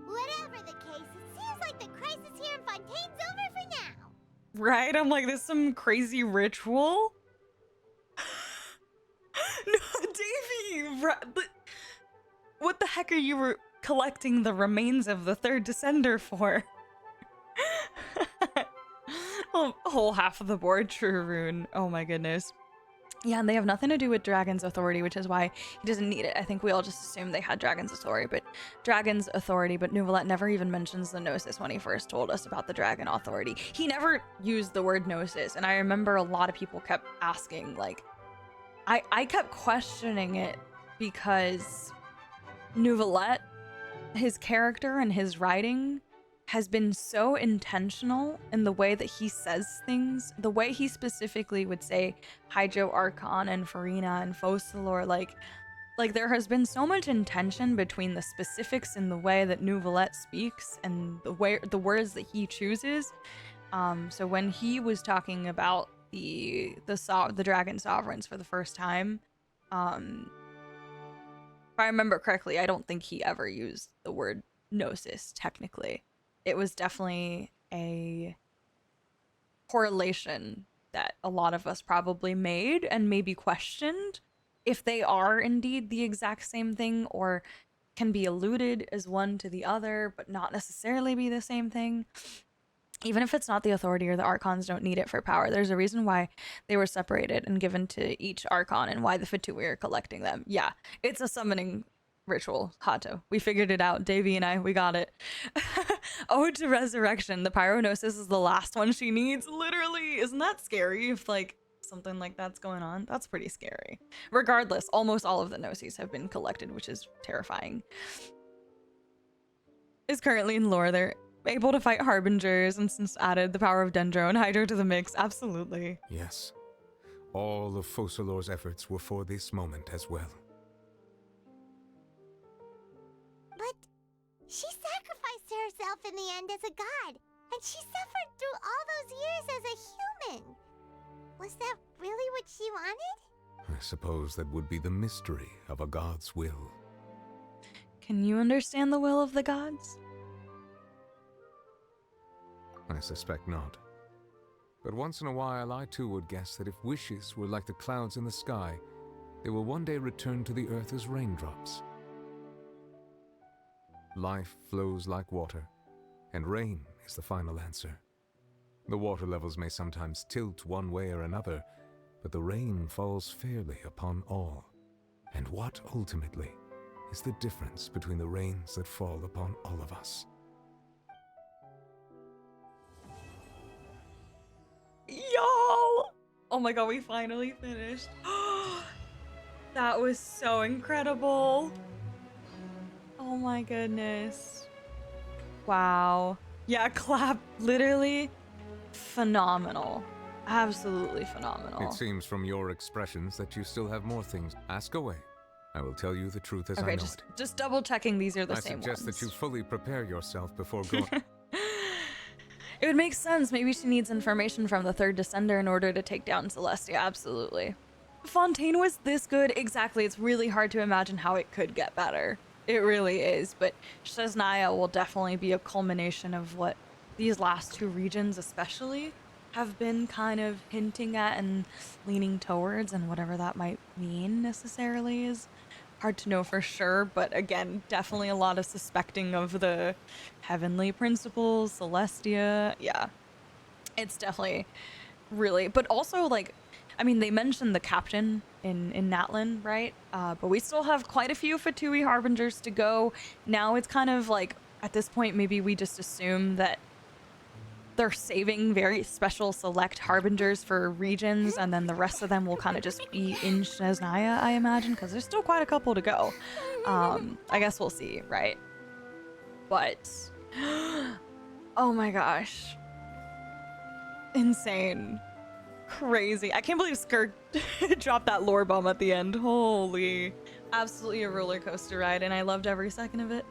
Whatever the case, it seems like the crisis here in Fontaine's over for now. Right? I'm like, this some crazy ritual? No, Davey! What the heck are you collecting the remains of the third Descender for? Oh, whole half of the board, true rune. Oh my goodness. Yeah, and they have nothing to do with Dragon's authority, which is why he doesn't need it. I think we all just assumed they had Dragon's authority, but Neuvillette never even mentions the Gnosis when he first told us about the Dragon authority. He never used the word Gnosis, and I remember a lot of people kept asking, like, I kept questioning it because Neuvillette, his character and his writing has been so intentional in the way that he says things, the way he specifically would say Hydro Archon and Farina and Focalors, like there has been so much intention between the specifics in the way that Neuvillette speaks and the words that he chooses. So when he was talking about the dragon sovereigns for the first time, if I remember correctly, I don't think he ever used the word gnosis technically. It was definitely a correlation that a lot of us probably made and maybe questioned if they are indeed the exact same thing or can be alluded as one to the other, but not necessarily be the same thing. Even if it's not the authority or the Archons don't need it for power, there's a reason why they were separated and given to each Archon and why the Fatui are collecting them. Yeah, it's a summoning ritual, Hato. We figured it out. Davy and I, we got it. Ode to Resurrection. The Pyronosis is the last one she needs, literally. Isn't that scary if, like, something like that's going on? That's pretty scary. Regardless, almost all of the Gnosis have been collected, which is terrifying. Is currently in lore. They're able to fight Harbingers and since added the power of Dendro and Hydro to the mix. Absolutely. Yes. All of Focalors' efforts were for this moment as well. But she sacrificed herself in the end as a god, and she suffered through all those years as a human. Was that really what she wanted? I suppose that would be the mystery of a god's will. Can you understand the will of the gods? I suspect not. But once in a while, I too would guess that if wishes were like the clouds in the sky, they will one day return to the earth as raindrops. Life flows like water, and rain is the final answer. The water levels may sometimes tilt one way or another, but the rain falls fairly upon all. And what, ultimately, is the difference between the rains that fall upon all of us? Y'all! Oh my god, we finally finished. That was so incredible. Oh my goodness. Wow. Yeah, clap. Literally phenomenal. Absolutely phenomenal. It seems from your expressions that you still have more things. Ask away. I will tell you the truth as I know it. Just double checking these are the same ones. I suggest that you fully prepare yourself before going. It would make sense. Maybe she needs information from the third Descender in order to take down Celestia. Absolutely. Fontaine was this good. Exactly. It's really hard to imagine how it could get better. It really is. But Shesnaya will definitely be a culmination of what these last two regions especially have been kind of hinting at and leaning towards, and whatever that might mean necessarily is hard to know for sure, but again, definitely a lot of suspecting of the heavenly principles, Celestia. Yeah, it's definitely really, but also like, I mean, they mentioned the captain in Natlan, right? But we still have quite a few Fatui Harbingers to go. Now it's kind of like, at this point, maybe we just assume that they're saving very special select Harbingers for regions, and then the rest of them will kind of just be in Shesnaya, I imagine, because there's still quite a couple to go. I guess we'll see, right? But, oh my gosh. Insane. Crazy. I can't believe Skirk dropped that lore bomb at the end. Holy. Absolutely a roller coaster ride, and I loved every second of it.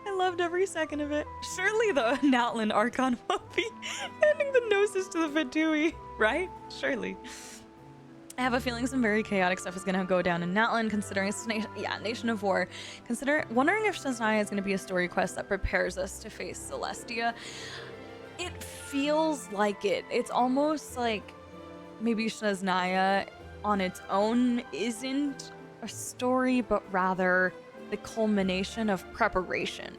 I loved every second of it. Surely the Natlan Archon will be handing the Gnosis to the Fatui, right? Surely. I have a feeling some very chaotic stuff is going to go down in Natlan, considering it's Nation of War. Wondering if Shesnaya is going to be a story quest that prepares us to face Celestia. It feels like it. It's almost like maybe Shesnaya on its own isn't a story, but rather the culmination of preparation.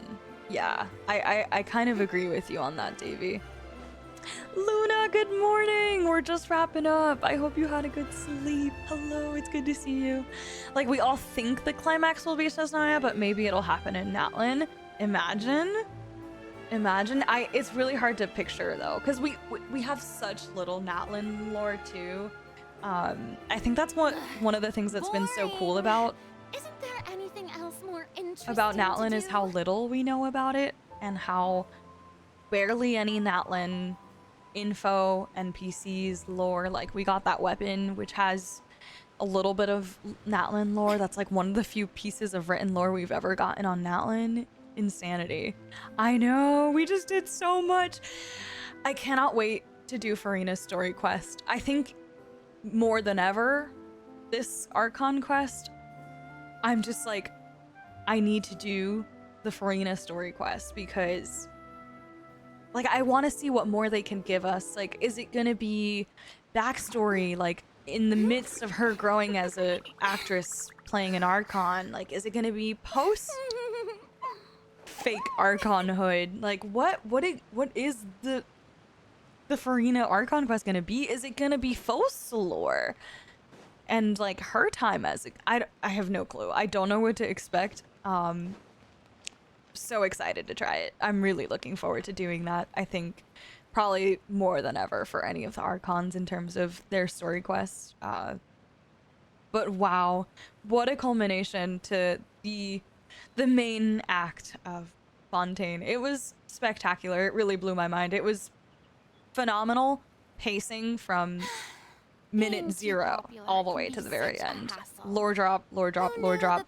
Yeah, I kind of agree with you on that, Davey. Luna, good morning. We're just wrapping up. I hope you had a good sleep. Hello, it's good to see you. Like, we all think the climax will be Shesnaya, but maybe it'll happen in Natlan. Imagine. It's really hard to picture though, because we have such little Natlan lore too. I think that's one of the things that's been so cool about Isn't there anything else more interesting Natlan to is do? how little we know about it, and how barely any Natlan info, NPCs, lore. Like, we got that weapon, which has a little bit of Natlan lore. That's like one of the few pieces of written lore we've ever gotten on Natlan. Insanity. I know, we just did so much. I cannot wait to do Farina's story quest. I think more than ever, this Archon quest, I'm just like, I need to do the Farina story quest because, like, I want to see what more they can give us. Like, is it gonna be backstory, like, in the midst of her growing as a actress playing an Archon? Like, is it gonna be post fake Archonhood? Like, what is the Farina Archon quest gonna be? Is it gonna be Focalor? And like her time as I have no clue. I don't know what to expect. So excited to try it. I'm really looking forward to doing that. I think probably more than ever for any of the Archons in terms of their story quests. But wow, what a culmination to the main act of Fontaine. It was spectacular. It really blew my mind. It was phenomenal pacing from minute 0 all the way to the very end. Lore drop, lore drop, lore drop.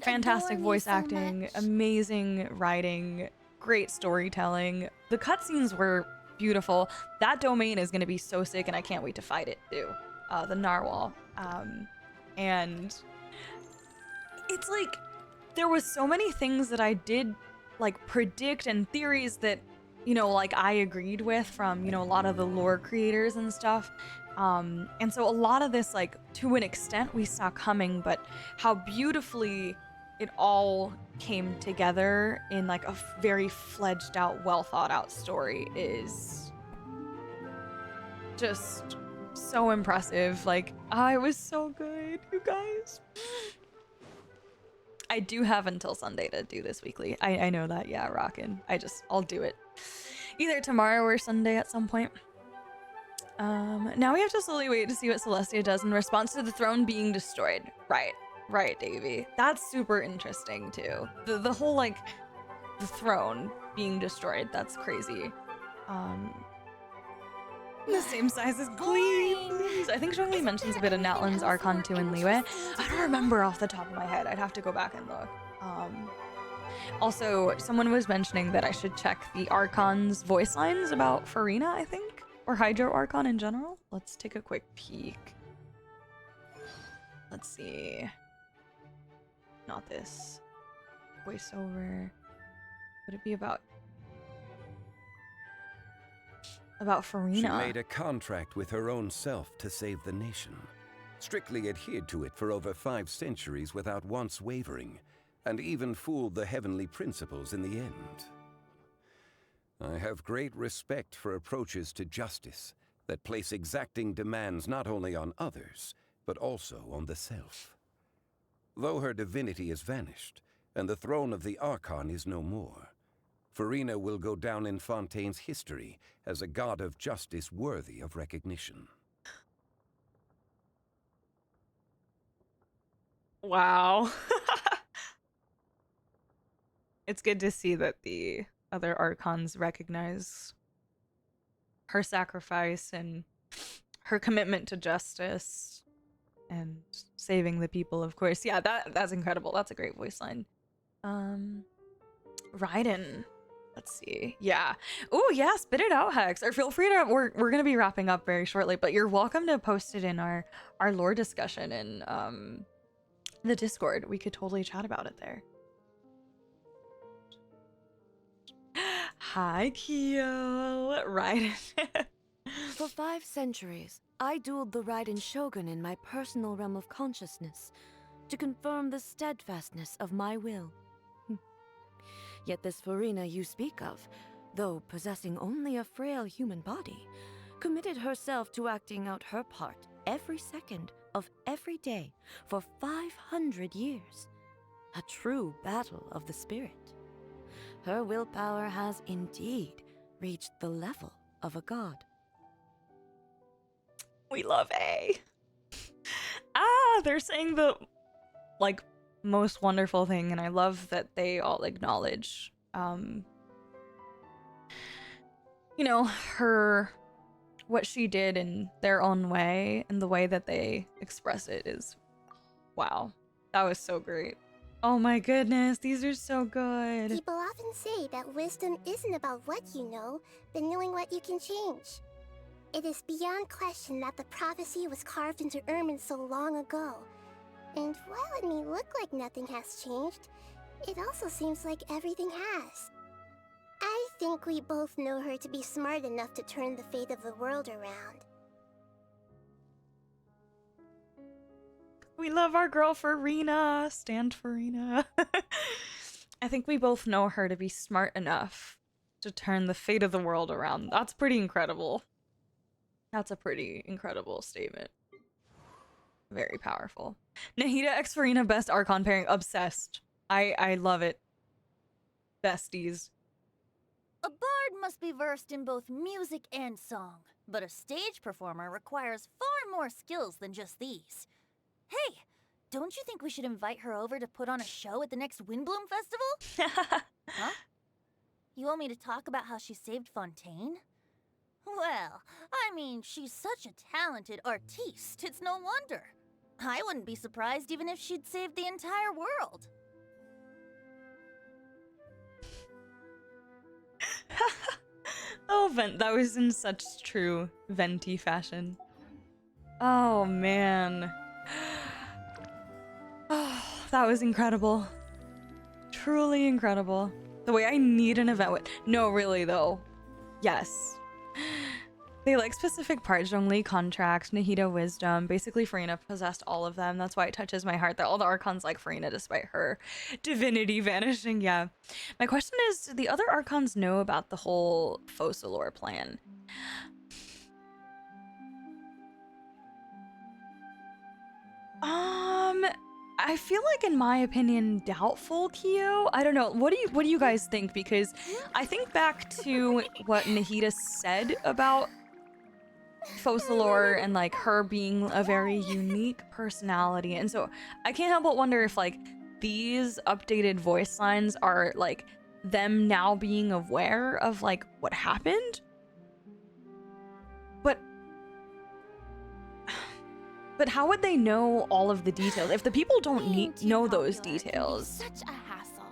Fantastic voice acting, amazing writing, great storytelling. The cutscenes were beautiful. That domain is going to be so sick, and I can't wait to fight it too. The Narwhal. And it's like there was so many things that I did like predict and theories that, you know, like I agreed with from, you know, a lot of the lore creators and stuff. And so a lot of this, like, to an extent we saw coming, but how beautifully it all came together in like a very fledged out, well thought out story is just so impressive. Like, it was so good, you guys. I do have until Sunday to do this weekly. I know that, yeah, rockin'. I'll do it either tomorrow or Sunday at some point. Now we have to slowly wait to see what Celestia does in response to the throne being destroyed. Right, Davey. That's super interesting too. The whole, like, the throne being destroyed, that's crazy. The same size as Gleams. I think Zhongli mentions a bit of Natlan's Archon 2 and Liyue. I don't remember off the top of my head. I'd have to go back and look. Also, someone was mentioning that I should check the Archon's voice lines about Farina, I think. Or Hydro Archon in general. Let's take a quick peek. Let's see. Not this. Voiceover. Would it be about Farina? She made a contract with her own self to save the nation. Strictly adhered to it for over 5 centuries without once wavering, and even fooled the heavenly principles in the end. I have great respect for approaches to justice that place exacting demands not only on others, but also on the self. Though her divinity has vanished, and the throne of the Archon is no more, Farina will go down in Fontaine's history as a god of justice worthy of recognition. Wow. It's good to see that the other Archons recognize her sacrifice and her commitment to justice and saving the people, of course. Yeah, that's incredible. That's a great voice line. Raiden. Let's see. Yeah. Oh, yeah, spit it out, Hex. Or feel free to, we're going to be wrapping up very shortly, but you're welcome to post it in our lore discussion in the Discord. We could totally chat about it there. Hi, Kyo. Raiden. For 5 centuries, I dueled the Raiden Shogun in my personal realm of consciousness to confirm the steadfastness of my will. Yet this Farina you speak of, though possessing only a frail human body, committed herself to acting out her part every second of every day for 500 years. A true battle of the spirit. Her willpower has indeed reached the level of a god. We love A. They're saying the, like, most wonderful thing, and I love that they all acknowledge you know, what she did in their own way and the way that they express it is, wow. That was so great. Oh my goodness, these are so good. People often say that wisdom isn't about what you know, but knowing what you can change. It is beyond question that the prophecy was carved into ermine so long ago. And while it may look like nothing has changed, it also seems like everything has. I think we both know her to be smart enough to turn the fate of the world around. We love our girl Farina. Stand Farina. I think we both know her to be smart enough to turn the fate of the world around. That's pretty incredible. That's a pretty incredible statement. Very powerful. Nahida x Farina, best Archon pairing. Obsessed. I love it. Besties. A bard must be versed in both music and song, but a stage performer requires far more skills than just these. Hey, don't you think we should invite her over to put on a show at the next Windbloom Festival? Huh? You want me to talk about how she saved Fontaine? Well, I mean, she's such a talented artiste, it's no wonder. I wouldn't be surprised even if she'd saved the entire world. Oh, that was in such true Venti fashion. Oh, man. Oh, that was incredible. Truly incredible. The way I need an event with... No, really, though. Yes. They like specific parts. Zhongli, Contract, Nahida, Wisdom. Basically, Farina possessed all of them. That's why it touches my heart that all the Archons like Farina despite her divinity vanishing. Yeah. My question is, do the other Archons know about the whole Focalor plan? I feel like, in my opinion, doubtful, Kyo. I don't know. What do you guys think? Because I think back to what Nahida said about Focalor and like her being a very unique personality, and so I can't help but wonder if like these updated voice lines are like them now being aware of like what happened. But how would they know all of the details if the people don't know those details? Such a hassle.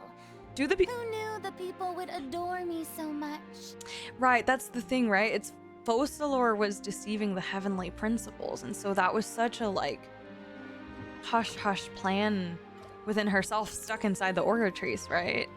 Do the people? Who knew the people would adore me so much? Right, that's the thing, right? It's Focalor was deceiving the heavenly principles, and so that was such a like hush hush plan within herself, stuck inside the Oratrice, right?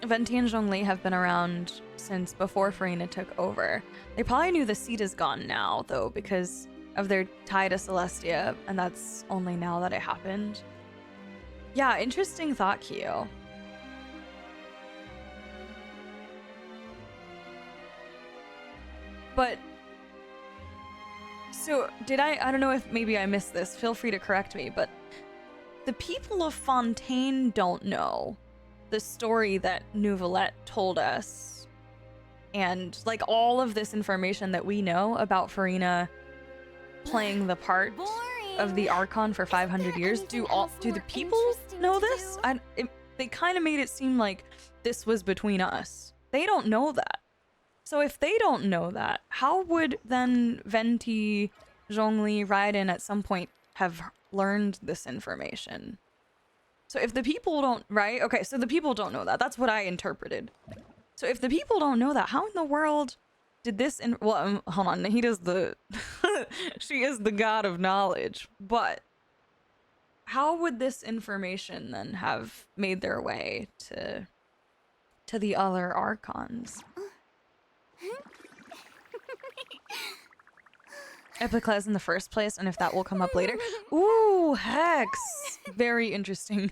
Venti and Zhongli have been around since before Farina took over. They probably knew the seed is gone now, though, because of their tie to Celestia, and that's only now that it happened. Yeah, interesting thought, Kyo. But, so, did I don't know if maybe I missed this, feel free to correct me, but the people of Fontaine don't know the story that Neuvillette told us, and like all of this information that we know about Farina playing the part of the Archon for 500 years. Do the people know this? They kind of made it seem like this was between us. They don't know that. So if they don't know that, how would then Venti, Zhongli, Raiden at some point have learned this information? So if the people don't, right? Okay, so the people don't know that. That's what I interpreted. So if the people don't know that, how in the world did this, well, hold on, Nahida's the, she is the god of knowledge, but how would this information then have made their way to the other Archons? Epicles in the first place, and if that will come up later. Ooh, Hex! Very interesting.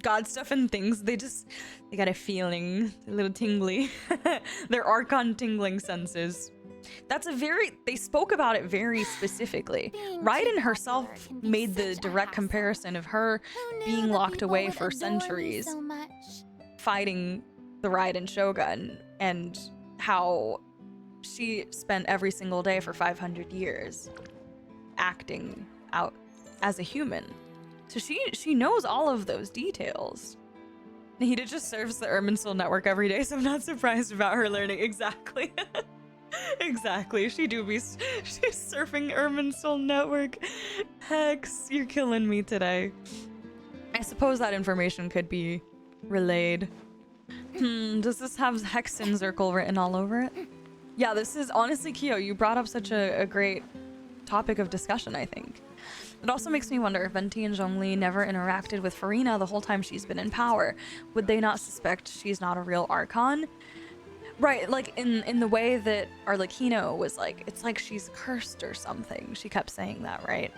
God stuff and things, they got a feeling, a little tingly. Their Archon tingling senses. They spoke about it very specifically. Raiden herself made the direct comparison of her being locked away for centuries, fighting the Raiden Shogun, and how she spent every single day for 500 years acting out as a human. So she knows all of those details. Nahida just surfs the Irminsul network every day, so I'm not surprised about her learning. Exactly. Exactly. She's surfing Irminsul network. Hex, you're killing me today. I suppose that information could be relayed. Does this have Hexen Circle written all over it? Yeah, this is honestly, Kyo, you brought up such a great topic of discussion, I think. It also makes me wonder if Venti and Zhongli never interacted with Farina the whole time she's been in power. Would they not suspect she's not a real Archon? Right, like in the way that Arlecchino was like, it's like she's cursed or something. She kept saying that, right?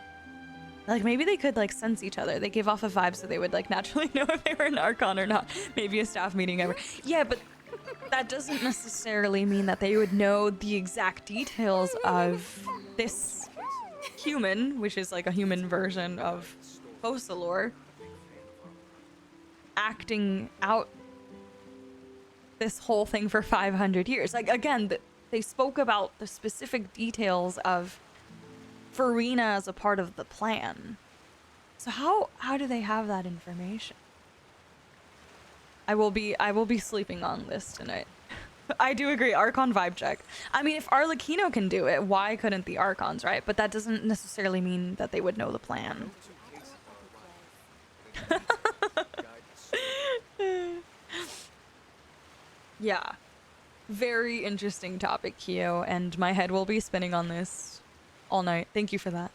Like maybe they could like sense each other. They give off a vibe so they would like naturally know if they were an Archon or not. Maybe a staff meeting ever. Yeah, but that doesn't necessarily mean that they would know the exact details of this human, which is like a human version of Focalor, acting out this whole thing for 500 years. Like again, they spoke about the specific details of Farina as a part of the plan. So how do they have that information? I will be sleeping on this tonight. I do agree, Archon vibe check. I mean, if Arlecchino can do it, why couldn't the Archons, right? But that doesn't necessarily mean that they would know the plan. Yeah. Very interesting topic, Kyo, and my head will be spinning on this all night. Thank you for that.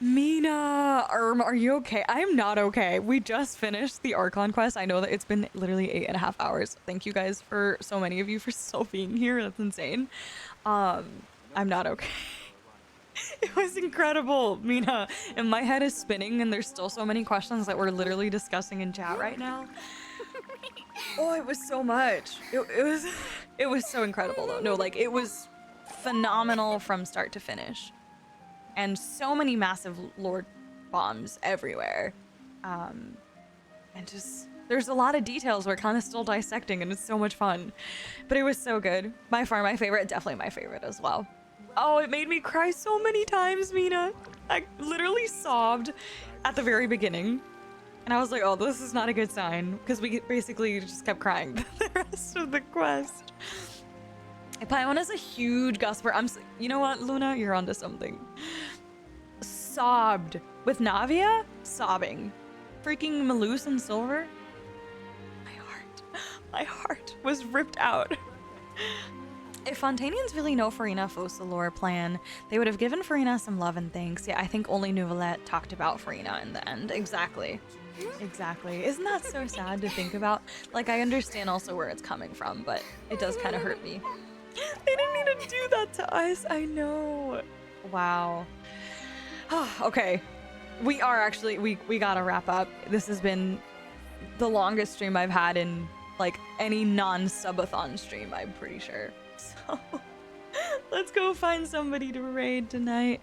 Mina, are you okay? I'm not okay. We just finished the Archon quest. I know that it's been literally 8.5 hours. Thank you guys for so many of you for still being here. That's insane. I'm not okay. It was incredible, Mina. And my head is spinning and there's still so many questions that we're literally discussing in chat right now. Oh, it was so much. It was so incredible though. No, like it was phenomenal from start to finish. And so many massive lord bombs everywhere. And just, there's a lot of details we're kind of still dissecting and it's so much fun. But it was so good. By far my favorite, definitely my favorite as well. Oh, it made me cry so many times, Mina. I literally sobbed at the very beginning. And I was like, oh, this is not a good sign. Because we basically just kept crying the rest of the quest. Paimon is a huge gusper. You know what, Luna? You're onto something. Sobbed. With Navia? Sobbing. Freaking Malus and Silver? My heart was ripped out. If Fontanians really know Farina Focalor plan, they would have given Farina some love and thanks. Yeah, I think only Nouvellette talked about Farina in the end. Exactly. Exactly. Isn't that so sad to think about? Like, I understand also where it's coming from, but it does kind of hurt me. They didn't need to do that to us. I know. Wow. Okay. We are actually, we gotta wrap up. This has been the longest stream I've had in like any non-subathon stream, I'm pretty sure. So let's go find somebody to raid tonight.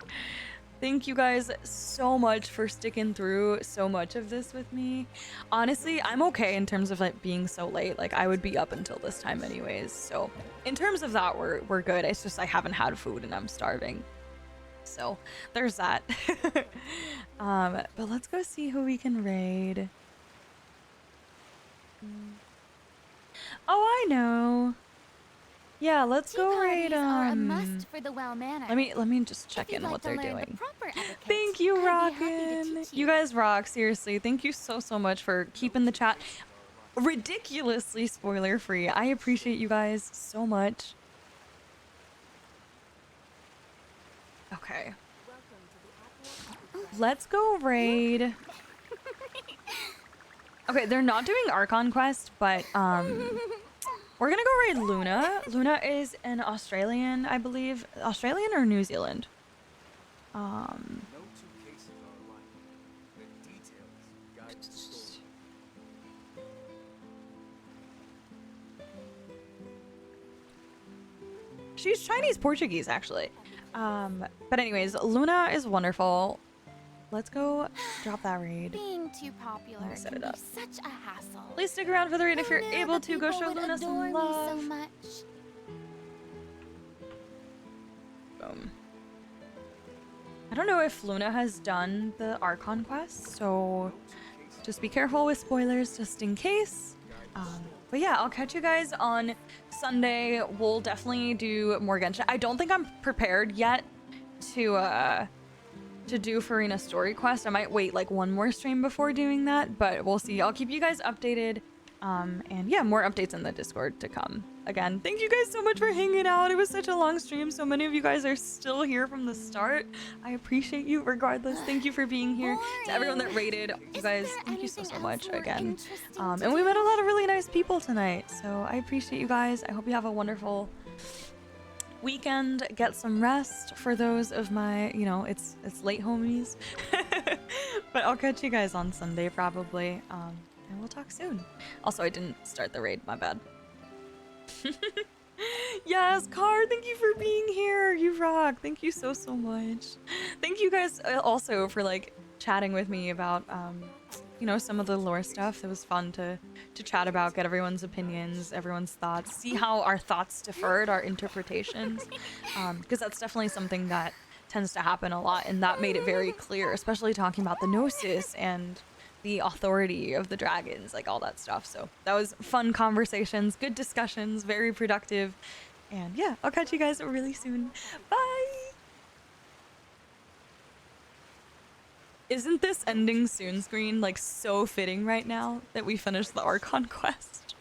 Thank you guys so much for sticking through so much of this with me. Honestly, I'm okay in terms of like being so late. Like I would be up until this time anyways. So in terms of that, we're good. It's just I haven't had food and I'm starving. So there's that. But let's go see who we can raid. Oh, I know. Yeah, let's go raid. Are a must for the well-mannered. Let me just check in what they're doing. Thank you, Rockin'. You guys rock, seriously. Thank you so much for keeping the chat ridiculously spoiler free. I appreciate you guys so much. Okay. Let's go raid. Okay, they're not doing Archon quest, but we're gonna go raid Luna. Luna is an Australian, I believe. Australian or New Zealand? She's Chinese Portuguese, actually. But anyways, Luna is wonderful. Let's go drop that raid. Being too popular set can it up. be such a hassle. Please stick around for the raid if you're able to. Go show Luna some love. So much. Boom. I don't know if Luna has done the Archon quest, so just be careful with spoilers just in case. But yeah, I'll catch you guys on Sunday. We'll definitely do more Genshin. I don't think I'm prepared yet to do Farina's story quest. I might wait like one more stream before doing that, but we'll see. I'll keep you guys updated. And yeah, more updates in the Discord to come. Again, thank you guys so much for hanging out. It was such a long stream. So many of you guys are still here from the start. I appreciate you regardless. Thank you for being here. To everyone that rated, you guys, thank you so much again. And we met a lot of really nice people tonight. So I appreciate you guys. I hope you have a wonderful weekend. Get some rest for those of my, you know, it's late homies. But I'll catch you guys on Sunday probably. And we'll talk soon. Also, I didn't start the raid, my bad. Yes, Car, thank you for being here. You rock. Thank you so much. Thank you guys also for like chatting with me about you know, some of the lore stuff. It was fun to chat about, get everyone's opinions, everyone's thoughts, see how our thoughts differed, our interpretations, because that's definitely something that tends to happen a lot, and that made it very clear, especially talking about the Gnosis and the authority of the dragons, like all that stuff. So that was fun conversations, good discussions, very productive. And yeah, I'll catch you guys really soon. Bye! Isn't this ending soon screen like so fitting right now that we finished the Archon quest?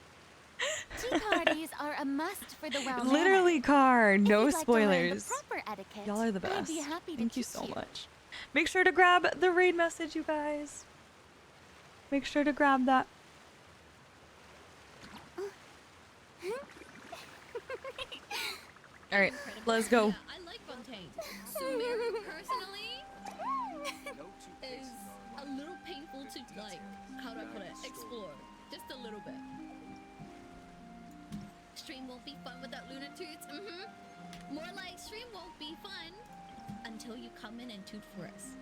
Tea parties are a must for the well. Literally, Car, no If you'd like to learn the spoilers. proper etiquette, Y'all are the I'd best. be happy to Thank you teach so much. Make sure to grab the raid message, you guys. Make sure to grab that. All right, let's go. I like Fontaine. Sumir, personally, is a little painful to, like, how do I put it, explore. Just a little bit. Stream won't be fun without Lunar Toots. More like, stream won't be fun until you come in and toot for us.